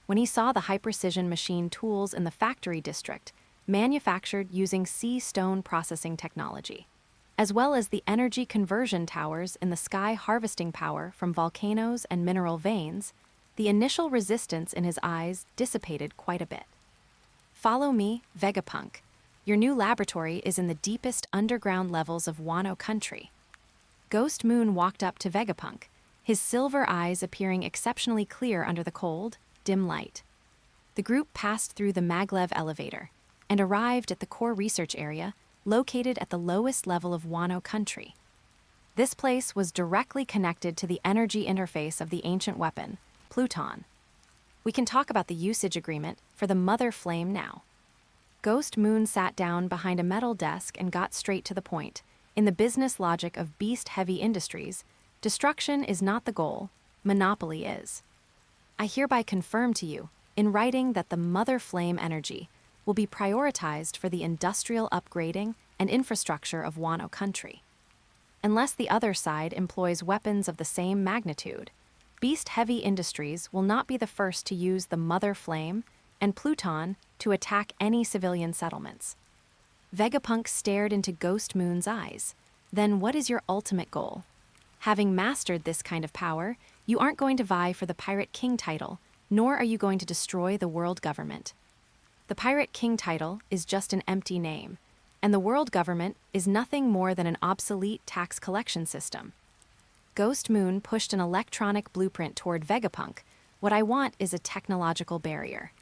When he saw the high-precision machine tools in the factory district, manufactured using sea stone processing technology, as well as the energy conversion towers in the sky harvesting power from volcanoes and mineral veins, the initial resistance in his eyes dissipated quite a bit. Follow me, Vegapunk. Your new laboratory is in the deepest underground levels of Wano Country. Ghost Moon walked up to Vegapunk, his silver eyes appearing exceptionally clear under the cold, dim light. The group passed through the maglev elevator and arrived at the core research area located at the lowest level of Wano Country. This place was directly connected to the energy interface of the ancient weapon, Pluton. We can talk about the usage agreement for the Mother Flame now. Ghost Moon sat down behind a metal desk and got straight to the point. In the business logic of beast-heavy industries, destruction is not the goal, monopoly is. I hereby confirm to you, in writing, that the Mother Flame energy will be prioritized for the industrial upgrading and infrastructure of Wano Country. Unless the other side employs weapons of the same magnitude, beast-heavy industries will not be the first to use the Mother Flame and Pluton to attack any civilian settlements. Vegapunk stared into Ghost Moon's eyes. Then what is your ultimate goal? Having mastered this kind of power, you aren't going to vie for the Pirate King title, nor are you going to destroy the world government. The Pirate King title is just an empty name, and the world government is nothing more than an obsolete tax collection system. Ghost Moon pushed an electronic blueprint toward Vegapunk. What I want is a technological barrier.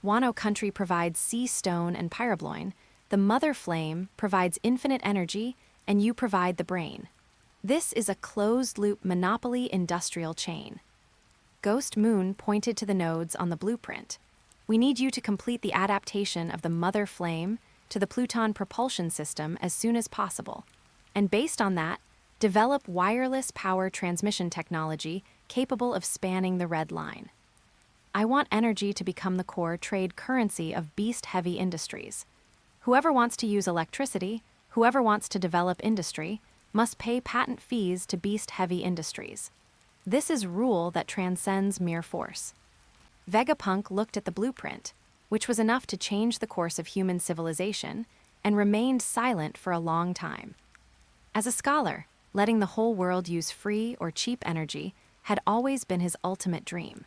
Wano Country provides sea stone and pyrobloin, the Mother Flame provides infinite energy, and you provide the brain. This is a closed-loop monopoly industrial chain. Ghost Moon pointed to the nodes on the blueprint. We need you to complete the adaptation of the Mother Flame to the Pluton propulsion system as soon as possible, and based on that, develop wireless power transmission technology capable of spanning the red line. I want energy to become the core trade currency of beast-heavy industries. Whoever wants to use electricity, whoever wants to develop industry, must pay patent fees to beast-heavy industries. This is rule that transcends mere force. Vegapunk looked at the blueprint, which was enough to change the course of human civilization, and remained silent for a long time. As a scholar, letting the whole world use free or cheap energy had always been his ultimate dream.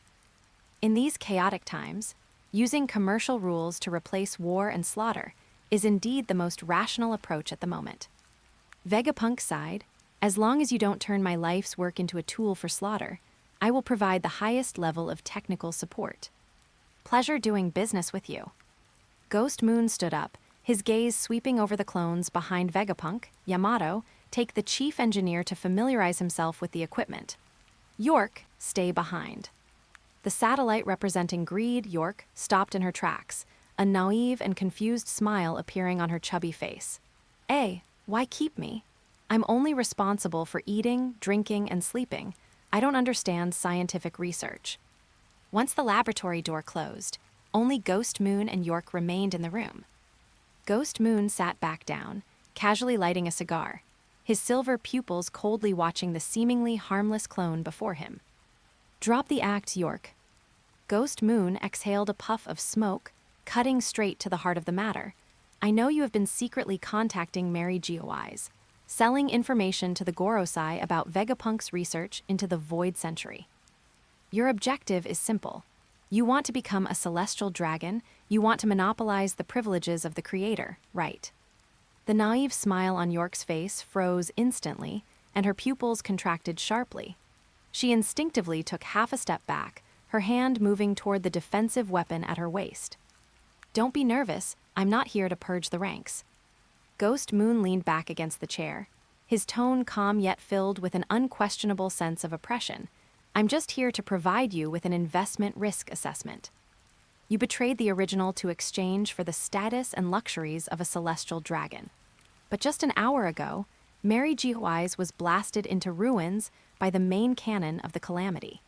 In these chaotic times, using commercial rules to replace war and slaughter is indeed the most rational approach at the moment. Vegapunk sighed, as long as you don't turn my life's work into a tool for slaughter, I will provide the highest level of technical support. Pleasure doing business with you. Ghost Moon stood up, his gaze sweeping over the clones behind Vegapunk. Yamato, take the chief engineer to familiarize himself with the equipment. York, stay behind. The satellite representing greed, York, stopped in her tracks, a naive and confused smile appearing on her chubby face. Why keep me? I'm only responsible for eating, drinking, and sleeping. I don't understand scientific research. Once the laboratory door closed, only Ghost Moon and York remained in the room. Ghost Moon sat back down, casually lighting a cigar, his silver pupils coldly watching the seemingly harmless clone before him. Drop the act, York. Ghost Moon exhaled a puff of smoke, cutting straight to the heart of the matter. I know you have been secretly contacting Mary Geoise, selling information to the Gorosei about Vegapunk's research into the Void Century. Your objective is simple. You want to become a celestial dragon, you want to monopolize the privileges of the Creator, right? The naive smile on York's face froze instantly, and her pupils contracted sharply. She instinctively took half a step back, her hand moving toward the defensive weapon at her waist. Don't be nervous, I'm not here to purge the ranks. Ghost Moon leaned back against the chair, his tone calm yet filled with an unquestionable sense of oppression. I'm just here to provide you with an investment risk assessment. You betrayed the original to exchange for the status and luxuries of a celestial dragon. But just an hour ago, Mary Geoise was blasted into ruins by the main cannon of the Calamity.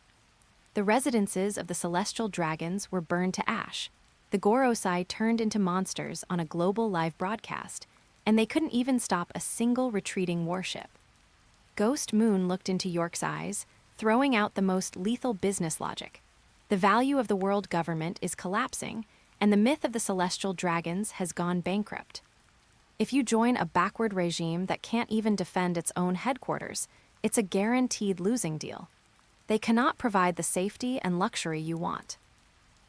The residences of the celestial dragons were burned to ash. The Gorosei turned into monsters on a global live broadcast, and they couldn't even stop a single retreating warship. Ghost Moon looked into York's eyes, throwing out the most lethal business logic. The value of the world government is collapsing, and the myth of the celestial dragons has gone bankrupt. If you join a backward regime that can't even defend its own headquarters, it's a guaranteed losing deal. They cannot provide the safety and luxury you want.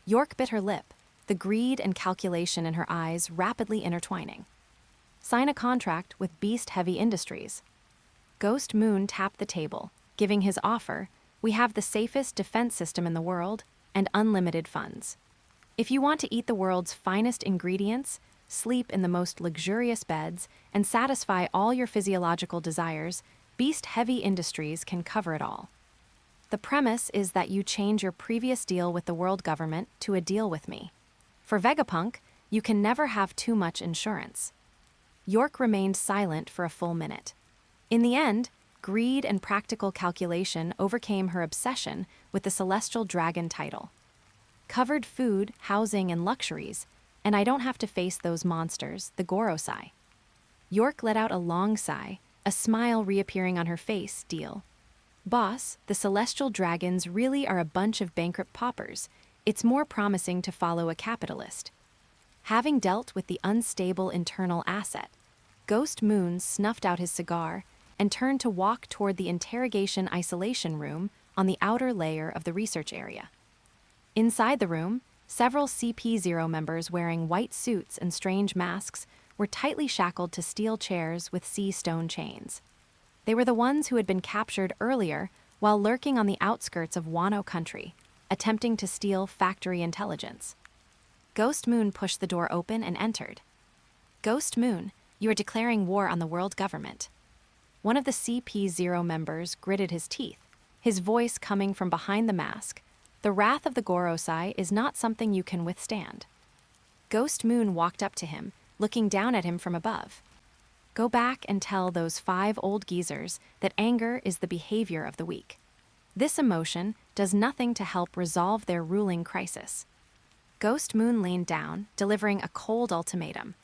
York bit her lip, the greed and calculation in her eyes rapidly intertwining. Sign a contract with Beast Heavy Industries. Ghost Moon tapped the table, giving his offer: we have the safest defense system in the world and unlimited funds. If you want to eat the world's finest ingredients, sleep in the most luxurious beds, and satisfy all your physiological desires, Beast Heavy Industries can cover it all. The premise is that you change your previous deal with the world government to a deal with me. For Vegapunk, you can never have too much insurance. York remained silent for a full minute. In the end, greed and practical calculation overcame her obsession with the celestial dragon title. Covered food, housing, and luxuries, and I don't have to face those monsters, the Gorosei. York let out a long sigh, a smile reappearing on her face. Deal. Boss, the celestial dragons really are a bunch of bankrupt paupers. It's more promising to follow a capitalist. Having dealt with the unstable internal asset, Ghost Moon snuffed out his cigar and turned to walk toward the interrogation isolation room on the outer layer of the research area. Inside the room, several CP0 members wearing white suits and strange masks were tightly shackled to steel chairs with sea stone chains. They were the ones who had been captured earlier while lurking on the outskirts of Wano Country, attempting to steal factory intelligence. Ghost Moon pushed the door open and entered. Ghost Moon, you are declaring war on the world government. One of the CP0 members gritted his teeth, his voice coming from behind the mask. The wrath of the Gorosei is not something you can withstand. Ghost Moon walked up to him, looking down at him from above. Go back and tell those 5 old geezers that anger is the behavior of the weak. This emotion does nothing to help resolve their ruling crisis. Ghost Moon leaned down, delivering a cold ultimatum.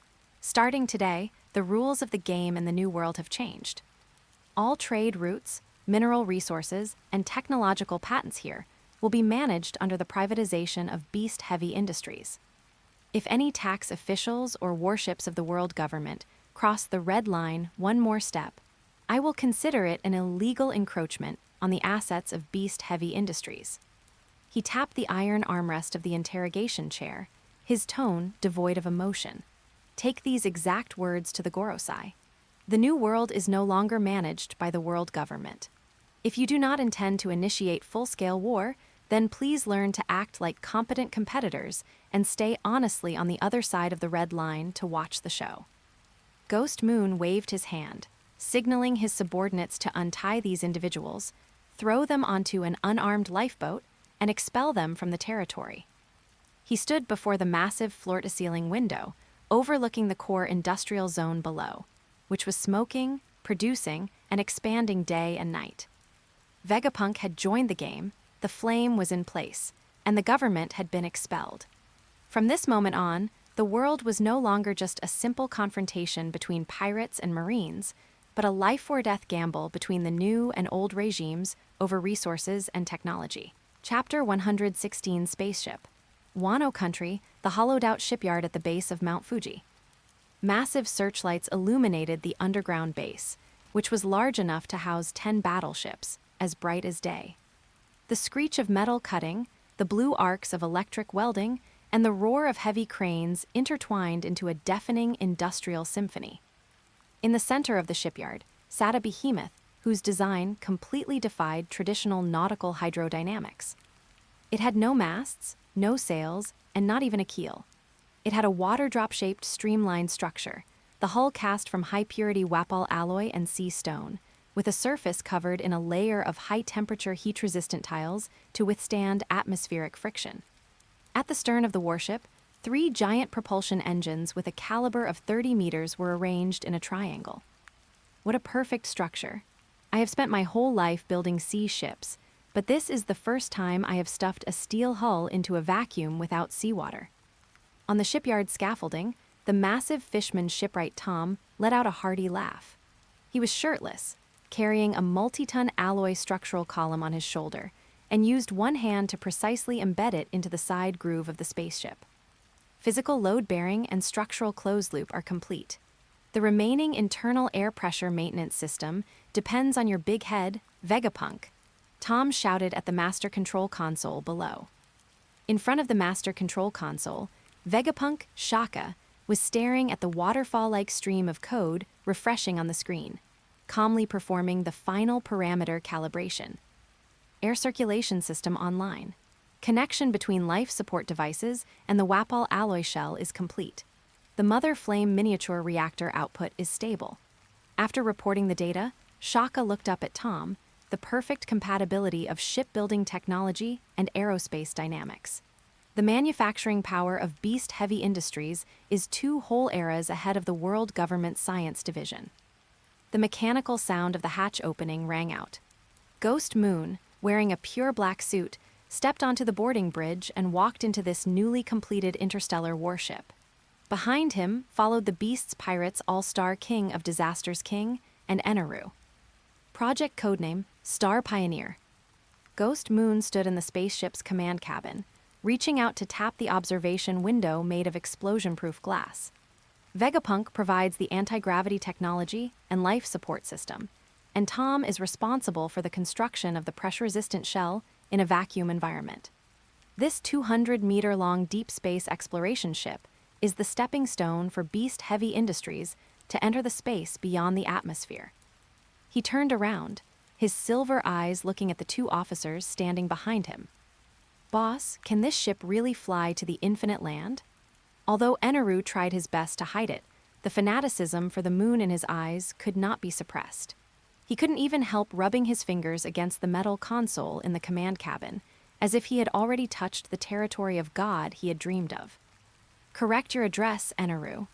Starting today, the rules of the game in the New World have changed. All trade routes, mineral resources, and technological patents here will be managed under the privatization of Beast Heavy Industries. If any tax officials or warships of the world government cross the red line one more step, I will consider it an illegal encroachment on the assets of Beast Heavy Industries. He tapped the iron armrest of the interrogation chair, his tone devoid of emotion. Take these exact words to the Gorosei. The New World is no longer managed by the world government. If you do not intend to initiate full-scale war, then please learn to act like competent competitors and stay honestly on the other side of the red line to watch the show. Ghost Moon waved his hand, signaling his subordinates to untie these individuals, throw them onto an unarmed lifeboat, and expel them from the territory. He stood before the massive floor-to-ceiling window, overlooking the core industrial zone below, which was smoking, producing, and expanding day and night. Vegapunk had joined the game, the flame was in place, and the government had been expelled. From this moment on, the world was no longer just a simple confrontation between pirates and marines, but a life-or-death gamble between the new and old regimes over resources and technology. Chapter 116 Spaceship. Wano Country, the hollowed-out shipyard at the base of Mount Fuji. Massive searchlights illuminated the underground base, which was large enough to house 10 battleships, as bright as day. The screech of metal cutting, the blue arcs of electric welding, and the roar of heavy cranes intertwined into a deafening industrial symphony. In the center of the shipyard sat a behemoth whose design completely defied traditional nautical hydrodynamics. It had no masts, no sails, and not even a keel. It had a water-drop-shaped streamlined structure, the hull cast from high-purity Wapol alloy and sea stone, with a surface covered in a layer of high-temperature heat-resistant tiles to withstand atmospheric friction. At the stern of the warship, 3 giant propulsion engines with a caliber of 30 meters were arranged in a triangle. What a perfect structure. I have spent my whole life building sea ships, but this is the first time I have stuffed a steel hull into a vacuum without seawater. On the shipyard scaffolding, the massive fishman shipwright Tom let out a hearty laugh. He was shirtless, carrying a multi-ton alloy structural column on his shoulder, and used one hand to precisely embed it into the side groove of the spaceship. Physical load bearing and structural closed loop are complete. The remaining internal air pressure maintenance system depends on your big head, Vegapunk, Tom shouted at the master control console below. In front of the master control console, Vegapunk, Shaka, was staring at the waterfall-like stream of code refreshing on the screen, calmly performing the final parameter calibration. Air circulation system online. Connection between life support devices and the Wapol alloy shell is complete. The mother flame miniature reactor output is stable. After reporting the data, Shaka looked up at Tom, the perfect compatibility of shipbuilding technology and aerospace dynamics. The manufacturing power of Beast Heavy Industries is 2 whole eras ahead of the World Government Science Division. The mechanical sound of the hatch opening rang out. Ghost Moon, wearing a pure black suit, stepped onto the boarding bridge and walked into this newly completed interstellar warship. Behind him followed the Beast's pirates All-Star King of Disasters King and Eneru. Project codename Star Pioneer. Ghost Moon stood in the spaceship's command cabin, reaching out to tap the observation window made of explosion-proof glass. Vegapunk provides the anti-gravity technology and life support system, and Tom is responsible for the construction of the pressure-resistant shell in a vacuum environment. This 200-meter-long deep space exploration ship is the stepping stone for Beast Heavy Industries to enter the space beyond the atmosphere. He turned around, his silver eyes looking at the 2 officers standing behind him. Boss, can this ship really fly to the infinite land? Although Eneru tried his best to hide it, the fanaticism for the moon in his eyes could not be suppressed. He couldn't even help rubbing his fingers against the metal console in the command cabin, as if he had already touched the territory of God he had dreamed of. Correct your address, Eneru.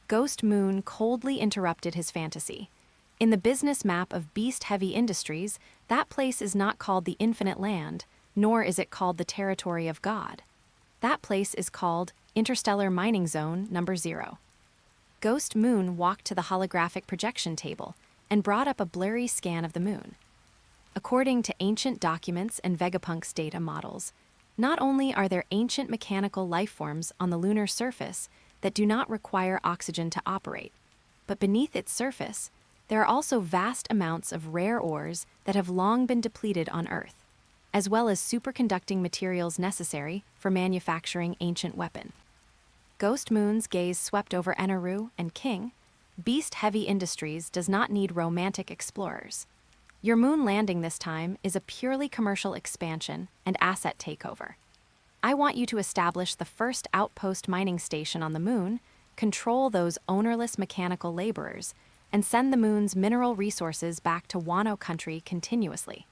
Ghost Moon coldly interrupted his fantasy. In the business map of Beast Heavy Industries, that place is not called the Infinite Land, nor is it called the Territory of God. That place is called Interstellar Mining Zone Number 0. Ghost Moon walked to the holographic projection table and brought up a blurry scan of the moon. According to ancient documents and Vegapunk's data models, not only are there ancient mechanical life forms on the lunar surface that do not require oxygen to operate, but beneath its surface, there are also vast amounts of rare ores that have long been depleted on Earth, as well as superconducting materials necessary for manufacturing ancient weapon. Ghost Moon's gaze swept over Eneru and King. Beast Heavy Industries does not need romantic explorers. Your moon landing this time is a purely commercial expansion and asset takeover. I want you to establish the first outpost mining station on the moon, control those ownerless mechanical laborers, and send the moon's mineral resources back to Wano Country continuously.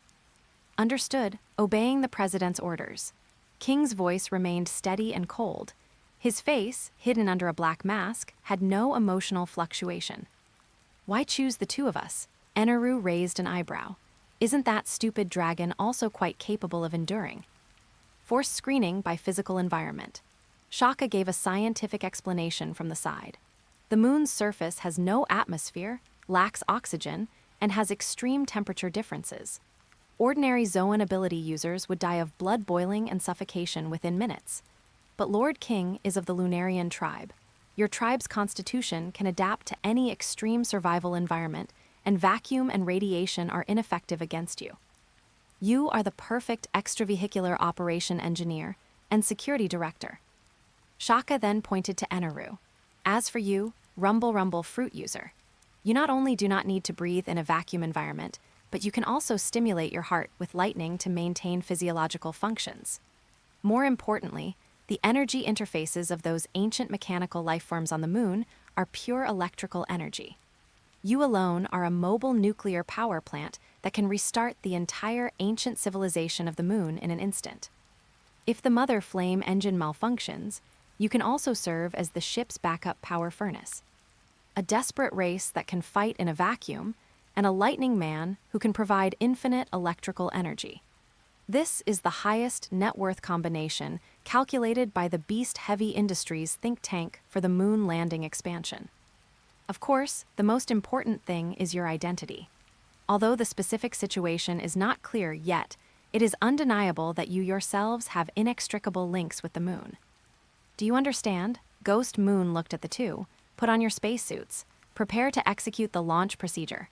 Understood, obeying the president's orders. King's voice remained steady and cold. His face, hidden under a black mask, had no emotional fluctuation. Why choose the 2 of us? Eneru raised an eyebrow. Isn't that stupid dragon also quite capable of enduring? Forced screening by physical environment. Shaka gave a scientific explanation from the side. The moon's surface has no atmosphere, lacks oxygen, and has extreme temperature differences. Ordinary Zoan ability users would die of blood boiling and suffocation within minutes. But Lord King is of the Lunarian tribe. Your tribe's constitution can adapt to any extreme survival environment, and vacuum and radiation are ineffective against you. You are the perfect extravehicular operation engineer and security director. Shaka then pointed to Eneru. As for you, Rumble Rumble fruit user, you not only do not need to breathe in a vacuum environment, but you can also stimulate your heart with lightning to maintain physiological functions. More importantly, the energy interfaces of those ancient mechanical lifeforms on the moon are pure electrical energy. You alone are a mobile nuclear power plant that can restart the entire ancient civilization of the moon in an instant. If the mother flame engine malfunctions, you can also serve as the ship's backup power furnace. A desperate race that can fight in a vacuum, and a lightning man who can provide infinite electrical energy. This is the highest net worth combination calculated by the Beast Heavy Industries think tank for the moon landing expansion. Of course, the most important thing is your identity. Although the specific situation is not clear yet, it is undeniable that you yourselves have inextricable links with the moon. Do you understand? Ghost Moon looked at the two. Put on your spacesuits. Prepare to execute the launch procedure.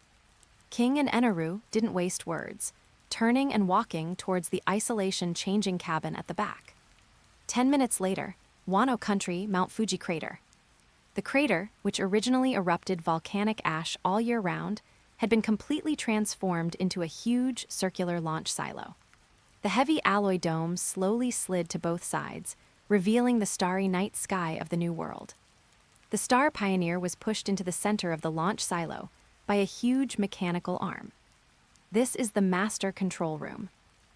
King and Eneru didn't waste words, turning and walking towards the isolation changing cabin at the back. 10 minutes later, Wano Country, Mount Fuji crater. The crater, which originally erupted volcanic ash all year round, had been completely transformed into a huge circular launch silo. The heavy alloy dome slowly slid to both sides, revealing the starry night sky of the new world. The Star Pioneer was pushed into the center of the launch silo by a huge mechanical arm. This is the master control room.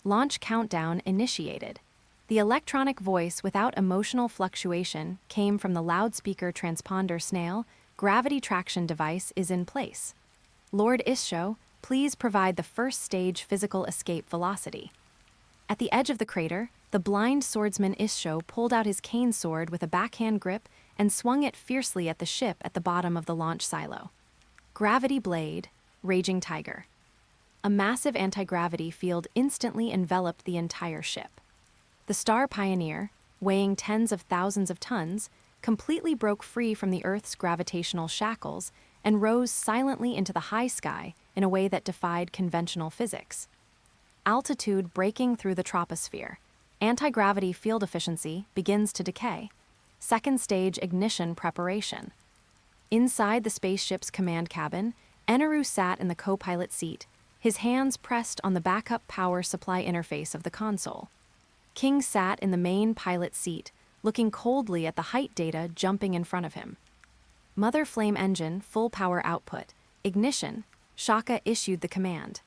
Launch countdown initiated. The electronic voice without emotional fluctuation came from the loudspeaker transponder snail. Gravity traction device is in place. Lord Issho, please provide the first stage physical escape velocity. At the edge of the crater, the blind swordsman Issho pulled out his cane sword with a backhand grip and swung it fiercely at the ship at the bottom of the launch silo. Gravity blade, raging tiger. A massive anti-gravity field instantly enveloped the entire ship. The Star Pioneer, weighing tens of thousands of tons, completely broke free from the Earth's gravitational shackles and rose silently into the high sky in a way that defied conventional physics. Altitude breaking through the troposphere. Anti-gravity field efficiency begins to decay. Second stage ignition preparation. Inside the spaceship's command cabin, Eneru sat in the co-pilot seat, his hands pressed on the backup power supply interface of the console. King sat in the main pilot seat, looking coldly at the height data jumping in front of him. Mother flame engine, full power output, ignition, Shaka issued the command.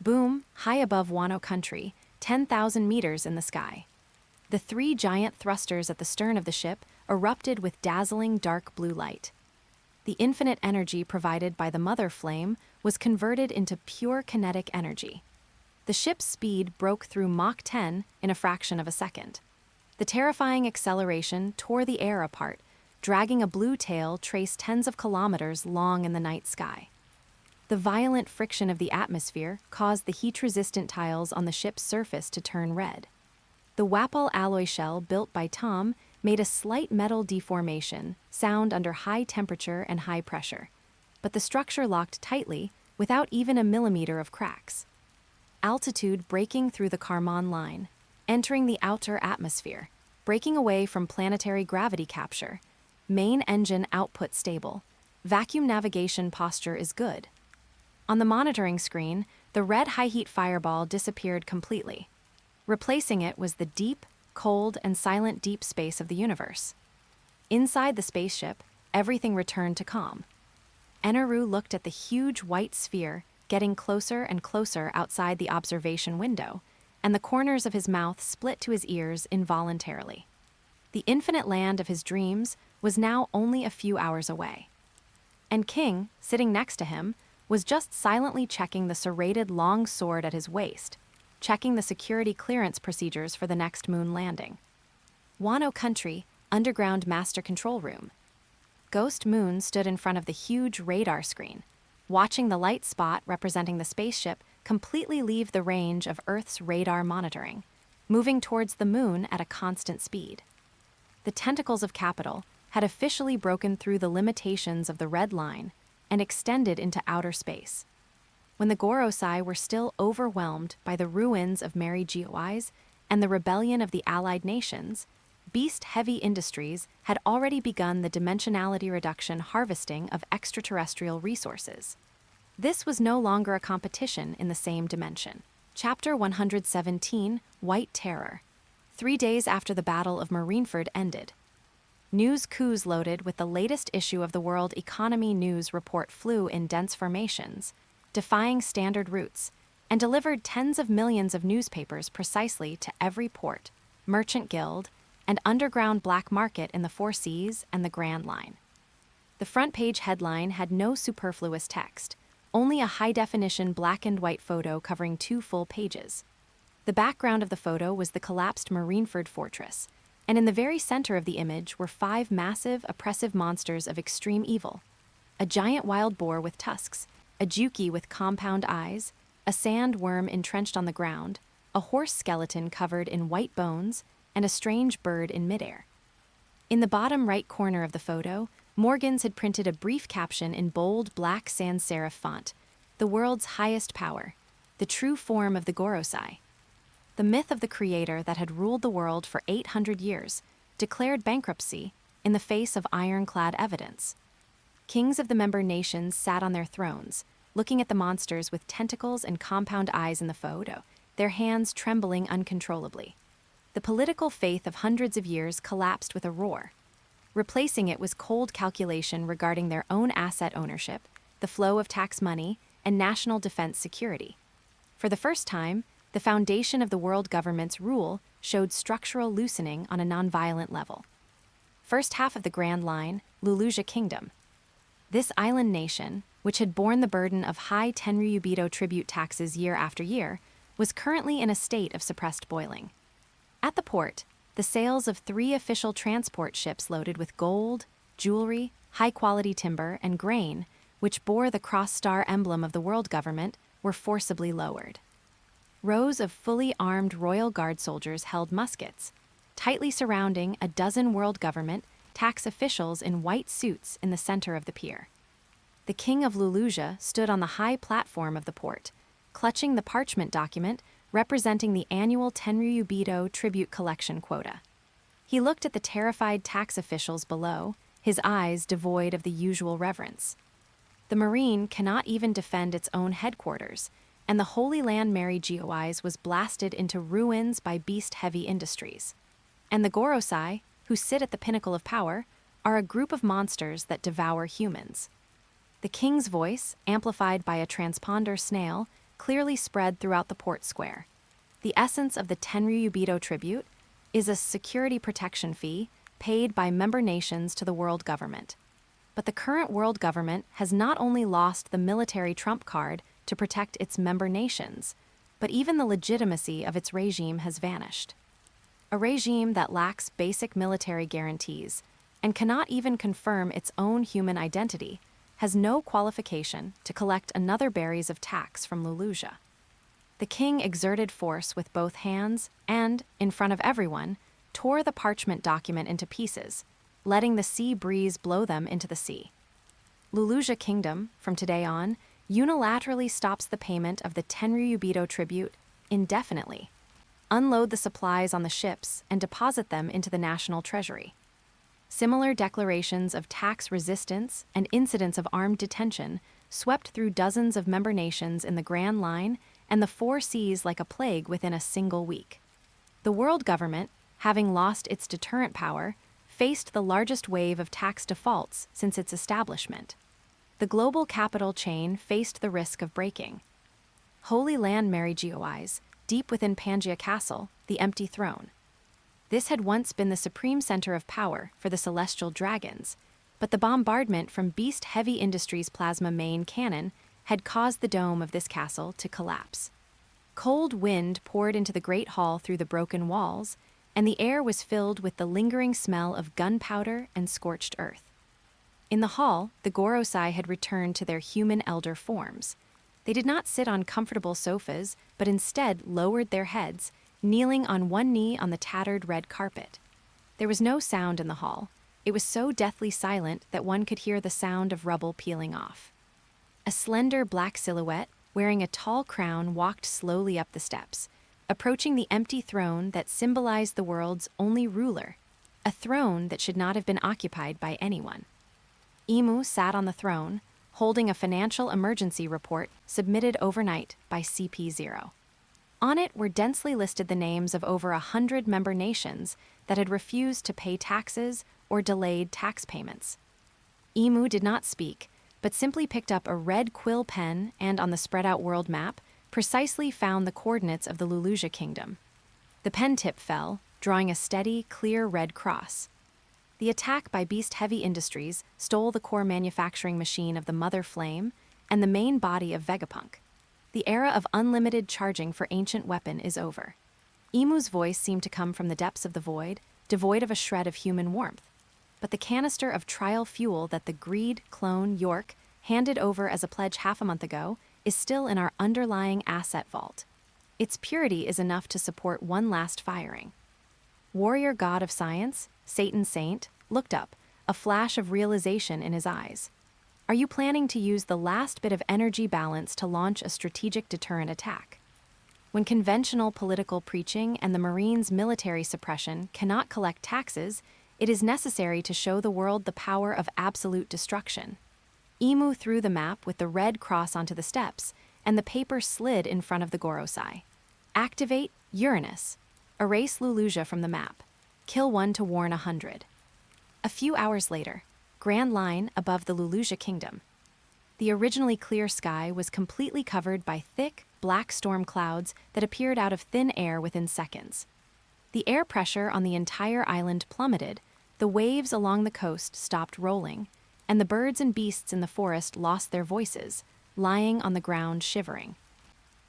Boom, high above Wano Country, 10,000 meters in the sky. The three giant thrusters at the stern of the ship erupted with dazzling dark blue light. The infinite energy provided by the mother flame was converted into pure kinetic energy. The ship's speed broke through Mach 10 in a fraction of a second. The terrifying acceleration tore the air apart, dragging a blue tail traced tens of kilometers long in the night sky. The violent friction of the atmosphere caused the heat-resistant tiles on the ship's surface to turn red. The Wapol alloy shell built by Tom made a slight metal deformation, sound under high temperature and high pressure, but the structure locked tightly without even a millimeter of cracks. Altitude breaking through the Karman line, entering the outer atmosphere, breaking away from planetary gravity capture. Main engine output stable. Vacuum navigation posture is good. On the monitoring screen, the red high-heat fireball disappeared completely. Replacing it was the deep, cold, and silent deep space of the universe. Inside the spaceship, everything returned to calm. Eneru looked at the huge white sphere getting closer and closer outside the observation window, and the corners of his mouth split to his ears involuntarily. The infinite land of his dreams was now only a few hours away. And King, sitting next to him, was just silently checking the serrated long sword at his waist, checking the security clearance procedures for the next moon landing. Wano Country, underground master control room. Ghost Moon stood in front of the huge radar screen, watching the light spot representing the spaceship completely leave the range of Earth's radar monitoring, moving towards the moon at a constant speed. The tentacles of Capital had officially broken through the limitations of the red line and extended into outer space. When the Gorosei were still overwhelmed by the ruins of Mary Geoise and the rebellion of the Allied nations, Beast Heavy Industries had already begun the dimensionality reduction harvesting of extraterrestrial resources. This was no longer a competition in the same dimension. Chapter 117, White Terror. 3 days after the Battle of Marineford ended, news coups loaded with the latest issue of the World Economy News report flew in dense formations, defying standard routes, and delivered tens of millions of newspapers precisely to every port, merchant guild, and underground black market in the Four Seas and the Grand Line. The front page headline had no superfluous text, only a high-definition black and white photo covering 2 full pages. The background of the photo was the collapsed Marineford fortress, and in the very center of the image were 5 massive, oppressive monsters of extreme evil. A giant wild boar with tusks, a Juki with compound eyes, a sand worm entrenched on the ground, a horse skeleton covered in white bones, and a strange bird in midair. In the bottom right corner of the photo, Morgans had printed a brief caption in bold black sans serif font: "The world's highest power, the true form of the Gorosei." The myth of the creator that had ruled the world for 800 years declared bankruptcy in the face of ironclad evidence. Kings of the member nations sat on their thrones, looking at the monsters with tentacles and compound eyes in the photo, their hands trembling uncontrollably. The political faith of hundreds of years collapsed with a roar. Replacing it was cold calculation regarding their own asset ownership, the flow of tax money, and national defense security. For the first time, the foundation of the world government's rule showed structural loosening on a nonviolent level. First half of the Grand Line, Lulusia Kingdom. This island nation, which had borne the burden of high Tenryubido tribute taxes year after year, was currently in a state of suppressed boiling. At the port, the sails of 3 official transport ships loaded with gold, jewelry, high-quality timber, and grain, which bore the cross-star emblem of the world government, were forcibly lowered. Rows of fully armed Royal Guard soldiers held muskets, tightly surrounding a dozen world government tax officials in white suits in the center of the pier. The King of Lulusia stood on the high platform of the port, clutching the parchment document representing the annual Tenryubido tribute collection quota. He looked at the terrified tax officials below, his eyes devoid of the usual reverence. The Marine cannot even defend its own headquarters, and the Holy Land Mary Geoise was blasted into ruins by beast-heavy industries. And the Gorosei, who sit at the pinnacle of power, are a group of monsters that devour humans. The king's voice, amplified by a transponder snail, clearly spread throughout the port square. The essence of the Tenryubido tribute is a security protection fee paid by member nations to the world government. But the current world government has not only lost the military trump card to protect its member nations, but even the legitimacy of its regime has vanished. A regime that lacks basic military guarantees and cannot even confirm its own human identity has no qualification to collect another berries of tax from Lulusia. The king exerted force with both hands and, in front of everyone, tore the parchment document into pieces, letting the sea breeze blow them into the sea. Lulusia Kingdom, from today on, unilaterally stops the payment of the Tenryubido tribute indefinitely. Unload the supplies on the ships and deposit them into the national treasury. Similar declarations of tax resistance and incidents of armed detention swept through dozens of member nations in the Grand Line and the 4 seas like a plague within a single week. The world government, having lost its deterrent power, faced the largest wave of tax defaults since its establishment. The global capital chain faced the risk of breaking. Holy Land Mary Geoise, deep within Pangaea Castle, the empty throne. This had once been the supreme center of power for the celestial dragons, but the bombardment from Beast Heavy Industries' plasma main cannon had caused the dome of this castle to collapse. Cold wind poured into the great hall through the broken walls, and the air was filled with the lingering smell of gunpowder and scorched earth. In the hall, the Gorosei had returned to their human elder forms. They did not sit on comfortable sofas, but instead lowered their heads, kneeling on one knee on the tattered red carpet. There was no sound in the hall. It was so deathly silent that one could hear the sound of rubble peeling off. A slender black silhouette, wearing a tall crown, walked slowly up the steps, approaching the empty throne that symbolized the world's only ruler, a throne that should not have been occupied by anyone. Imu sat on the throne, holding a financial emergency report submitted overnight by CP0. On it were densely listed the names of over 100 member nations that had refused to pay taxes or delayed tax payments. Imu did not speak, but simply picked up a red quill pen and, on the spread-out world map, precisely found the coordinates of the Lulusia Kingdom. The pen tip fell, drawing a steady, clear red cross. The attack by Beast Heavy Industries stole the core manufacturing machine of the Mother Flame and the main body of Vegapunk. The era of unlimited charging for ancient weapon is over. Emu's voice seemed to come from the depths of the void, devoid of a shred of human warmth. But the canister of trial fuel that the greed clone York handed over as a pledge half a month ago is still in our underlying asset vault. Its purity is enough to support one last firing. Warrior god of science, Satan Saint, looked up, a flash of realization in his eyes. Are you planning to use the last bit of energy balance to launch a strategic deterrent attack? When conventional political preaching and the Marines' military suppression cannot collect taxes, it is necessary to show the world the power of absolute destruction. Emu threw the map with the red cross onto the steps, and the paper slid in front of the Gorosei. Activate Uranus. Erase Lulusia from the map. Kill 1 to warn 100. A few hours later, Grand Line above the Lulusia Kingdom. The originally clear sky was completely covered by thick, black storm clouds that appeared out of thin air within seconds. The air pressure on the entire island plummeted, the waves along the coast stopped rolling, and the birds and beasts in the forest lost their voices, lying on the ground shivering.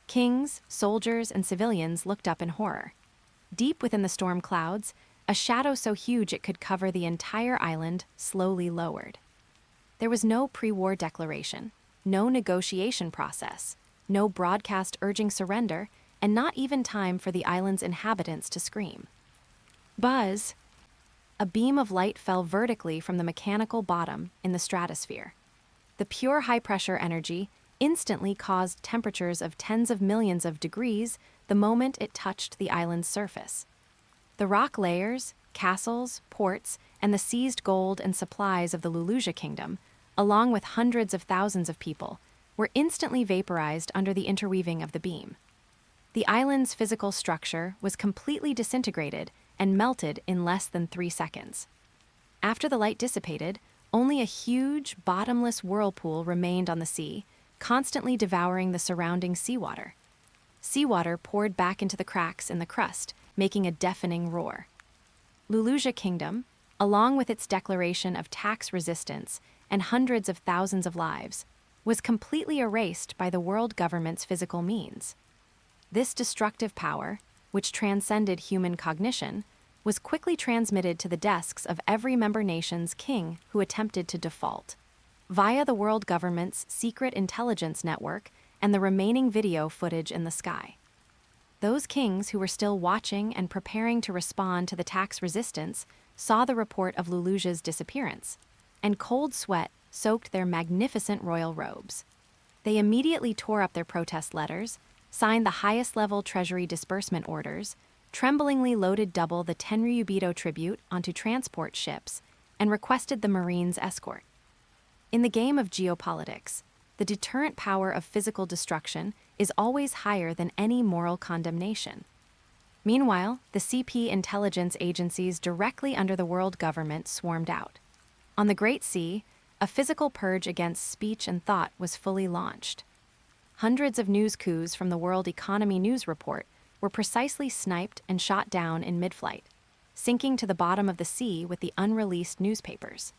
Kings, soldiers, and civilians looked up in horror. Deep within the storm clouds, a shadow so huge it could cover the entire island slowly lowered. There was no pre-war declaration, no negotiation process, no broadcast urging surrender, and not even time for the island's inhabitants to scream. Buzz! A beam of light fell vertically from the mechanical bottom in the stratosphere. The pure high-pressure energy instantly caused temperatures of tens of millions of degrees the moment it touched the island's surface. The rock layers, castles, ports, and the seized gold and supplies of the Lulusia Kingdom, along with hundreds of thousands of people, were instantly vaporized under the interweaving of the beam. The island's physical structure was completely disintegrated and melted in less than 3 seconds. After the light dissipated, only a huge, bottomless whirlpool remained on the sea, constantly devouring the surrounding seawater. Seawater poured back into the cracks in the crust, making a deafening roar. Lulusia Kingdom, along with its declaration of tax resistance and hundreds of thousands of lives, was completely erased by the world government's physical means. This destructive power, which transcended human cognition, was quickly transmitted to the desks of every member nation's king who attempted to default, via the world government's secret intelligence network and the remaining video footage in the sky. Those kings who were still watching and preparing to respond to the tax resistance saw the report of Lulusia's disappearance, and cold sweat soaked their magnificent royal robes. They immediately tore up their protest letters, signed the highest-level treasury disbursement orders, tremblingly loaded double the Tenryubito tribute onto transport ships, and requested the Marines' escort. In the game of geopolitics, the deterrent power of physical destruction is always higher than any moral condemnation. Meanwhile, the CP intelligence agencies directly under the world government swarmed out. On the Great Sea, a physical purge against speech and thought was fully launched. Hundreds of news coups from the World Economy News Report were precisely sniped and shot down in mid-flight, sinking to the bottom of the sea with the unreleased newspapers.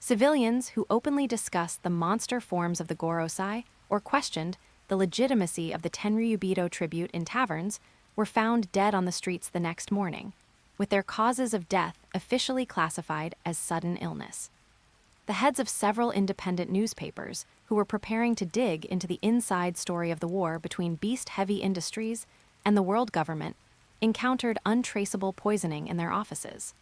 Civilians who openly discussed the monster forms of the Gorosei or questioned the legitimacy of the Tenryubito tribute in taverns were found dead on the streets the next morning, with their causes of death officially classified as sudden illness. The heads of several independent newspapers, who were preparing to dig into the inside story of the war between beast-heavy industries and the world government, encountered untraceable poisoning in their offices.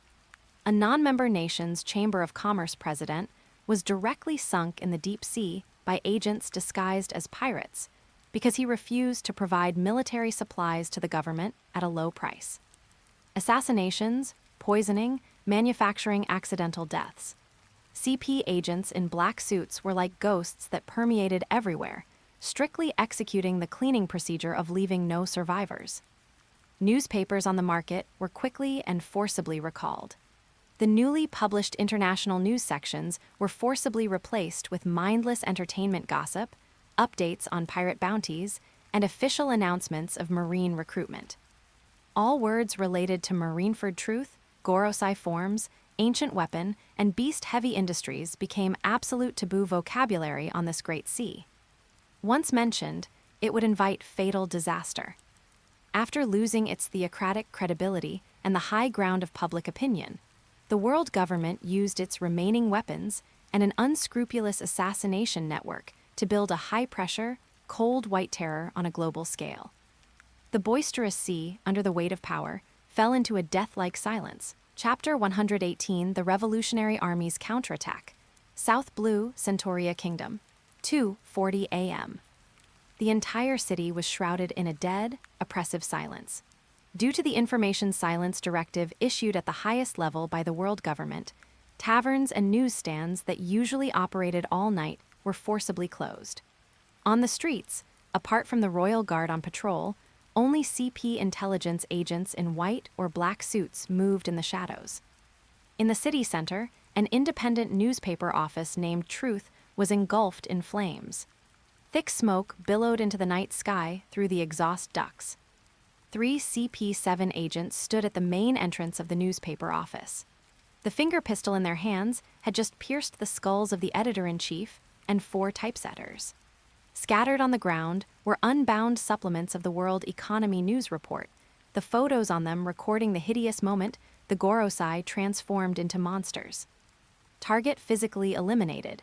A non-member nation's Chamber of Commerce president was directly sunk in the deep sea by agents disguised as pirates because he refused to provide military supplies to the government at a low price. Assassinations, poisoning, manufacturing accidental deaths. CP agents in black suits were like ghosts that permeated everywhere, strictly executing the cleaning procedure of leaving no survivors. Newspapers on the market were quickly and forcibly recalled. The newly published international news sections were forcibly replaced with mindless entertainment gossip, updates on pirate bounties, and official announcements of marine recruitment. All words related to Marineford truth, Gorosei forms, ancient weapon, and beast-heavy industries became absolute taboo vocabulary on this great sea. Once mentioned, it would invite fatal disaster. After losing its theocratic credibility and the high ground of public opinion, the world government used its remaining weapons and an unscrupulous assassination network to build a high-pressure, cold white terror on a global scale. The boisterous sea, under the weight of power, fell into a death-like silence. Chapter 118, The Revolutionary Army's Counterattack. South Blue, Centauria Kingdom. 2:40 a.m. The entire city was shrouded in a dead, oppressive silence. Due to the information silence directive issued at the highest level by the world government, taverns and newsstands that usually operated all night were forcibly closed. On the streets, apart from the Royal Guard on patrol, only CP intelligence agents in white or black suits moved in the shadows. In the city center, an independent newspaper office named Truth was engulfed in flames. Thick smoke billowed into the night sky through the exhaust ducts. 3 CP-7 agents stood at the main entrance of the newspaper office. The finger pistol in their hands had just pierced the skulls of the editor-in-chief and 4 typesetters. Scattered on the ground were unbound supplements of the World Economy News Report, the photos on them recording the hideous moment the Geoise transformed into monsters. Target physically eliminated.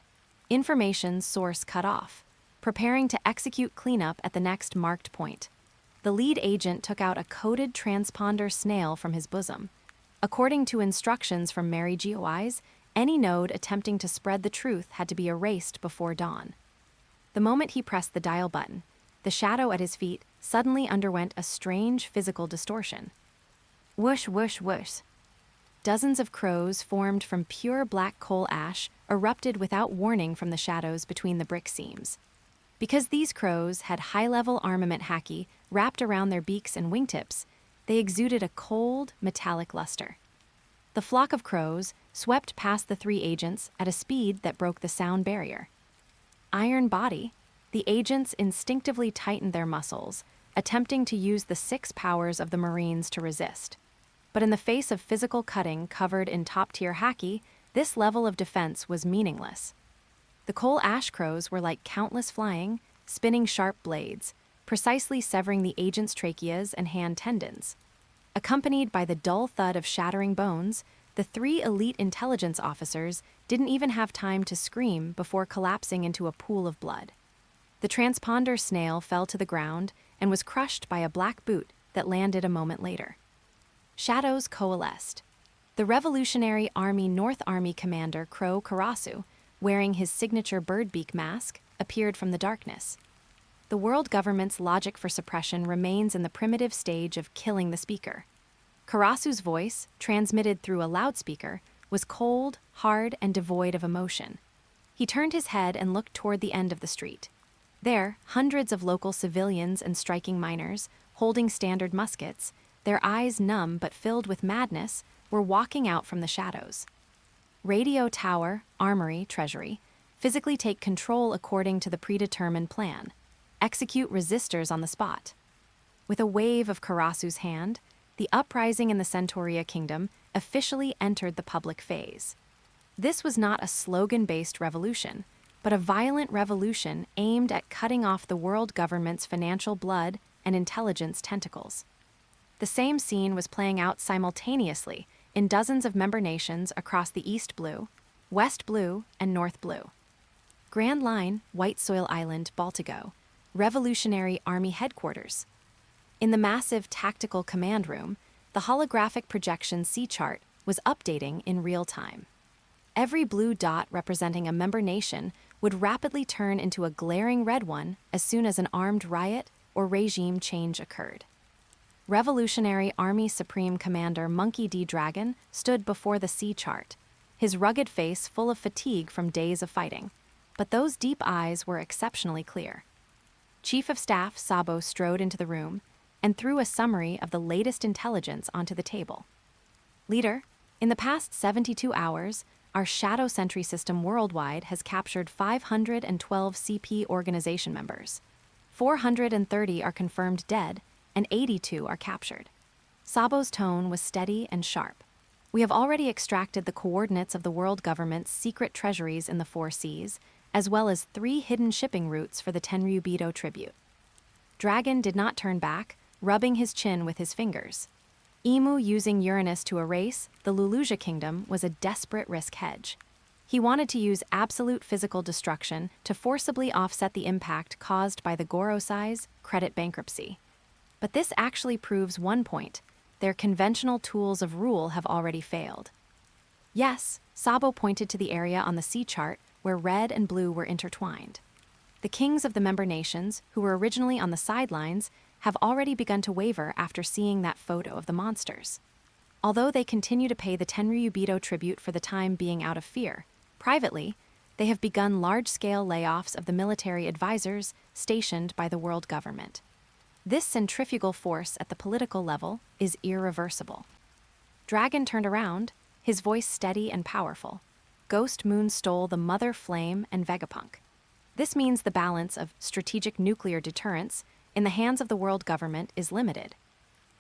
Information source cut off. Preparing to execute cleanup at the next marked point. The lead agent took out a coded transponder snail from his bosom. According to instructions from Mary Geoise, any node attempting to spread the truth had to be erased before dawn. The moment he pressed the dial button, the shadow at his feet suddenly underwent a strange physical distortion. Whoosh, whoosh, whoosh. Dozens of crows formed from pure black coal ash erupted without warning from the shadows between the brick seams. Because these crows had high-level armament haki wrapped around their beaks and wingtips, they exuded a cold, metallic luster. The flock of crows swept past the 3 agents at a speed that broke the sound barrier. Iron body, the agents instinctively tightened their muscles, attempting to use the 6 powers of the Marines to resist. But in the face of physical cutting covered in top-tier haki, this level of defense was meaningless. The coal ash crows were like countless flying, spinning sharp blades, precisely severing the agent's tracheas and hand tendons. Accompanied by the dull thud of shattering bones, the 3 elite intelligence officers didn't even have time to scream before collapsing into a pool of blood. The transponder snail fell to the ground and was crushed by a black boot that landed a moment later. Shadows coalesced. The Revolutionary Army North Army commander Crow Karasu, wearing his signature birdbeak mask, appeared from the darkness. The world government's logic for suppression remains in the primitive stage of killing the speaker. Karasu's voice, transmitted through a loudspeaker, was cold, hard, and devoid of emotion. He turned his head and looked toward the end of the street. There, hundreds of local civilians and striking miners, holding standard muskets, their eyes numb but filled with madness, were walking out from the shadows. Radio tower, armory, treasury, physically take control according to the predetermined plan. Execute resistors on the spot. With a wave of Karasu's hand, the uprising in the Centauria Kingdom officially entered the public phase. This was not a slogan-based revolution, but a violent revolution aimed at cutting off the world government's financial blood and intelligence tentacles. The same scene was playing out simultaneously in dozens of member nations across the East Blue, West Blue, and North Blue. Grand Line, White Soil Island, Baltigo, Revolutionary Army Headquarters. In the massive tactical command room, the holographic projection sea chart was updating in real time. Every blue dot representing a member nation would rapidly turn into a glaring red one as soon as an armed riot or regime change occurred. Revolutionary Army Supreme Commander Monkey D. Dragon stood before the sea chart, his rugged face full of fatigue from days of fighting, but those deep eyes were exceptionally clear. Chief of Staff Sabo strode into the room and threw a summary of the latest intelligence onto the table. Leader, in the past 72 hours, our Shadow Sentry system worldwide has captured 512 CP organization members. 430 are confirmed dead, and 82 are captured. Sabo's tone was steady and sharp. We have already extracted the coordinates of the world government's secret treasuries in the 4 seas, as well as 3 hidden shipping routes for the Tenryubito tribute. Dragon did not turn back, rubbing his chin with his fingers. Imu using Uranus to erase the Lulusia kingdom was a desperate risk hedge. He wanted to use absolute physical destruction to forcibly offset the impact caused by the Gorosei's credit bankruptcy. But this actually proves one point: their conventional tools of rule have already failed. Yes, Sabo pointed to the area on the sea chart where red and blue were intertwined. The kings of the member nations, who were originally on the sidelines, have already begun to waver after seeing that photo of the monsters. Although they continue to pay the Tenryubito tribute for the time being out of fear, privately, they have begun large-scale layoffs of the military advisors stationed by the world government. This centrifugal force at the political level is irreversible. Dragon turned around, his voice steady and powerful. Ghost Moon stole the Mother Flame and Vegapunk. This means the balance of strategic nuclear deterrence in the hands of the world government is limited.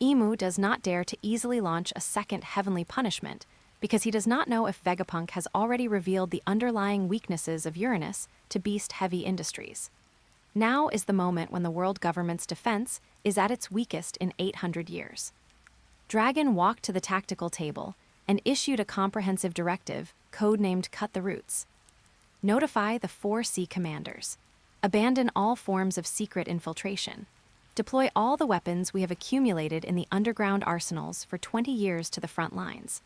Imu does not dare to easily launch a second heavenly punishment because he does not know if Vegapunk has already revealed the underlying weaknesses of Uranus to beast-heavy industries. Now is the moment when the world government's defense is at its weakest in 800 years. Dragon walked to the tactical table and issued a comprehensive directive, codenamed Cut the Roots. Notify the 4 sea commanders. Abandon all forms of secret infiltration. Deploy all the weapons we have accumulated in the underground arsenals for 20 years to the front lines.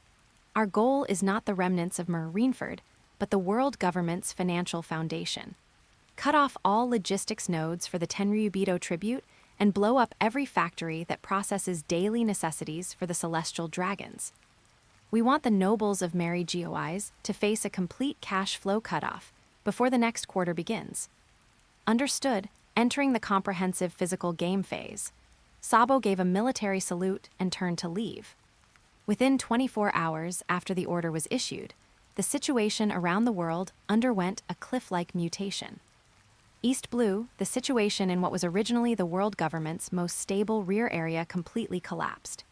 Our goal is not the remnants of Marineford, but the world government's financial foundation. Cut off all logistics nodes for the Tenryubito tribute and blow up every factory that processes daily necessities for the celestial dragons. We want the nobles of Mary Geoise to face a complete cash flow cutoff before the next quarter begins. Understood, entering the comprehensive physical game phase. Sabo gave a military salute and turned to leave. Within 24 hours after the order was issued, the situation around the world underwent a cliff-like mutation. East Blue, the situation in what was originally the world government's most stable rear area, completely collapsed.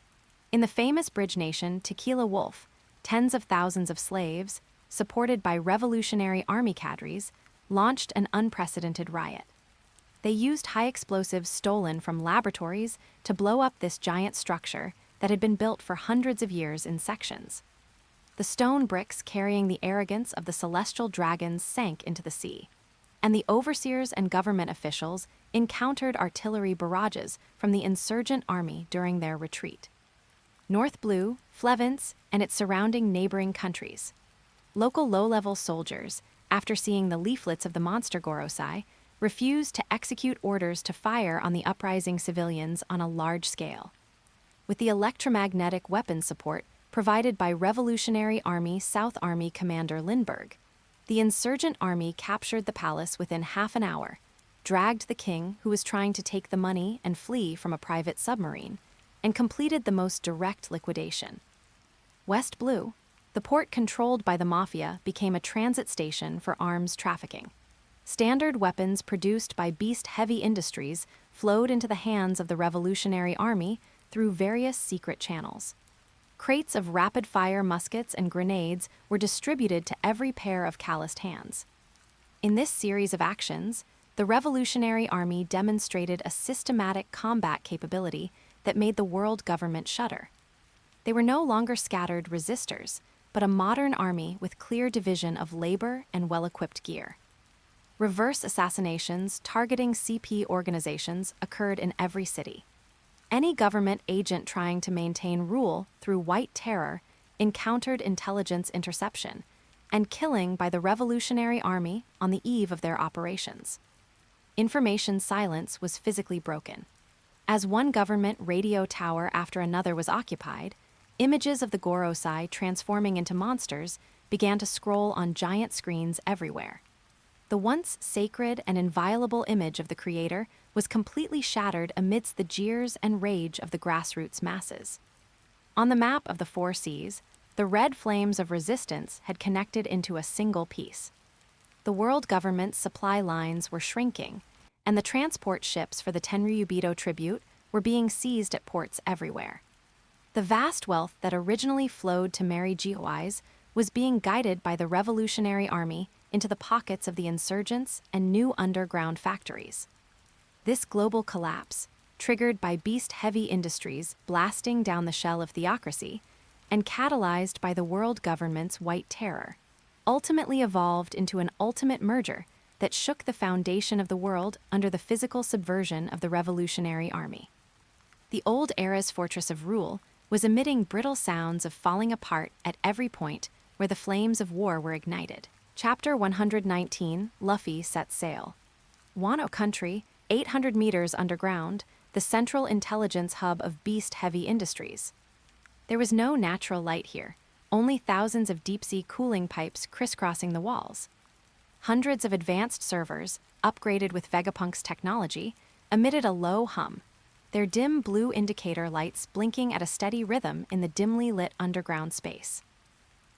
In the famous bridge nation Tequila Wolf, tens of thousands of slaves, supported by revolutionary army cadres, launched an unprecedented riot. They used high explosives stolen from laboratories to blow up this giant structure that had been built for hundreds of years in sections. The stone bricks carrying the arrogance of the celestial dragons sank into the sea, and the overseers and government officials encountered artillery barrages from the insurgent army during their retreat. North Blue, Flevence, and its surrounding neighboring countries. Local low-level soldiers, after seeing the leaflets of the monster Gorosei, refused to execute orders to fire on the uprising civilians on a large scale. With the electromagnetic weapon support provided by Revolutionary Army South Army Commander Lindbergh, the insurgent army captured the palace within half an hour, dragged the king, who was trying to take the money and flee from a private submarine, and completed the most direct liquidation. West Blue, the port controlled by the mafia, became a transit station for arms trafficking. Standard weapons produced by beast-heavy industries flowed into the hands of the Revolutionary Army through various secret channels. Crates of rapid-fire muskets and grenades were distributed to every pair of calloused hands. In this series of actions, the Revolutionary Army demonstrated a systematic combat capability that made the world government shudder. They were no longer scattered resistors, but a modern army with clear division of labor and well-equipped gear. Reverse assassinations targeting CP organizations occurred in every city. Any government agent trying to maintain rule through white terror encountered intelligence interception and killing by the Revolutionary Army on the eve of their operations. Information silence was physically broken. As one government radio tower after another was occupied, images of the Gorosei transforming into monsters began to scroll on giant screens everywhere. The once sacred and inviolable image of the creator was completely shattered amidst the jeers and rage of the grassroots masses. On the map of the 4 seas, the red flames of resistance had connected into a single piece. The world government's supply lines were shrinking, and the transport ships for the Tenryubito tribute were being seized at ports everywhere. The vast wealth that originally flowed to Mary Geoise was being guided by the Revolutionary Army into the pockets of the insurgents and new underground factories. This global collapse, triggered by beast-heavy industries blasting down the shell of theocracy, and catalyzed by the world government's white terror, ultimately evolved into an ultimate merger that shook the foundation of the world under the physical subversion of the Revolutionary Army. The old era's fortress of rule was emitting brittle sounds of falling apart at every point where the flames of war were ignited. Chapter 119, Luffy Sets Sail. Wano Country, 800 meters underground, the central intelligence hub of beast-heavy industries. There was no natural light here, only thousands of deep-sea cooling pipes crisscrossing the walls. Hundreds of advanced servers, upgraded with Vegapunk's technology, emitted a low hum, their dim blue indicator lights blinking at a steady rhythm in the dimly lit underground space.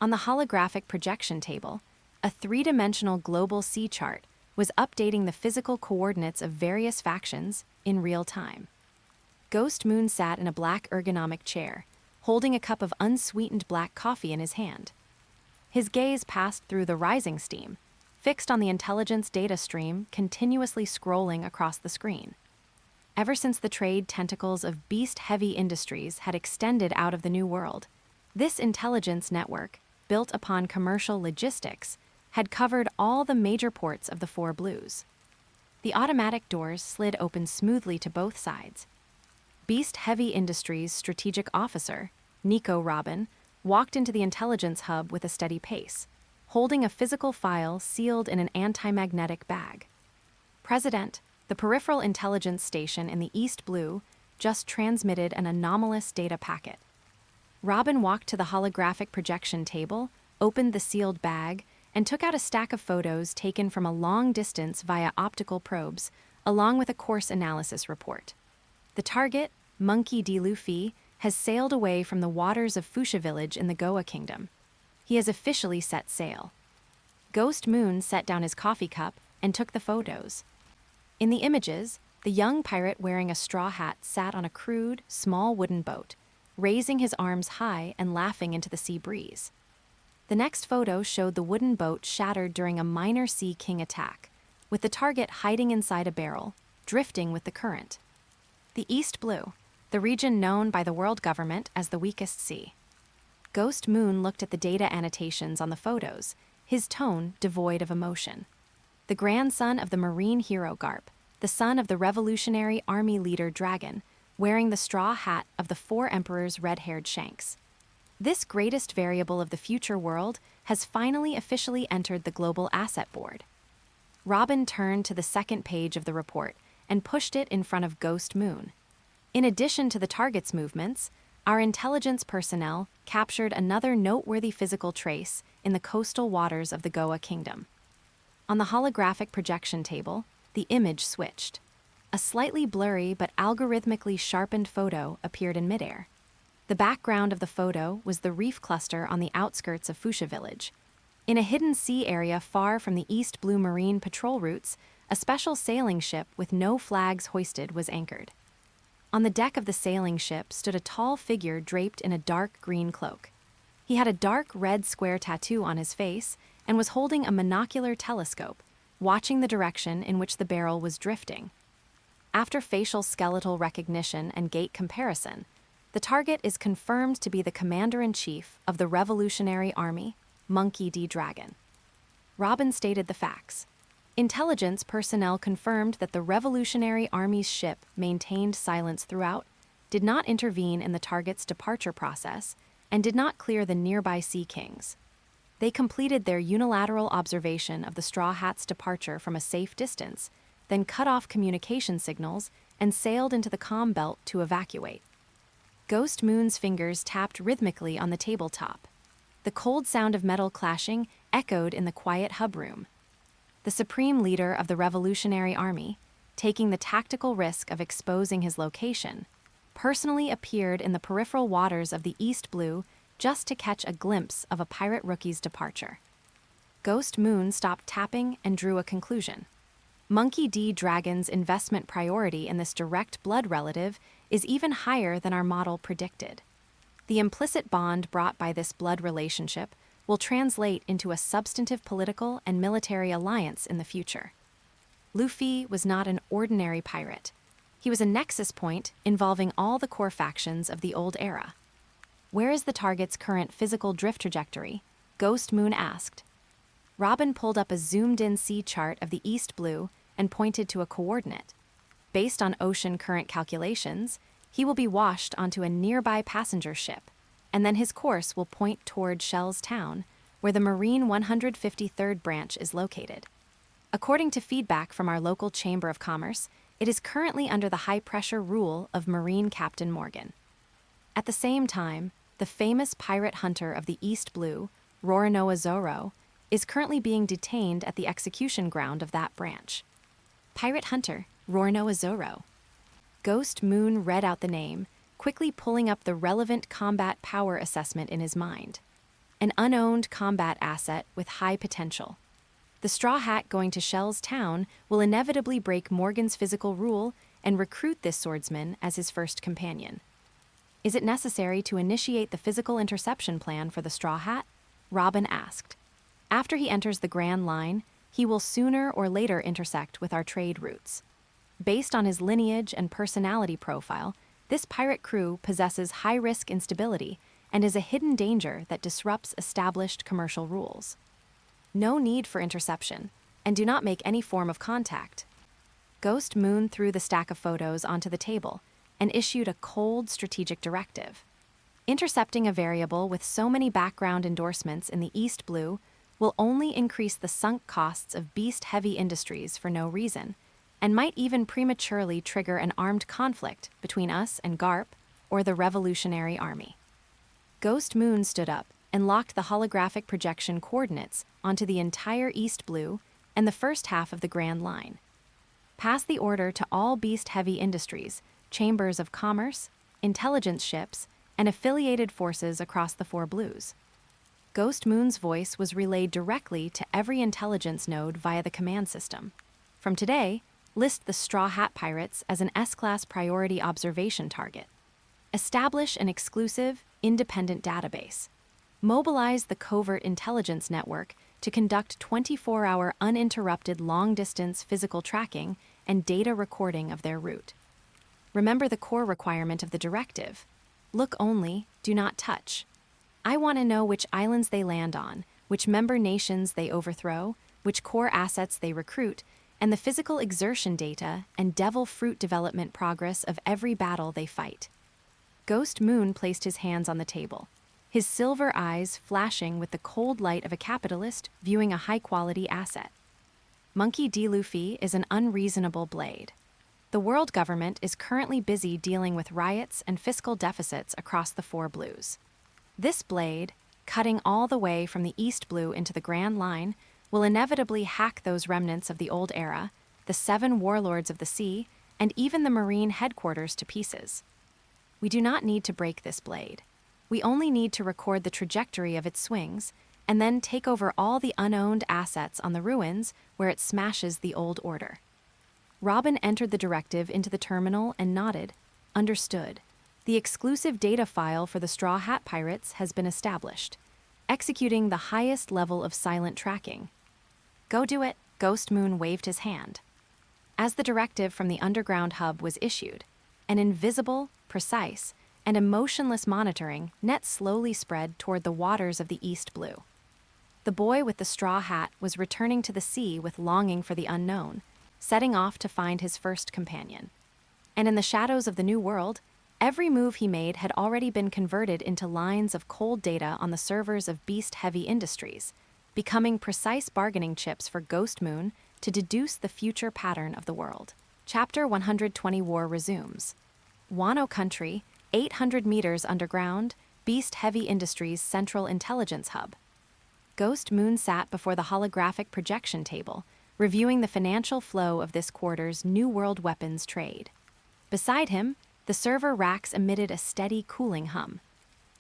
On the holographic projection table, a three-dimensional global sea chart was updating the physical coordinates of various factions in real time. Ghost Moon sat in a black ergonomic chair, holding a cup of unsweetened black coffee in his hand. His gaze passed through the rising steam, fixed on the intelligence data stream continuously scrolling across the screen. Ever since the trade tentacles of beast-heavy industries had extended out of the New World, this intelligence network, built upon commercial logistics, had covered all the major ports of the Four Blues. The automatic doors slid open smoothly to both sides. Beast-heavy industries strategic officer, Nico Robin, walked into the intelligence hub with a steady pace, holding a physical file sealed in an anti-magnetic bag. President, the peripheral intelligence station in the East Blue, just transmitted an anomalous data packet. Robin walked to the holographic projection table, opened the sealed bag, and took out a stack of photos taken from a long distance via optical probes, along with a course analysis report. The target, Monkey D. Luffy, has sailed away from the waters of Fuchsia Village in the Goa Kingdom. He has officially set sail. Ghost Moon set down his coffee cup and took the photos. In the images, the young pirate wearing a straw hat sat on a crude, small wooden boat, raising his arms high and laughing into the sea breeze. The next photo showed the wooden boat shattered during a minor Sea King attack, with the target hiding inside a barrel, drifting with the current. The East Blue, the region known by the world government as the weakest sea. Ghost Moon looked at the data annotations on the photos, his tone devoid of emotion. The grandson of the Marine hero Garp, the son of the Revolutionary Army leader Dragon, wearing the straw hat of the Four Emperors' red-haired Shanks. This greatest variable of the future world has finally officially entered the Global Asset Board. Robin turned to the second page of the report and pushed it in front of Ghost Moon. In addition to the target's movements, our intelligence personnel captured another noteworthy physical trace in the coastal waters of the Goa Kingdom. On the holographic projection table, the image switched. A slightly blurry but algorithmically sharpened photo appeared in midair. The background of the photo was the reef cluster on the outskirts of Fuchsia Village. In a hidden sea area far from the East Blue Marine patrol routes, a special sailing ship with no flags hoisted was anchored. On the deck of the sailing ship stood a tall figure draped in a dark green cloak. He had a dark red square tattoo on his face and was holding a monocular telescope, watching the direction in which the barrel was drifting. After facial skeletal recognition and gait comparison, the target is confirmed to be the Commander-in-Chief of the Revolutionary Army, Monkey D. Dragon. Robin stated the facts. Intelligence personnel confirmed that the Revolutionary Army's ship maintained silence throughout, did not intervene in the target's departure process, and did not clear the nearby Sea Kings. They completed their unilateral observation of the Straw Hat's departure from a safe distance, then cut off communication signals and sailed into the comm belt to evacuate. Ghost Moon's fingers tapped rhythmically on the tabletop. The cold sound of metal clashing echoed in the quiet hub room. The supreme leader of the Revolutionary Army, taking the tactical risk of exposing his location, personally appeared in the peripheral waters of the East Blue just to catch a glimpse of a pirate rookie's departure. Ghost Moon stopped tapping and drew a conclusion. Monkey D. Dragon's investment priority in this direct blood relative is even higher than our model predicted. The implicit bond brought by this blood relationship will translate into a substantive political and military alliance in the future. Luffy was not an ordinary pirate. He was a nexus point involving all the core factions of the old era. Where is the target's current physical drift trajectory? Ghost Moon asked. Robin pulled up a zoomed-in sea chart of the East Blue and pointed to a coordinate. Based on ocean current calculations, he will be washed onto a nearby passenger ship, and then his course will point toward Shell's Town, where the Marine 153rd Branch is located. According to feedback from our local Chamber of Commerce, it is currently under the high-pressure rule of Marine Captain Morgan. At the same time, the famous pirate hunter of the East Blue, Roranoa Zoro, is currently being detained at the execution ground of that branch. Pirate hunter, Roranoa Zoro. Ghost Moon read out the name, quickly pulling up the relevant combat power assessment in his mind. An unowned combat asset with high potential. The Straw Hat going to Shell's Town will inevitably break Morgan's physical rule and recruit this swordsman as his first companion. Is it necessary to initiate the physical interception plan for the Straw Hat? Robin asked. After he enters the Grand Line, he will sooner or later intersect with our trade routes. Based on his lineage and personality profile, this pirate crew possesses high-risk instability and is a hidden danger that disrupts established commercial rules. No need for interception, and do not make any form of contact. Ghost Moon threw the stack of photos onto the table and issued a cold strategic directive. Intercepting a variable with so many background endorsements in the East Blue will only increase the sunk costs of beast-heavy industries for no reason, and might even prematurely trigger an armed conflict between us and GARP or the Revolutionary Army. Ghost Moon stood up and locked the holographic projection coordinates onto the entire East Blue and the first half of the Grand Line. Pass the order to all beast-heavy industries, chambers of commerce, intelligence ships, and affiliated forces across the four blues. Ghost Moon's voice was relayed directly to every intelligence node via the command system. From today, list the Straw Hat Pirates as an S-Class priority observation target. Establish an exclusive, independent database. Mobilize the covert intelligence network to conduct 24-hour uninterrupted long-distance physical tracking and data recording of their route. Remember the core requirement of the directive. Look only, do not touch. I want to know which islands they land on, which member nations they overthrow, which core assets they recruit, and the physical exertion data and devil fruit development progress of every battle they fight. Ghost Moon placed his hands on the table, his silver eyes flashing with the cold light of a capitalist viewing a high-quality asset. Monkey D. Luffy is an unreasonable blade. The world government is currently busy dealing with riots and fiscal deficits across the four blues. This blade, cutting all the way from the East Blue into the Grand Line, will inevitably hack those remnants of the old era, the 7 warlords of the sea, and even the Marine headquarters to pieces. We do not need to break this blade. We only need to record the trajectory of its swings, and then take over all the unowned assets on the ruins where it smashes the old order. Robin entered the directive into the terminal and nodded. Understood. The exclusive data file for the Straw Hat Pirates has been established, executing the highest level of silent tracking. Go do it, Ghost Moon waved his hand. As the directive from the underground hub was issued, an invisible, precise, and emotionless monitoring net slowly spread toward the waters of the East Blue. The boy with the straw hat was returning to the sea with longing for the unknown, setting off to find his first companion. And in the shadows of the new world, every move he made had already been converted into lines of cold data on the servers of beast-heavy industries, becoming precise bargaining chips for Ghost Moon to deduce the future pattern of the world. Chapter 120 War resumes. Wano Country, 800 meters underground, beast-heavy industries central intelligence hub. Ghost Moon sat before the holographic projection table, reviewing the financial flow of this quarter's New World weapons trade. Beside him, the server racks emitted a steady cooling hum.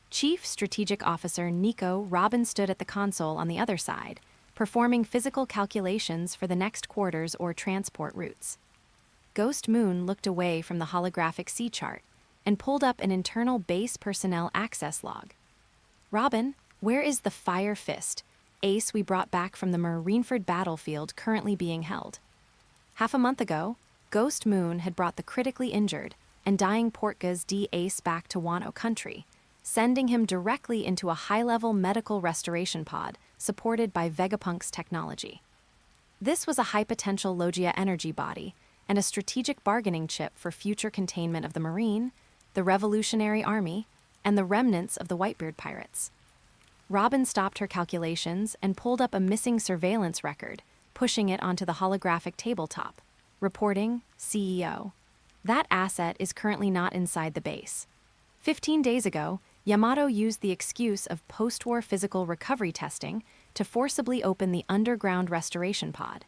Chief Strategic Officer Nico Robin stood at the console on the other side, performing physical calculations for the next quarter's or transport routes. Ghost Moon looked away from the holographic sea chart and pulled up an internal base personnel access log. Robin, where is the Fire Fist, ace we brought back from the Marineford battlefield currently being held? Half a month ago, Ghost Moon had brought the critically injured and dying Portga's D-Ace back to Wano Country, sending him directly into a high-level medical restoration pod supported by Vegapunk's technology. This was a high-potential Logia energy body and a strategic bargaining chip for future containment of the Marine, the Revolutionary Army, and the remnants of the Whitebeard pirates. Robin stopped her calculations and pulled up a missing surveillance record, pushing it onto the holographic tabletop, reporting CEO. That asset is currently not inside the base. 15 days ago, Yamato used the excuse of post-war physical recovery testing to forcibly open the underground restoration pod.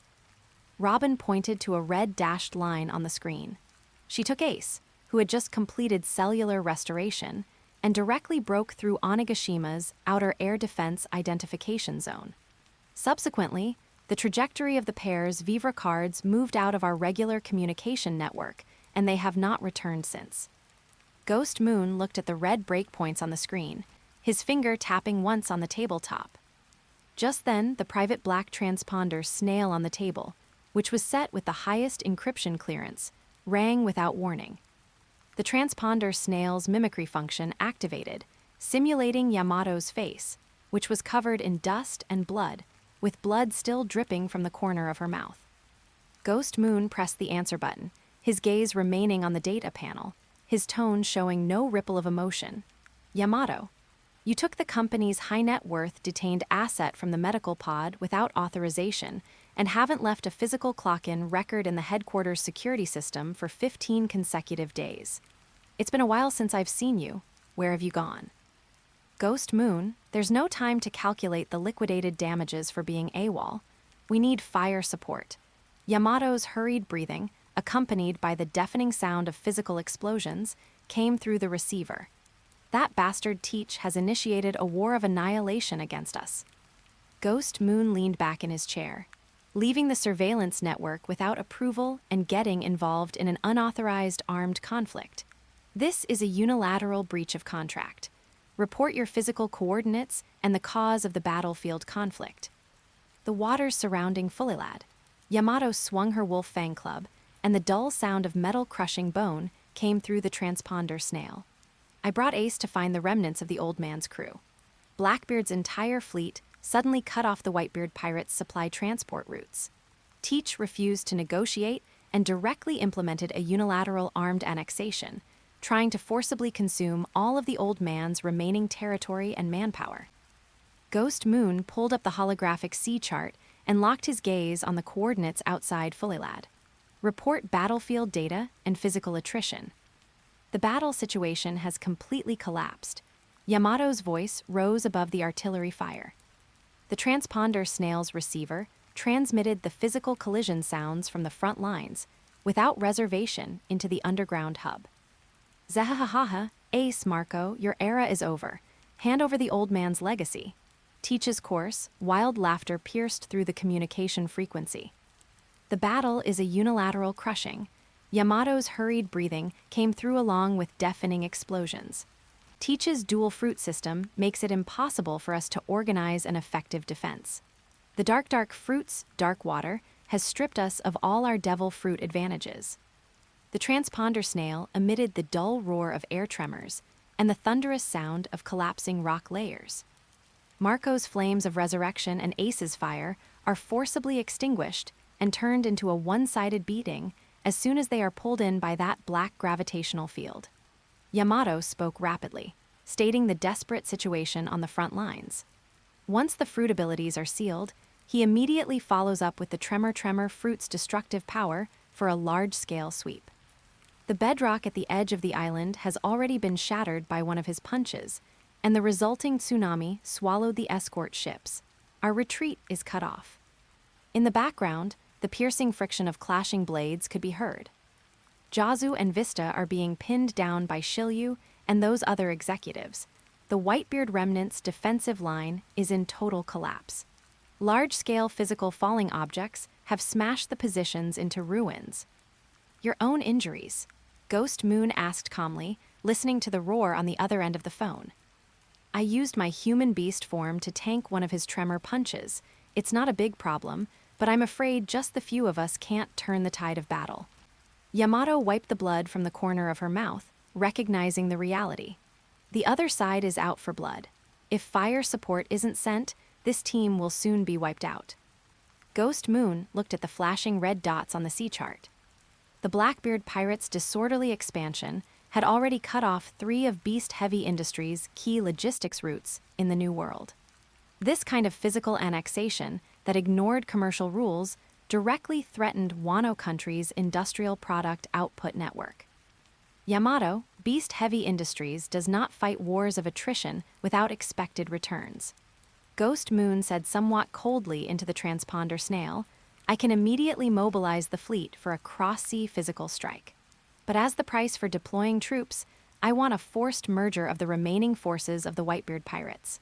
Robin pointed to a red dashed line on the screen. She took Ace, who had just completed cellular restoration, and directly broke through Onegashima's outer air defense identification zone. Subsequently, the trajectory of the pair's Vivre cards moved out of our regular communication network, and they have not returned since. Ghost Moon looked at the red breakpoints on the screen, his finger tapping once on the tabletop. Just then, the private black transponder snail on the table, which was set with the highest encryption clearance, rang without warning. The transponder snail's mimicry function activated, simulating Yamato's face, which was covered in dust and blood, with blood still dripping from the corner of her mouth. Ghost Moon pressed the answer button, his gaze remaining on the data panel, his tone showing no ripple of emotion. Yamato, you took the company's high-net-worth detained asset from the medical pod without authorization and haven't left a physical clock-in record in the headquarters security system for 15 consecutive days. It's been a while since I've seen you. Where have you gone? Ghost Moon, there's no time to calculate the liquidated damages for being AWOL. We need fire support. Yamato's hurried breathing, accompanied by the deafening sound of physical explosions, came through the receiver. That bastard Teach has initiated a war of annihilation against us. Ghost Moon leaned back in his chair, leaving the surveillance network without approval and getting involved in an unauthorized armed conflict. This is a unilateral breach of contract. Report your physical coordinates and the cause of the battlefield conflict. The waters surrounding Fulilad. Yamato swung her wolf fang club, and the dull sound of metal crushing bone came through the transponder snail. I brought Ace to find the remnants of the old man's crew. Blackbeard's entire fleet suddenly cut off the Whitebeard pirates' supply transport routes. Teach refused to negotiate and directly implemented a unilateral armed annexation, trying to forcibly consume all of the old man's remaining territory and manpower. Ghost Moon pulled up the holographic sea chart and locked his gaze on the coordinates outside Fulilad. Report battlefield data and physical attrition. The battle situation has completely collapsed. Yamato's voice rose above the artillery fire. The transponder snail's receiver transmitted the physical collision sounds from the front lines, without reservation, into the underground hub. Zahahaha, Ace, Marco, your era is over. Hand over the old man's legacy. Teach's course, wild laughter pierced through the communication frequency. The battle is a unilateral crushing. Yamato's hurried breathing came through along with deafening explosions. Teach's dual fruit system makes it impossible for us to organize an effective defense. The dark fruit's dark water has stripped us of all our devil fruit advantages. The transponder snail emitted the dull roar of air tremors and the thunderous sound of collapsing rock layers. Marco's flames of resurrection and Ace's fire are forcibly extinguished and turned into a one-sided beating as soon as they are pulled in by that black gravitational field. Yamato spoke rapidly, stating the desperate situation on the front lines. Once the fruit abilities are sealed, he immediately follows up with the Tremor fruit's destructive power for a large-scale sweep. The bedrock at the edge of the island has already been shattered by one of his punches, and the resulting tsunami swallowed the escort ships. Our retreat is cut off. In the background, the piercing friction of clashing blades could be heard. Jiazu and Vista are being pinned down by Shiryu and those other executives. The Whitebeard remnant's defensive line is in total collapse. Large-scale physical falling objects have smashed the positions into ruins. Your own injuries, Ghost Moon asked calmly, listening to the roar on the other end of the phone. I used my human beast form to tank one of his tremor punches. It's not a big problem, but I'm afraid just the few of us can't turn the tide of battle. Yamato wiped the blood from the corner of her mouth, recognizing the reality. The other side is out for blood. If fire support isn't sent, this team will soon be wiped out. Ghost Moon looked at the flashing red dots on the sea chart. The Blackbeard pirates' disorderly expansion had already cut off 3 of Beast Heavy Industries' key logistics routes in the New World. This kind of physical annexation that ignored commercial rules directly threatened Wano Country's industrial product output network. Yamato, Beast Heavy Industries, does not fight wars of attrition without expected returns. Ghost Moon said somewhat coldly into the transponder snail, "I can immediately mobilize the fleet for a cross-sea physical strike. But as the price for deploying troops, I want a forced merger of the remaining forces of the Whitebeard pirates."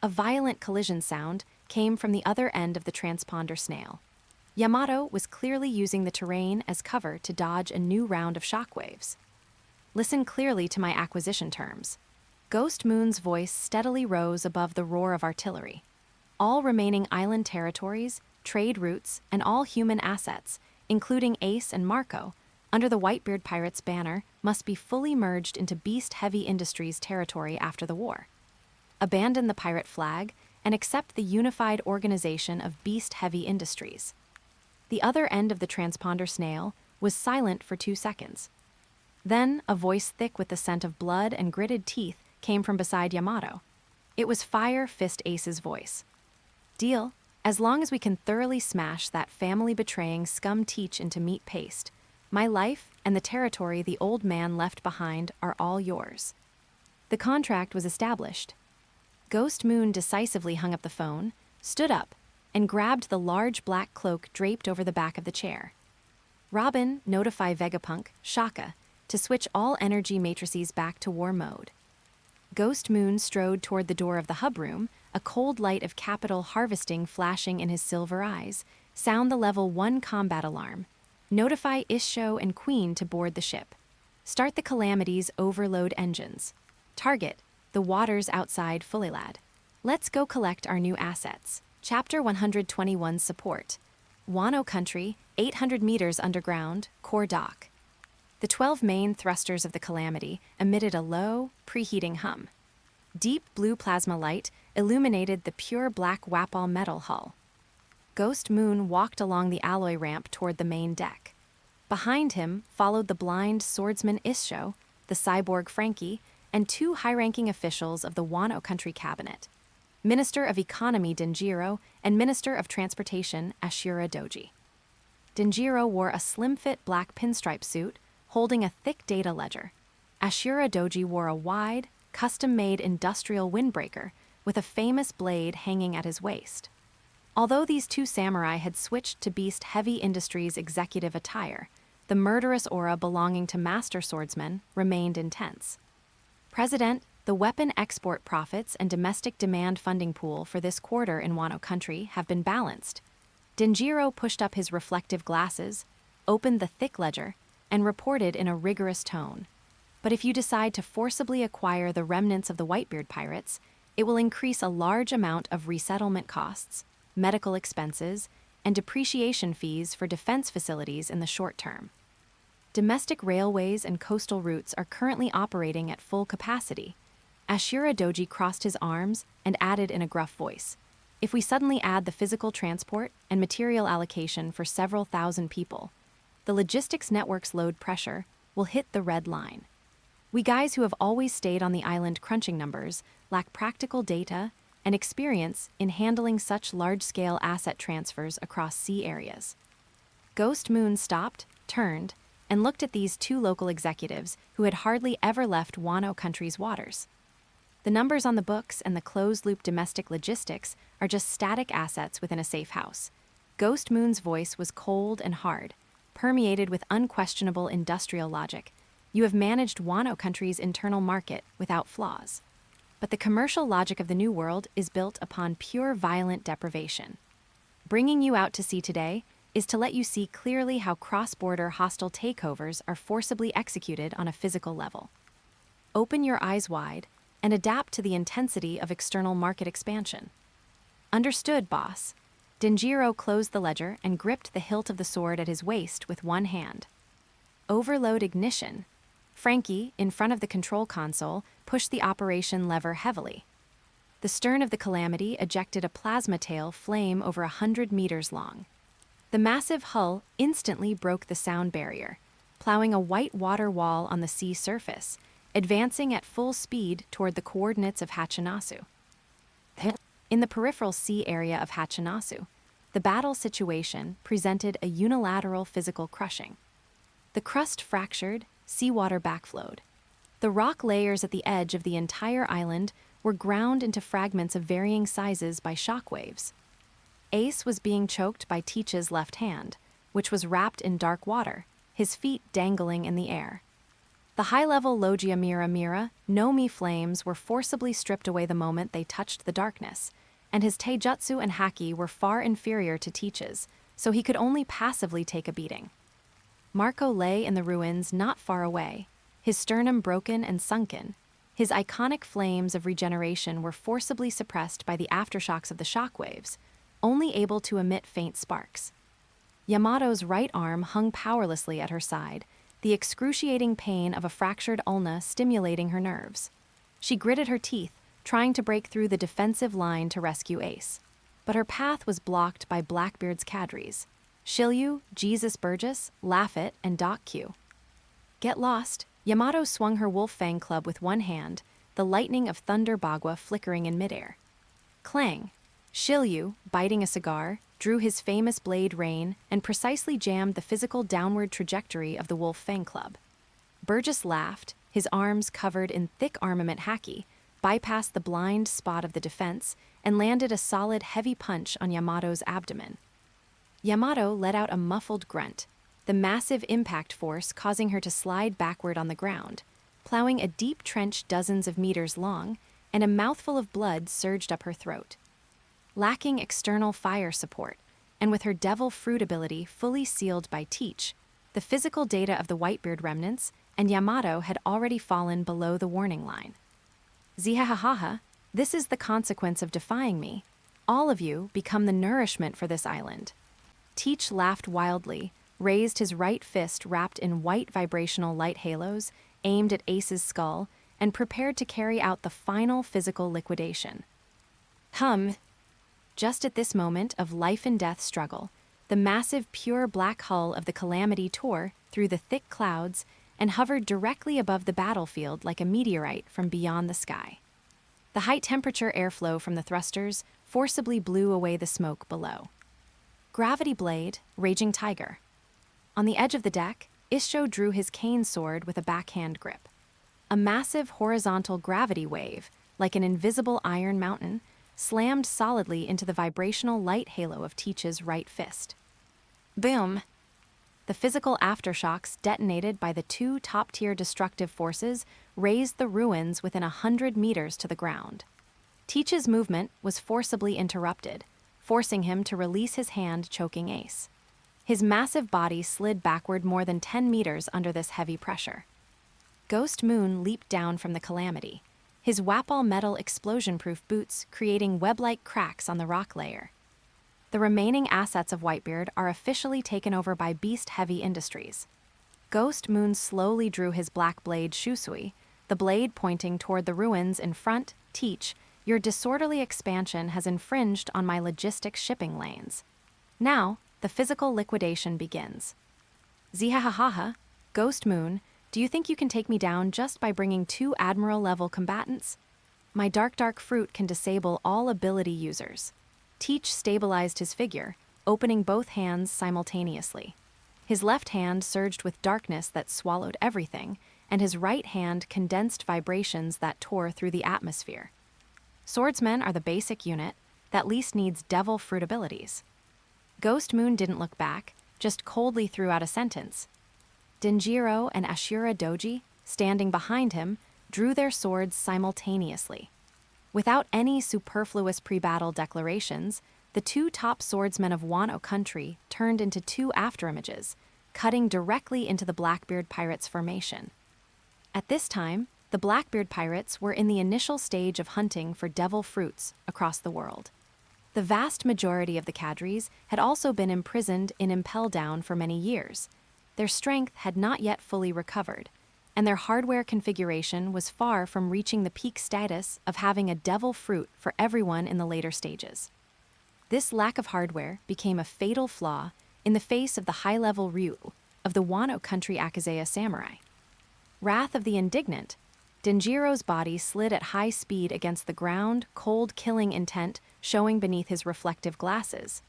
A violent collision sound came from the other end of the transponder snail. Yamato was clearly using the terrain as cover to dodge a new round of shockwaves. "Listen clearly to my acquisition terms." Ghost Moon's voice steadily rose above the roar of artillery. "All remaining island territories, trade routes, and all human assets, including Ace and Marco, under the Whitebeard Pirates banner, must be fully merged into Beast Heavy Industries territory after the war. Abandon the pirate flag and accept the unified organization of Beast Heavy Industries." The other end of the transponder snail was silent for 2 seconds. Then, a voice thick with the scent of blood and gritted teeth came from beside Yamato. It was Fire Fist Ace's voice. "Deal, as long as we can thoroughly smash that family-betraying scum Teach into meat paste. My life and the territory the old man left behind are all yours." The contract was established. Ghost Moon decisively hung up the phone, stood up, and grabbed the large black cloak draped over the back of the chair. "Robin, notify Vegapunk, Shaka, to switch all energy matrices back to war mode." Ghost Moon strode toward the door of the hub room, a cold light of capital harvesting flashing in his silver eyes. "Sound the level 1 combat alarm. Notify Isho and Queen to board the ship. Start the Calamity's overload engines. Target, the waters outside Fulilad. Let's go collect our new assets." Chapter 121 Support. Wano Country, 800 meters underground, core dock. The 12 main thrusters of the Calamity emitted a low, preheating hum. Deep blue plasma light illuminated the pure black Wapol metal hull. Ghost Moon walked along the alloy ramp toward the main deck. Behind him followed the blind swordsman Isho, the cyborg Frankie, and 2 high-ranking officials of the Wano Country cabinet, Minister of Economy Denjiro and Minister of Transportation Ashura Doji. Denjiro wore a slim-fit black pinstripe suit, holding a thick data ledger. Ashura Doji wore a wide, custom-made industrial windbreaker with a famous blade hanging at his waist. Although these 2 samurai had switched to Beast Heavy Industries executive attire, the murderous aura belonging to master swordsmen remained intense. "President, the weapon export profits and domestic demand funding pool for this quarter in Wano Country have been balanced." Denjiro pushed up his reflective glasses, opened the thick ledger, and reported in a rigorous tone. "But if you decide to forcibly acquire the remnants of the Whitebeard pirates, it will increase a large amount of resettlement costs, medical expenses, and depreciation fees for defense facilities in the short term. Domestic railways and coastal routes are currently operating at full capacity." Ashura Doji crossed his arms and added in a gruff voice, "If we suddenly add the physical transport and material allocation for several thousand people, the logistics network's load pressure will hit the red line. We guys who have always stayed on the island crunching numbers lack practical data and experience in handling such large-scale asset transfers across sea areas." Ghost Moon stopped, turned, and looked at these 2 local executives who had hardly ever left Wano Country's waters. "The numbers on the books and the closed-loop domestic logistics are just static assets within a safe house." Ghost Moon's voice was cold and hard, permeated with unquestionable industrial logic. "You have managed Wano Country's internal market without flaws. But the commercial logic of the New World is built upon pure violent deprivation. Bringing you out to sea today is to let you see clearly how cross-border hostile takeovers are forcibly executed on a physical level. Open your eyes wide and adapt to the intensity of external market expansion." "Understood, boss." Denjiro closed the ledger and gripped the hilt of the sword at his waist with one hand. overload ignition. Frankie, in front of the control console, pushed the operation lever heavily. The stern of the Calamity ejected a plasma tail flame over 100 meters long. The massive hull instantly broke the sound barrier, plowing a white water wall on the sea surface, advancing at full speed toward the coordinates of Hachinasu. In the peripheral sea area of Hachinasu, the battle situation presented a unilateral physical crushing. The crust fractured, seawater backflowed. The rock layers at the edge of the entire island were ground into fragments of varying sizes by shockwaves. Ace was being choked by Teach's left hand, which was wrapped in dark water, his feet dangling in the air. The high-level Logia Mira no Mi flames were forcibly stripped away the moment they touched the darkness, and his Taijutsu and Haki were far inferior to Teach's, so he could only passively take a beating. Marco lay in the ruins not far away, his sternum broken and sunken. His iconic flames of regeneration were forcibly suppressed by the aftershocks of the shockwaves, only able to emit faint sparks. Yamato's right arm hung powerlessly at her side, the excruciating pain of a fractured ulna stimulating her nerves. She gritted her teeth, trying to break through the defensive line to rescue Ace. But her path was blocked by Blackbeard's cadres: Shiryu, Jesus Burgess, Laffit, and Doc Q. Get lost, Yamato swung her wolf fang club with one hand, the lightning of Thunder Bagua flickering in midair. Clang! Shiryu, biting a cigar, drew his famous blade rain and precisely jammed the physical downward trajectory of the wolf fang club. Burgess laughed, his arms covered in thick armament haki, bypassed the blind spot of the defense, and landed a solid heavy punch on Yamato's abdomen. Yamato let out a muffled grunt, the massive impact force causing her to slide backward on the ground, plowing a deep trench dozens of meters long, and a mouthful of blood surged up her throat. Lacking external fire support, and with her devil fruit ability fully sealed by Teach, the physical data of the Whitebeard remnants and Yamato had already fallen below the warning line. Zihahaha, this is the consequence of defying me. All of you become the nourishment for this island. Teach laughed wildly, raised his right fist wrapped in white vibrational light halos, aimed at Ace's skull, and prepared to carry out the final physical liquidation. Just at this moment of life and death struggle, the massive pure black hull of the Calamity tore through the thick clouds and hovered directly above the battlefield like a meteorite from beyond the sky. The high-temperature airflow from the thrusters forcibly blew away the smoke below. Gravity Blade, Raging Tiger. On the edge of the deck, Issho drew his cane sword with a backhand grip. A massive horizontal gravity wave, like an invisible iron mountain, slammed solidly into the vibrational light halo of Teach's right fist. Boom! The physical aftershocks detonated by the two top-tier destructive forces razed the ruins within 100 meters to the ground. Teach's movement was forcibly interrupted, forcing him to release his hand choking Ace. His massive body slid backward more than 10 meters under this heavy pressure. Ghost Moon leaped down from the Calamity, his Wapol metal explosion-proof boots creating web-like cracks on the rock layer. The remaining assets of Whitebeard are officially taken over by Beast Heavy Industries. Ghost Moon slowly drew his black blade Shusui, the blade pointing toward the ruins in front. Teach, your disorderly expansion has infringed on my logistics shipping lanes. Now, the physical liquidation begins. Zihahaha, Ghost Moon, do you think you can take me down just by bringing 2 Admiral-level combatants? My dark fruit can disable all ability users. Teach stabilized his figure, opening both hands simultaneously. His left hand surged with darkness that swallowed everything, and his right hand condensed vibrations that tore through the atmosphere. Swordsmen are the basic unit that least needs devil fruit abilities. Ghost Moon didn't look back, just coldly threw out a sentence. Denjiro and Ashura Doji, standing behind him, drew their swords simultaneously. Without any superfluous pre-battle declarations, the 2 top swordsmen of Wano Country turned into 2 afterimages, cutting directly into the Blackbeard pirates' formation. At this time, the Blackbeard pirates were in the initial stage of hunting for devil fruits across the world. The vast majority of the cadres had also been imprisoned in Impel Down for many years. their strength had not yet fully recovered, and their hardware configuration was far from reaching the peak status of having a devil fruit for everyone in the later stages. This lack of hardware became a fatal flaw in the face of the high-level Ryu of the Wano Country Akazeya samurai. Wrath of the indignant, Denjiro's body slid at high speed against the ground, cold killing intent showing beneath his reflective glasses.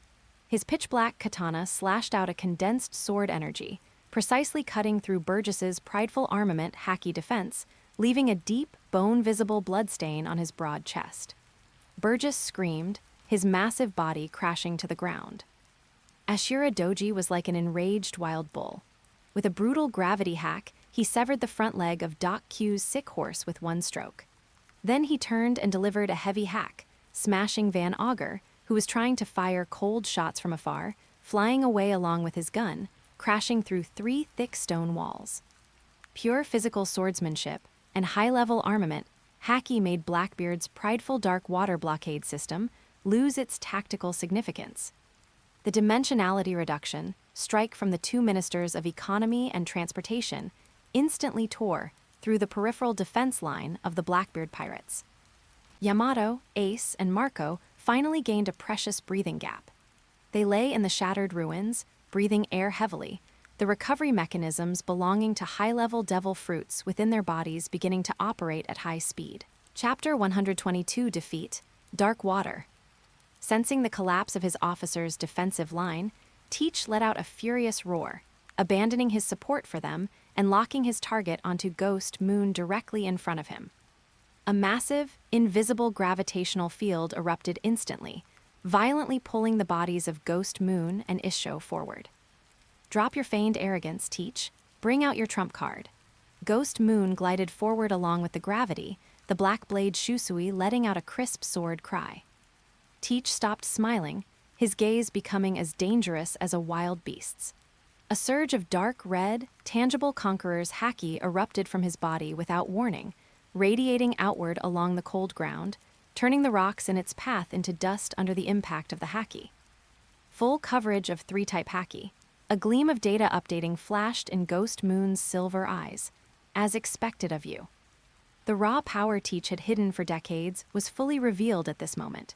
His pitch-black katana slashed out a condensed sword energy, precisely cutting through Burgess's prideful armament haki defense, leaving a deep, bone-visible bloodstain on his broad chest. Burgess screamed, his massive body crashing to the ground. Ashura Doji was like an enraged wild bull. With a brutal gravity hack, he severed the front leg of Doc Q's sick horse with one stroke. Then he turned and delivered a heavy hack, smashing Van Augur, who was trying to fire cold shots from afar, flying away along with his gun, crashing through 3 thick stone walls. Pure physical swordsmanship and high-level armament, Haki made Blackbeard's prideful dark water blockade system lose its tactical significance. The dimensionality reduction, strike from the 2 ministers of economy and transportation, instantly tore through the peripheral defense line of the Blackbeard pirates. Yamato, Ace, and Marco finally gained a precious breathing gap. They lay in the shattered ruins, breathing air heavily, the recovery mechanisms belonging to high-level devil fruits within their bodies beginning to operate at high speed. Chapter 122 Defeat, Dark Water. Sensing the collapse of his officers' defensive line, Teach let out a furious roar, abandoning his support for them and locking his target onto Ghost Moon directly in front of him. A massive, invisible gravitational field erupted instantly, violently pulling the bodies of Ghost Moon and Isho forward. Drop your feigned arrogance, Teach. Bring out your trump card. Ghost Moon glided forward along with the gravity, the black blade Shusui letting out a crisp sword cry. Teach stopped smiling, his gaze becoming as dangerous as a wild beast's. A surge of dark red, tangible conqueror's haki erupted from his body without warning, radiating outward along the cold ground, turning the rocks in its path into dust under the impact of the haki. Full coverage of 3-type haki, a gleam of data updating flashed in Ghost Moon's silver eyes, as expected of you. The raw power Teach had hidden for decades was fully revealed at this moment.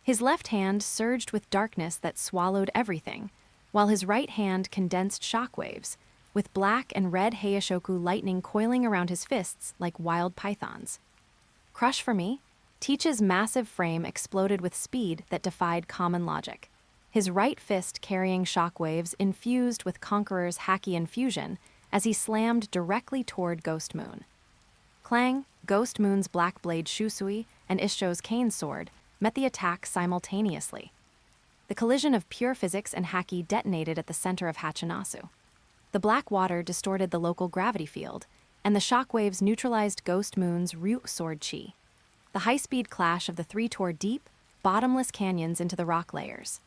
His left hand surged with darkness that swallowed everything, while his right hand condensed shockwaves, with black and red Heishoku lightning coiling around his fists like wild pythons. Crush for me? Teach's massive frame exploded with speed that defied common logic, his right fist carrying shockwaves infused with Conqueror's haki infusion as he slammed directly toward Ghost Moon. Clang, Ghost Moon's black blade Shusui and Isho's cane sword met the attack simultaneously. The collision of pure physics and haki detonated at the center of Hachinasu. The black water distorted the local gravity field, and the shockwaves neutralized Ghost Moon's Ryuk sword chi. The high-speed clash of the 3 tore deep, bottomless canyons into the rock layers.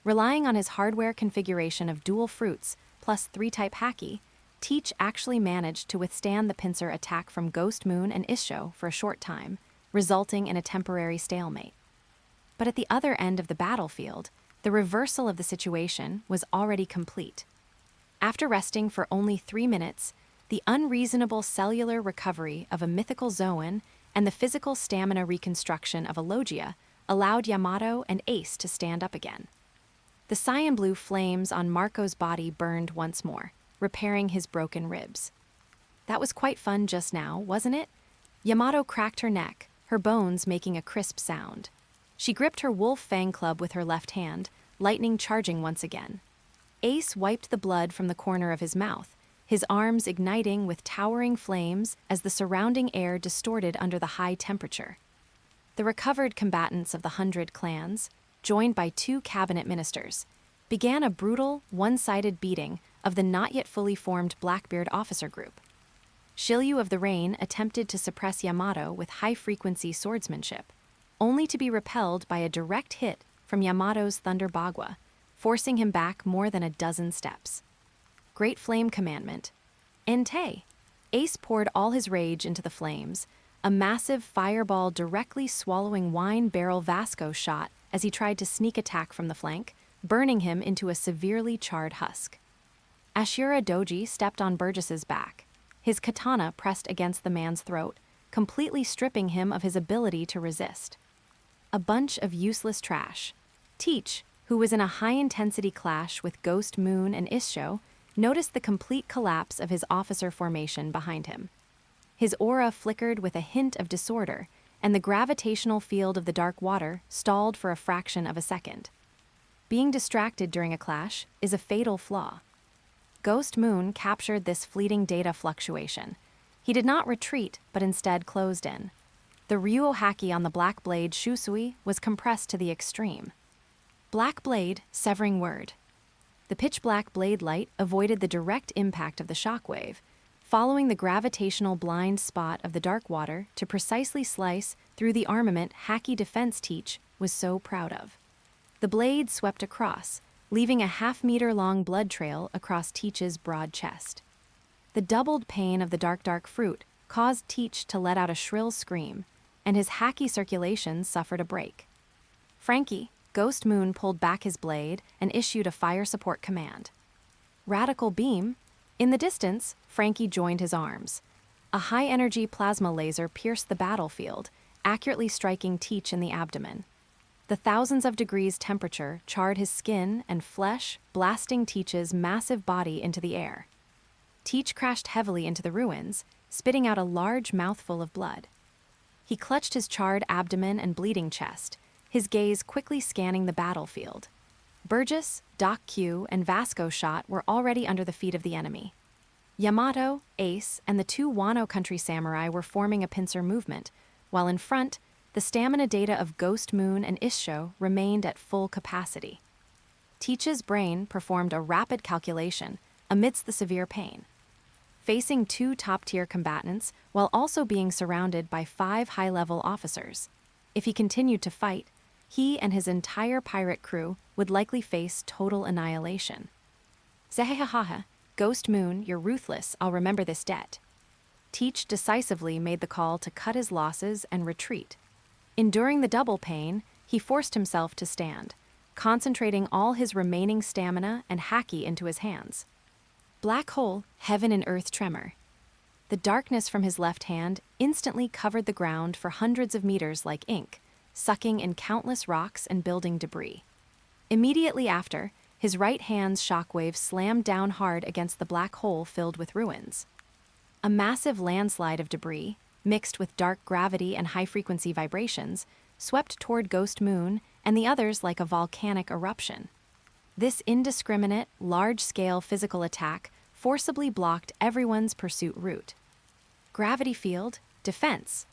Relying on his hardware configuration of dual fruits plus 3-type haki, Teach actually managed to withstand the pincer attack from Ghost Moon and Isho for a short time, resulting in a temporary stalemate. But at the other end of the battlefield, the reversal of the situation was already complete. After resting for only 3 minutes, the unreasonable cellular recovery of a mythical Zoan and the physical stamina reconstruction of a Logia allowed Yamato and Ace to stand up again. The cyan blue flames on Marco's body burned once more, repairing his broken ribs. That was quite fun just now, wasn't it? Yamato cracked her neck, her bones making a crisp sound. She gripped her wolf fang club with her left hand, lightning charging once again. Ace wiped the blood from the corner of his mouth, his arms igniting with towering flames as the surrounding air distorted under the high temperature. The recovered combatants of the 100 clans, joined by 2 cabinet ministers, began a brutal, one-sided beating of the not yet fully formed Blackbeard officer group. Shiryu of the Rain attempted to suppress Yamato with high-frequency swordsmanship, only to be repelled by a direct hit from Yamato's Thunder Bagua, forcing him back more than a dozen steps. Great Flame Commandment. Entei. Ace poured all his rage into the flames, a massive fireball directly swallowing Wine Barrel Vasco shot as he tried to sneak attack from the flank, burning him into a severely charred husk. Ashura Doji stepped on Burgess's back. His katana pressed against the man's throat, completely stripping him of his ability to resist. A bunch of useless trash. Teach, who was in a high-intensity clash with Ghost Moon and Issho, noticed the complete collapse of his officer formation behind him. His aura flickered with a hint of disorder, and the gravitational field of the dark water stalled for a fraction of a second. Being distracted during a clash is a fatal flaw. Ghost Moon captured this fleeting data fluctuation. He did not retreat, but instead closed in. The Ryuo haki on the Black Blade Shusui was compressed to the extreme. Black Blade, severing word. The pitch-black blade light avoided the direct impact of the shockwave, following the gravitational blind spot of the dark water to precisely slice through the armament Haki Defense Teach was so proud of. The blade swept across, leaving a half-meter-long blood trail across Teach's broad chest. The doubled pain of the dark fruit caused Teach to let out a shrill scream, and his Haki circulation suffered a break. Frankie, Ghost Moon pulled back his blade and issued a fire support command. Radical beam. In the distance, Frankie joined his arms. A high-energy plasma laser pierced the battlefield, accurately striking Teach in the abdomen. The thousands of degrees temperature charred his skin and flesh, blasting Teach's massive body into the air. Teach crashed heavily into the ruins, spitting out a large mouthful of blood. He clutched his charred abdomen and bleeding chest, his gaze quickly scanning the battlefield. Burgess, Doc Q, and Vasco Shot were already under the feet of the enemy. Yamato, Ace, and the two Wano Country samurai were forming a pincer movement, while in front, the stamina data of Ghost Moon and Issho remained at full capacity. Teach's brain performed a rapid calculation amidst the severe pain. Facing two top-tier combatants while also being surrounded by 5 high-level officers. If he continued to fight, he and his entire pirate crew would likely face total annihilation. Zehehaha, Ghost Moon, you're ruthless, I'll remember this debt. Teach decisively made the call to cut his losses and retreat. Enduring the double pain, he forced himself to stand, concentrating all his remaining stamina and haki into his hands. Black hole, heaven and earth tremor. The darkness from his left hand instantly covered the ground for hundreds of meters like ink, sucking in countless rocks and building debris. Immediately after, his right hand's shockwave slammed down hard against the black hole filled with ruins. A massive landslide of debris, mixed with dark gravity and high-frequency vibrations, swept toward Ghost Moon and the others like a volcanic eruption. This indiscriminate, large-scale physical attack forcibly blocked everyone's pursuit route. Gravity field, defense.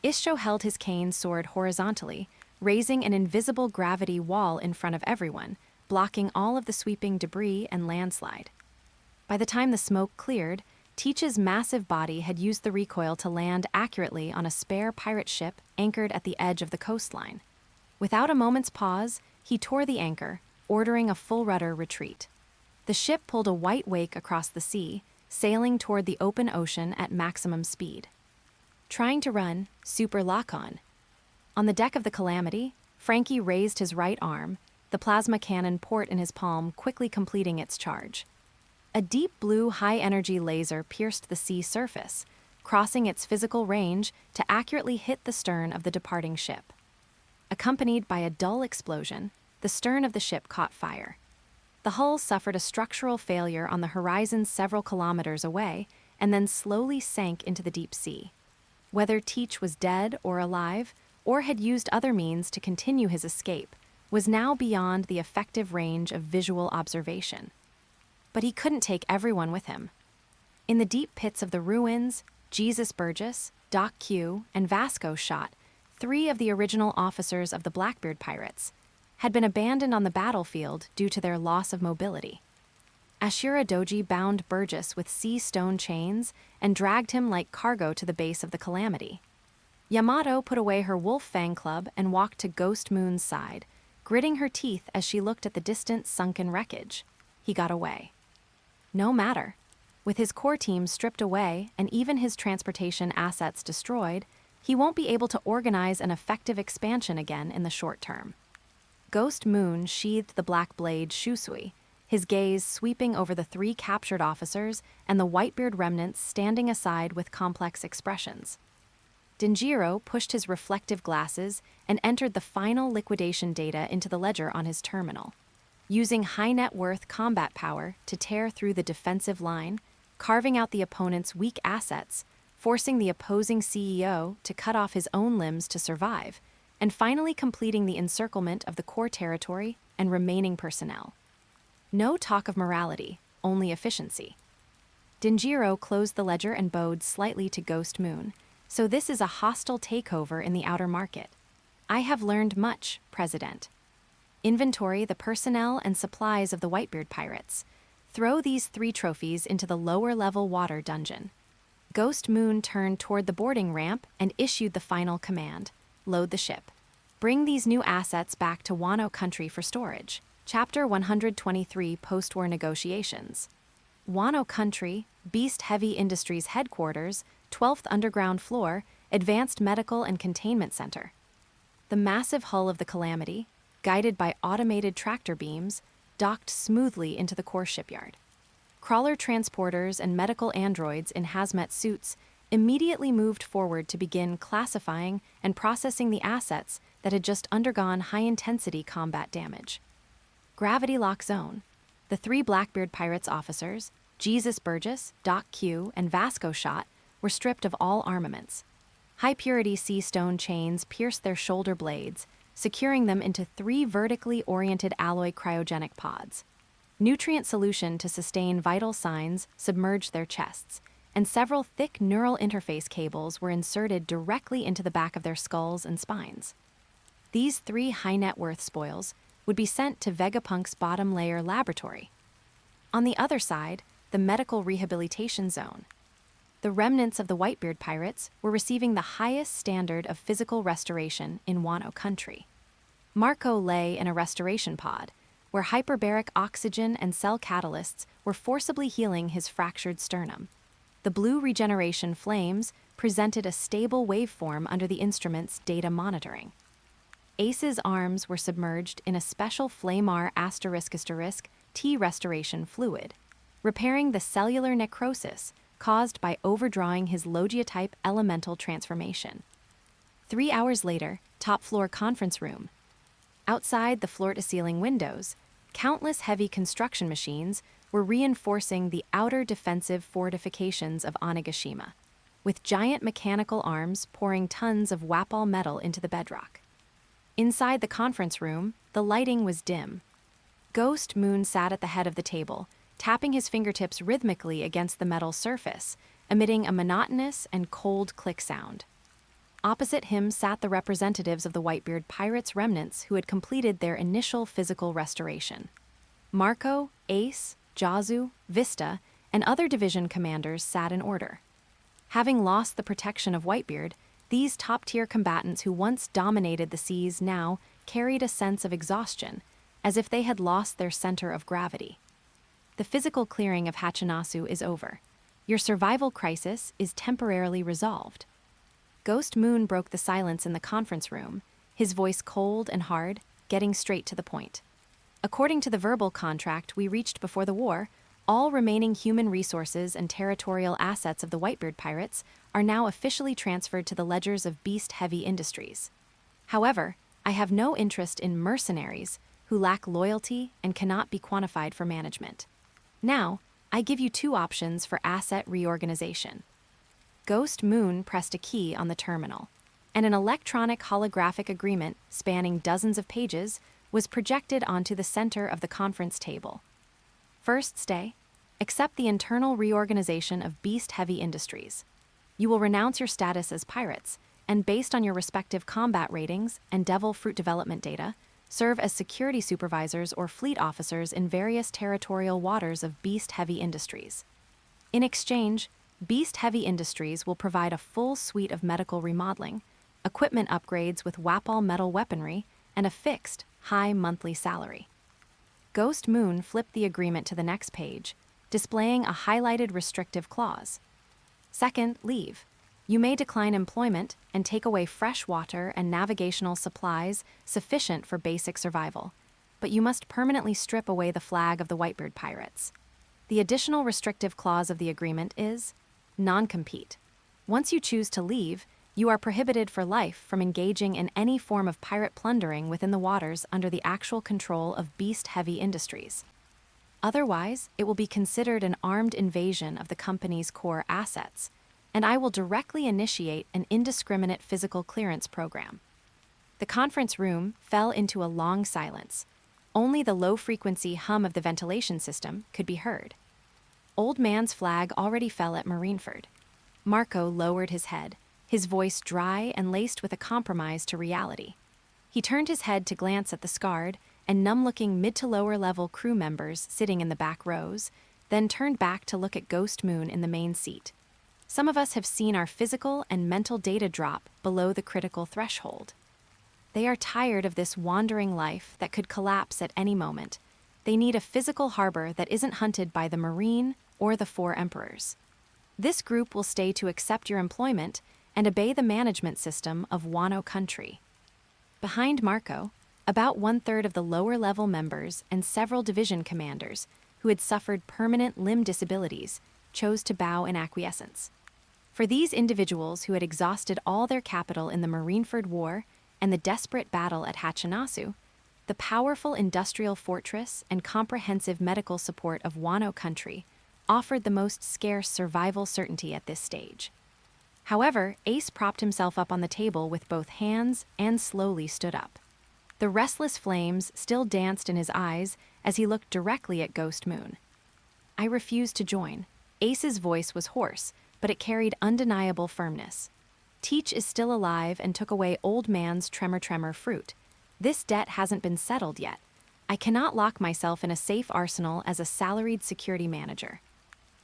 Issho held his cane sword horizontally, raising an invisible gravity wall in front of everyone, blocking all of the sweeping debris and landslide. By the time the smoke cleared, Teach's massive body had used the recoil to land accurately on a spare pirate ship anchored at the edge of the coastline. Without a moment's pause, he tore the anchor, ordering a full rudder retreat. The ship pulled a white wake across the sea, sailing toward the open ocean at maximum speed. Trying to run, super lock-on. On the deck of the Calamity, Frankie raised his right arm, the plasma cannon port in his palm quickly completing its charge. A deep blue high-energy laser pierced the sea surface, crossing its physical range to accurately hit the stern of the departing ship. Accompanied by a dull explosion, the stern of the ship caught fire. The hull suffered a structural failure on the horizon several kilometers away and then slowly sank into the deep sea. Whether Teach was dead or alive, or had used other means to continue his escape, was now beyond the effective range of visual observation. But he couldn't take everyone with him. In the deep pits of the ruins, Jesus Burgess, Doc Q, and Vasco Shot, 3 of the original officers of the Blackbeard pirates, had been abandoned on the battlefield due to their loss of mobility. Ashura Doji bound Burgess with sea stone chains and dragged him like cargo to the base of the Calamity. Yamato put away her wolf fang club and walked to Ghost Moon's side, gritting her teeth as she looked at the distant sunken wreckage. He got away. No matter. With his core team stripped away and even his transportation assets destroyed, he won't be able to organize an effective expansion again in the short term. Ghost Moon sheathed the black blade Shusui, his gaze sweeping over the 3 captured officers and the Whitebeard remnants standing aside with complex expressions. Denjiro pushed his reflective glasses and entered the final liquidation data into the ledger on his terminal. Using high-net-worth combat power to tear through the defensive line, carving out the opponent's weak assets, forcing the opposing CEO to cut off his own limbs to survive, and finally completing the encirclement of the core territory and remaining personnel. No talk of morality, only efficiency. Denjiro closed the ledger and bowed slightly to Ghost Moon. So this is a hostile takeover in the outer market. I have learned much, President. Inventory the personnel and supplies of the Whitebeard pirates. Throw these 3 trophies into the lower-level water dungeon. Ghost Moon turned toward the boarding ramp and issued the final command. Load the ship. Bring these new assets back to Wano Country for storage. Chapter 123 Post-War Negotiations. Wano Country, Beast Heavy Industries Headquarters, 12th Underground Floor, Advanced Medical and Containment Center. The massive hull of the Calamity, guided by automated tractor beams, docked smoothly into the core shipyard. Crawler transporters and medical androids in hazmat suits immediately moved forward to begin classifying and processing the assets that had just undergone high-intensity combat damage. Gravity Lock Zone. The 3 Blackbeard Pirates officers, Jesus Burgess, Doc Q, and Vasco Shot, were stripped of all armaments. High-purity sea stone chains pierced their shoulder blades, securing them into 3 vertically oriented alloy cryogenic pods. Nutrient solution to sustain vital signs submerged their chests, and several thick neural interface cables were inserted directly into the back of their skulls and spines. These 3 high-net-worth spoils would be sent to Vegapunk's bottom-layer laboratory. On the other side, the medical rehabilitation zone. The remnants of the Whitebeard pirates were receiving the highest standard of physical restoration in Wano Country. Marco lay in a restoration pod, where hyperbaric oxygen and cell catalysts were forcibly healing his fractured sternum. The blue regeneration flames presented a stable waveform under the instrument's data monitoring. Ace's arms were submerged in a special Flamar *** T restoration fluid, repairing the cellular necrosis caused by overdrawing his Logia-type elemental transformation. 3 hours later, top-floor conference room. Outside the floor-to-ceiling windows, countless heavy construction machines were reinforcing the outer defensive fortifications of Onigashima, with giant mechanical arms pouring tons of Wapol metal into the bedrock. Inside the conference room, the lighting was dim. Ghost Moon sat at the head of the table, tapping his fingertips rhythmically against the metal surface, emitting a monotonous and cold click sound. Opposite him sat the representatives of the Whitebeard pirates' remnants who had completed their initial physical restoration. Marco, Ace, Jazu, Vista, and other division commanders sat in order. Having lost the protection of Whitebeard, these top-tier combatants who once dominated the seas now carried a sense of exhaustion, as if they had lost their center of gravity. The physical clearing of Hachinasu is over. Your survival crisis is temporarily resolved. Ghost Moon broke the silence in the conference room, his voice cold and hard, getting straight to the point. According to the verbal contract we reached before the war, all remaining human resources and territorial assets of the Whitebeard pirates are now officially transferred to the ledgers of Beast Heavy Industries. However, I have no interest in mercenaries who lack loyalty and cannot be quantified for management. Now, I give you 2 options for asset reorganization. Ghost Moon pressed a key on the terminal, and an electronic holographic agreement spanning dozens of pages was projected onto the center of the conference table. First stay, accept the internal reorganization of Beast Heavy Industries. You will renounce your status as pirates, and based on your respective combat ratings and Devil Fruit development data, serve as security supervisors or fleet officers in various territorial waters of Beast Heavy Industries. In exchange, Beast Heavy Industries will provide a full suite of medical remodeling, equipment upgrades with Wapol metal weaponry, and a fixed, high monthly salary. Ghost Moon flipped the agreement to the next page, displaying a highlighted restrictive clause. Second, leave. You may decline employment and take away fresh water and navigational supplies sufficient for basic survival, but you must permanently strip away the flag of the Whitebeard pirates. The additional restrictive clause of the agreement is non-compete. Once you choose to leave, you are prohibited for life from engaging in any form of pirate plundering within the waters under the actual control of beast-heavy industries. Otherwise, it will be considered an armed invasion of the company's core assets, and I will directly initiate an indiscriminate physical clearance program. The conference room fell into a long silence. Only the low-frequency hum of the ventilation system could be heard. Old Man's flag already fell at Marineford. Marco lowered his head, his voice dry and laced with a compromise to reality. He turned his head to glance at the scarred and numb-looking mid- to lower-level crew members sitting in the back rows, then turned back to look at Ghost Moon in the main seat. Some of us have seen our physical and mental data drop below the critical threshold. They are tired of this wandering life that could collapse at any moment. They need a physical harbor that isn't hunted by the Marine or the Four Emperors. This group will stay to accept your employment and obey the management system of Wano Country. Behind Marco, about one-third of the lower-level members and several division commanders who had suffered permanent limb disabilities chose to bow in acquiescence. For these individuals who had exhausted all their capital in the Marineford War and the desperate battle at Hachinasu, the powerful industrial fortress and comprehensive medical support of Wano Country offered the most scarce survival certainty at this stage. However, Ace propped himself up on the table with both hands and slowly stood up. The restless flames still danced in his eyes as he looked directly at Ghost Moon. I refused to join. Ace's voice was hoarse, but it carried undeniable firmness. Teach is still alive and took away Old Man's tremor fruit. This debt hasn't been settled yet. I cannot lock myself in a safe arsenal as a salaried security manager.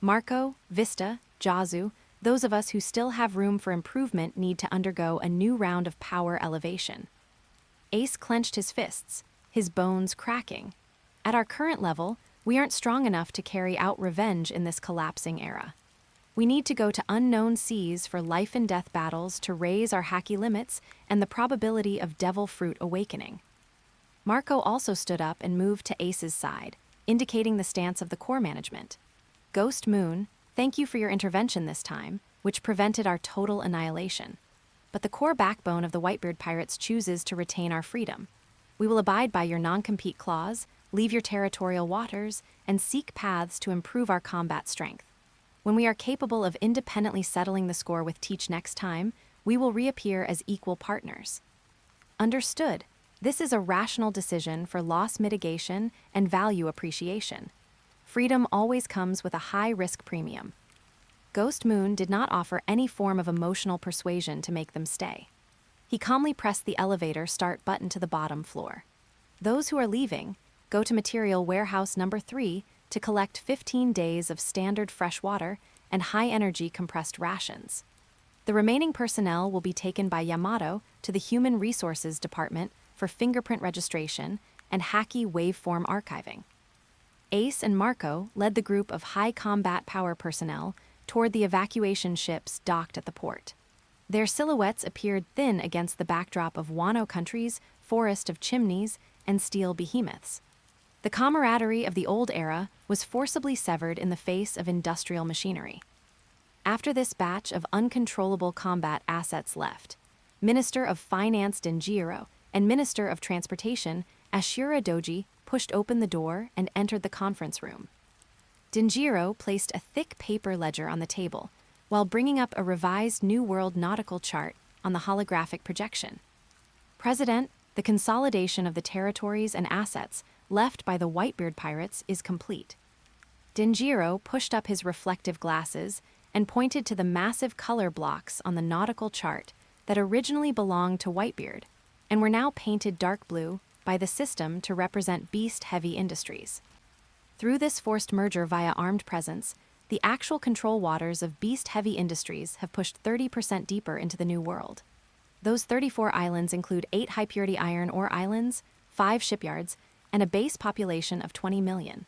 Marco, Vista, Jazu, those of us who still have room for improvement need to undergo a new round of power elevation. Ace clenched his fists, his bones cracking. At our current level, we aren't strong enough to carry out revenge in this collapsing era. We need to go to unknown seas for life and death battles to raise our hacky limits and the probability of devil fruit awakening. Marco also stood up and moved to Ace's side, indicating the stance of the core management. Ghost Moon, thank you for your intervention this time, which prevented our total annihilation. But the core backbone of the Whitebeard pirates chooses to retain our freedom. We will abide by your non-compete clause, leave your territorial waters, and seek paths to improve our combat strength. When we are capable of independently settling the score with Teach next time, we will reappear as equal partners. Understood. This is a rational decision for loss mitigation and value appreciation. Freedom always comes with a high-risk premium. Ghost Moon did not offer any form of emotional persuasion to make them stay. He calmly pressed the elevator start button to the bottom floor. Those who are leaving, go to Material Warehouse number 3 to collect 15 days of standard fresh water and high-energy compressed rations. The remaining personnel will be taken by Yamato to the Human Resources Department for fingerprint registration and hacky waveform archiving. Ace and Marco led the group of high combat power personnel toward the evacuation ships docked at the port. Their silhouettes appeared thin against the backdrop of Wano Country's forest of chimneys and steel behemoths. The camaraderie of the old era was forcibly severed in the face of industrial machinery. After this batch of uncontrollable combat assets left, Minister of Finance Denjiro and Minister of Transportation Ashura Doji pushed open the door and entered the conference room. Denjiro placed a thick paper ledger on the table, while bringing up a revised New World nautical chart on the holographic projection. President, the consolidation of the territories and assets left by the Whitebeard pirates is complete. Denjiro pushed up his reflective glasses and pointed to the massive color blocks on the nautical chart that originally belonged to Whitebeard and were now painted dark blue by the system to represent beast-heavy industries. Through this forced merger via armed presence, the actual control waters of beast-heavy industries have pushed 30% deeper into the New World. Those 34 islands include 8 high-purity iron ore islands, 5 shipyards, and a base population of 20 million.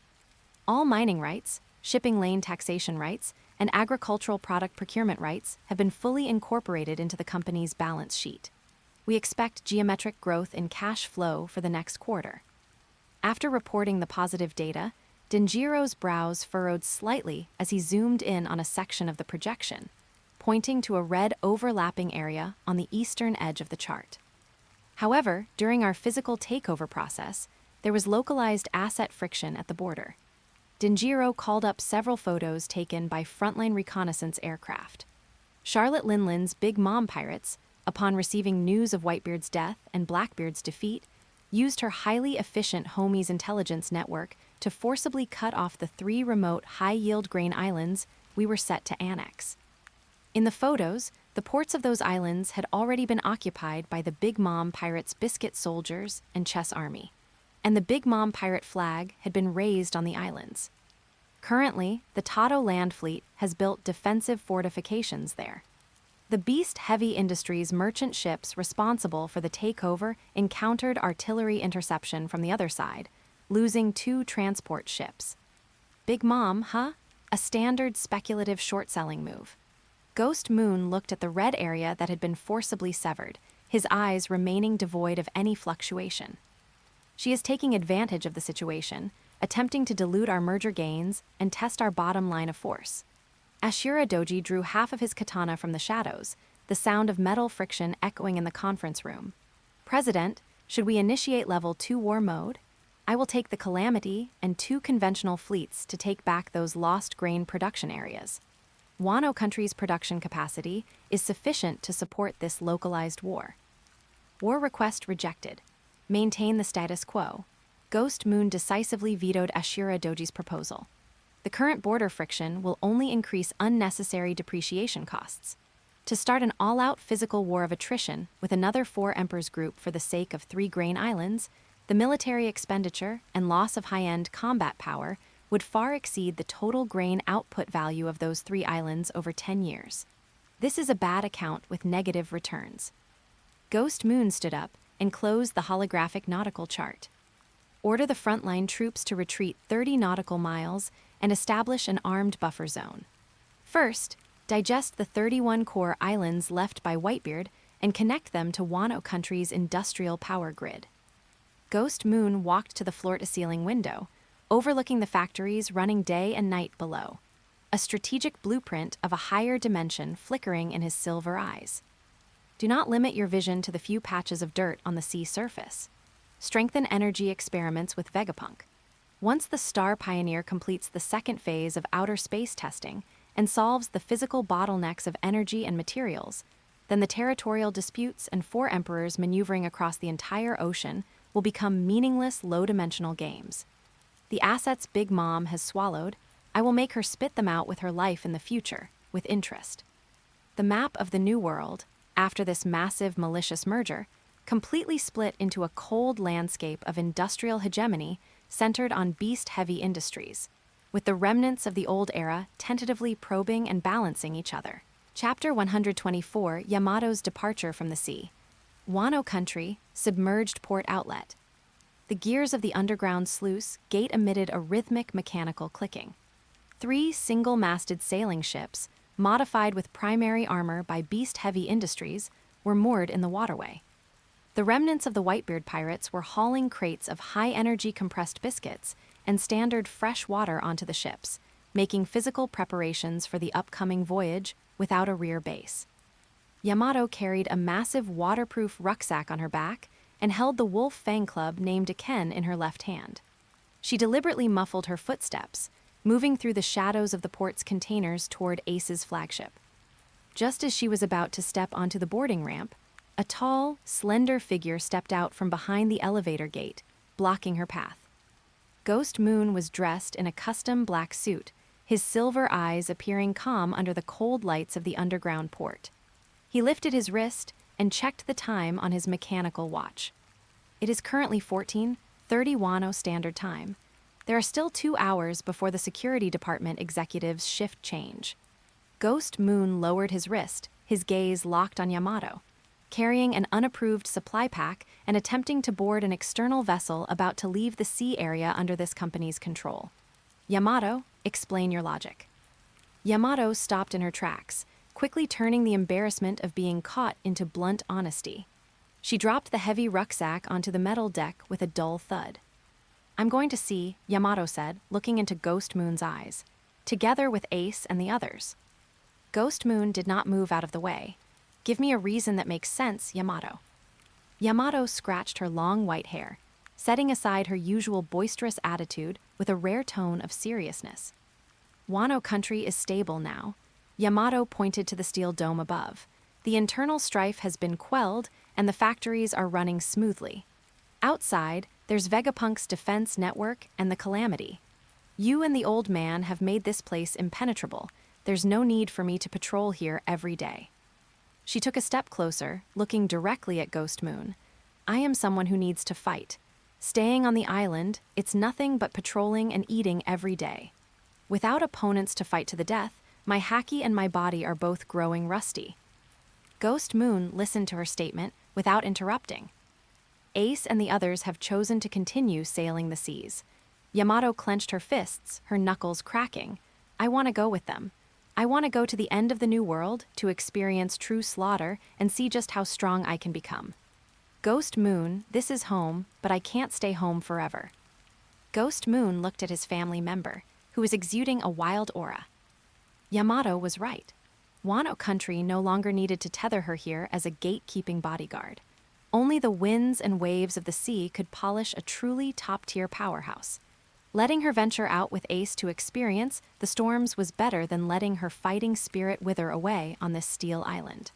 All mining rights, shipping lane taxation rights, and agricultural product procurement rights have been fully incorporated into the company's balance sheet. We expect geometric growth in cash flow for the next quarter. After reporting the positive data, Denjiro's brows furrowed slightly as he zoomed in on a section of the projection, pointing to a red overlapping area on the eastern edge of the chart. However, during our physical takeover process, there was localized asset friction at the border. Denjiro called up several photos taken by frontline reconnaissance aircraft. Charlotte Linlin's Big Mom pirates, upon receiving news of Whitebeard's death and Blackbeard's defeat, used her highly efficient homies intelligence network to forcibly cut off the 3 remote high-yield grain islands we were set to annex. In the photos, the ports of those islands had already been occupied by the Big Mom pirates' biscuit soldiers and chess army, and the Big Mom pirate flag had been raised on the islands. Currently, the Tato land fleet has built defensive fortifications there. The Beast Heavy Industries merchant ships responsible for the takeover encountered artillery interception from the other side, losing 2 transport ships. Big Mom, huh? A standard speculative short-selling move. Ghost Moon looked at the red area that had been forcibly severed, his eyes remaining devoid of any fluctuation. She is taking advantage of the situation, attempting to dilute our merger gains and test our bottom line of force. Ashura Doji drew half of his katana from the shadows, the sound of metal friction echoing in the conference room. President, should we initiate level 2 war mode? I will take the Calamity and 2 conventional fleets to take back those lost grain production areas. Wano Country's production capacity is sufficient to support this localized war. War request rejected. Maintain the status quo. Ghost Moon decisively vetoed Ashura Doji's proposal. The current border friction will only increase unnecessary depreciation costs. To start an all-out physical war of attrition with another 4 Emperors group for the sake of 3 grain islands, the military expenditure and loss of high-end combat power would far exceed the total grain output value of those 3 islands over 10 years. This is a bad account with negative returns. Ghost Moon stood up and closed the holographic nautical chart. Order the frontline troops to retreat 30 nautical miles and establish an armed buffer zone. First, digest the 31 core islands left by Whitebeard and connect them to Wano Country's industrial power grid. Ghost Moon walked to the floor-to-ceiling window, overlooking the factories running day and night below, a strategic blueprint of a higher dimension flickering in his silver eyes. Do not limit your vision to the few patches of dirt on the sea surface. Strengthen energy experiments with Vegapunk. Once the Star Pioneer completes the second phase of outer space testing and solves the physical bottlenecks of energy and materials, then the territorial disputes and 4 emperors maneuvering across the entire ocean will become meaningless low-dimensional games. The assets Big Mom has swallowed, I will make her spit them out with her life in the future, with interest. The map of the New World, after this massive malicious merger, completely split into a cold landscape of industrial hegemony centered on beast-heavy industries, with the remnants of the old era tentatively probing and balancing each other. Chapter 124, Yamato's Departure from the Sea. Wano Country, Submerged Port Outlet. The gears of the underground sluice gate emitted a rhythmic mechanical clicking. 3 single-masted sailing ships, modified with primary armor by beast-heavy industries, were moored in the waterway. The remnants of the Whitebeard pirates were hauling crates of high-energy compressed biscuits and standard fresh water onto the ships, making physical preparations for the upcoming voyage without a rear base. Yamato carried a massive waterproof rucksack on her back and held the Wolf Fang Club named Aken in her left hand. She deliberately muffled her footsteps, moving through the shadows of the port's containers toward Ace's flagship. Just as she was about to step onto the boarding ramp, a tall, slender figure stepped out from behind the elevator gate, blocking her path. Ghost Moon was dressed in a custom black suit, his silver eyes appearing calm under the cold lights of the underground port. He lifted his wrist and checked the time on his mechanical watch. It is currently 14:30 Wano Standard Time. There are still 2 hours before the security department executives' shift change. Ghost Moon lowered his wrist, his gaze locked on Yamato, carrying an unapproved supply pack and attempting to board an external vessel about to leave the sea area under this company's control. Yamato, explain your logic. Yamato stopped in her tracks, quickly turning the embarrassment of being caught into blunt honesty. She dropped the heavy rucksack onto the metal deck with a dull thud. I'm going to see, Yamato said, looking into Ghost Moon's eyes, together with Ace and the others. Ghost Moon did not move out of the way. Give me a reason that makes sense, Yamato. Yamato scratched her long white hair, setting aside her usual boisterous attitude with a rare tone of seriousness. Wano Country is stable now. Yamato pointed to the steel dome above. The internal strife has been quelled, and the factories are running smoothly. Outside, there's Vegapunk's defense network and the Calamity. You and the old man have made this place impenetrable. There's no need for me to patrol here every day. She took a step closer, looking directly at Ghost Moon. I am someone who needs to fight. Staying on the island, it's nothing but patrolling and eating every day. Without opponents to fight to the death, my haki and my body are both growing rusty. Ghost Moon listened to her statement without interrupting. Ace and the others have chosen to continue sailing the seas. Yamato clenched her fists, her knuckles cracking. I want to go with them. I want to go to the end of the New World to experience true slaughter and see just how strong I can become. Ghost Moon, this is home, but I can't stay home forever. Ghost Moon looked at his family member, who was exuding a wild aura. Yamato was right. Wano Country no longer needed to tether her here as a gatekeeping bodyguard. Only the winds and waves of the sea could polish a truly top-tier powerhouse. Letting her venture out with Ace to experience the storms was better than letting her fighting spirit wither away on this steel island.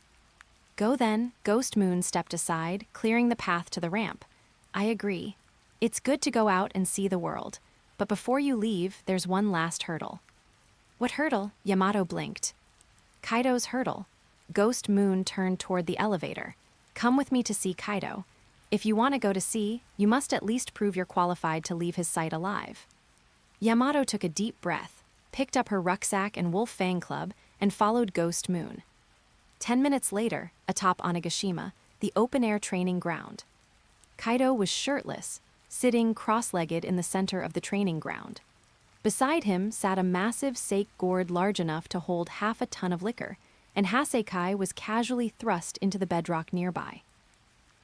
Go then, Ghost Moon stepped aside, clearing the path to the ramp. I agree. It's good to go out and see the world. But before you leave, there's one last hurdle. What hurdle? Yamato blinked. Kaido's hurdle. Ghost Moon turned toward the elevator. Come with me to see Kaido. If you want to go to sea, you must at least prove you're qualified to leave his sight alive. Yamato took a deep breath, picked up her rucksack and Wolf Fang Club, and followed Ghost Moon. 10 minutes later, atop Onigashima, the open-air training ground. Kaido was shirtless, sitting cross-legged in the center of the training ground. Beside him sat a massive sake gourd large enough to hold half a ton of liquor, and Hasekai was casually thrust into the bedrock nearby.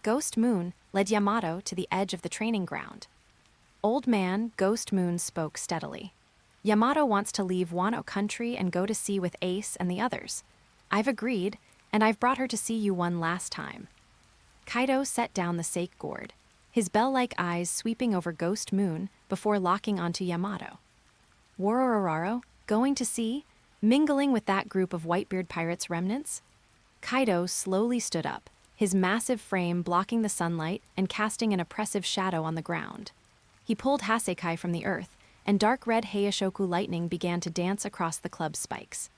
Ghost Moon led Yamato to the edge of the training ground. Old man, Ghost Moon spoke steadily. Yamato wants to leave Wano Country and go to sea with Ace and the others. I've agreed, and I've brought her to see you one last time. Kaido set down the sake gourd, his bell-like eyes sweeping over Ghost Moon before locking onto Yamato. Worororaro, going to sea, mingling with that group of Whitebeard pirates' remnants? Kaido slowly stood up, his massive frame blocking the sunlight and casting an oppressive shadow on the ground. He pulled Hasekai from the earth, and dark red Heishoku lightning began to dance across the club's spikes.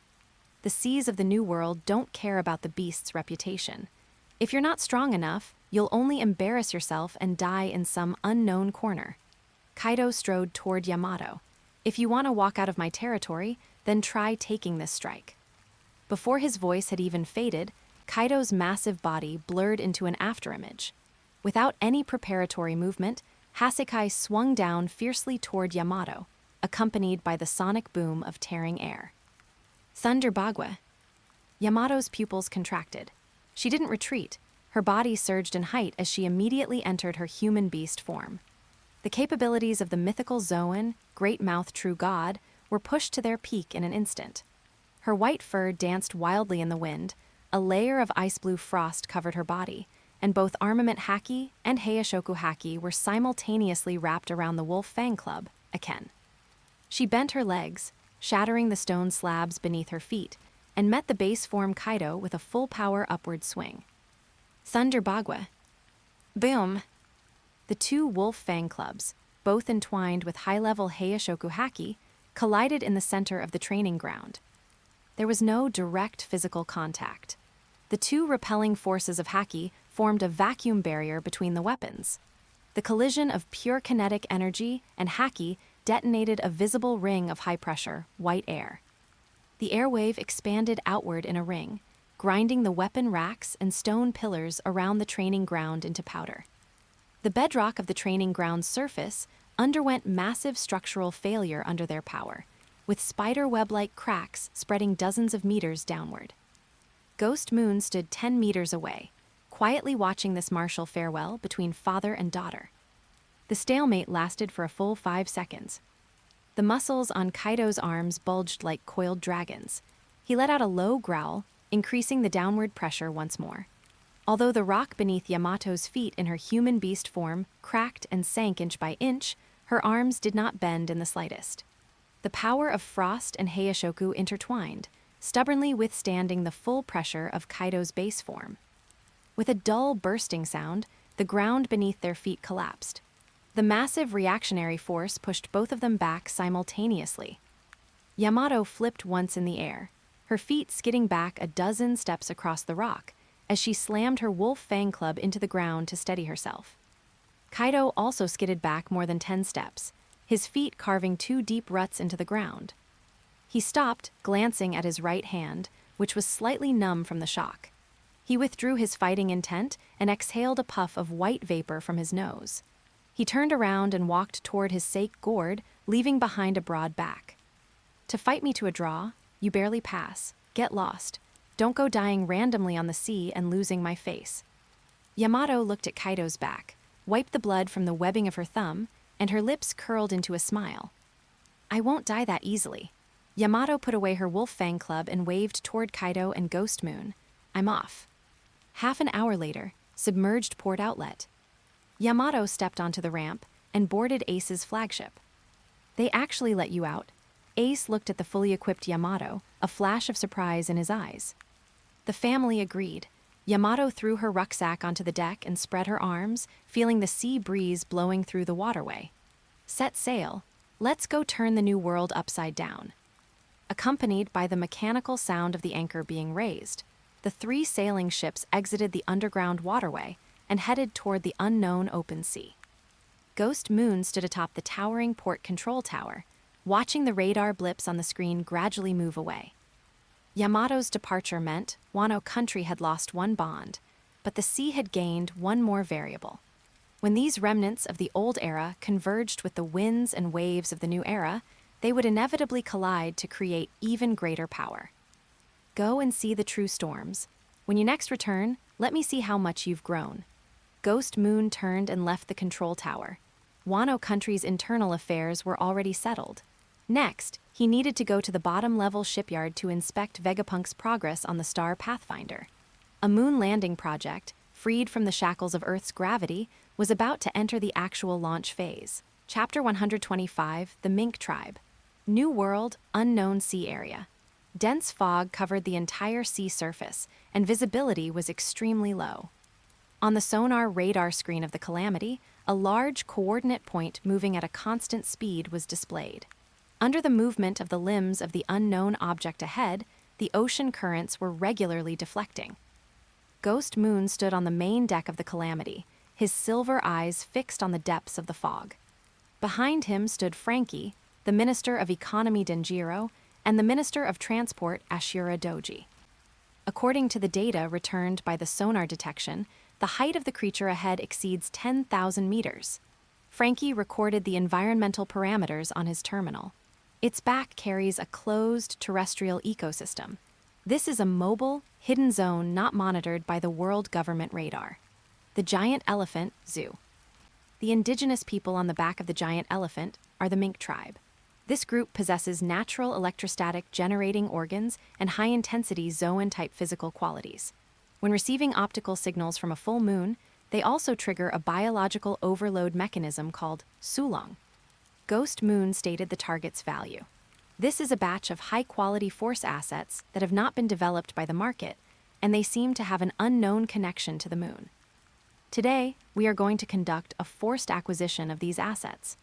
The seas of the New World don't care about the beast's reputation. If you're not strong enough, you'll only embarrass yourself and die in some unknown corner. Kaido strode toward Yamato. If you want to walk out of my territory, then try taking this strike. Before his voice had even faded, Kaido's massive body blurred into an afterimage. Without any preparatory movement, Hasekai swung down fiercely toward Yamato, accompanied by the sonic boom of tearing air. Thunder Bagua. Yamato's pupils contracted. She didn't retreat. Her body surged in height as she immediately entered her human beast form. The capabilities of the mythical Zoan, Great-Mouth True God, were pushed to their peak in an instant. Her white fur danced wildly in the wind, a layer of ice-blue frost covered her body, and both Armament Haki and Heishoku Haki were simultaneously wrapped around the Wolf Fang Club, Aken. She bent her legs, shattering the stone slabs beneath her feet, and met the base form Kaido with a full-power upward swing. Thunder Bagua. Boom! The two Wolf Fang Clubs, both entwined with high-level Heishoku Haki, collided in the center of the training ground. There was no direct physical contact. The two repelling forces of Haki formed a vacuum barrier between the weapons. The collision of pure kinetic energy and Haki detonated a visible ring of high-pressure, white air. The airwave expanded outward in a ring, grinding the weapon racks and stone pillars around the training ground into powder. The bedrock of the training ground's surface underwent massive structural failure under their power, with spider web-like cracks spreading dozens of meters downward. Ghost Moon stood 10 meters away, quietly watching this martial farewell between father and daughter. The The stalemate lasted for a full 5 seconds. The muscles on Kaido's arms bulged like coiled dragons. He let out a low growl, increasing the downward pressure once more. Although the rock beneath Yamato's feet in her human beast form cracked and sank inch by inch, her arms did not bend in the slightest. The power of frost and Heishoku intertwined, stubbornly withstanding the full pressure of Kaido's base form. With a dull bursting sound, the ground beneath their feet collapsed. The massive reactionary force pushed both of them back simultaneously. Yamato flipped once in the air, her feet skidding back a dozen steps across the rock as she slammed her wolf fang club into the ground to steady herself. Kaido also skidded back more than 10 steps, his feet carving 2 deep ruts into the ground. He stopped, glancing at his right hand, which was slightly numb from the shock. He withdrew his fighting intent and exhaled a puff of white vapor from his nose. He turned around and walked toward his sake gourd, leaving behind a broad back. To fight me to a draw, you barely pass. Get lost. Don't go dying randomly on the sea and losing my face. Yamato looked at Kaido's back, wiped the blood from the webbing of her thumb, and her lips curled into a smile. I won't die that easily. Yamato put away her wolf fang club and waved toward Kaido and Ghost Moon. I'm off. Half an hour later, submerged port outlet. Yamato stepped onto the ramp and boarded Ace's flagship. They actually let you out. Ace looked at the fully equipped Yamato, a flash of surprise in his eyes. The family agreed. Yamato threw her rucksack onto the deck and spread her arms, feeling the sea breeze blowing through the waterway. Set sail. Let's go turn the new world upside down. Accompanied by the mechanical sound of the anchor being raised, the 3 sailing ships exited the underground waterway and headed toward the unknown open sea. Ghost Moon stood atop the towering port control tower, watching the radar blips on the screen gradually move away. Yamato's departure meant Wano Country had lost 1 bond, but the sea had gained 1 more variable. When these remnants of the old era converged with the winds and waves of the new era, they would inevitably collide to create even greater power. Go and see the true storms. When you next return, let me see how much you've grown. Ghost Moon turned and left the control tower. Wano Country's internal affairs were already settled. Next, he needed to go to the bottom-level shipyard to inspect Vegapunk's progress on the Star Pathfinder. A moon landing project, freed from the shackles of Earth's gravity, was about to enter the actual launch phase. Chapter 125, The Mink Tribe. New World, Unknown Sea Area. Dense fog covered the entire sea surface, and visibility was extremely low. On the sonar radar screen of the Calamity, a large coordinate point moving at a constant speed was displayed. Under the movement of the limbs of the unknown object ahead, the ocean currents were regularly deflecting. Ghost Moon stood on the main deck of the Calamity, his silver eyes fixed on the depths of the fog. Behind him stood Frankie, the Minister of Economy Denjiro, and the Minister of Transport Ashura Doji. According to the data returned by the sonar detection, the height of the creature ahead exceeds 10,000 meters. Frankie recorded the environmental parameters on his terminal. Its back carries a closed terrestrial ecosystem. This is a mobile, hidden zone not monitored by the world government radar. The giant elephant zoo. The indigenous people on the back of the giant elephant are the Mink tribe. This group possesses natural electrostatic generating organs and high-intensity Zoan-type physical qualities. When receiving optical signals from a full moon, they also trigger a biological overload mechanism called sulong. Ghost Moon stated the target's value. This is a batch of high-quality force assets that have not been developed by the market, and they seem to have an unknown connection to the moon. Today, we are going to conduct a forced acquisition of these assets.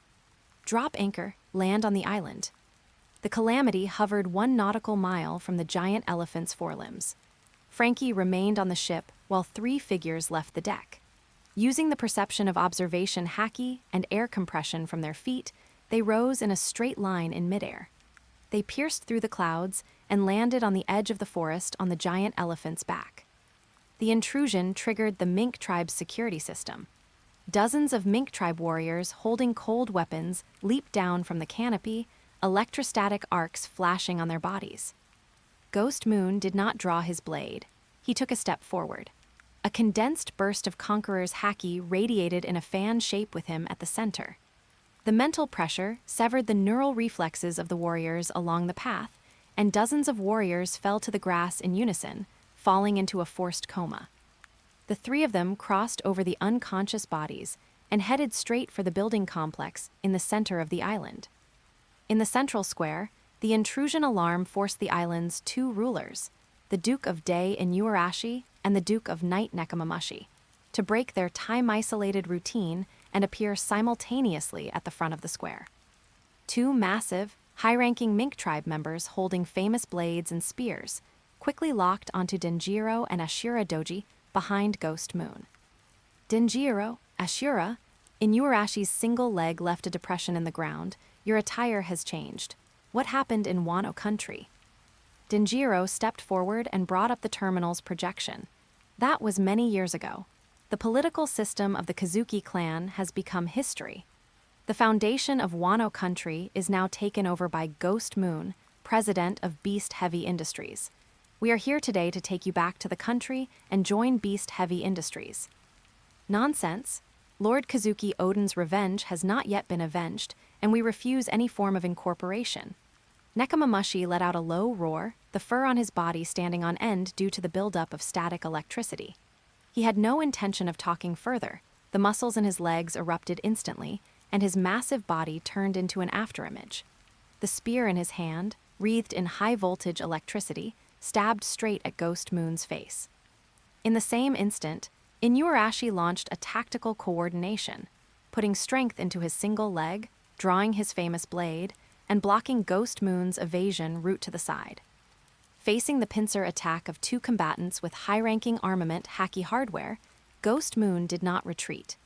Drop anchor, land on the island. The Calamity hovered 1 nautical mile from the giant elephant's forelimbs. Frankie remained on the ship while 3 figures left the deck. Using the perception of observation haki and air compression from their feet, they rose in a straight line in midair. They pierced through the clouds and landed on the edge of the forest on the giant elephant's back. The intrusion triggered the Mink tribe's security system. Dozens of Mink tribe warriors holding cold weapons leaped down from the canopy, electrostatic arcs flashing on their bodies. Ghost Moon did not draw his blade. He took a step forward. A condensed burst of Conqueror's haki radiated in a fan shape with him at the center. The mental pressure severed the neural reflexes of the warriors along the path, and dozens of warriors fell to the grass in unison, falling into a forced coma. The three of them crossed over the unconscious bodies and headed straight for the building complex in the center of the island. In the central square, the intrusion alarm forced the island's two rulers, the Duke of Day Inuarashi and the Duke of Night Nekomamushi, to break their time-isolated routine and appear simultaneously at the front of the square. Two massive, high-ranking Mink tribe members holding famous blades and spears quickly locked onto Denjiro and Ashura Doji behind Ghost Moon. Denjiro, Ashura, Inuarashi's single leg left a depression in the ground. Your attire has changed. What happened in Wano Country? Denjiro stepped forward and brought up the terminal's projection. That was many years ago. The political system of the Kazuki clan has become history. The foundation of Wano Country is now taken over by Ghost Moon, president of Beast Heavy Industries. We are here today to take you back to the country and join Beast Heavy Industries. Nonsense. Lord Kazuki Oden's revenge has not yet been avenged, and we refuse any form of incorporation. Nekomamushi let out a low roar, the fur on his body standing on end due to the buildup of static electricity. He had no intention of talking further. The muscles in his legs erupted instantly, and his massive body turned into an afterimage. The spear in his hand, wreathed in high-voltage electricity, stabbed straight at Ghost Moon's face. In the same instant, Inuarashi launched a tactical coordination, putting strength into his single leg, drawing his famous blade, and blocking Ghost Moon's evasion route to the side. Facing the pincer attack of two combatants with high-ranking armament haki hardware, Ghost Moon did not retreat.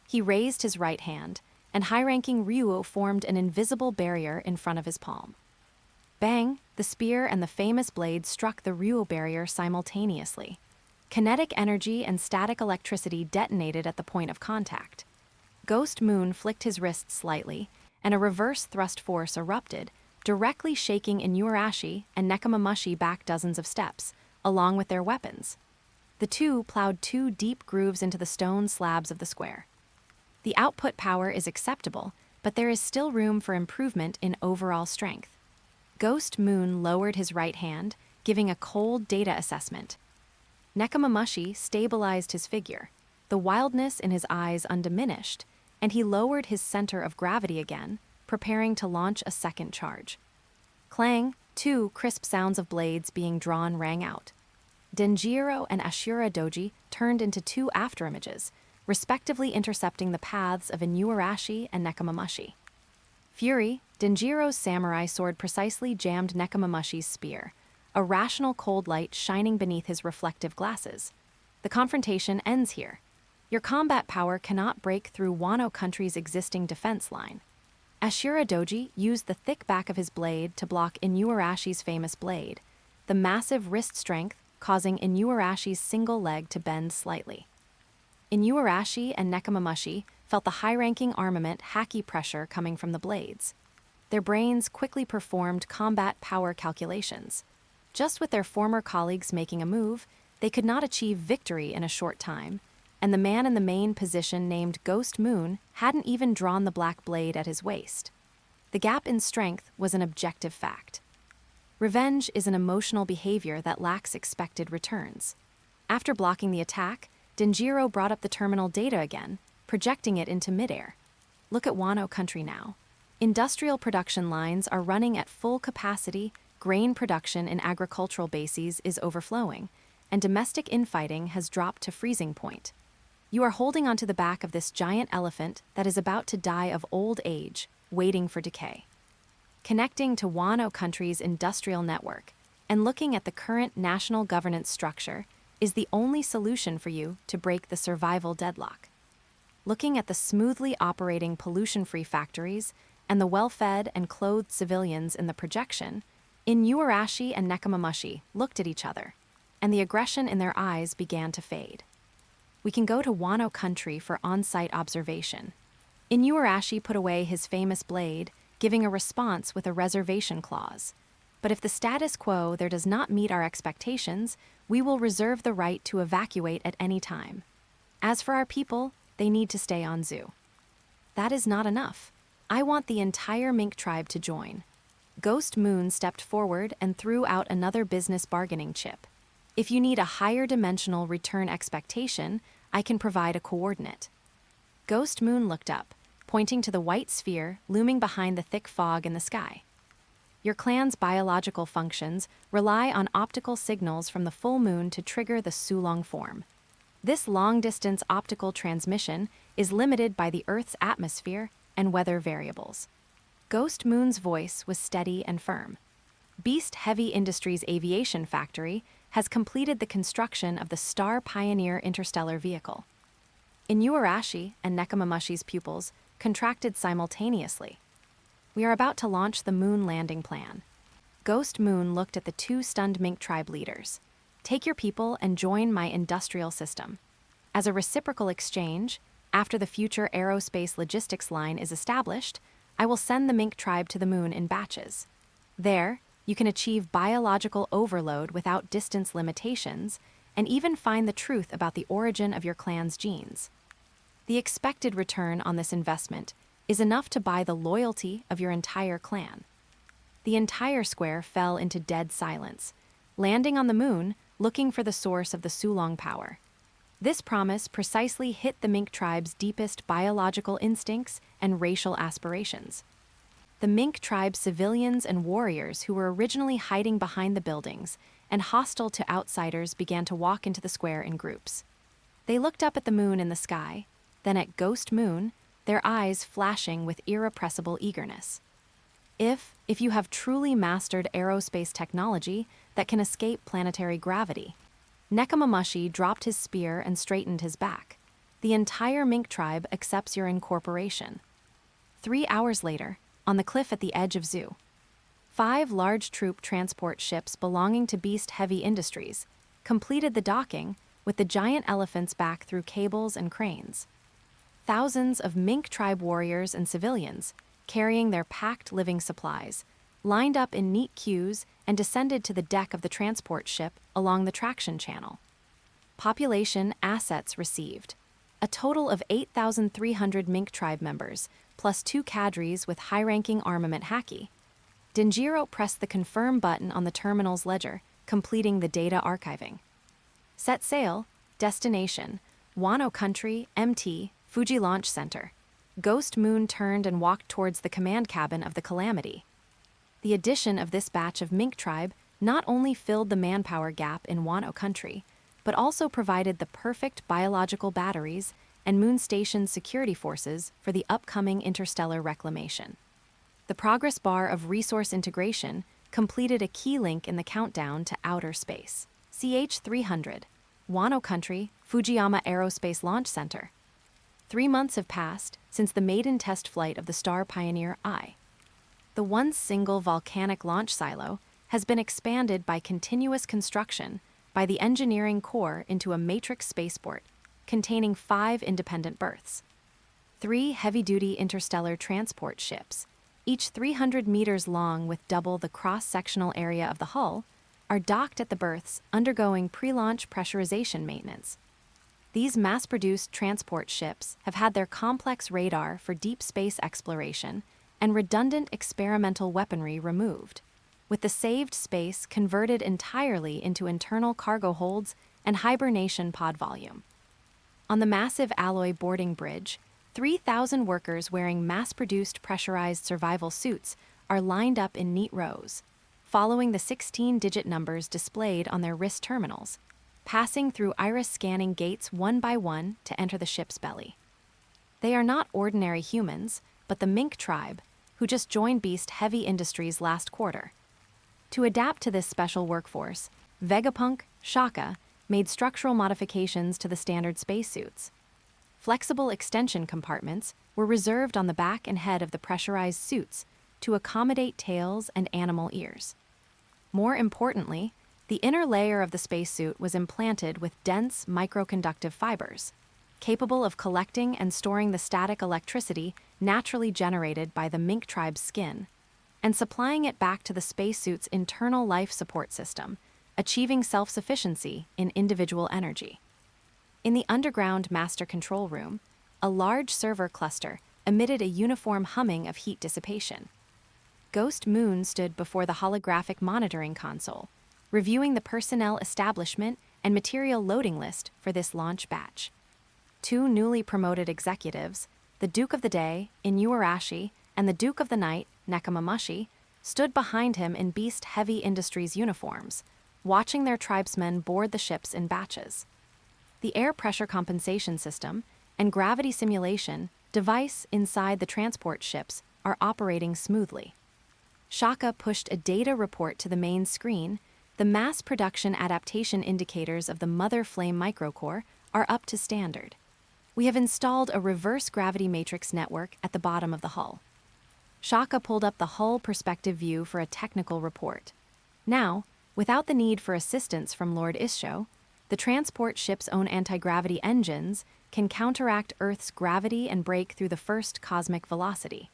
He raised his right hand, and high-ranking Ryuo formed an invisible barrier in front of his palm. Bang! The spear and the famous blade struck the Ryuo barrier simultaneously. Kinetic energy and static electricity detonated at the point of contact. Ghost Moon flicked his wrist slightly, and a reverse thrust force erupted, directly shaking Inuarashi and Nekomamushi back dozens of steps, along with their weapons. The two plowed two deep grooves into the stone slabs of the square. The output power is acceptable, but there is still room for improvement in overall strength. Ghost Moon lowered his right hand, giving a cold data assessment. Nekomamushi stabilized his figure, the wildness in his eyes undiminished, and he lowered his center of gravity again, preparing to launch a second charge. Clang! Two crisp sounds of blades being drawn rang out. Denjiro and Ashura Doji turned into two afterimages, respectively intercepting the paths of Inuarashi and Nekomamushi. Fury, Denjiro's samurai sword precisely jammed Nekomamushi's spear, a rational cold light shining beneath his reflective glasses. The confrontation ends here. Your combat power cannot break through Wano Country's existing defense line. Ashura Doji used the thick back of his blade to block Inuarashi's famous blade, the massive wrist strength causing Inuarashi's single leg to bend slightly. Inuarashi and Nekomamushi felt the high-ranking armament haki pressure coming from the blades. Their brains quickly performed combat power calculations. Just with their former colleagues making a move, they could not achieve victory in a short time, and the man in the main position named Ghost Moon hadn't even drawn the black blade at his waist. The gap in strength was an objective fact. Revenge is an emotional behavior that lacks expected returns. After blocking the attack, Denjiro brought up the terminal data again, projecting it into midair. Look at Wano Country now. Industrial production lines are running at full capacity, grain production in agricultural bases is overflowing, and domestic infighting has dropped to freezing point. You are holding onto the back of this giant elephant that is about to die of old age, waiting for decay. Connecting to Wano Country's industrial network and looking at the current national governance structure is the only solution for you to break the survival deadlock. Looking at the smoothly operating pollution-free factories and the well-fed and clothed civilians in the projection, Inuarashi and Nekomamushi looked at each other, and the aggression in their eyes began to fade. We can go to Wano Country for on-site observation. Inuarashi put away his famous blade, giving a response with a reservation clause. But if the status quo there does not meet our expectations, we will reserve the right to evacuate at any time. As for our people, they need to stay on Zoo. That is not enough. I want the entire Mink tribe to join. Ghost Moon stepped forward and threw out another business bargaining chip. If you need a higher dimensional return expectation, I can provide a coordinate. Ghost Moon looked up, pointing to the white sphere looming behind the thick fog in the sky. Your clan's biological functions rely on optical signals from the full moon to trigger the Sulong form. This long-distance optical transmission is limited by the Earth's atmosphere and weather variables. Ghost Moon's voice was steady and firm. Beast Heavy Industries Aviation Factory has completed the construction of the Star Pioneer interstellar vehicle. Inuarashi and Nekomamushi's pupils contracted simultaneously. We are about to launch the moon landing plan. Ghost Moon looked at the two stunned Mink tribe leaders. Take your people and join my industrial system. As a reciprocal exchange, after the future aerospace logistics line is established, I will send the Mink tribe to the moon in batches. There, you can achieve biological overload without distance limitations, and even find the truth about the origin of your clan's genes. The expected return on this investment is enough to buy the loyalty of your entire clan. The entire square fell into dead silence, landing on the moon, looking for the source of the Sulong power. This promise precisely hit the Mink tribe's deepest biological instincts and racial aspirations. The Mink tribe's civilians and warriors who were originally hiding behind the buildings and hostile to outsiders began to walk into the square in groups. They looked up at the moon in the sky, then at Ghost Moon, their eyes flashing with irrepressible eagerness. If you have truly mastered aerospace technology that can escape planetary gravity. Nekomamushi dropped his spear and straightened his back. The entire Mink tribe accepts your incorporation. 3 hours later, on the cliff at the edge of Zoo, 5 large troop transport ships belonging to Beast Heavy Industries completed the docking with the giant elephants back through cables and cranes. Thousands of Mink tribe warriors and civilians, carrying their packed living supplies, lined up in neat queues and descended to the deck of the transport ship along the traction channel. Population assets received. A total of 8,300 Mink tribe members, plus 2 cadres with high-ranking armament haki. Denjiro pressed the confirm button on the terminal's ledger, completing the data archiving. Set sail, destination, Wano Country, MT, Fuji Launch Center. Ghost Moon turned and walked towards the command cabin of the Calamity. The addition of this batch of Mink tribe not only filled the manpower gap in Wano Country, but also provided the perfect biological batteries and Moon Station security forces for the upcoming interstellar reclamation. The progress bar of resource integration completed a key link in the countdown to outer space. CH-300, Wano Country, Fujiyama Aerospace Launch Center. 3 months have passed since the maiden test flight of the Star Pioneer I. The once single volcanic launch silo has been expanded by continuous construction by the engineering core into a matrix spaceport containing 5 independent berths. 3 heavy-duty interstellar transport ships, each 300 meters long with double the cross-sectional area of the hull, are docked at the berths undergoing pre-launch pressurization maintenance. These mass-produced transport ships have had their complex radar for deep space exploration and redundant experimental weaponry removed, with the saved space converted entirely into internal cargo holds and hibernation pod volume. On the massive alloy boarding bridge, 3,000 workers wearing mass-produced pressurized survival suits are lined up in neat rows, following the 16-digit numbers displayed on their wrist terminals, passing through iris-scanning gates one by one to enter the ship's belly. They are not ordinary humans, but the Mink tribe, who just joined Beast Heavy Industries last quarter. To adapt to this special workforce, Vegapunk, Shaka, made structural modifications to the standard spacesuits. Flexible extension compartments were reserved on the back and head of the pressurized suits to accommodate tails and animal ears. More importantly, the inner layer of the spacesuit was implanted with dense microconductive fibers, capable of collecting and storing the static electricity naturally generated by the Mink tribe's skin, and supplying it back to the spacesuit's internal life support system, achieving self-sufficiency in individual energy. In the underground master control room, a large server cluster emitted a uniform humming of heat dissipation. Ghost Moon stood before the holographic monitoring console, reviewing the personnel establishment and material loading list for this launch batch. Two newly promoted executives, the Duke of the Day, Inuarashi, and the Duke of the Night, Nekomamushi, stood behind him in Beast-Heavy Industries uniforms, watching their tribesmen board the ships in batches. The air pressure compensation system and gravity simulation device inside the transport ships are operating smoothly. Shaka pushed a data report to the main screen. The mass production adaptation indicators of the Mother Flame microcore are up to standard. We have installed a reverse gravity matrix network at the bottom of the hull. Shaka pulled up the hull perspective view for a technical report. Now, without the need for assistance from Lord Isho, the transport ship's own anti-gravity engines can counteract Earth's gravity and break through the first cosmic velocity.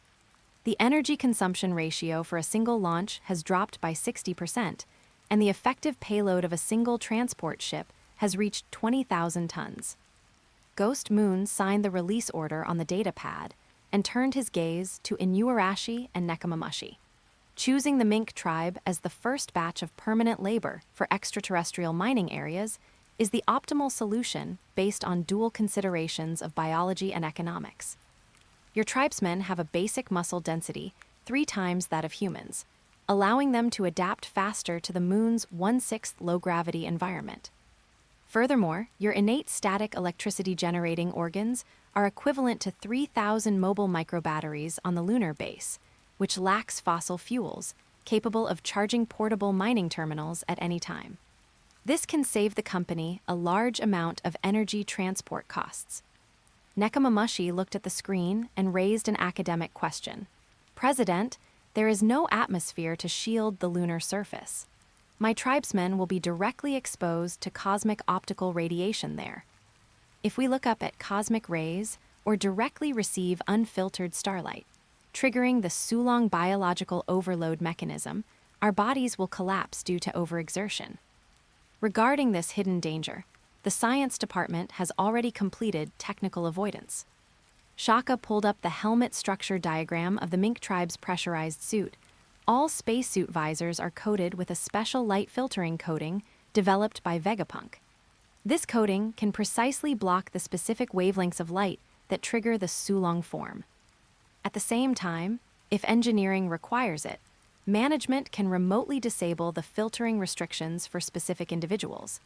The energy consumption ratio for a single launch has dropped by 60%, and the effective payload of a single transport ship has reached 20,000 tons. Ghost Moon signed the release order on the data pad and turned his gaze to Inuarashi and Nekomamushi. Choosing the Mink tribe as the first batch of permanent labor for extraterrestrial mining areas is the optimal solution based on dual considerations of biology and economics. Your tribesmen have a basic muscle density 3 times that of humans, allowing them to adapt faster to the moon's 1/6 low-gravity environment. Furthermore, your innate static electricity generating organs are equivalent to 3,000 mobile microbatteries on the lunar base, which lacks fossil fuels, capable of charging portable mining terminals at any time. This can save the company a large amount of energy transport costs. Nekomamushi looked at the screen and raised an academic question. President, there is no atmosphere to shield the lunar surface. My tribesmen will be directly exposed to cosmic optical radiation there. If we look up at cosmic rays or directly receive unfiltered starlight, triggering the Sulong biological overload mechanism, our bodies will collapse due to overexertion. Regarding this hidden danger, the science department has already completed technical avoidance. Shaka pulled up the helmet structure diagram of the Mink tribe's pressurized suit. All spacesuit visors are coated with a special light filtering coating developed by Vegapunk. This coating can precisely block the specific wavelengths of light that trigger the Sulong form. At the same time, if engineering requires it, management can remotely disable the filtering restrictions for specific individuals,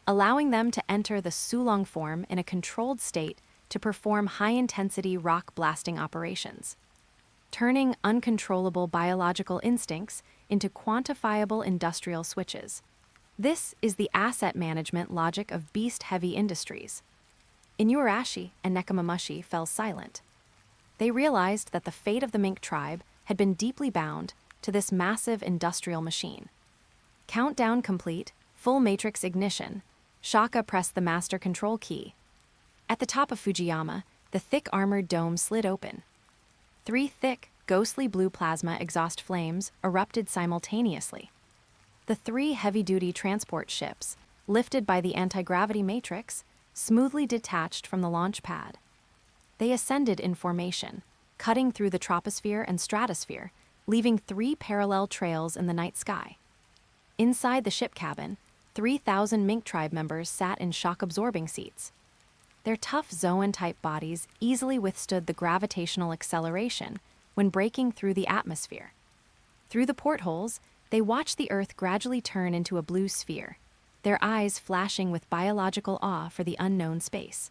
allowing them to enter the Sulong form in a controlled state to perform high-intensity rock blasting operations, turning uncontrollable biological instincts into quantifiable industrial switches. This is the asset management logic of beast-heavy industries. Inuarashi and Nekomamushi fell silent. They realized that the fate of the Mink tribe had been deeply bound to this massive industrial machine. Countdown complete, full matrix ignition. Shaka pressed the master control key. At the top of Fujiyama, the thick armored dome slid open. 3 thick, ghostly blue plasma exhaust flames erupted simultaneously. The 3 heavy-duty transport ships, lifted by the anti-gravity matrix, smoothly detached from the launch pad. They ascended in formation, cutting through the troposphere and stratosphere, leaving 3 parallel trails in the night sky. Inside the ship cabin, 3,000 Mink tribe members sat in shock-absorbing seats. Their tough Zoan-type bodies easily withstood the gravitational acceleration when breaking through the atmosphere. Through the portholes, they watched the Earth gradually turn into a blue sphere, their eyes flashing with biological awe for the unknown space.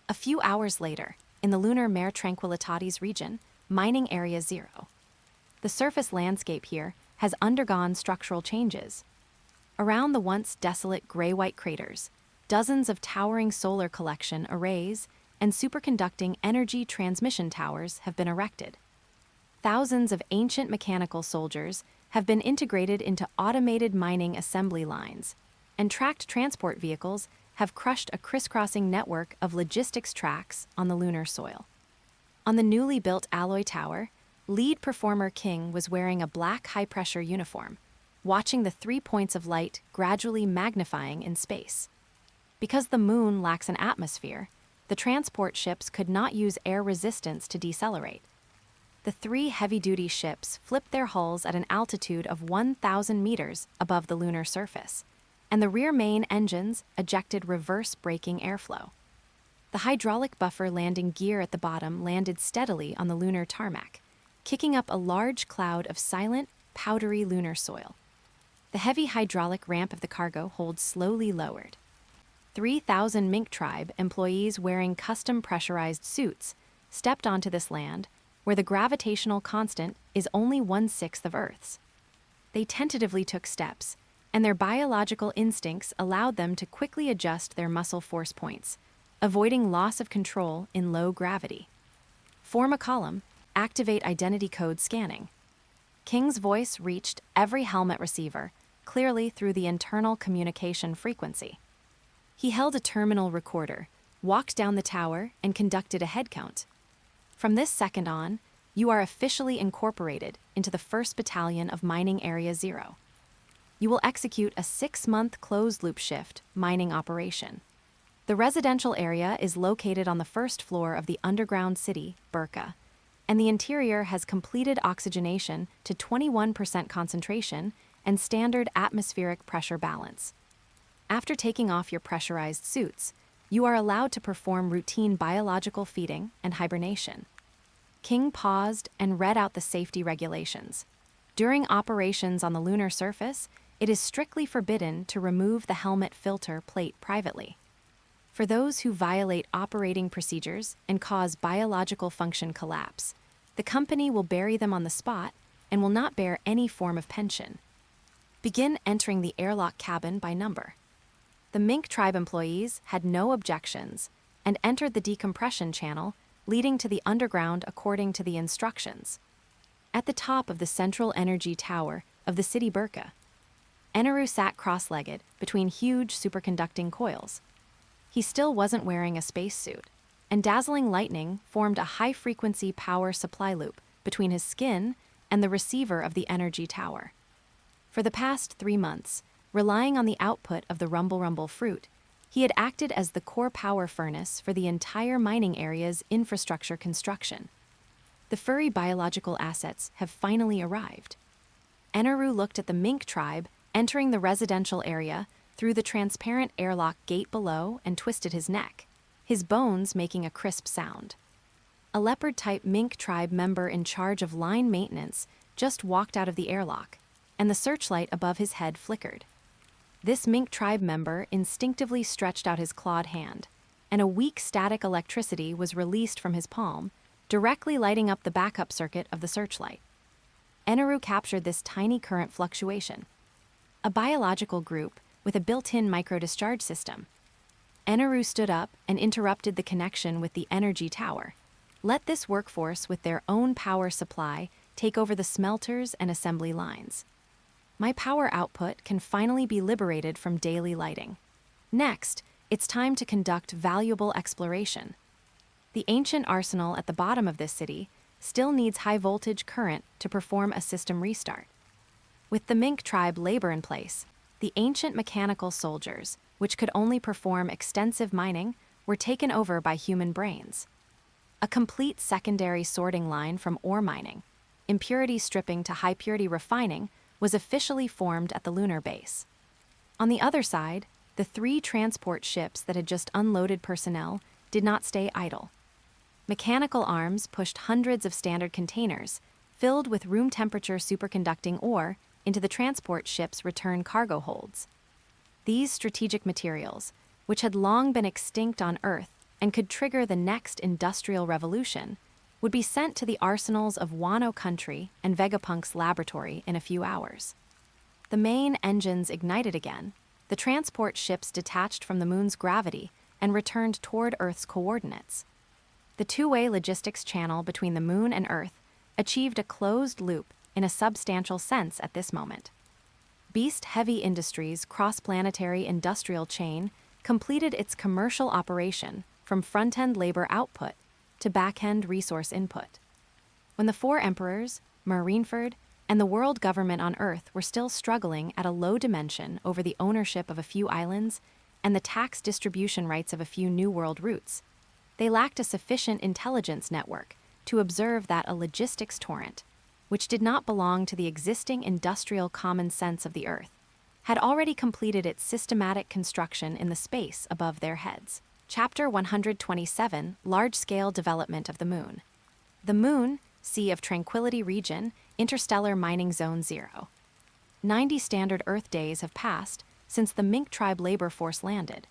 A few hours later, in the lunar Mare Tranquillitatis region, mining area 0. The surface landscape here has undergone structural changes. Around the once desolate gray-white craters, dozens of towering solar collection arrays and superconducting energy transmission towers have been erected. Thousands of ancient mechanical soldiers have been integrated into automated mining assembly lines, and tracked transport vehicles have crushed a crisscrossing network of logistics tracks on the lunar soil. On the newly built alloy tower, Lead performer King was wearing a black high-pressure uniform, watching the 3 points of light gradually magnifying in space. Because the moon lacks an atmosphere, the transport ships could not use air resistance to decelerate. The 3 heavy-duty ships flipped their hulls at an altitude of 1,000 meters above the lunar surface, and the rear main engines ejected reverse-braking airflow. The hydraulic buffer landing gear at the bottom landed steadily on the lunar tarmac, kicking up a large cloud of silent, powdery lunar soil. The heavy hydraulic ramp of the cargo hold slowly lowered. 3,000 Mink tribe employees wearing custom pressurized suits stepped onto this land, where the gravitational constant is only 1/6 of Earth's. They tentatively took steps, and their biological instincts allowed them to quickly adjust their muscle force points, avoiding loss of control in low gravity. Form a column, activate identity code scanning. King's voice reached every helmet receiver, clearly through the internal communication frequency. He held a terminal recorder, walked down the tower, and conducted a head count. From this second on, you are officially incorporated into the 1st Battalion of Mining Area 0. You will execute a 6-month closed-loop shift mining operation. The residential area is located on the 1st floor of the underground city, Burka, and the interior has completed oxygenation to 21% concentration and standard atmospheric pressure balance. After taking off your pressurized suits, you are allowed to perform routine biological feeding and hibernation. King paused and read out the safety regulations. During operations on the lunar surface, it is strictly forbidden to remove the helmet filter plate privately. For those who violate operating procedures and cause biological function collapse, the company will bury them on the spot and will not bear any form of pension. Begin entering the airlock cabin by number. The Mink tribe employees had no objections and entered the decompression channel leading to the underground according to the instructions. At the top of the central energy tower of the city Burka, Eneru sat cross-legged between huge superconducting coils. He still wasn't wearing a spacesuit, and dazzling lightning formed a high-frequency power supply loop between his skin and the receiver of the energy tower. For the past 3 months, relying on the output of the Rumble fruit, he had acted as the core power furnace for the entire mining area's infrastructure construction. The furry biological assets have finally arrived. Eneru looked at the Mink tribe entering the residential area through the transparent airlock gate below and twisted his neck, his bones making a crisp sound. A leopard-type Mink tribe member in charge of line maintenance just walked out of the airlock, and the searchlight above his head flickered. This Mink tribe member instinctively stretched out his clawed hand, and a weak static electricity was released from his palm, directly lighting up the backup circuit of the searchlight. Eneru captured this tiny current fluctuation. A biological group with a built-in micro-discharge system. Eneru stood up and interrupted the connection with the energy tower. Let this workforce with their own power supply take over the smelters and assembly lines. My power output can finally be liberated from daily lighting. Next, it's time to conduct valuable exploration. The ancient arsenal at the bottom of this city still needs high-voltage current to perform a system restart. With the Mink tribe labor in place, the ancient mechanical soldiers, which could only perform extensive mining, were taken over by human brains. A complete secondary sorting line from ore mining, impurity stripping to high-purity refining, was officially formed at the lunar base. On the other side, the 3 transport ships that had just unloaded personnel did not stay idle. Mechanical arms pushed hundreds of standard containers, filled with room-temperature superconducting ore, into the transport ship's return cargo holds. These strategic materials, which had long been extinct on Earth and could trigger the next industrial revolution, would be sent to the arsenals of Wano Country and Vegapunk's laboratory in a few hours. The main engines ignited again, the transport ships detached from the moon's gravity and returned toward Earth's coordinates. The two-way logistics channel between the moon and Earth achieved a closed loop in a substantial sense at this moment. Beast Heavy Industries' cross-planetary industrial chain completed its commercial operation from front-end labor output to back-end resource input. When the four emperors, Marineford, and the world government on Earth were still struggling at a low dimension over the ownership of a few islands and the tax distribution rights of a few New World routes, they lacked a sufficient intelligence network to observe that a logistics torrent, which did not belong to the existing industrial common sense of the Earth, had already completed its systematic construction in the space above their heads. Chapter 127, Large-Scale Development of the Moon. The Moon, Sea of Tranquility Region, Interstellar Mining Zone 0. 90 standard Earth days have passed since the Mink tribe labor force landed.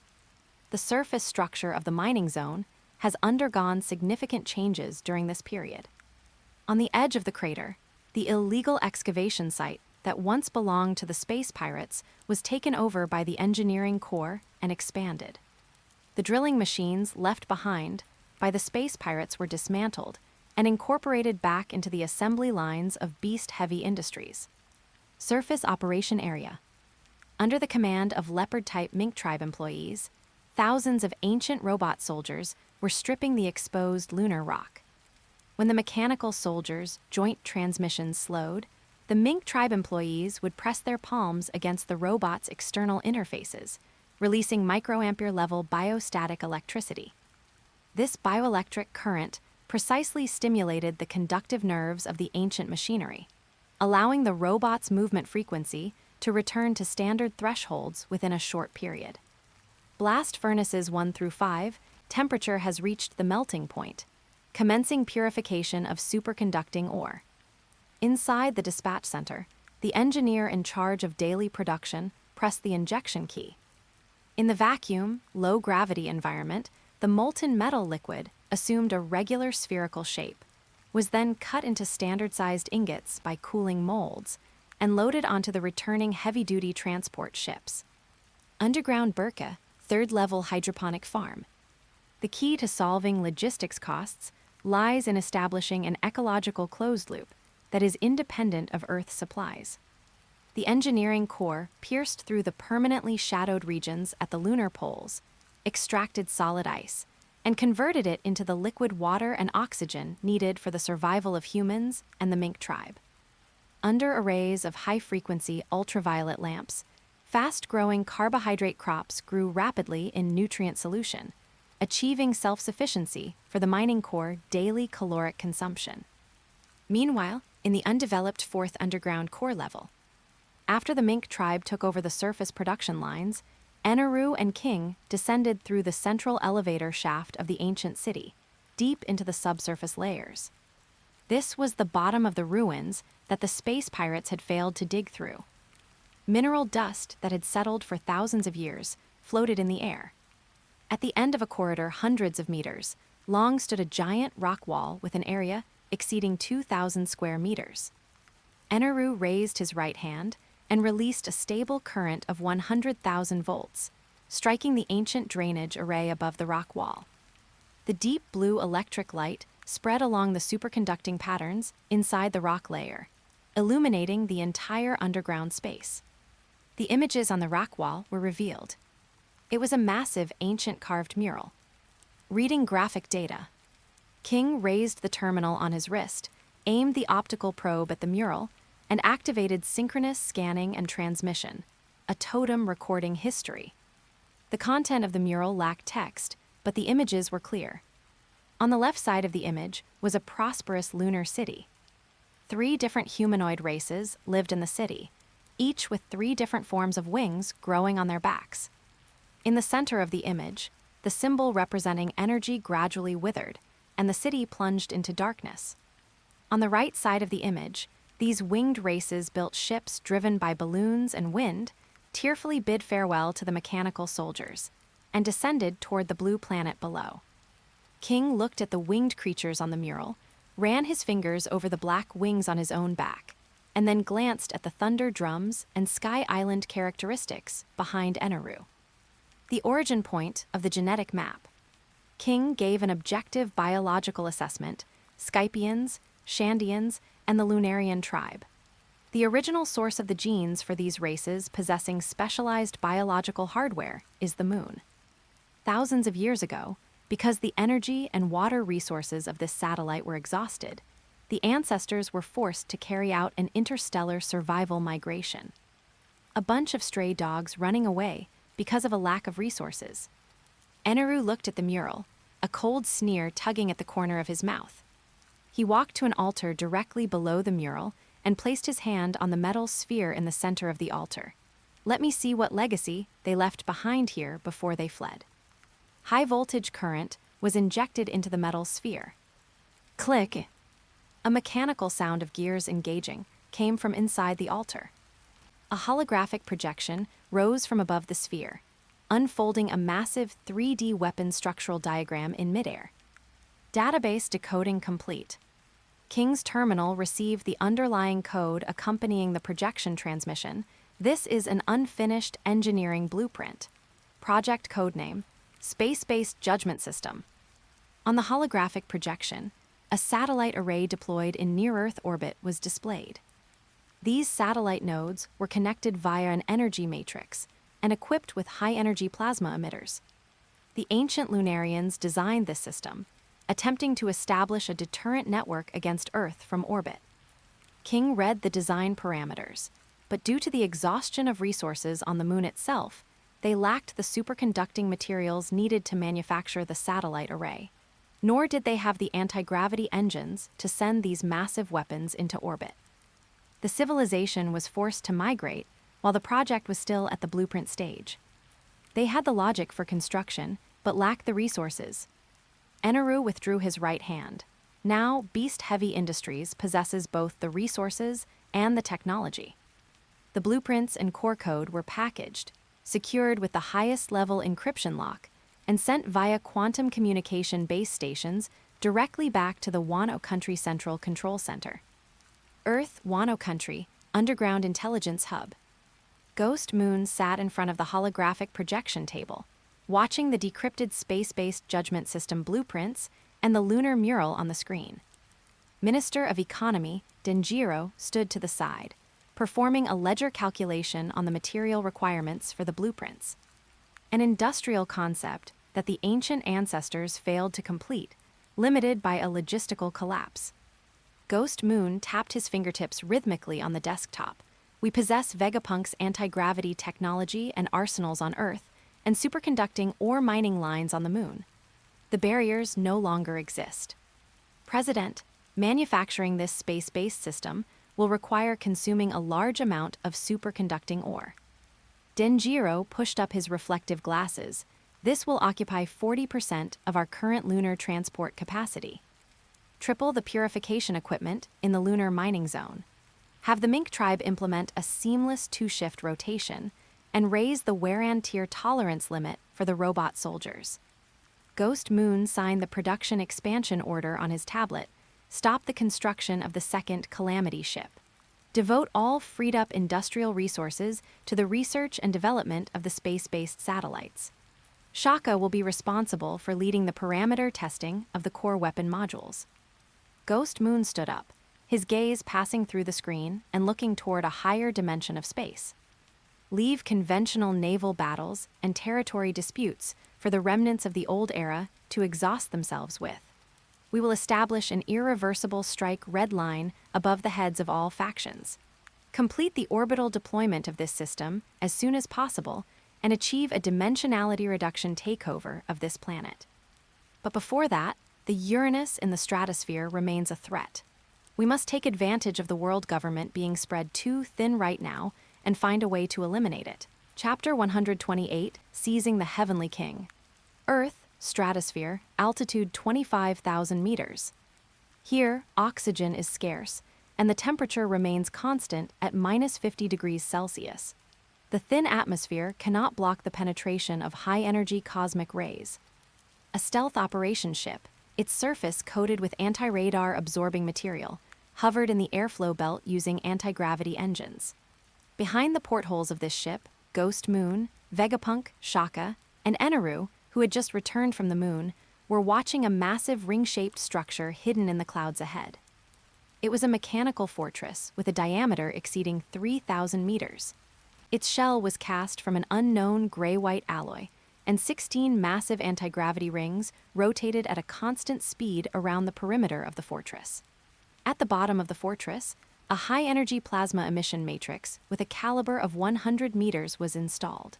The surface structure of the mining zone has undergone significant changes during this period. On the edge of the crater, the illegal excavation site that once belonged to the space pirates was taken over by the engineering corps and expanded. The drilling machines left behind by the space pirates were dismantled and incorporated back into the assembly lines of beast-heavy industries. Surface operation area. Under the command of leopard-type Mink tribe employees, thousands of ancient robot soldiers were stripping the exposed lunar rock. When the mechanical soldiers' joint transmissions slowed, the Mink tribe employees would press their palms against the robot's external interfaces, releasing microampere-level biostatic electricity. This bioelectric current precisely stimulated the conductive nerves of the ancient machinery, allowing the robot's movement frequency to return to standard thresholds within a short period. Blast furnaces 1 through 5, temperature has reached the melting point, commencing purification of superconducting ore. Inside the dispatch center, the engineer in charge of daily production pressed the injection key. In the vacuum, low-gravity environment, the molten metal liquid assumed a regular spherical shape, was then cut into standard-sized ingots by cooling molds, and loaded onto the returning heavy-duty transport ships. Underground Burka, third-level hydroponic farm. The key to solving logistics costs lies in establishing an ecological closed loop that is independent of Earth's supplies. The engineering core pierced through the permanently shadowed regions at the lunar poles, extracted solid ice, and converted it into the liquid water and oxygen needed for the survival of humans and the Mink tribe. Under arrays of high-frequency ultraviolet lamps, fast-growing carbohydrate crops grew rapidly in nutrient solution, achieving self-sufficiency for the mining core daily caloric consumption. Meanwhile, in the undeveloped 4th underground core level, after the Mink tribe took over the surface production lines, Eneru and King descended through the central elevator shaft of the ancient city, deep into the subsurface layers. This was the bottom of the ruins that the space pirates had failed to dig through. Mineral dust that had settled for thousands of years floated in the air. At the end of a corridor hundreds of meters long stood a giant rock wall with an area exceeding 2,000 square meters. Eneru raised his right hand and released a stable current of 100,000 volts, striking the ancient drainage array above the rock wall. The deep blue electric light spread along the superconducting patterns inside the rock layer, illuminating the entire underground space. The images on the rock wall were revealed. It was a massive ancient carved mural. Reading graphic data, King raised the terminal on his wrist, aimed the optical probe at the mural, and activated synchronous scanning and transmission, a totem recording history. The content of the mural lacked text, but the images were clear. On the left side of the image was a prosperous lunar city. 3 different humanoid races lived in the city, each with 3 different forms of wings growing on their backs. In the center of the image, the symbol representing energy gradually withered, and the city plunged into darkness. On the right side of the image, these winged races built ships driven by balloons and wind, tearfully bid farewell to the mechanical soldiers, and descended toward the blue planet below. King looked at the winged creatures on the mural, ran his fingers over the black wings on his own back, and then glanced at the thunder drums and Sky Island characteristics behind Eneru. The origin point of the genetic map. King gave an objective biological assessment: Skypians, Shandians, and the Lunarian tribe. The original source of the genes for these races possessing specialized biological hardware is the Moon. Thousands of years ago, because the energy and water resources of this satellite were exhausted, the ancestors were forced to carry out an interstellar survival migration. A bunch of stray dogs running away because of a lack of resources. Eneru looked at the mural, a cold sneer tugging at the corner of his mouth. He walked to an altar directly below the mural and placed his hand on the metal sphere in the center of the altar. Let me see what legacy they left behind here before they fled. High-voltage current was injected into the metal sphere. Click! A mechanical sound of gears engaging came from inside the altar. A holographic projection rose from above the sphere, unfolding a massive 3D weapon structural diagram in midair. Database decoding complete. King's terminal received the underlying code accompanying the projection transmission. This is an unfinished engineering blueprint. Project codename, Space-Based Judgment System. On the holographic projection, a satellite array deployed in near-Earth orbit was displayed. These satellite nodes were connected via an energy matrix and equipped with high-energy plasma emitters. The ancient Lunarians designed this system, attempting to establish a deterrent network against Earth from orbit. King read the design parameters, but due to the exhaustion of resources on the moon itself, they lacked the superconducting materials needed to manufacture the satellite array. Nor did they have the anti-gravity engines to send these massive weapons into orbit. The civilization was forced to migrate while the project was still at the blueprint stage. They had the logic for construction, but lacked the resources. Eneru withdrew his right hand. Now, Beast Heavy Industries possesses both the resources and the technology. The blueprints and core code were packaged, secured with the highest level encryption lock, and sent via quantum communication base stations directly back to the Wano Country Central Control Center. Earth, Wano Country, Underground Intelligence Hub. Ghost Moon sat in front of the holographic projection table, watching the decrypted space-based judgment system blueprints and the lunar mural on the screen. Minister of Economy, Denjiro, stood to the side, performing a ledger calculation on the material requirements for the blueprints. An industrial concept that the ancient ancestors failed to complete, limited by a logistical collapse. Ghost Moon tapped his fingertips rhythmically on the desktop. We possess Vegapunk's anti-gravity technology and arsenals on Earth, and superconducting ore mining lines on the moon. The barriers no longer exist. President, manufacturing this space-based system will require consuming a large amount of superconducting ore. Denjiro pushed up his reflective glasses. This will occupy 40% of our current lunar transport capacity. Triple the purification equipment in the lunar mining zone. Have the Mink tribe implement a seamless 2-shift rotation and raise the wear and tear tolerance limit for the robot soldiers. Ghost Moon signed the production expansion order on his tablet. Stop the construction of the second Calamity ship. Devote all freed-up industrial resources to the research and development of the space-based satellites. Shaka will be responsible for leading the parameter testing of the core weapon modules. Ghost Moon stood up, his gaze passing through the screen and looking toward a higher dimension of space. Leave conventional naval battles and territory disputes for the remnants of the old era to exhaust themselves with. We will establish an irreversible strike red line above the heads of all factions. Complete the orbital deployment of this system as soon as possible and achieve a dimensionality reduction takeover of this planet. But before that, the Uranus in the stratosphere remains a threat. We must take advantage of the world government being spread too thin right now and find a way to eliminate it. Chapter 128, Seizing the Heavenly King. Earth, stratosphere, altitude 25,000 meters. Here, oxygen is scarce, and the temperature remains constant at -50 degrees Celsius. The thin atmosphere cannot block the penetration of high-energy cosmic rays. A stealth operation ship, its surface coated with anti-radar absorbing material, hovered in the airflow belt using anti-gravity engines. Behind the portholes of this ship, Ghost Moon, Vegapunk, Shaka, and Eneru, who had just returned from the moon, were watching a massive ring-shaped structure hidden in the clouds ahead. It was a mechanical fortress with a diameter exceeding 3,000 meters. Its shell was cast from an unknown gray-white alloy, and 16 massive anti-gravity rings rotated at a constant speed around the perimeter of the fortress. At the bottom of the fortress, a high-energy plasma emission matrix with a caliber of 100 meters was installed.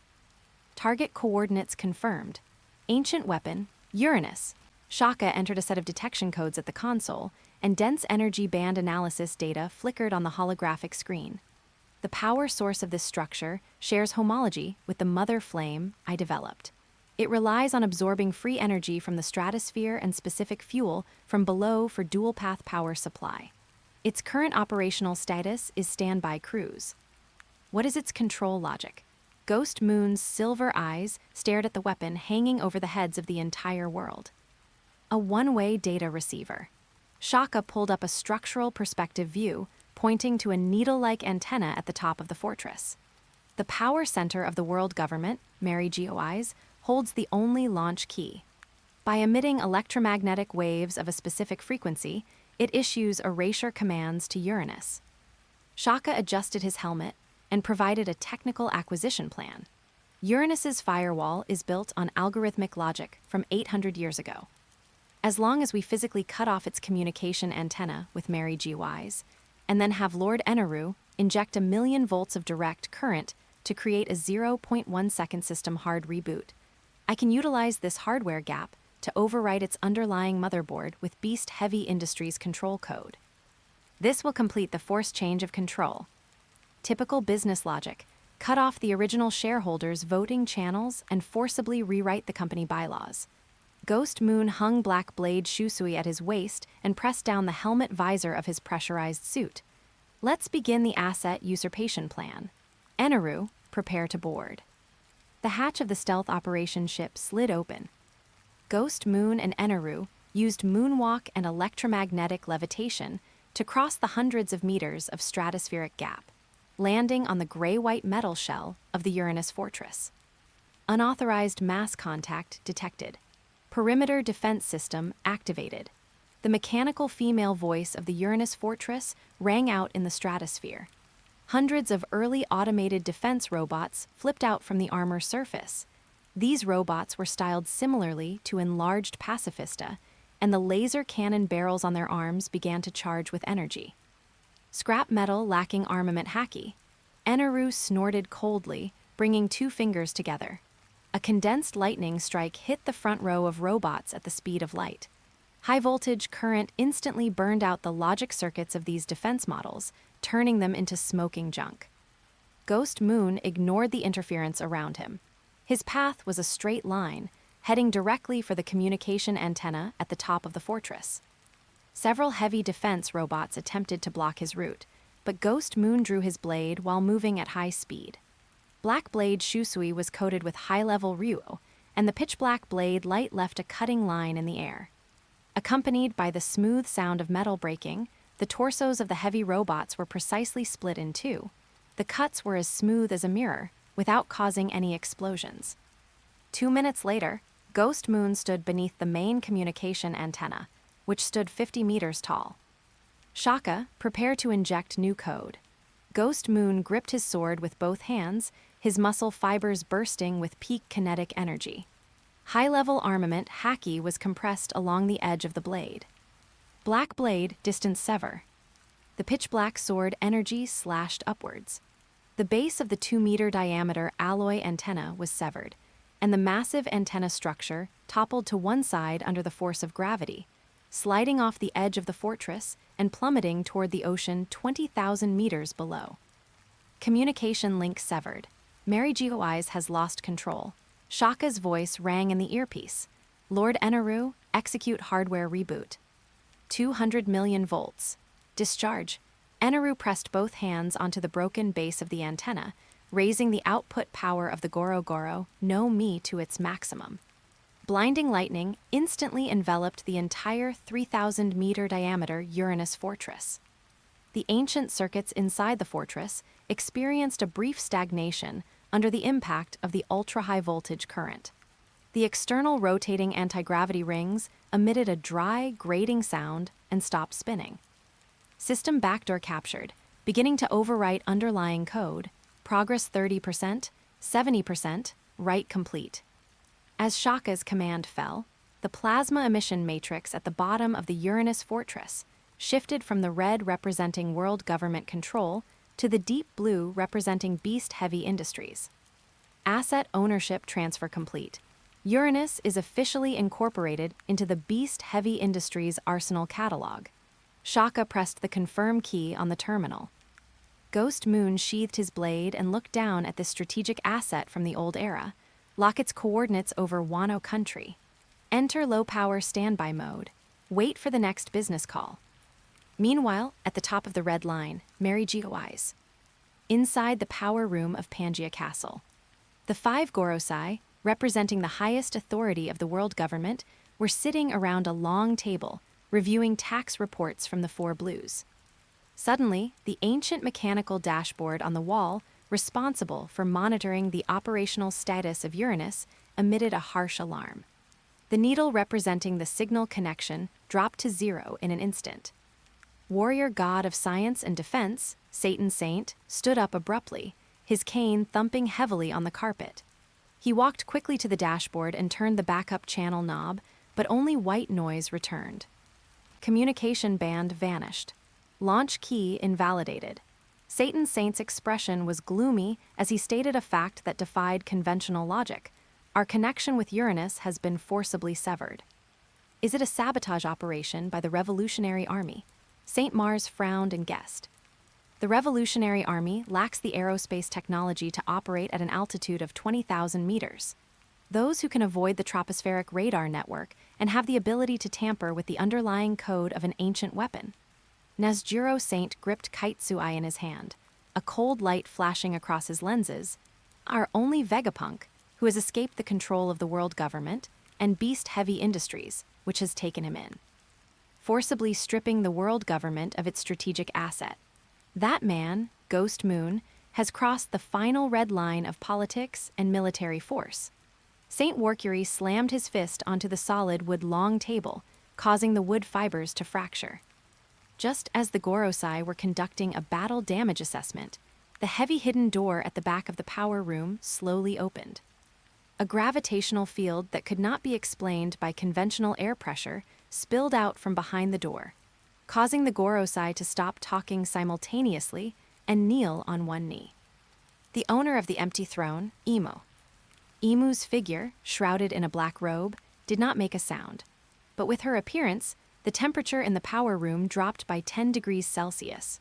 Target coordinates confirmed. Ancient weapon, Uranus. Shaka entered a set of detection codes at the console, and dense energy band analysis data flickered on the holographic screen. The power source of this structure shares homology with the mother flame I developed. It relies on absorbing free energy from the stratosphere and specific fuel from below for dual-path power supply. Its current operational status is standby cruise. What is its control logic? Ghost Moon's silver eyes stared at the weapon hanging over the heads of the entire world. A one-way data receiver. Shaka pulled up a structural perspective view, pointing to a needle-like antenna at the top of the fortress. The power center of the world government, Geoise, holds the only launch key. By emitting electromagnetic waves of a specific frequency, it issues erasure commands to Uranus. Shaka adjusted his helmet and provided a technical acquisition plan. Uranus's firewall is built on algorithmic logic from 800 years ago. As long as we physically cut off its communication antenna with Geoise, and then have Lord Eneru inject 1,000,000 volts of direct current to create a 0.1-second system hard reboot, I can utilize this hardware gap to overwrite its underlying motherboard with Beast Heavy Industries control code. This will complete the force change of control. Typical business logic: cut off the original shareholders' voting channels and forcibly rewrite the company bylaws. Ghost Moon hung Blackbeard Shusui at his waist and pressed down the helmet visor of his pressurized suit. Let's begin the asset usurpation plan. Eneru, prepare to board. The hatch of the stealth operation ship slid open. Ghost Moon and Eneru used moonwalk and electromagnetic levitation to cross the hundreds of meters of stratospheric gap, landing on the gray-white metal shell of the Uranus fortress. Unauthorized mass contact detected. Perimeter defense system activated. The mechanical female voice of the Uranus fortress rang out in the stratosphere. Hundreds of early automated defense robots flipped out from the armor surface. These robots were styled similarly to enlarged pacifista, and the laser cannon barrels on their arms began to charge with energy. Scrap metal lacking armament haki. Eneru snorted coldly, bringing two fingers together. A condensed lightning strike hit the front row of robots at the speed of light. High-voltage current instantly burned out the logic circuits of these defense models, turning them into smoking junk. Ghost Moon ignored the interference around him. His path was a straight line, heading directly for the communication antenna at the top of the fortress. Several heavy defense robots attempted to block his route, but Ghost Moon drew his blade while moving at high speed. Blackbeard Shusui was coated with high-level Ryuo, and the pitch-black blade light left a cutting line in the air. Accompanied by the smooth sound of metal breaking, the torsos of the heavy robots were precisely split in two. The cuts were as smooth as a mirror, without causing any explosions. 2 minutes later, Ghost Moon stood beneath the main communication antenna, which stood 50 meters tall. Shaka, prepare to inject new code. Ghost Moon gripped his sword with both hands, his muscle fibers bursting with peak kinetic energy. High-level armament haki was compressed along the edge of the blade. Black blade, distance sever. The pitch-black sword energy slashed upwards. The base of the 2-meter diameter alloy antenna was severed, and the massive antenna structure toppled to one side under the force of gravity, sliding off the edge of the fortress and plummeting toward the ocean 20,000 meters below. Communication link severed. Geoise has lost control. Shaka's voice rang in the earpiece. Lord Eneru, execute hardware reboot. 200 million volts. Discharge. Eneru pressed both hands onto the broken base of the antenna, raising the output power of the Goro Goro no Mi to its maximum. Blinding lightning instantly enveloped the entire 3,000-meter diameter Uranus fortress. The ancient circuits inside the fortress experienced a brief stagnation under the impact of the ultra-high voltage current. The external rotating anti-gravity rings emitted a dry, grating sound and stopped spinning. System backdoor captured, beginning to overwrite underlying code. Progress 30%, 70%, write complete. As Shaka's command fell, the plasma emission matrix at the bottom of the Uranus fortress shifted from the red representing world government control to the deep blue representing beast-heavy industries. Asset ownership transfer complete. Uranus is officially incorporated into the beast-heavy industries arsenal catalog. Shaka pressed the confirm key on the terminal. Ghost Moon sheathed his blade and looked down at this strategic asset from the old era. Lock its coordinates over Wano Country. Enter low-power standby mode. Wait for the next business call. Meanwhile, at the top of the red line, Mary Geoise. Inside the power room of Pangaea Castle. The 5 Gorosei, representing the highest authority of the world government, were sitting around a long table, reviewing tax reports from the 4 Blues. Suddenly, the ancient mechanical dashboard on the wall, responsible for monitoring the operational status of Uranus, emitted a harsh alarm. The needle representing the signal connection dropped to 0 in an instant. Warrior god of science and defense, Satan Saint, stood up abruptly, his cane thumping heavily on the carpet. He walked quickly to the dashboard and turned the backup channel knob, but only white noise returned. Communication band vanished. Launch key invalidated. Satan Saint's expression was gloomy as he stated a fact that defied conventional logic. Our connection with Uranus has been forcibly severed. Is it a sabotage operation by the Revolutionary Army? St. Mars frowned and guessed. The Revolutionary Army lacks the aerospace technology to operate at an altitude of 20,000 meters. Those who can avoid the tropospheric radar network and have the ability to tamper with the underlying code of an ancient weapon. Nesjiro Saint gripped Kaitsui in his hand, a cold light flashing across his lenses, are only Vegapunk, who has escaped the control of the world government, and beast-heavy industries, which has taken him in, forcibly stripping the world government of its strategic asset. That man, Ghost Moon, has crossed the final red line of politics and military force. Saint Warcury slammed his fist onto the solid wood long table, causing the wood fibers to fracture. Just as the Gorosei were conducting a battle damage assessment, the heavy hidden door at the back of the power room slowly opened. A gravitational field that could not be explained by conventional air pressure spilled out from behind the door, causing the Gorosei to stop talking simultaneously and kneel on one knee. The owner of the empty throne, Imu. Imu's figure, shrouded in a black robe, did not make a sound, but with her appearance, the temperature in the power room dropped by 10 degrees Celsius.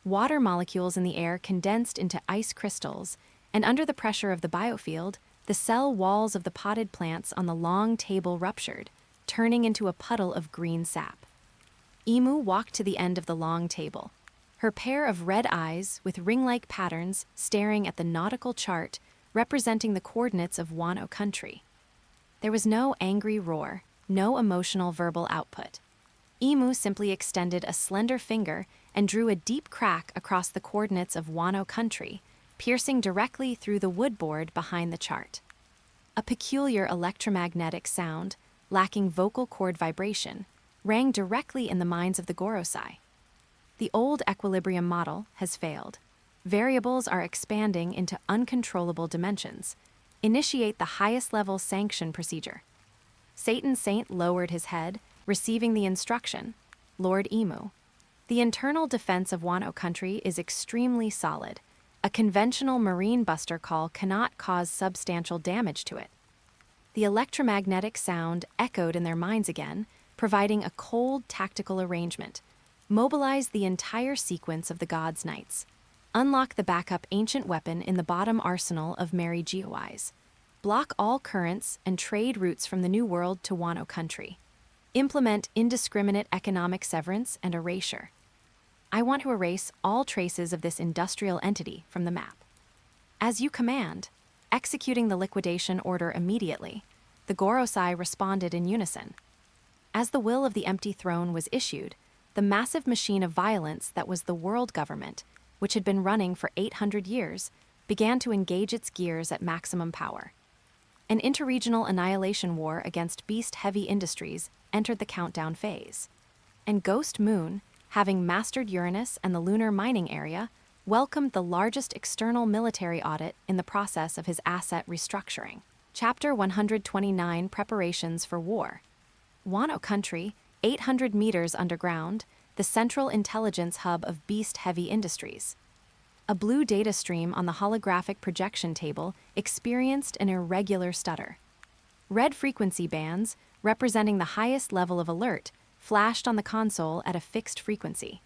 Water molecules in the air condensed into ice crystals, and under the pressure of the biofield, the cell walls of the potted plants on the long table ruptured, turning into a puddle of green sap. Imu walked to the end of the long table. Her pair of red eyes, with ring-like patterns, staring at the nautical chart representing the coordinates of Wano Country. There was no angry roar, no emotional verbal output. Imu simply extended a slender finger and drew a deep crack across the coordinates of Wano Country, piercing directly through the woodboard behind the chart. A peculiar electromagnetic sound, lacking vocal cord vibration, rang directly in the minds of the Gorosei. The old equilibrium model has failed. Variables are expanding into uncontrollable dimensions. Initiate the highest level sanction procedure. Satan Saint lowered his head, receiving the instruction, Lord Imu. The internal defense of Wano Country is extremely solid. A conventional marine buster call cannot cause substantial damage to it. The electromagnetic sound echoed in their minds again, providing a cold tactical arrangement. Mobilize the entire sequence of the God's Knights. Unlock the backup ancient weapon in the bottom arsenal of Mary Geoise. Block all currents and trade routes from the New World to Wano Country. Implement indiscriminate economic severance and erasure. I want to erase all traces of this industrial entity from the map. As you command, executing the liquidation order immediately, the Gorosei responded in unison. As the will of the empty throne was issued, the massive machine of violence that was the world government, which had been running for 800 years, began to engage its gears at maximum power. An interregional annihilation war against beast-heavy industries entered the countdown phase. And Ghost Moon, having mastered Uranus and the lunar mining area, welcomed the largest external military audit in the process of his asset restructuring. Chapter 129, Preparations for War. Wano Country, 800 meters underground, the central intelligence hub of beast-heavy industries. A blue data stream on the holographic projection table experienced an irregular stutter. Red frequency bands, representing the highest level of alert, flashed on the console at a fixed frequency.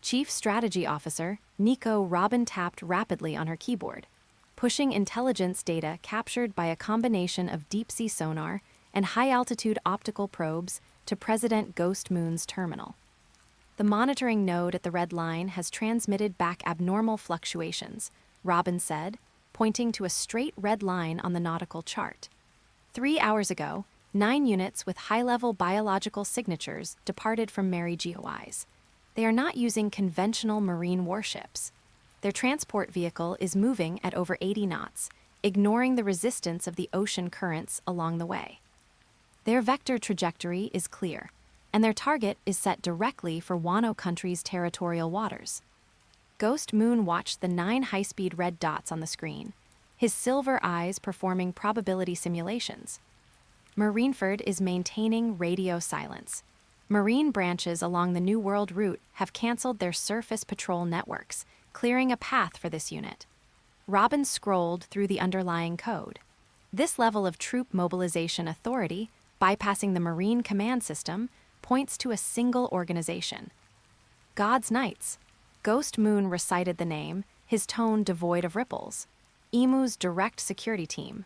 Chief Strategy Officer Nico Robin tapped rapidly on her keyboard, pushing intelligence data captured by a combination of deep-sea sonar and high-altitude optical probes to President Ghost Moon's terminal. The monitoring node at the red line has transmitted back abnormal fluctuations, Robin said, pointing to a straight red line on the nautical chart. 3 hours ago, 9 units with high-level biological signatures departed from Geoise. They are not using conventional marine warships. Their transport vehicle is moving at over 80 knots, ignoring the resistance of the ocean currents along the way. Their vector trajectory is clear, and their target is set directly for Wano Country's territorial waters. Ghost Moon watched the 9 high-speed red dots on the screen, his silver eyes performing probability simulations. Marineford is maintaining radio silence. Marine branches along the New World route have canceled their surface patrol networks, clearing a path for this unit. Robin scrolled through the underlying code. This level of troop mobilization authority, bypassing the Marine command system, points to a single organization. God's Knights. Ghost Moon recited the name, his tone devoid of ripples. Emu's direct security team.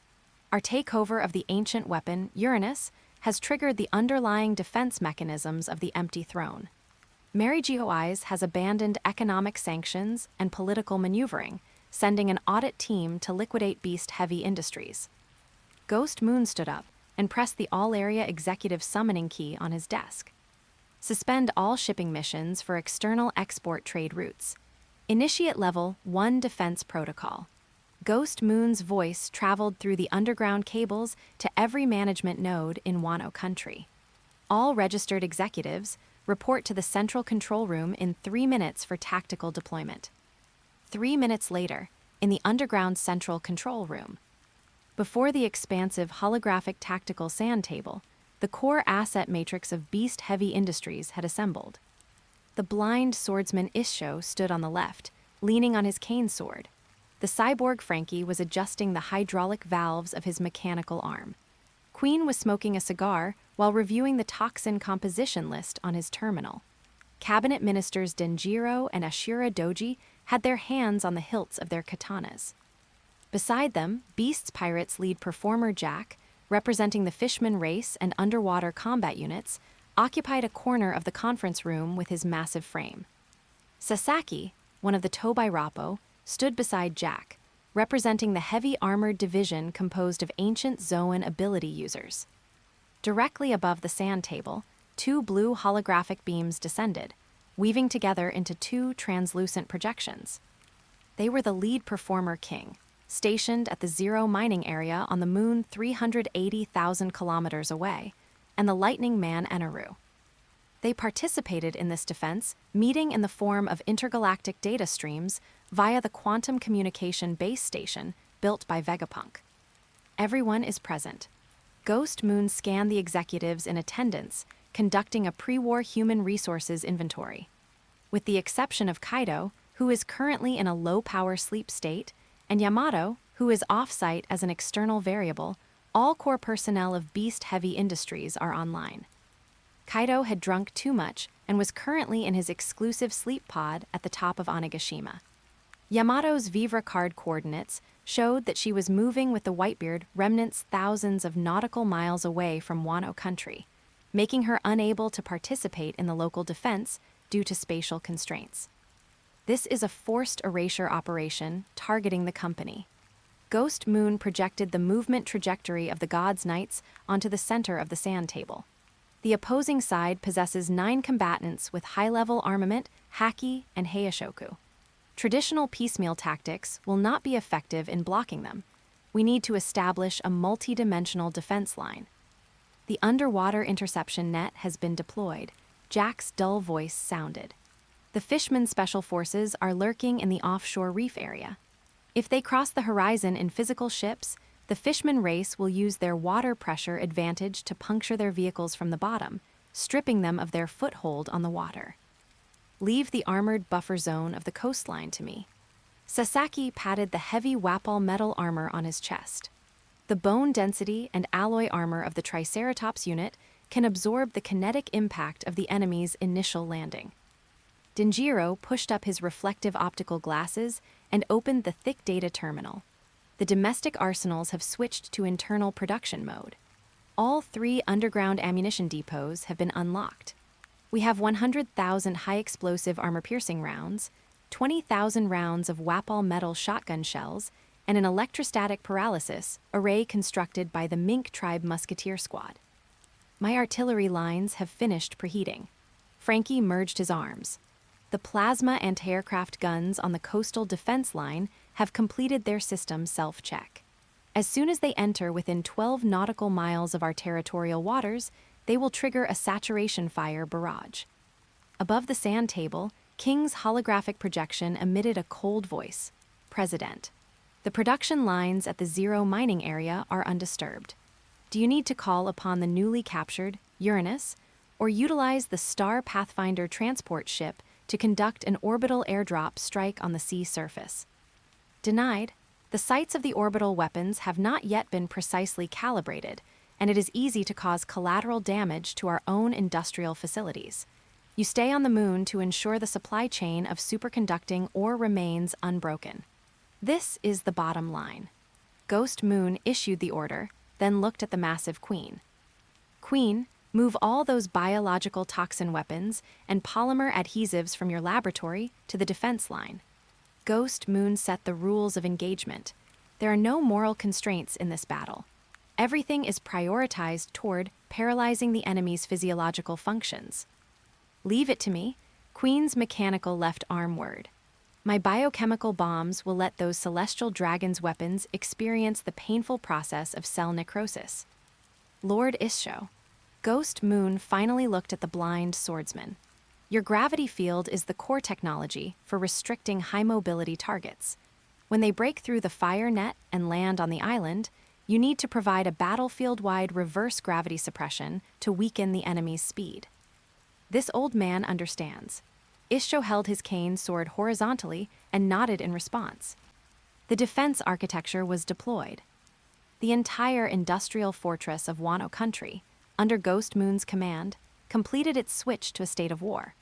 Our takeover of the ancient weapon, Uranus, has triggered the underlying defense mechanisms of the empty throne. Geoise has abandoned economic sanctions and political maneuvering, sending an audit team to liquidate beast-heavy industries. Ghost Moon stood up and pressed the all-area executive summoning key on his desk. Suspend all shipping missions for external export trade routes. Initiate Level 1 Defense Protocol. Ghost Moon's voice traveled through the underground cables to every management node in Wano Country. All registered executives report to the central control room in 3 minutes for tactical deployment. 3 minutes later, in the underground central control room. Before the expansive holographic tactical sand table, the core asset matrix of beast-heavy industries had assembled. The blind swordsman Isho stood on the left, leaning on his cane sword. The cyborg Frankie was adjusting the hydraulic valves of his mechanical arm. Queen was smoking a cigar while reviewing the toxin composition list on his terminal. Cabinet ministers Denjiro and Ashura Doji had their hands on the hilts of their katanas. Beside them, Beast's Pirates lead performer Jack, representing the Fishman race and underwater combat units, occupied a corner of the conference room with his massive frame. Sasaki, one of the Tobai Rappo, stood beside Jack, representing the heavy armored division composed of ancient Zoan ability users. Directly above the sand table, 2 blue holographic beams descended, weaving together into 2 translucent projections. They were the lead performer King, stationed at the Zero mining area on the moon 380,000 kilometers away, and the Lightning Man Eneru. They participated in this defense, meeting in the form of intergalactic data streams via the quantum communication base station built by Vegapunk. Everyone is present. Ghost Moon scanned the executives in attendance, conducting a pre-war human resources inventory. With the exception of Kaido, who is currently in a low-power sleep state, and Yamato, who is off-site as an external variable, all core personnel of beast-heavy industries are online. Kaido had drunk too much and was currently in his exclusive sleep pod at the top of Onigashima. Yamato's Vivra card coordinates showed that she was moving with the Whitebeard remnants thousands of nautical miles away from Wano Country, making her unable to participate in the local defense due to spatial constraints. This is a forced erasure operation targeting the company. Ghost Moon projected the movement trajectory of the God's Knights onto the center of the sand table. The opposing side possesses 9 combatants with high-level armament, haki, and heishoku. Traditional piecemeal tactics will not be effective in blocking them. We need to establish a multi-dimensional defense line. The underwater interception net has been deployed. Jack's dull voice sounded. The Fishman Special Forces are lurking in the offshore reef area. If they cross the horizon in physical ships, the Fishman race will use their water pressure advantage to puncture their vehicles from the bottom, stripping them of their foothold on the water. Leave the armored buffer zone of the coastline to me. Sasaki patted the heavy Wapol metal armor on his chest. The bone density and alloy armor of the Triceratops unit can absorb the kinetic impact of the enemy's initial landing. Denjiro pushed up his reflective optical glasses and opened the thick data terminal. The domestic arsenals have switched to internal production mode. All 3 underground ammunition depots have been unlocked. We have 100,000 high-explosive armor-piercing rounds, 20,000 rounds of Wapol metal shotgun shells, and an electrostatic paralysis array constructed by the Mink tribe musketeer squad. My artillery lines have finished preheating. Frankie merged his arms. The plasma anti-aircraft guns on the coastal defense line have completed their system self-check. As soon as they enter within 12 nautical miles of our territorial waters, they will trigger a saturation fire barrage. Above the sand table, King's holographic projection emitted a cold voice. President. The production lines at the Zero mining area are undisturbed. Do you need to call upon the newly captured Uranus, or utilize the Star Pathfinder transport ship to conduct an orbital airdrop strike on the sea surface? Denied. The sights of the orbital weapons have not yet been precisely calibrated, and it is easy to cause collateral damage to our own industrial facilities. You stay on the moon to ensure the supply chain of superconducting ore remains unbroken. This is the bottom line. Ghost Moon issued the order, then looked at the massive Queen. Queen, move all those biological toxin weapons and polymer adhesives from your laboratory to the defense line. Ghost Moon set the rules of engagement. There are no moral constraints in this battle. Everything is prioritized toward paralyzing the enemy's physiological functions. Leave it to me, Queen's mechanical left arm word. My biochemical bombs will let those celestial dragon's weapons experience the painful process of cell necrosis. Lord Isho. Ghost Moon finally looked at the blind swordsman. Your gravity field is the core technology for restricting high-mobility targets. When they break through the fire net and land on the island, you need to provide a battlefield-wide reverse gravity suppression to weaken the enemy's speed. This old man understands. Isho held his cane sword horizontally and nodded in response. The defense architecture was deployed. The entire industrial fortress of Wano Country, under Ghost Moon's command, completed its switch to a state of war.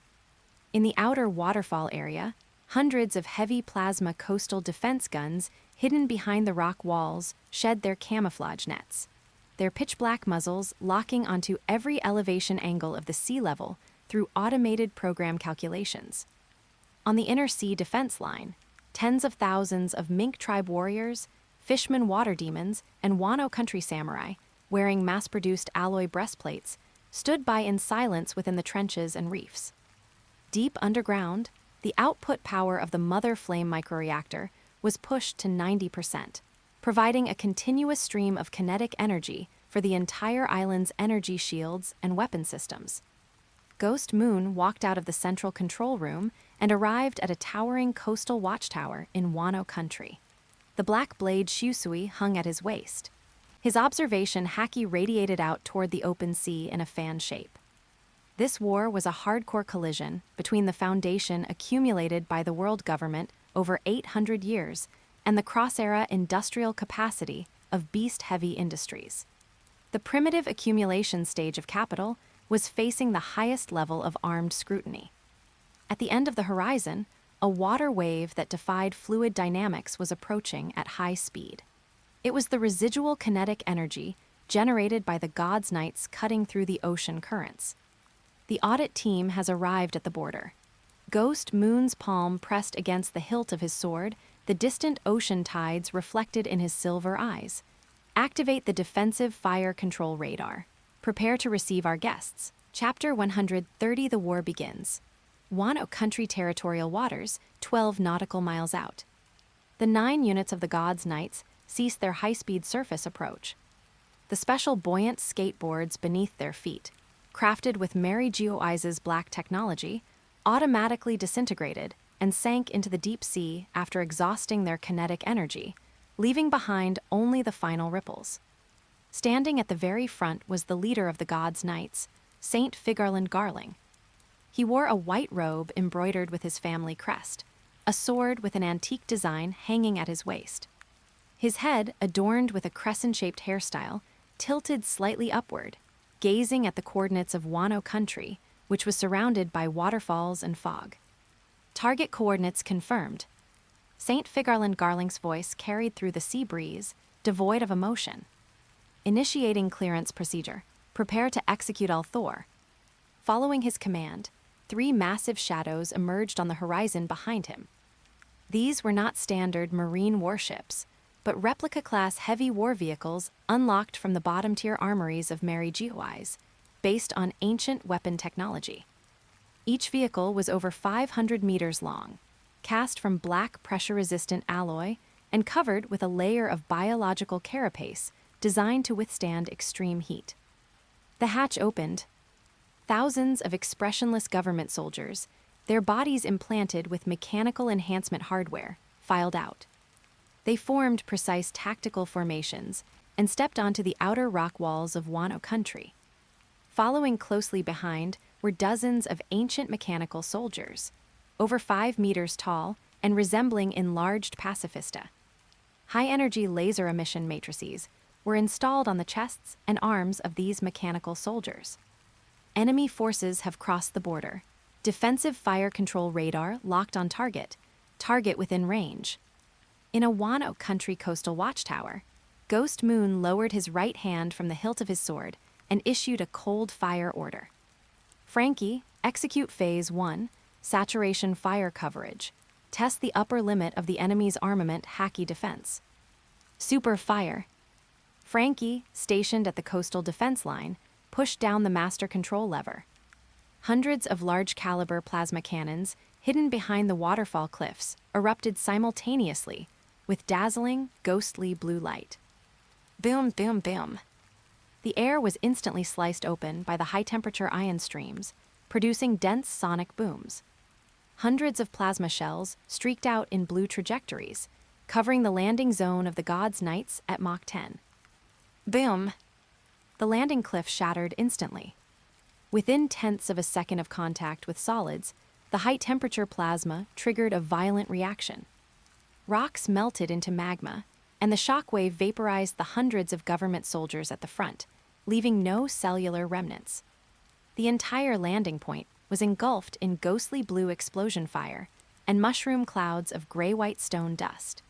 In the outer waterfall area, hundreds of heavy plasma coastal defense guns hidden behind the rock walls shed their camouflage nets, their pitch-black muzzles locking onto every elevation angle of the sea level through automated program calculations. On the inner sea defense line, tens of thousands of Mink tribe warriors, Fishman water demons, and Wano Country samurai, wearing mass-produced alloy breastplates, stood by in silence within the trenches and reefs. Deep underground, the output power of the mother flame microreactor was pushed to 90%, providing a continuous stream of kinetic energy for the entire island's energy shields and weapon systems. Ghost Moon walked out of the central control room and arrived at a towering coastal watchtower in Wano Country. The black blade Shusui hung at his waist. His observation haki radiated out toward the open sea in a fan shape. This war was a hardcore collision between the foundation accumulated by the world government over 800 years and the cross-era industrial capacity of beast-heavy industries. The primitive accumulation stage of capital was facing the highest level of armed scrutiny. At the end of the horizon, a water wave that defied fluid dynamics was approaching at high speed. It was the residual kinetic energy generated by the God's Knights cutting through the ocean currents. The audit team has arrived at the border. Ghost Moon's palm pressed against the hilt of his sword, the distant ocean tides reflected in his silver eyes. Activate the defensive fire control radar. Prepare to receive our guests. Chapter 130. The war begins. Wano Country territorial waters, 12 nautical miles out. The 9 units of the God's Knights ceased their high-speed surface approach. The special buoyant skateboards beneath their feet, crafted with Mary Geoise's black technology, automatically disintegrated and sank into the deep sea after exhausting their kinetic energy, leaving behind only the final ripples. Standing at the very front was the leader of the God's Knights, Saint Figarland Garling. He wore a white robe embroidered with his family crest, a sword with an antique design hanging at his waist. His head, adorned with a crescent-shaped hairstyle, tilted slightly upward, gazing at the coordinates of Wano Country, which was surrounded by waterfalls and fog. Target coordinates confirmed. St. Figarland Garling's voice carried through the sea breeze, devoid of emotion. Initiating clearance procedure. Prepare to execute Thor. Following his command, 3 massive shadows emerged on the horizon behind him. These were not standard marine warships, but replica-class heavy war vehicles unlocked from the bottom-tier armories of Mary Geoise, based on ancient weapon technology. Each vehicle was over 500 meters long, cast from black pressure-resistant alloy and covered with a layer of biological carapace designed to withstand extreme heat. The hatch opened. Thousands of expressionless government soldiers, their bodies implanted with mechanical enhancement hardware, filed out. They formed precise tactical formations and stepped onto the outer rock walls of Wano Country. Following closely behind were dozens of ancient mechanical soldiers, over 5 meters tall and resembling enlarged pacifista. High-energy laser emission matrices were installed on the chests and arms of these mechanical soldiers. Enemy forces have crossed the border. Defensive fire control radar locked on target, target within range. In a Wano Country coastal watchtower, Ghost Moon lowered his right hand from the hilt of his sword and issued a cold fire order. Frankie, execute Phase 1, saturation fire coverage. Test the upper limit of the enemy's armament Haki defense. Super fire. Frankie, stationed at the coastal defense line, pushed down the master control lever. Hundreds of large-caliber plasma cannons, hidden behind the waterfall cliffs, erupted simultaneously, with dazzling, ghostly blue light. Boom, boom, boom. The air was instantly sliced open by the high-temperature ion streams, producing dense sonic booms. Hundreds of plasma shells streaked out in blue trajectories, covering the landing zone of the God's Knights at Mach 10. Boom! The landing cliff shattered instantly. Within tenths of a second of contact with solids, the high-temperature plasma triggered a violent reaction. Rocks melted into magma, and the shockwave vaporized the hundreds of government soldiers at the front, leaving no cellular remnants. The entire landing point was engulfed in ghostly blue explosion fire and mushroom clouds of gray-white stone dust.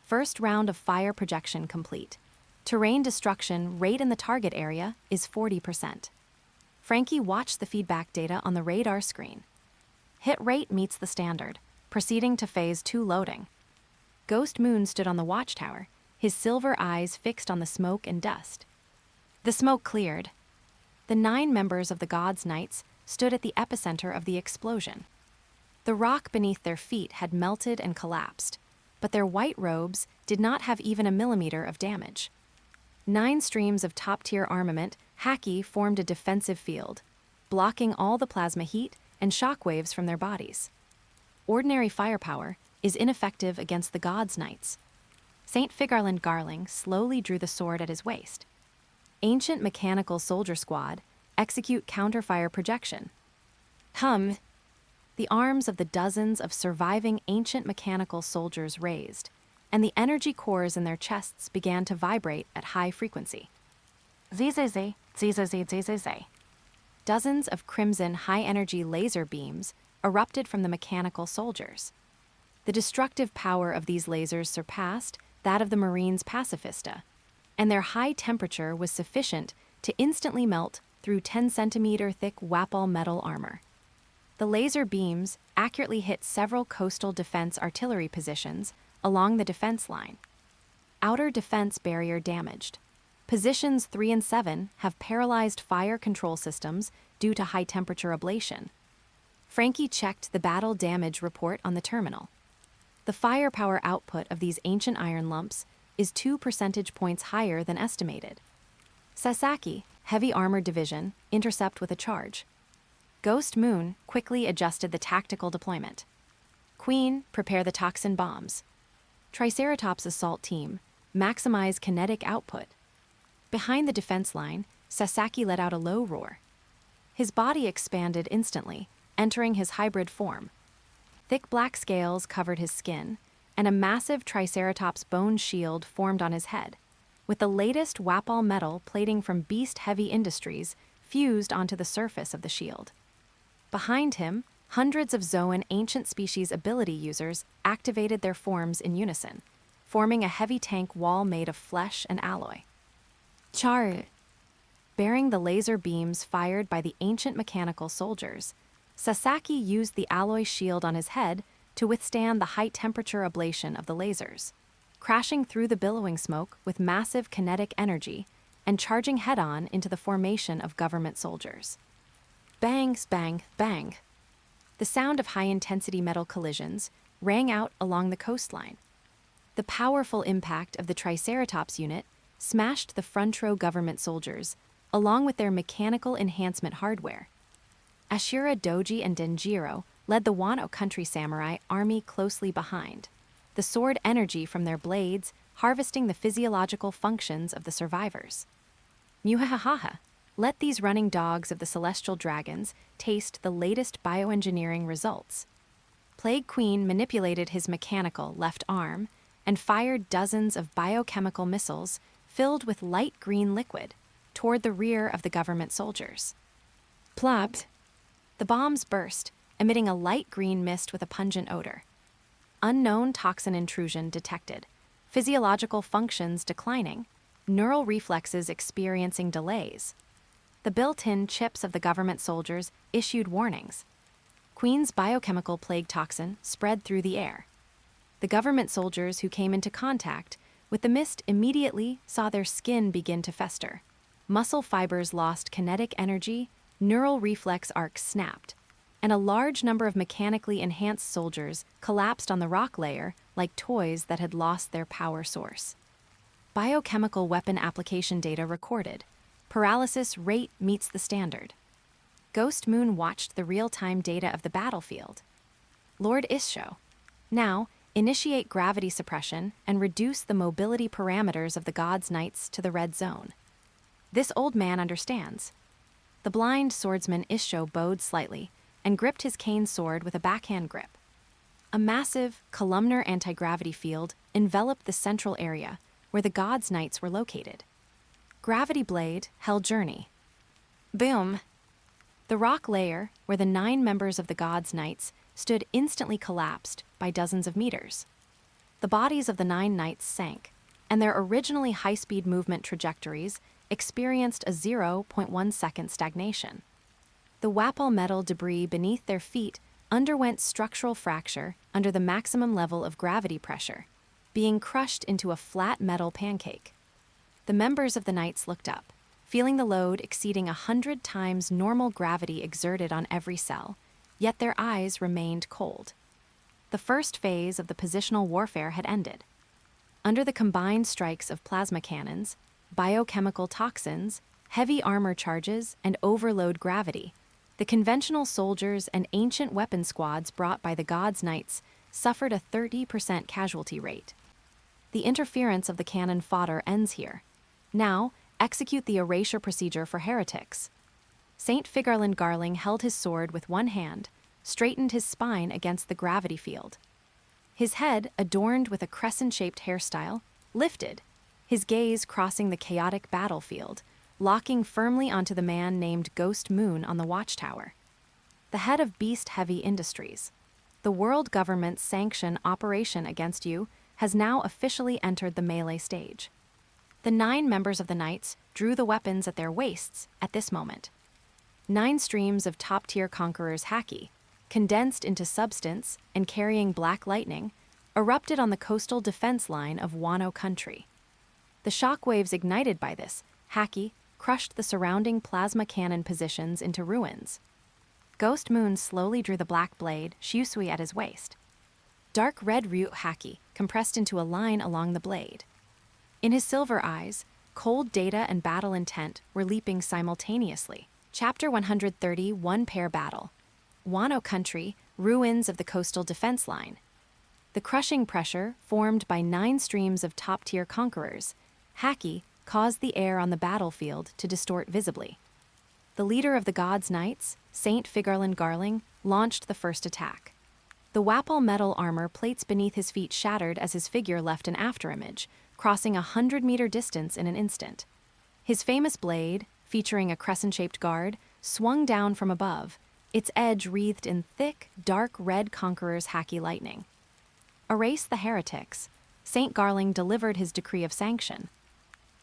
First round of fire projection complete. Terrain destruction rate in the target area is 40%. Frankie watched the feedback data on the radar screen. Hit rate meets the standard, proceeding to Phase 2 loading. Ghost Moon stood on the watchtower, his silver eyes fixed on the smoke and dust. The smoke cleared. The 9 members of the God's Knights stood at the epicenter of the explosion. The rock beneath their feet had melted and collapsed, but their white robes did not have even a millimeter of damage. 9 streams of top-tier armament Haki formed a defensive field, blocking all the plasma heat and shockwaves from their bodies. Ordinary firepower is ineffective against the God's Knights. St. Figarland Garling slowly drew the sword at his waist. Ancient Mechanical Soldier Squad, execute counterfire projection. Hum! The arms of the dozens of surviving ancient mechanical soldiers raised, and the energy cores in their chests began to vibrate at high frequency. Zzzz, zzzz, zzzz. Dozens of crimson high-energy laser beams erupted from the mechanical soldiers. The destructive power of these lasers surpassed that of the Marines' pacifista, and their high temperature was sufficient to instantly melt through 10-centimeter thick Wapol metal armor. The laser beams accurately hit several coastal defense artillery positions along the defense line. Outer defense barrier damaged. Positions 3 and 7 have paralyzed fire control systems due to high-temperature ablation. Frankie checked the battle damage report on the terminal. The firepower output of these ancient iron lumps is 2 percentage points higher than estimated. Sasaki, Heavy Armored Division, intercept with a charge. Ghost Moon quickly adjusted the tactical deployment. Queen, prepare the toxin bombs. Triceratops Assault Team, maximize kinetic output. Behind the defense line, Sasaki let out a low roar. His body expanded instantly, entering his hybrid form. Thick black scales covered his skin, and a massive Triceratops bone shield formed on his head, with the latest Wapol metal plating from Beast Heavy Industries fused onto the surface of the shield. Behind him, hundreds of Zoan ancient species ability users activated their forms in unison, forming a heavy tank wall made of flesh and alloy. Char! Bearing the laser beams fired by the ancient mechanical soldiers, Sasaki used the alloy shield on his head to withstand the high-temperature ablation of the lasers, crashing through the billowing smoke with massive kinetic energy and charging head-on into the formation of government soldiers. Bang, bang, bang. The sound of high-intensity metal collisions rang out along the coastline. The powerful impact of the Triceratops unit smashed the front row government soldiers, along with their mechanical enhancement hardware. Ashura Doji and Denjiro led the Wano Country samurai army closely behind, the sword energy from their blades harvesting the physiological functions of the survivors. Muhahaha, let these running dogs of the celestial dragons taste the latest bioengineering results. Plague Queen manipulated his mechanical left arm and fired dozens of biochemical missiles filled with light green liquid toward the rear of the government soldiers. Plop! The bombs burst, emitting a light green mist with a pungent odor. Unknown toxin intrusion detected, physiological functions declining, neural reflexes experiencing delays. The built-in chips of the government soldiers issued warnings. Queen's biochemical plague toxin spread through the air. The government soldiers who came into contact with the mist immediately saw their skin begin to fester. Muscle fibers lost kinetic energy, neural reflex arcs snapped, and a large number of mechanically enhanced soldiers collapsed on the rock layer like toys that had lost their power source. Biochemical weapon application data recorded. Paralysis rate meets the standard. Ghost Moon watched the real-time data of the battlefield. Lord Isho, now initiate gravity suppression and reduce the mobility parameters of the God's Knights to the red zone. This old man understands. The blind swordsman Isho bowed slightly and gripped his cane sword with a backhand grip. A massive, columnar anti-gravity field enveloped the central area where the God's Knights were located. Gravity Blade held journey. Boom! The rock layer, where the 9 members of the God's Knights stood instantly collapsed by dozens of meters. The bodies of the 9 knights sank, and their originally high-speed movement trajectories experienced a 0.1-second stagnation. The Wapol metal debris beneath their feet underwent structural fracture under the maximum level of gravity pressure, being crushed into a flat metal pancake. The members of the Knights looked up, feeling the load exceeding 100 times normal gravity exerted on every cell, yet their eyes remained cold. The first phase of the positional warfare had ended. Under the combined strikes of plasma cannons, biochemical toxins, heavy armor charges, and overload gravity, the conventional soldiers and ancient weapon squads brought by the God's Knights suffered a 30% casualty rate. The interference of the cannon fodder ends here. Now, execute the erasure procedure for heretics. Saint Figarland Garling held his sword with one hand, straightened his spine against the gravity field. His head, adorned with a crescent-shaped hairstyle, lifted, his gaze crossing the chaotic battlefield, locking firmly onto the man named Ghost Moon on the watchtower. The head of Beast Heavy Industries. The world government's sanction operation against you has now officially entered the melee stage. The 9 members of the Knights drew the weapons at their waists at this moment. 9 streams of top-tier conquerors' haki, condensed into substance and carrying black lightning, erupted on the coastal defense line of Wano Country. The shockwaves ignited by this haki crushed the surrounding plasma cannon positions into ruins. Ghost Moon slowly drew the black blade, Shusui at his waist. Dark red Ryut haki compressed into a line along the blade. In his silver eyes, cold data and battle intent were leaping simultaneously. Chapter 130, One Pair Battle. Wano Country, ruins of the coastal defense line. The crushing pressure, formed by 9 streams of top-tier conquerors, haki, caused the air on the battlefield to distort visibly. the leader of the gods' knights, Saint Figarland Garling, launched the first attack. The Wapol metal armor plates beneath his feet shattered as his figure left an afterimage, crossing 100-meter distance in an instant. His famous blade, featuring a crescent-shaped guard, swung down from above, its edge wreathed in thick, dark red Conqueror's hacky lightning. Erase the heretics. Saint Garling delivered his decree of sanction.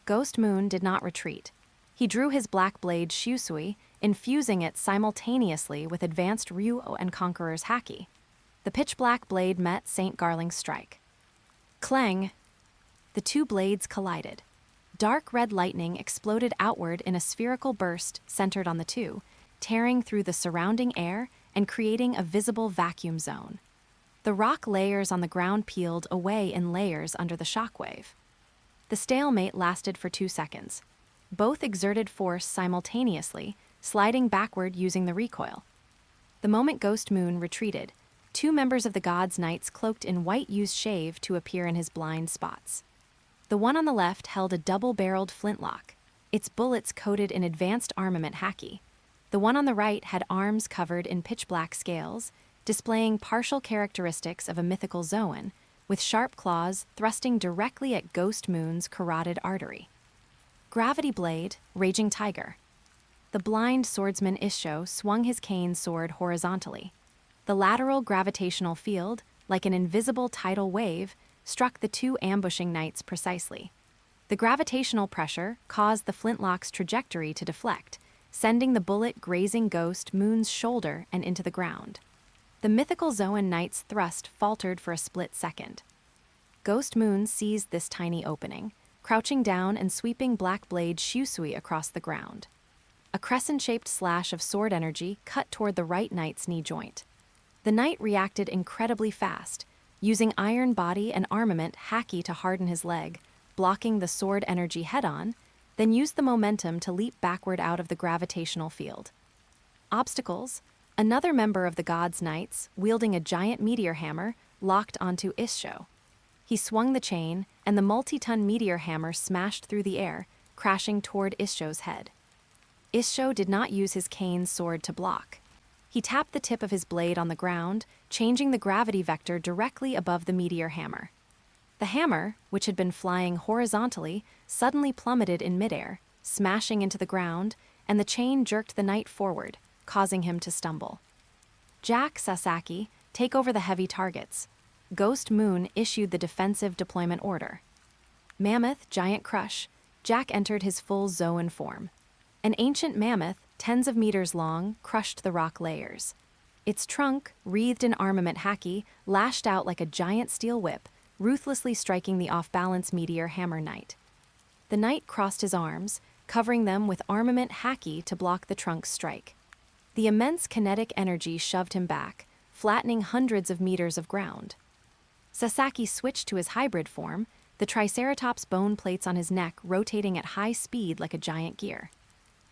Ghost Moon did not retreat. He drew his black blade Shusui, infusing it simultaneously with advanced Ryuo and Conqueror's haki. The pitch-black blade met Saint Garling's strike. Clang! The two blades collided. Dark red lightning exploded outward in a spherical burst centered on the two, tearing through the surrounding air and creating a visible vacuum zone. The rock layers on the ground peeled away in layers under the shockwave. The stalemate lasted for 2 seconds. Both exerted force simultaneously, sliding backward using the recoil. The moment Ghost Moon retreated, 2 members of the God's Knights cloaked in white used shave to appear in his blind spots. The one on the left held a double-barreled flintlock, its bullets coated in advanced armament haki. The one on the right had arms covered in pitch-black scales, displaying partial characteristics of a mythical Zoan, with sharp claws thrusting directly at Ghost Moon's carotid artery. Gravity Blade, Raging Tiger. The blind swordsman Issho swung his cane sword horizontally. The lateral gravitational field, like an invisible tidal wave, struck the 2 ambushing knights precisely. The gravitational pressure caused the flintlock's trajectory to deflect, sending the bullet grazing Ghost Moon's shoulder and into the ground. The mythical Zoan knight's thrust faltered for a split second. Ghost Moon seized this tiny opening, crouching down and sweeping black blade Shusui across the ground. A crescent-shaped slash of sword energy cut toward the right knight's knee joint. The knight reacted incredibly fast, using iron body and armament haki to harden his leg, blocking the sword energy head-on, then used the momentum to leap backward out of the gravitational field. Obstacles. Another member of the God's Knights, wielding a giant meteor hammer, locked onto Issho. He swung the chain, and the multi-ton meteor hammer smashed through the air, crashing toward Issho's head. Issho did not use his cane sword to block. He tapped the tip of his blade on the ground, changing the gravity vector directly above the meteor hammer. The hammer, which had been flying horizontally, suddenly plummeted in midair, smashing into the ground, and the chain jerked the knight forward, causing him to stumble. Jack Sasaki, take over the heavy targets. Ghost Moon issued the defensive deployment order. Mammoth, Giant Crush. Jack entered his full Zoan form. An ancient mammoth, tens of meters long, crushed the rock layers. Its trunk, wreathed in armament haki, lashed out like a giant steel whip, ruthlessly striking the off-balance meteor hammer knight. The knight crossed his arms, covering them with armament haki to block the trunk's strike. The immense kinetic energy shoved him back, flattening hundreds of meters of ground. Sasaki switched to his hybrid form, the Triceratops bone plates on his neck rotating at high speed like a giant gear.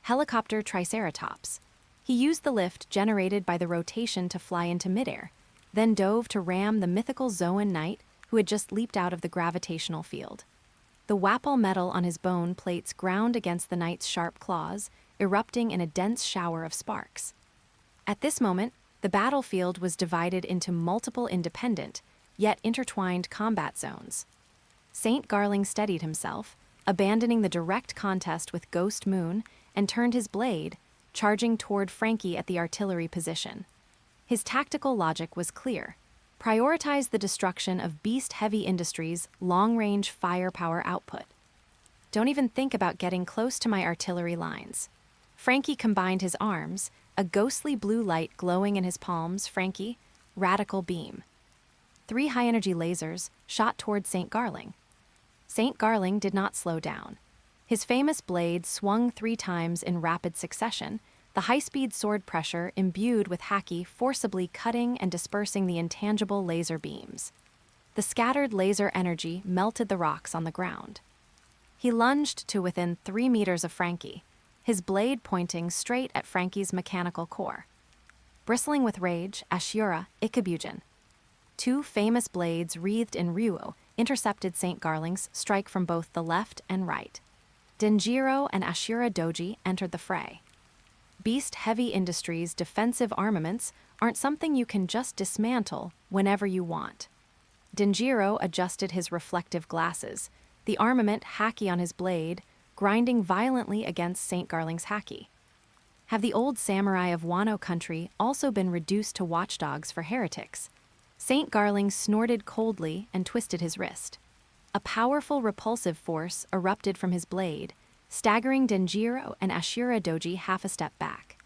Helicopter Triceratops. He used the lift generated by the rotation to fly into midair, then dove to ram the mythical Zoan knight who had just leaped out of the gravitational field. The Wapol metal on his bone plates ground against the knight's sharp claws, erupting in a dense shower of sparks. At this moment, the battlefield was divided into multiple independent, yet intertwined combat zones. Saint Garling steadied himself, abandoning the direct contest with Ghost Moon, and turned his blade, charging toward Frankie at the artillery position. His tactical logic was clear. Prioritize the destruction of Beast Heavy Industries' long-range firepower output. Don't even think about getting close to my artillery lines. Frankie combined his arms, a ghostly blue light glowing in his palms. Frankie, Radical Beam. 3 high-energy lasers shot toward St. Garling. St. Garling did not slow down. His famous blade swung 3 times in rapid succession, the high-speed sword pressure imbued with haki forcibly cutting and dispersing the intangible laser beams. The scattered laser energy melted the rocks on the ground. He lunged to within 3 meters of Frankie, his blade pointing straight at Frankie's mechanical core. Bristling with rage, Ashura, Ikebujin. 2 famous blades wreathed in Ryuo intercepted St. Garling's strike from both the left and right. Denjiro and Ashura Doji entered the fray. Beast Heavy Industries' defensive armaments aren't something you can just dismantle whenever you want. Denjiro adjusted his reflective glasses, the armament haki on his blade, grinding violently against St. Garling's haki. Have the old samurai of Wano Country also been reduced to watchdogs for heretics? St. Garling snorted coldly and twisted his wrist. A powerful repulsive force erupted from his blade, staggering Denjiro and Ashura Doji half a step back.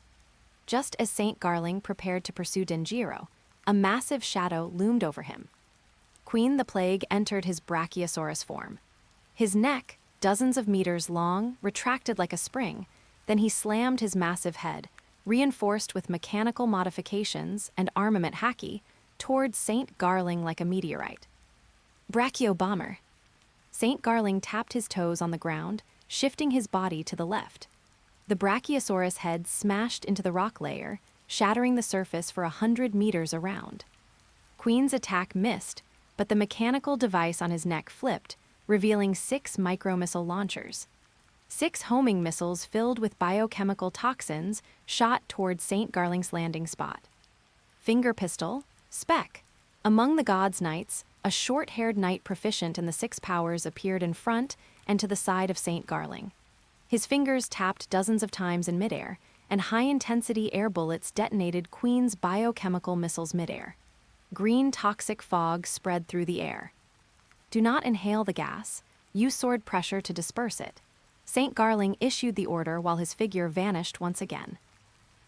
Just as St. Garling prepared to pursue Denjiro, a massive shadow loomed over him. Queen the Plague entered his Brachiosaurus form. His neck, dozens of meters long, retracted like a spring. Then he slammed his massive head, reinforced with mechanical modifications and armament haki, toward St. Garling like a meteorite. Brachio bomber. St. Garling tapped his toes on the ground, shifting his body to the left. The Brachiosaurus head smashed into the rock layer, shattering the surface for 100 meters around. Queen's attack missed, but the mechanical device on his neck flipped, revealing 6 micromissile launchers. 6 homing missiles filled with biochemical toxins shot toward St. Garling's landing spot. Finger pistol, Spec. Among the gods' knights, a short-haired knight proficient in the 6 powers appeared in front and to the side of St. Garling. His fingers tapped dozens of times in midair, and high-intensity air bullets detonated Queen's biochemical missiles midair. Green toxic fog spread through the air. Do not inhale the gas. Use sword pressure to disperse it. St. Garling issued the order while his figure vanished once again.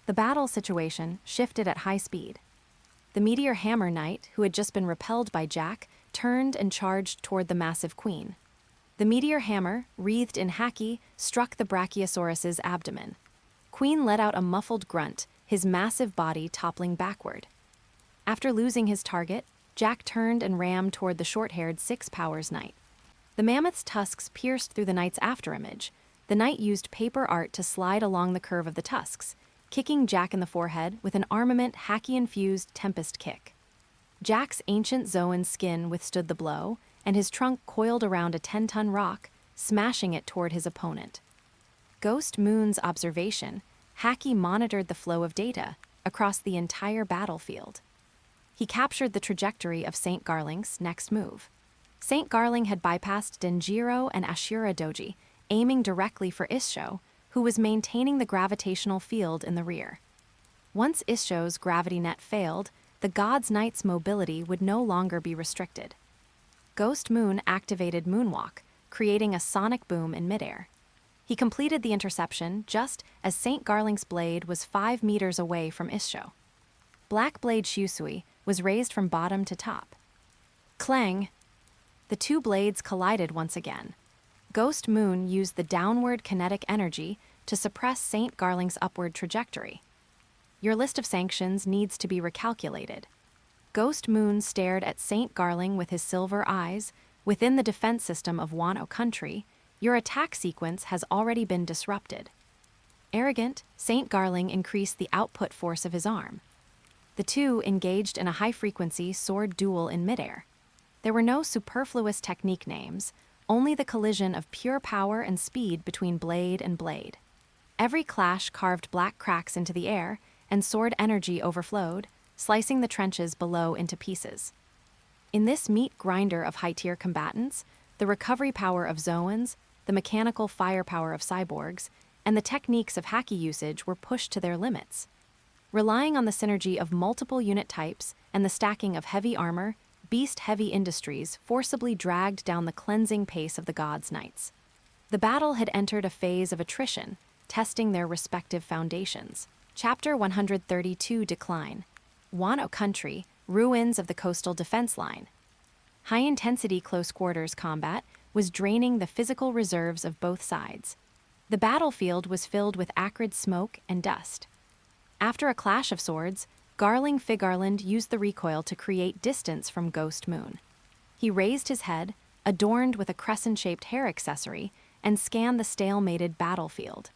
The battle situation shifted at high speed. The Meteor Hammer Knight, who had just been repelled by Jack, turned and charged toward the massive Queen. The meteor hammer, wreathed in haki, struck the Brachiosaurus's abdomen. Queen let out a muffled grunt, his massive body toppling backward. After losing his target, Jack turned and rammed toward the short-haired 6 powers knight. The mammoth's tusks pierced through the knight's afterimage. The knight used paper art to slide along the curve of the tusks, kicking Jack in the forehead with an armament haki-infused tempest kick. Jack's ancient Zoan skin withstood the blow, and his trunk coiled around a 10-ton rock, smashing it toward his opponent. Ghost Moon's observation, haki monitored the flow of data across the entire battlefield. He captured the trajectory of St. Garling's next move. St. Garling had bypassed Denjiro and Ashura Doji, aiming directly for Issho, who was maintaining the gravitational field in the rear. Once Issho's gravity net failed, the God's Knight's mobility would no longer be restricted. Ghost Moon activated Moonwalk, creating a sonic boom in midair. He completed the interception just as St. Garling's blade was 5 meters away from Issho. Black Blade Shusui was raised from bottom to top. Clang! The 2 blades collided once again. Ghost Moon used the downward kinetic energy to suppress St. Garling's upward trajectory. Your list of sanctions needs to be recalculated. Ghost Moon stared at St. Garling with his silver eyes. Within the defense system of Wano Country, your attack sequence has already been disrupted. Arrogant, St. Garling increased the output force of his arm. The 2 engaged in a high-frequency sword duel in midair. There were no superfluous technique names, only the collision of pure power and speed between blade and blade. Every clash carved black cracks into the air, and sword energy overflowed, slicing the trenches below into pieces. In this meat grinder of high-tier combatants, the recovery power of Zoans, the mechanical firepower of cyborgs, and the techniques of haki usage were pushed to their limits. Relying on the synergy of multiple unit types and the stacking of heavy armor, Beast Heavy Industries forcibly dragged down the cleansing pace of the God's Knights. The battle had entered a phase of attrition, testing their respective foundations. Chapter 132 Decline. Wano Country, ruins of the coastal defense line. High-intensity close-quarters combat was draining the physical reserves of both sides. The battlefield was filled with acrid smoke and dust. After a clash of swords, Garling Figarland used the recoil to create distance from Ghost Moon. He raised his head, adorned with a crescent-shaped hair accessory, and scanned the stalemated battlefield.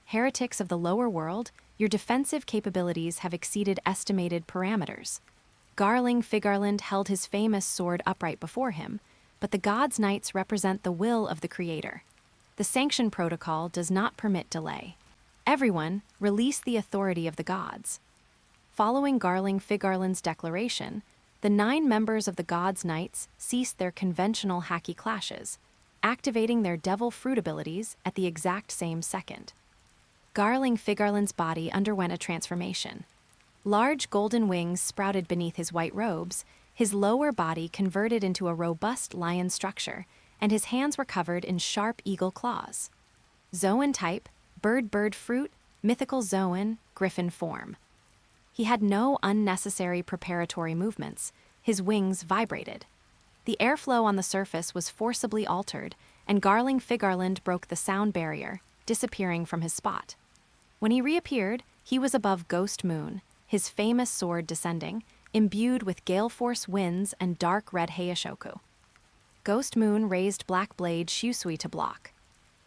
Heretics of the lower world, your defensive capabilities have exceeded estimated parameters. Garling Figarland held his famous sword upright before him, but the God's Knights represent the will of the Creator. The sanction protocol does not permit delay. Everyone, release the authority of the gods. Following Garling Figarland's declaration, the 9 members of the Gods' Knights ceased their conventional hacky clashes, activating their devil fruit abilities at the exact same second. Garling Figarland's body underwent a transformation. Large golden wings sprouted beneath his white robes, his lower body converted into a robust lion structure, and his hands were covered in sharp eagle claws. Zoan type, bird fruit, mythical Zoan, griffin form. He had no unnecessary preparatory movements. His wings vibrated. The airflow on the surface was forcibly altered, and Garling Figarland broke the sound barrier, disappearing from his spot. When he reappeared, he was above Ghost Moon, his famous sword descending, imbued with gale force winds and dark red Heishoku. Ghost Moon raised Black Blade Shusui to block.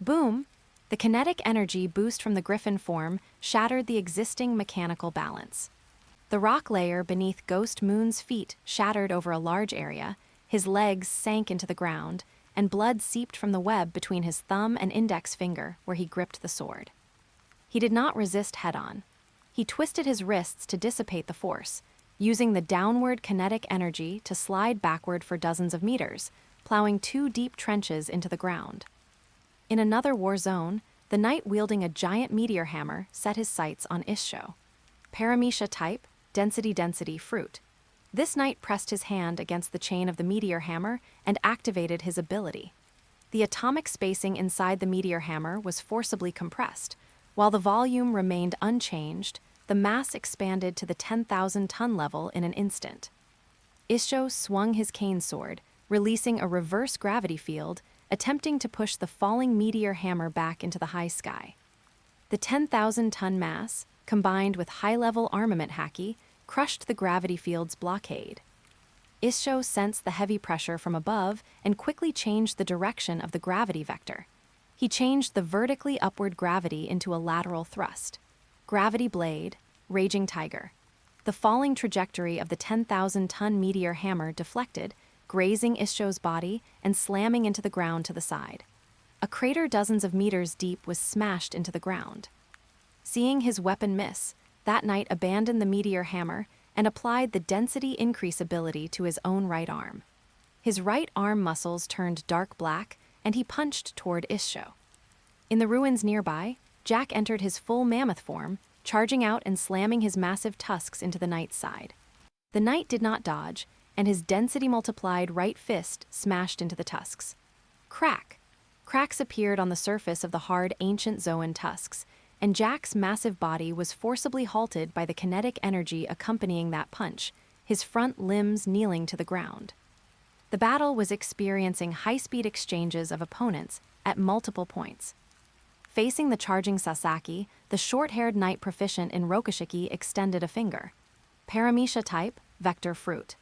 Boom! The kinetic energy boost from the griffin form shattered the existing mechanical balance. The rock layer beneath Ghost Moon's feet shattered over a large area, his legs sank into the ground, and blood seeped from the web between his thumb and index finger where he gripped the sword. He did not resist head-on. He twisted his wrists to dissipate the force, using the downward kinetic energy to slide backward for dozens of meters, plowing 2 deep trenches into the ground. In another war zone, the knight wielding a giant meteor hammer set his sights on Issho. Paramecia type, density fruit. This knight pressed his hand against the chain of the meteor hammer and activated his ability. The atomic spacing inside the meteor hammer was forcibly compressed. While the volume remained unchanged, the mass expanded to the 10,000-ton level in an instant. Issho swung his cane sword, releasing a reverse gravity field, attempting to push the falling meteor hammer back into the high sky. The 10,000-ton mass, combined with high-level armament haki, crushed the gravity field's blockade. Issho sensed the heavy pressure from above and quickly changed the direction of the gravity vector. He changed the vertically upward gravity into a lateral thrust. Gravity blade, raging tiger. The falling trajectory of the 10,000-ton meteor hammer deflected, grazing Issho's body and slamming into the ground to the side. A crater dozens of meters deep was smashed into the ground. Seeing his weapon miss, that knight abandoned the meteor hammer and applied the density increase ability to his own right arm. His right arm muscles turned dark black, and he punched toward Issho. In the ruins nearby, Jack entered his full mammoth form, charging out and slamming his massive tusks into the knight's side. The knight did not dodge, and his density-multiplied right fist smashed into the tusks. Crack! Cracks appeared on the surface of the hard ancient Zoan tusks, and Jack's massive body was forcibly halted by the kinetic energy accompanying that punch, his front limbs kneeling to the ground. The battle was experiencing high-speed exchanges of opponents at multiple points. Facing the charging Sasaki, the short-haired knight proficient in Rokushiki extended a finger. Paramecia type, vector fruit.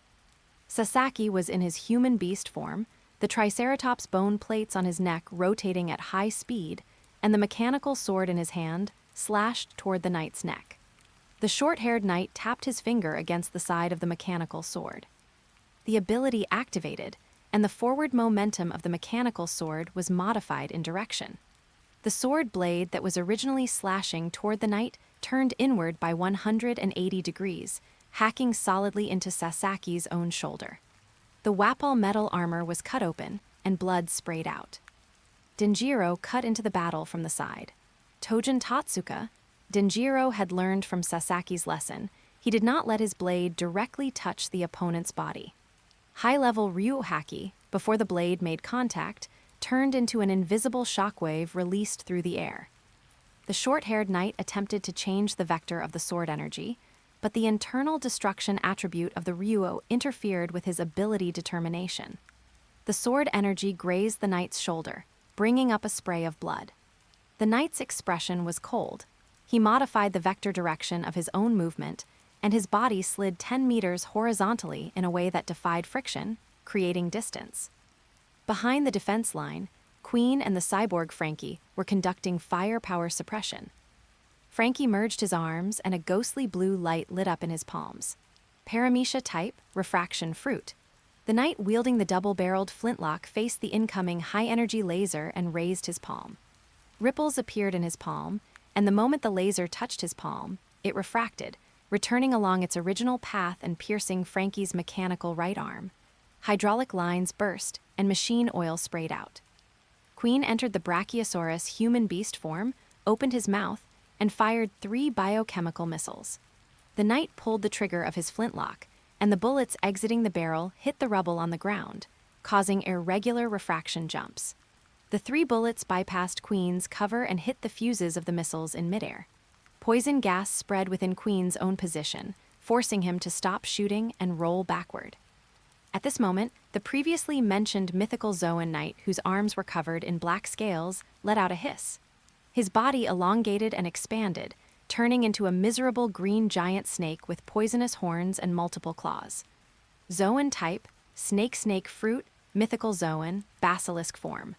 Sasaki was in his human beast form, the Triceratops bone plates on his neck rotating at high speed, and the mechanical sword in his hand slashed toward the knight's neck. The short-haired knight tapped his finger against the side of the mechanical sword. The ability activated, and the forward momentum of the mechanical sword was modified in direction. The sword blade that was originally slashing toward the knight turned inward by 180 degrees, hacking solidly into Sasaki's own shoulder. The Wapol metal armor was cut open, and blood sprayed out. Denjiro cut into the battle from the side. Tojin Tatsuka, Denjiro had learned from Sasaki's lesson. He did not let his blade directly touch the opponent's body. High-level Ryu Haki, before the blade made contact, turned into an invisible shockwave released through the air. The short-haired knight attempted to change the vector of the sword energy, but the internal destruction attribute of the Ryuo interfered with his ability determination. The sword energy grazed the knight's shoulder, bringing up a spray of blood. The knight's expression was cold. He modified the vector direction of his own movement, and his body slid 10 meters horizontally in a way that defied friction, creating distance. Behind the defense line, Queen and the cyborg Frankie were conducting firepower suppression. Frankie merged his arms, and a ghostly blue light lit up in his palms. Paramecia type, refraction fruit. The knight wielding the double-barreled flintlock faced the incoming high-energy laser and raised his palm. Ripples appeared in his palm, and the moment the laser touched his palm, it refracted, returning along its original path and piercing Frankie's mechanical right arm. Hydraulic lines burst, and machine oil sprayed out. Queen entered the Brachiosaurus human beast form, opened his mouth, and fired 3 biochemical missiles. The knight pulled the trigger of his flintlock, and the bullets exiting the barrel hit the rubble on the ground, causing irregular refraction jumps. The 3 bullets bypassed Queen's cover and hit the fuses of the missiles in midair. Poison gas spread within Queen's own position, forcing him to stop shooting and roll backward. At this moment, the previously mentioned mythical Zoan knight, whose arms were covered in black scales, let out a hiss. His body elongated and expanded, turning into a miserable green giant snake with poisonous horns and multiple claws. Zoan type, snake fruit, mythical Zoan, basilisk form.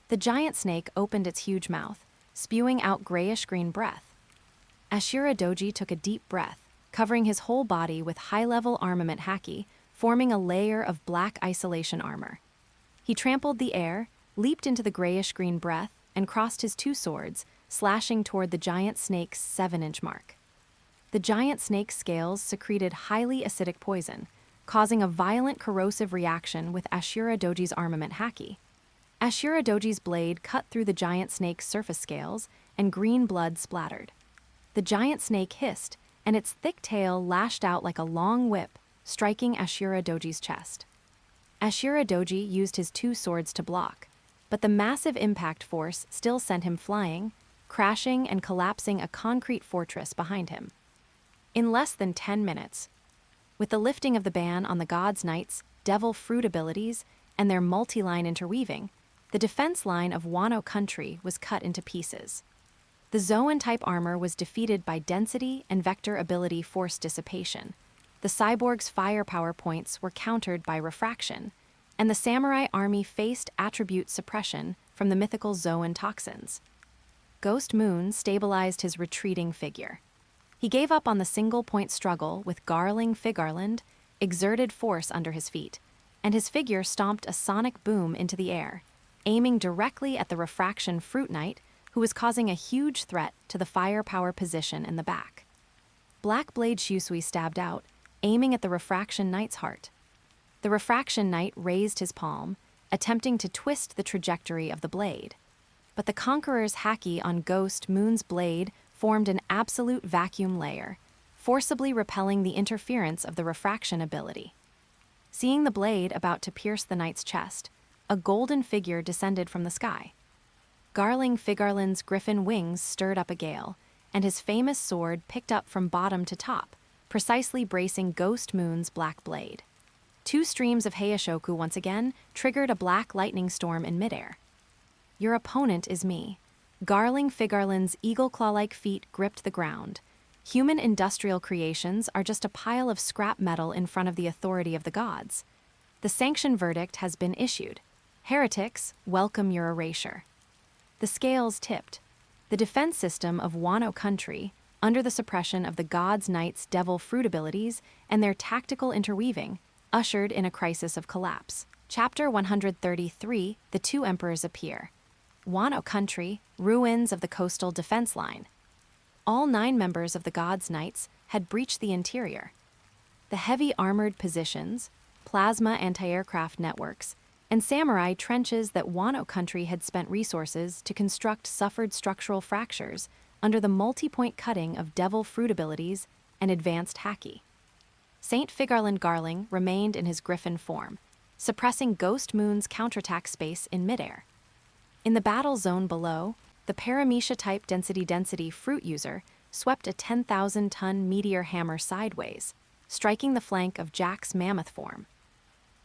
The giant snake opened its huge mouth, spewing out grayish-green breath. Ashura Doji took a deep breath, covering his whole body with high-level armament haki, forming a layer of black isolation armor. He trampled the air, leaped into the grayish-green breath, and crossed his 2 swords, slashing toward the giant snake's 7-inch mark. The giant snake's scales secreted highly acidic poison, causing a violent corrosive reaction with Ashura Doji's armament haki. Ashura Doji's blade cut through the giant snake's surface scales, and green blood splattered. The giant snake hissed, and its thick tail lashed out like a long whip, striking Ashura Doji's chest. Ashura Doji used his 2 swords to block, but the massive impact force still sent him flying, crashing and collapsing a concrete fortress behind him. In less than 10 minutes, with the lifting of the ban on the God's Knight's devil fruit abilities and their multi-line interweaving, the defense line of Wano Country was cut into pieces. The Zoan-type armor was defeated by density and vector ability force dissipation. The cyborg's firepower points were countered by refraction, and the samurai army faced attribute suppression from the mythical Zoan toxins. Ghost Moon stabilized his retreating figure. He gave up on the single-point struggle with Garling Figarland, exerted force under his feet, and his figure stomped a sonic boom into the air, aiming directly at the refraction Fruit Knight, who was causing a huge threat to the firepower position in the back. Black Blade Shusui stabbed out, aiming at the Refraction Knight's heart. The Refraction Knight raised his palm, attempting to twist the trajectory of the blade. But the Conqueror's haki on Ghost Moon's blade formed an absolute vacuum layer, forcibly repelling the interference of the refraction ability. Seeing the blade about to pierce the knight's chest, a golden figure descended from the sky. Garling Figarland's griffin wings stirred up a gale, and his famous sword picked up from bottom to top, precisely bracing Ghost Moon's black blade. 2 streams of Heishoku once again triggered a black lightning storm in midair. Your opponent is me. Garling Figarland's eagle claw-like feet gripped the ground. Human industrial creations are just a pile of scrap metal in front of the authority of the gods. The sanction verdict has been issued. Heretics, welcome your erasure. The scales tipped. The defense system of Wano Country, under the suppression of the God's Knight's devil fruit abilities and their tactical interweaving, ushered in a crisis of collapse. Chapter 133, The 2 Emperors Appear. Wano Country, ruins of the coastal defense line. All 9 members of the God's Knights had breached the interior. The heavy armored positions, plasma anti-aircraft networks, and samurai trenches that Wano Country had spent resources to construct suffered structural fractures under the multi-point cutting of devil fruit abilities and advanced haki. Saint Figarland Garling remained in his griffin form, suppressing Ghost Moon's counterattack space in midair. In the battle zone below, the Paramecia-type density fruit user swept a 10,000-ton meteor hammer sideways, striking the flank of Jack's mammoth form.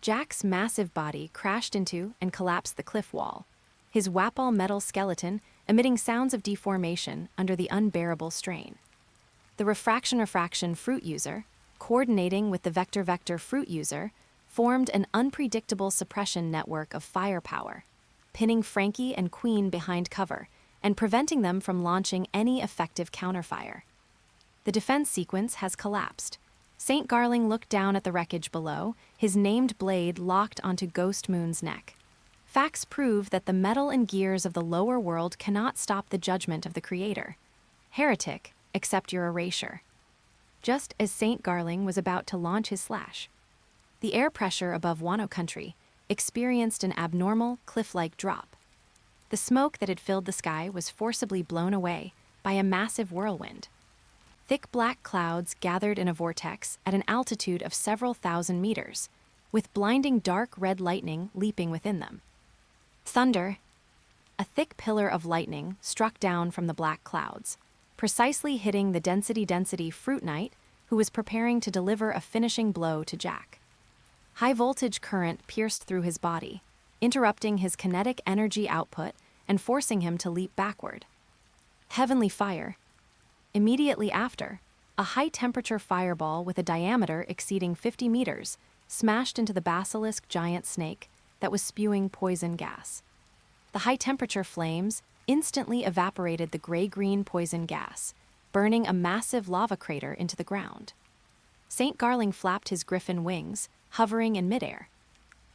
Jack's massive body crashed into and collapsed the cliff wall, his Wapol metal skeleton emitting sounds of deformation under the unbearable strain. The refraction fruit user, coordinating with the vector fruit user, formed an unpredictable suppression network of firepower, pinning Frankie and Queen behind cover and preventing them from launching any effective counterfire. The defense sequence has collapsed. St. Garling looked down at the wreckage below, his named blade locked onto Ghost Moon's neck. Facts prove that the metal and gears of the lower world cannot stop the judgment of the Creator. Heretic, accept your erasure. Just as Saint Garling was about to launch his slash, the air pressure above Wano Country experienced an abnormal, cliff-like drop. The smoke that had filled the sky was forcibly blown away by a massive whirlwind. Thick black clouds gathered in a vortex at an altitude of several thousand meters, with blinding dark red lightning leaping within them. Thunder! A thick pillar of lightning struck down from the black clouds, precisely hitting the density Fruit Knight, who was preparing to deliver a finishing blow to Jack. High-voltage current pierced through his body, interrupting his kinetic energy output and forcing him to leap backward. Heavenly fire! Immediately after, a high-temperature fireball with a diameter exceeding 50 meters smashed into the basilisk giant snake that was spewing poison gas. The high-temperature flames instantly evaporated the gray-green poison gas, burning a massive lava crater into the ground. Saint Garling flapped his griffin wings, hovering in midair.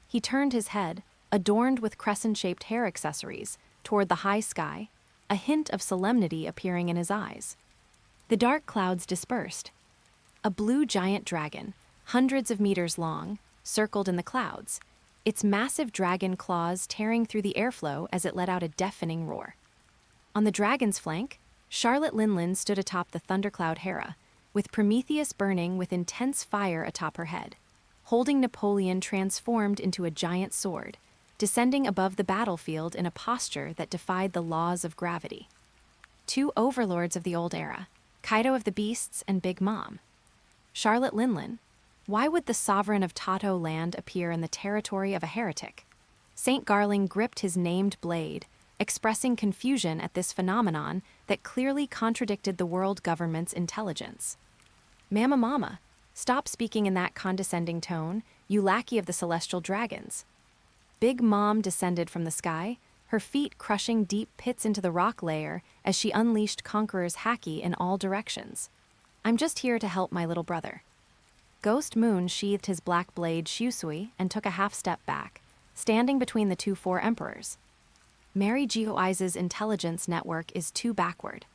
He turned his head, adorned with crescent-shaped hair accessories, toward the high sky, a hint of solemnity appearing in his eyes. The dark clouds dispersed. A blue giant dragon, hundreds of meters long, circled in the clouds, its massive dragon claws tearing through the airflow as it let out a deafening roar. On the dragon's flank, Charlotte Linlin stood atop the thundercloud Hera, with Prometheus burning with intense fire atop her head, holding Napoleon transformed into a giant sword, descending above the battlefield in a posture that defied the laws of gravity. Two overlords of the old era, Kaido of the Beasts and Big Mom. Charlotte Linlin, why would the sovereign of Tato land appear in the territory of a heretic? Saint Garling gripped his named blade, expressing confusion at this phenomenon that clearly contradicted the world government's intelligence. Mama, stop speaking in that condescending tone, you lackey of the celestial dragons. Big Mom descended from the sky, her feet crushing deep pits into the rock layer as she unleashed Conqueror's haki in all directions. I'm just here to help my little brother. Ghost Moon sheathed his black blade Shusui and took a half-step back, standing between the two four emperors. Mary Geoise's intelligence network is too backward.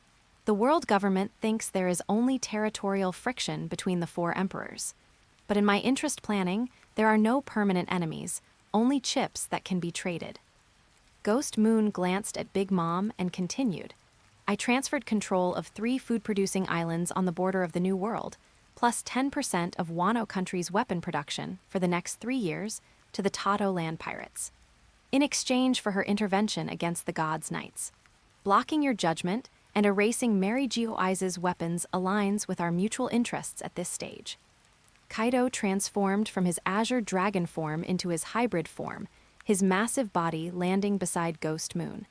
The world government thinks there is only territorial friction between the four emperors. But in my interest planning, there are no permanent enemies, only chips that can be traded. Ghost Moon glanced at Big Mom and continued. I transferred control of 3 food-producing islands on the border of the New World, plus 10% of Wano Country's weapon production for the next 3 years to the Tato land pirates, in exchange for her intervention against the God's Knights. Blocking your judgment and erasing Mary Geoise's weapons aligns with our mutual interests at this stage. Kaido transformed from his azure dragon form into his hybrid form, his massive body landing beside Ghost Moon.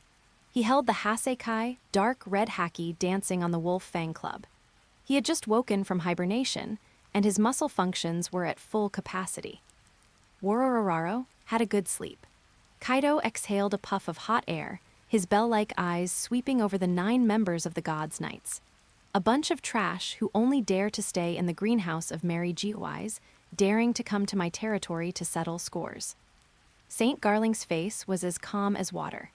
He held the Hasekai, dark red haki dancing on the Wolf Fang Club. He had just woken from hibernation, and his muscle functions were at full capacity. Worororaro had a good sleep. Kaido exhaled a puff of hot air, his bell-like eyes sweeping over the 9 members of the God's Knights. A bunch of trash who only dare to stay in the greenhouse of Mary Geoise, daring to come to my territory to settle scores. Saint Garling's face was as calm as water.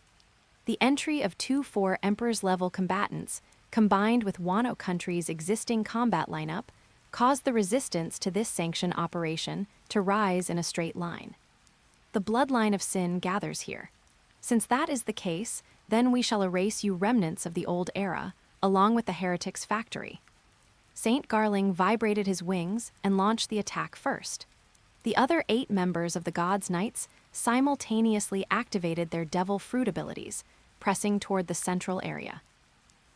The entry of 2 4 Emperor's-level combatants, combined with Wano Country's existing combat lineup, caused the resistance to this sanction operation to rise in a straight line. The bloodline of sin gathers here. Since that is the case, then we shall erase you remnants of the old era, along with the heretic's factory. Saint Garling vibrated his wings and launched the attack first. The other 8 members of the God's Knights simultaneously activated their devil fruit abilities, pressing toward the central area.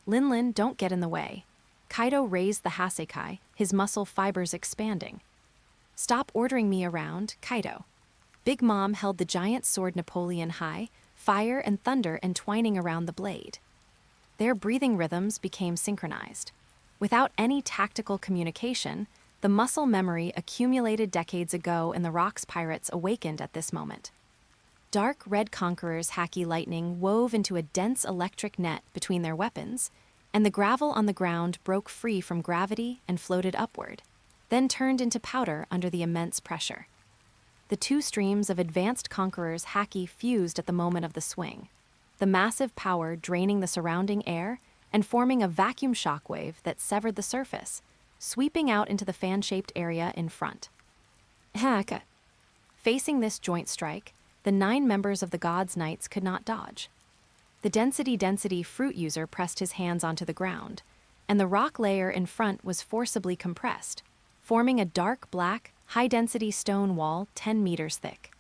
Linlin, don't get in the way. Kaido raised the Hasekai, his muscle fibers expanding. Stop ordering me around, Kaido. Big Mom held the giant sword Napoleon high, fire and thunder entwining around the blade. Their breathing rhythms became synchronized. Without any tactical communication, the muscle memory accumulated decades ago in the Rocks pirates awakened at this moment. Dark red conquerors' haki lightning wove into a dense electric net between their weapons, and the gravel on the ground broke free from gravity and floated upward, then turned into powder under the immense pressure. The 2 streams of advanced conquerors' haki fused at the moment of the swing, the massive power draining the surrounding air and forming a vacuum shockwave that severed the surface, sweeping out into the fan-shaped area in front. Heck. Facing this joint strike, the 9 members of the God's Knights could not dodge. The density fruit user pressed his hands onto the ground, and the rock layer in front was forcibly compressed, forming a dark black, high-density stone wall 10 meters thick.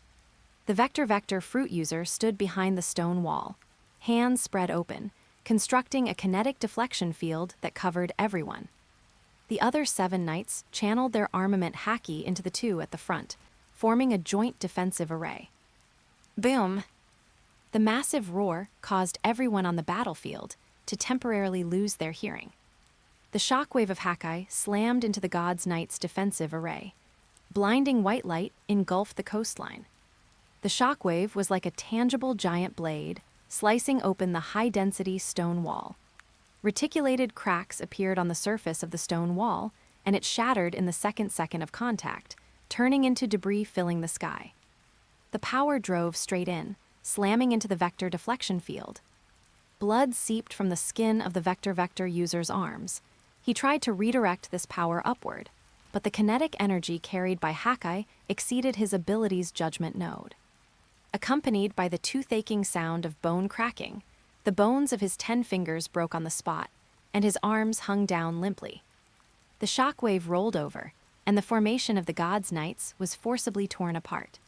The vector fruit user stood behind the stone wall, hands spread open, constructing a kinetic deflection field that covered everyone. The other 7 knights channeled their armament haki into the 2 at the front, forming a joint defensive array. Boom! The massive roar caused everyone on the battlefield to temporarily lose their hearing. The shockwave of Hakai slammed into the God's Knight's defensive array. Blinding white light engulfed the coastline. The shockwave was like a tangible giant blade, slicing open the high-density stone wall. Reticulated cracks appeared on the surface of the stone wall, and it shattered in the second of contact, turning into debris filling the sky. The power drove straight in, slamming into the vector deflection field. Blood seeped from the skin of the vector user's arms. He tried to redirect this power upward, but the kinetic energy carried by Hakai exceeded his ability's judgment node. Accompanied by the toothacheing sound of bone cracking, the bones of his 10 fingers broke on the spot, and his arms hung down limply. The shockwave rolled over, and the formation of the God's Knights was forcibly torn apart.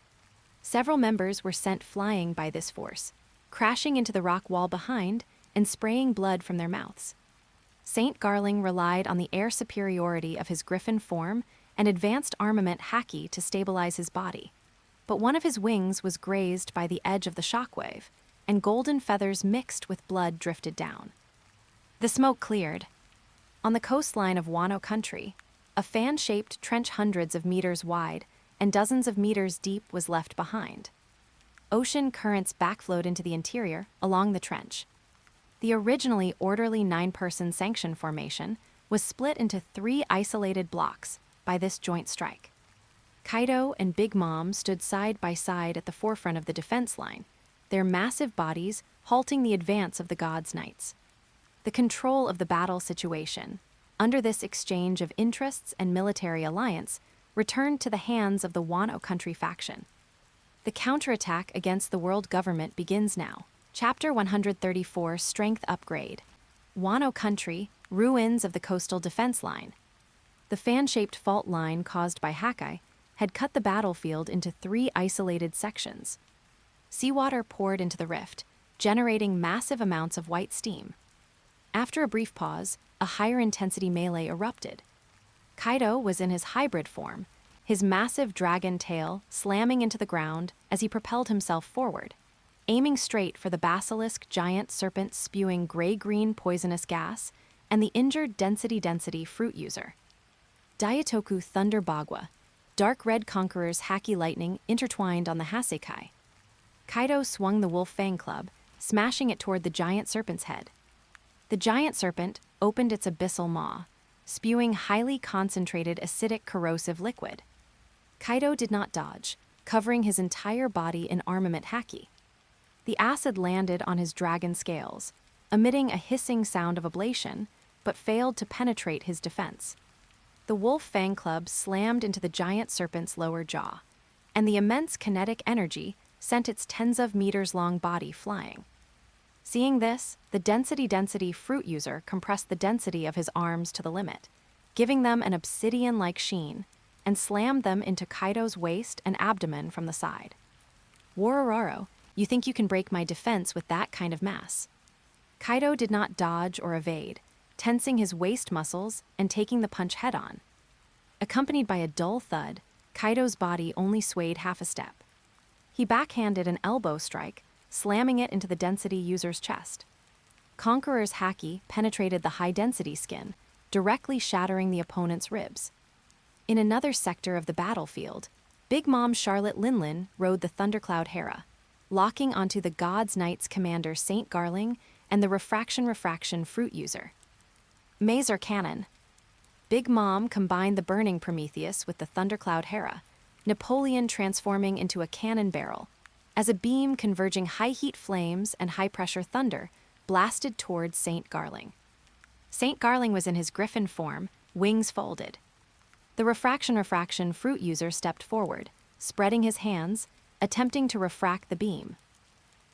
Several members were sent flying by this force, crashing into the rock wall behind and spraying blood from their mouths. Saint Garling relied on the air superiority of his griffin form and advanced armament haki to stabilize his body. But one of his wings was grazed by the edge of the shockwave, and golden feathers mixed with blood drifted down. The smoke cleared. On the coastline of Wano Country, a fan-shaped trench hundreds of meters wide and dozens of meters deep was left behind. Ocean currents backflowed into the interior along the trench. The originally orderly 9-person sanction formation was split into 3 isolated blocks by this joint strike. Kaido and Big Mom stood side by side at the forefront of the defense line, their massive bodies halting the advance of the God's Knights. The control of the battle situation, under this exchange of interests and military alliance, returned to the hands of the Wano Country faction. The counterattack against the world government begins now. Chapter 134, Strength Upgrade. Wano Country, ruins of the coastal defense line. The fan-shaped fault line caused by Hakai had cut the battlefield into 3 isolated sections. Seawater poured into the rift, generating massive amounts of white steam. After a brief pause, a higher-intensity melee erupted. Kaido was in his hybrid form, his massive dragon tail slamming into the ground as he propelled himself forward, aiming straight for the basilisk giant serpent spewing gray-green poisonous gas and the injured density fruit user. Daitoku Thunder Bagua, dark red conqueror's haki lightning intertwined on the Hasekai. Kaido swung the wolf fang club, smashing it toward the giant serpent's head. The giant serpent opened its abyssal maw, spewing highly concentrated acidic corrosive liquid. Kaido did not dodge, covering his entire body in armament haki. The acid landed on his dragon scales, emitting a hissing sound of ablation, but failed to penetrate his defense. The wolf fang club slammed into the giant serpent's lower jaw, and the immense kinetic energy sent its tens of meters long body flying. Seeing this, the density fruit user compressed the density of his arms to the limit, giving them an obsidian-like sheen, and slammed them into Kaido's waist and abdomen from the side. Worororo, you think you can break my defense with that kind of mass? Kaido did not dodge or evade, tensing his waist muscles and taking the punch head-on. Accompanied by a dull thud, Kaido's body only swayed half a step. He backhanded an elbow strike, slamming it into the density user's chest. Conqueror's haki penetrated the high-density skin, directly shattering the opponent's ribs. In another sector of the battlefield, Big Mom Charlotte Linlin rode the Thundercloud Hera, locking onto the God's Knights commander Saint Garling and the refraction fruit user. Mazer Cannon. Big Mom combined the burning Prometheus with the Thundercloud Hera, Napoleon transforming into a cannon barrel, as a beam converging high-heat flames and high-pressure thunder blasted towards Saint Garling. St. Garling was in his griffin form, wings folded. The refraction fruit user stepped forward, spreading his hands, attempting to refract the beam.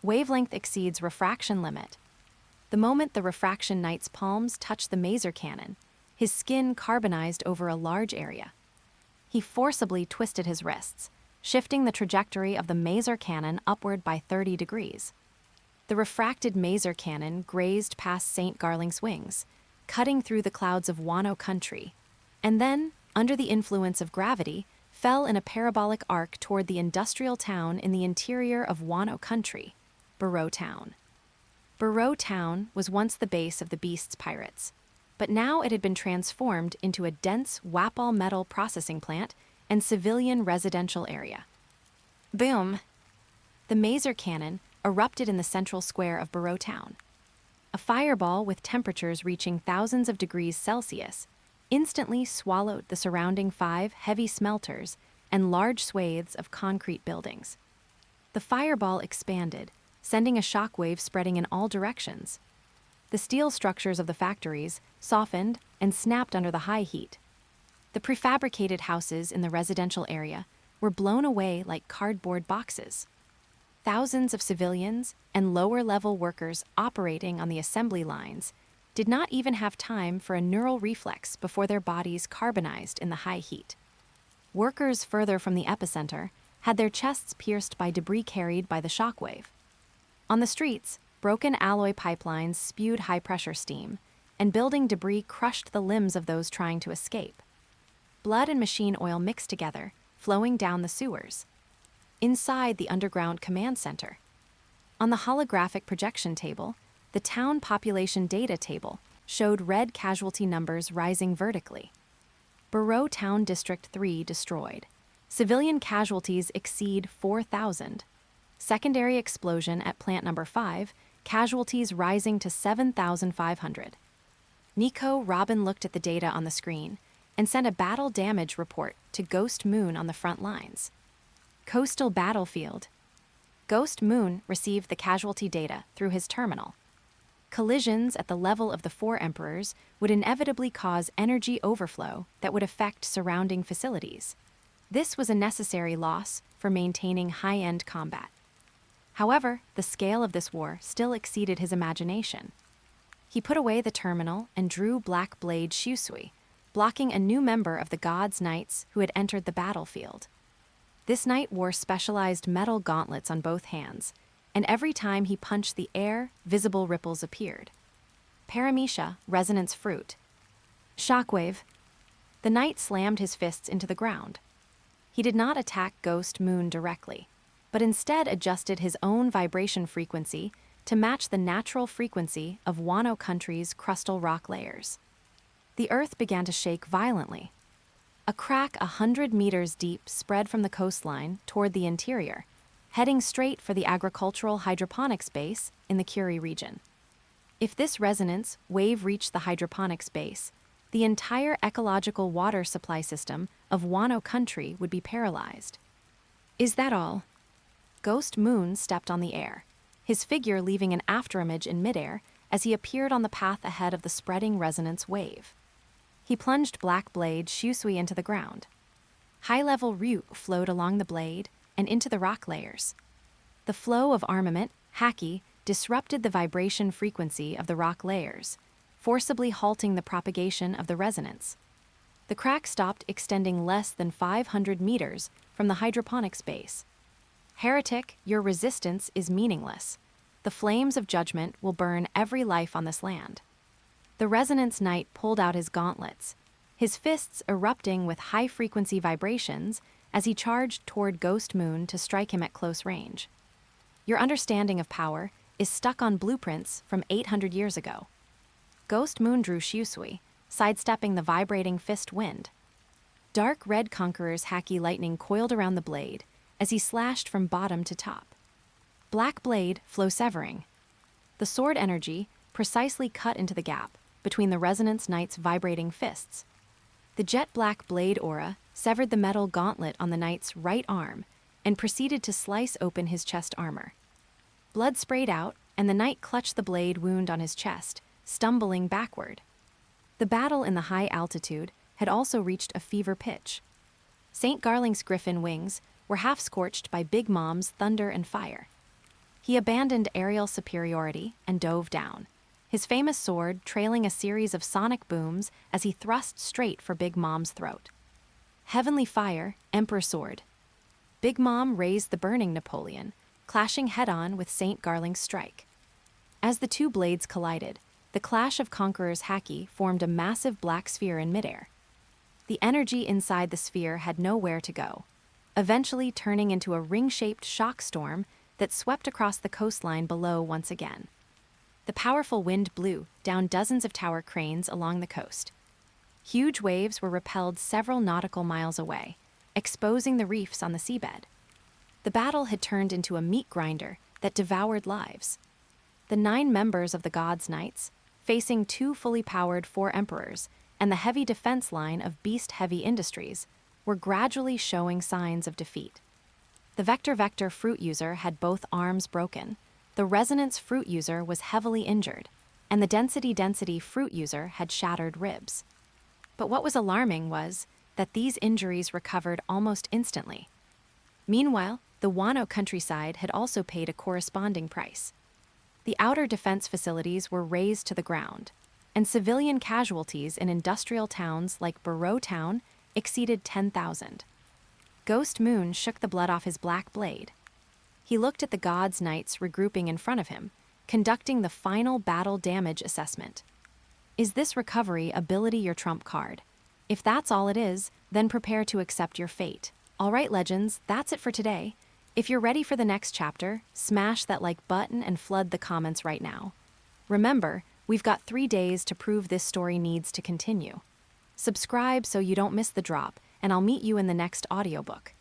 Wavelength exceeds refraction limit. The moment the refraction knight's palms touched the maser cannon, his skin carbonized over a large area. He forcibly twisted his wrists, shifting the trajectory of the maser cannon upward by 30 degrees. The refracted maser cannon grazed past St. Garling's wings, cutting through the clouds of Wano Country, and then, under the influence of gravity, fell in a parabolic arc toward the industrial town in the interior of Wano Country, Burrow Town. Burrow Town was once the base of the Beast's pirates, but now it had been transformed into a dense Wapol metal processing plant and civilian residential area. Boom! The maser cannon erupted in the central square of Burrow Town. A fireball with temperatures reaching thousands of degrees Celsius instantly swallowed the surrounding 5 heavy smelters and large swathes of concrete buildings. The fireball expanded, sending a shockwave spreading in all directions. The steel structures of the factories softened and snapped under the high heat. The prefabricated houses in the residential area were blown away like cardboard boxes. Thousands of civilians and lower-level workers operating on the assembly lines did not even have time for a neural reflex before their bodies carbonized in the high heat. Workers further from the epicenter had their chests pierced by debris carried by the shockwave. On the streets, broken alloy pipelines spewed high-pressure steam, and building debris crushed the limbs of those trying to escape. Blood and machine oil mixed together, flowing down the sewers. Inside the underground command center, on the holographic projection table, the town population data table showed red casualty numbers rising vertically. Burrow Town District 3 destroyed. Civilian casualties exceed 4,000. Secondary explosion at plant number 5, casualties rising to 7,500. Nico Robin looked at the data on the screen and sent a battle damage report to Ghost Moon on the front lines. Coastal Battlefield. Ghost Moon received the casualty data through his terminal. Collisions at the level of the 4 emperors would inevitably cause energy overflow that would affect surrounding facilities. This was a necessary loss for maintaining high-end combat. However, the scale of this war still exceeded his imagination. He put away the terminal and drew Blackblade Shusui, blocking a new member of the God's Knights who had entered the battlefield. This knight wore specialized metal gauntlets on both hands, and every time he punched the air, visible ripples appeared. Paramecia, resonance fruit. Shockwave. The knight slammed his fists into the ground. He did not attack Ghost Moon directly, but instead adjusted his own vibration frequency to match the natural frequency of Wano Country's crustal rock layers. The earth began to shake violently. A crack 100 meters deep spread from the coastline toward the interior, heading straight for the agricultural hydroponics base in the Curie region. If this resonance wave reached the hydroponics base, the entire ecological water supply system of Wano Country would be paralyzed. Is that all? Ghost Moon stepped on the air, his figure leaving an afterimage in midair as he appeared on the path ahead of the spreading resonance wave. He plunged Blackblade Shusui into the ground. High-level Ryuk flowed along the blade and into the rock layers. The flow of armament, Haki, disrupted the vibration frequency of the rock layers, forcibly halting the propagation of the resonance. The crack stopped extending less than 500 meters from the hydroponics base. Heretic, your resistance is meaningless. The flames of judgment will burn every life on this land. The Resonance Knight pulled out his gauntlets, his fists erupting with high-frequency vibrations as he charged toward Ghost Moon to strike him at close range. Your understanding of power is stuck on blueprints from 800 years ago. Ghost Moon drew Shusui, sidestepping the vibrating fist wind. Dark red Conqueror's Haki lightning coiled around the blade as he slashed from bottom to top. Black blade flow severing. The sword energy precisely cut into the gap between the Resonance Knight's vibrating fists. The jet-black blade aura severed the metal gauntlet on the knight's right arm and proceeded to slice open his chest armor. Blood sprayed out, and the knight clutched the blade wound on his chest, stumbling backward. The battle in the high altitude had also reached a fever pitch. St. Garling's griffin wings were half scorched by Big Mom's thunder and fire. He abandoned aerial superiority and dove down, his famous sword trailing a series of sonic booms as he thrust straight for Big Mom's throat. Heavenly fire, Emperor sword. Big Mom raised the burning Napoleon, clashing head-on with St. Garling's strike. As the two blades collided, the clash of Conqueror's haki formed a massive black sphere in midair. The energy inside the sphere had nowhere to go, eventually turning into a ring-shaped shock storm that swept across the coastline below once again. The powerful wind blew down dozens of tower cranes along the coast. Huge waves were repelled several nautical miles away, exposing the reefs on the seabed. The battle had turned into a meat grinder that devoured lives. The 9 members of the Gods' Knights, facing 2 fully powered 4 emperors and the heavy defense line of beast-heavy industries, were gradually showing signs of defeat. The Vector fruit user had both arms broken, the Resonance fruit user was heavily injured, and the Density fruit user had shattered ribs. But what was alarming was that these injuries recovered almost instantly. Meanwhile, the Wano countryside had also paid a corresponding price. The outer defense facilities were razed to the ground, and civilian casualties in industrial towns like Barrow Town exceeded 10,000. Ghost Moon shook the blood off his black blade. He looked at the Gods' Knights regrouping in front of him, conducting the final battle damage assessment. Is this recovery ability your trump card? If that's all it is, then prepare to accept your fate. All right, legends, that's it for today. If you're ready for the next chapter, smash that like button and flood the comments right now. Remember, we've got 3 days to prove this story needs to continue. Subscribe so you don't miss the drop, and I'll meet you in the next audiobook.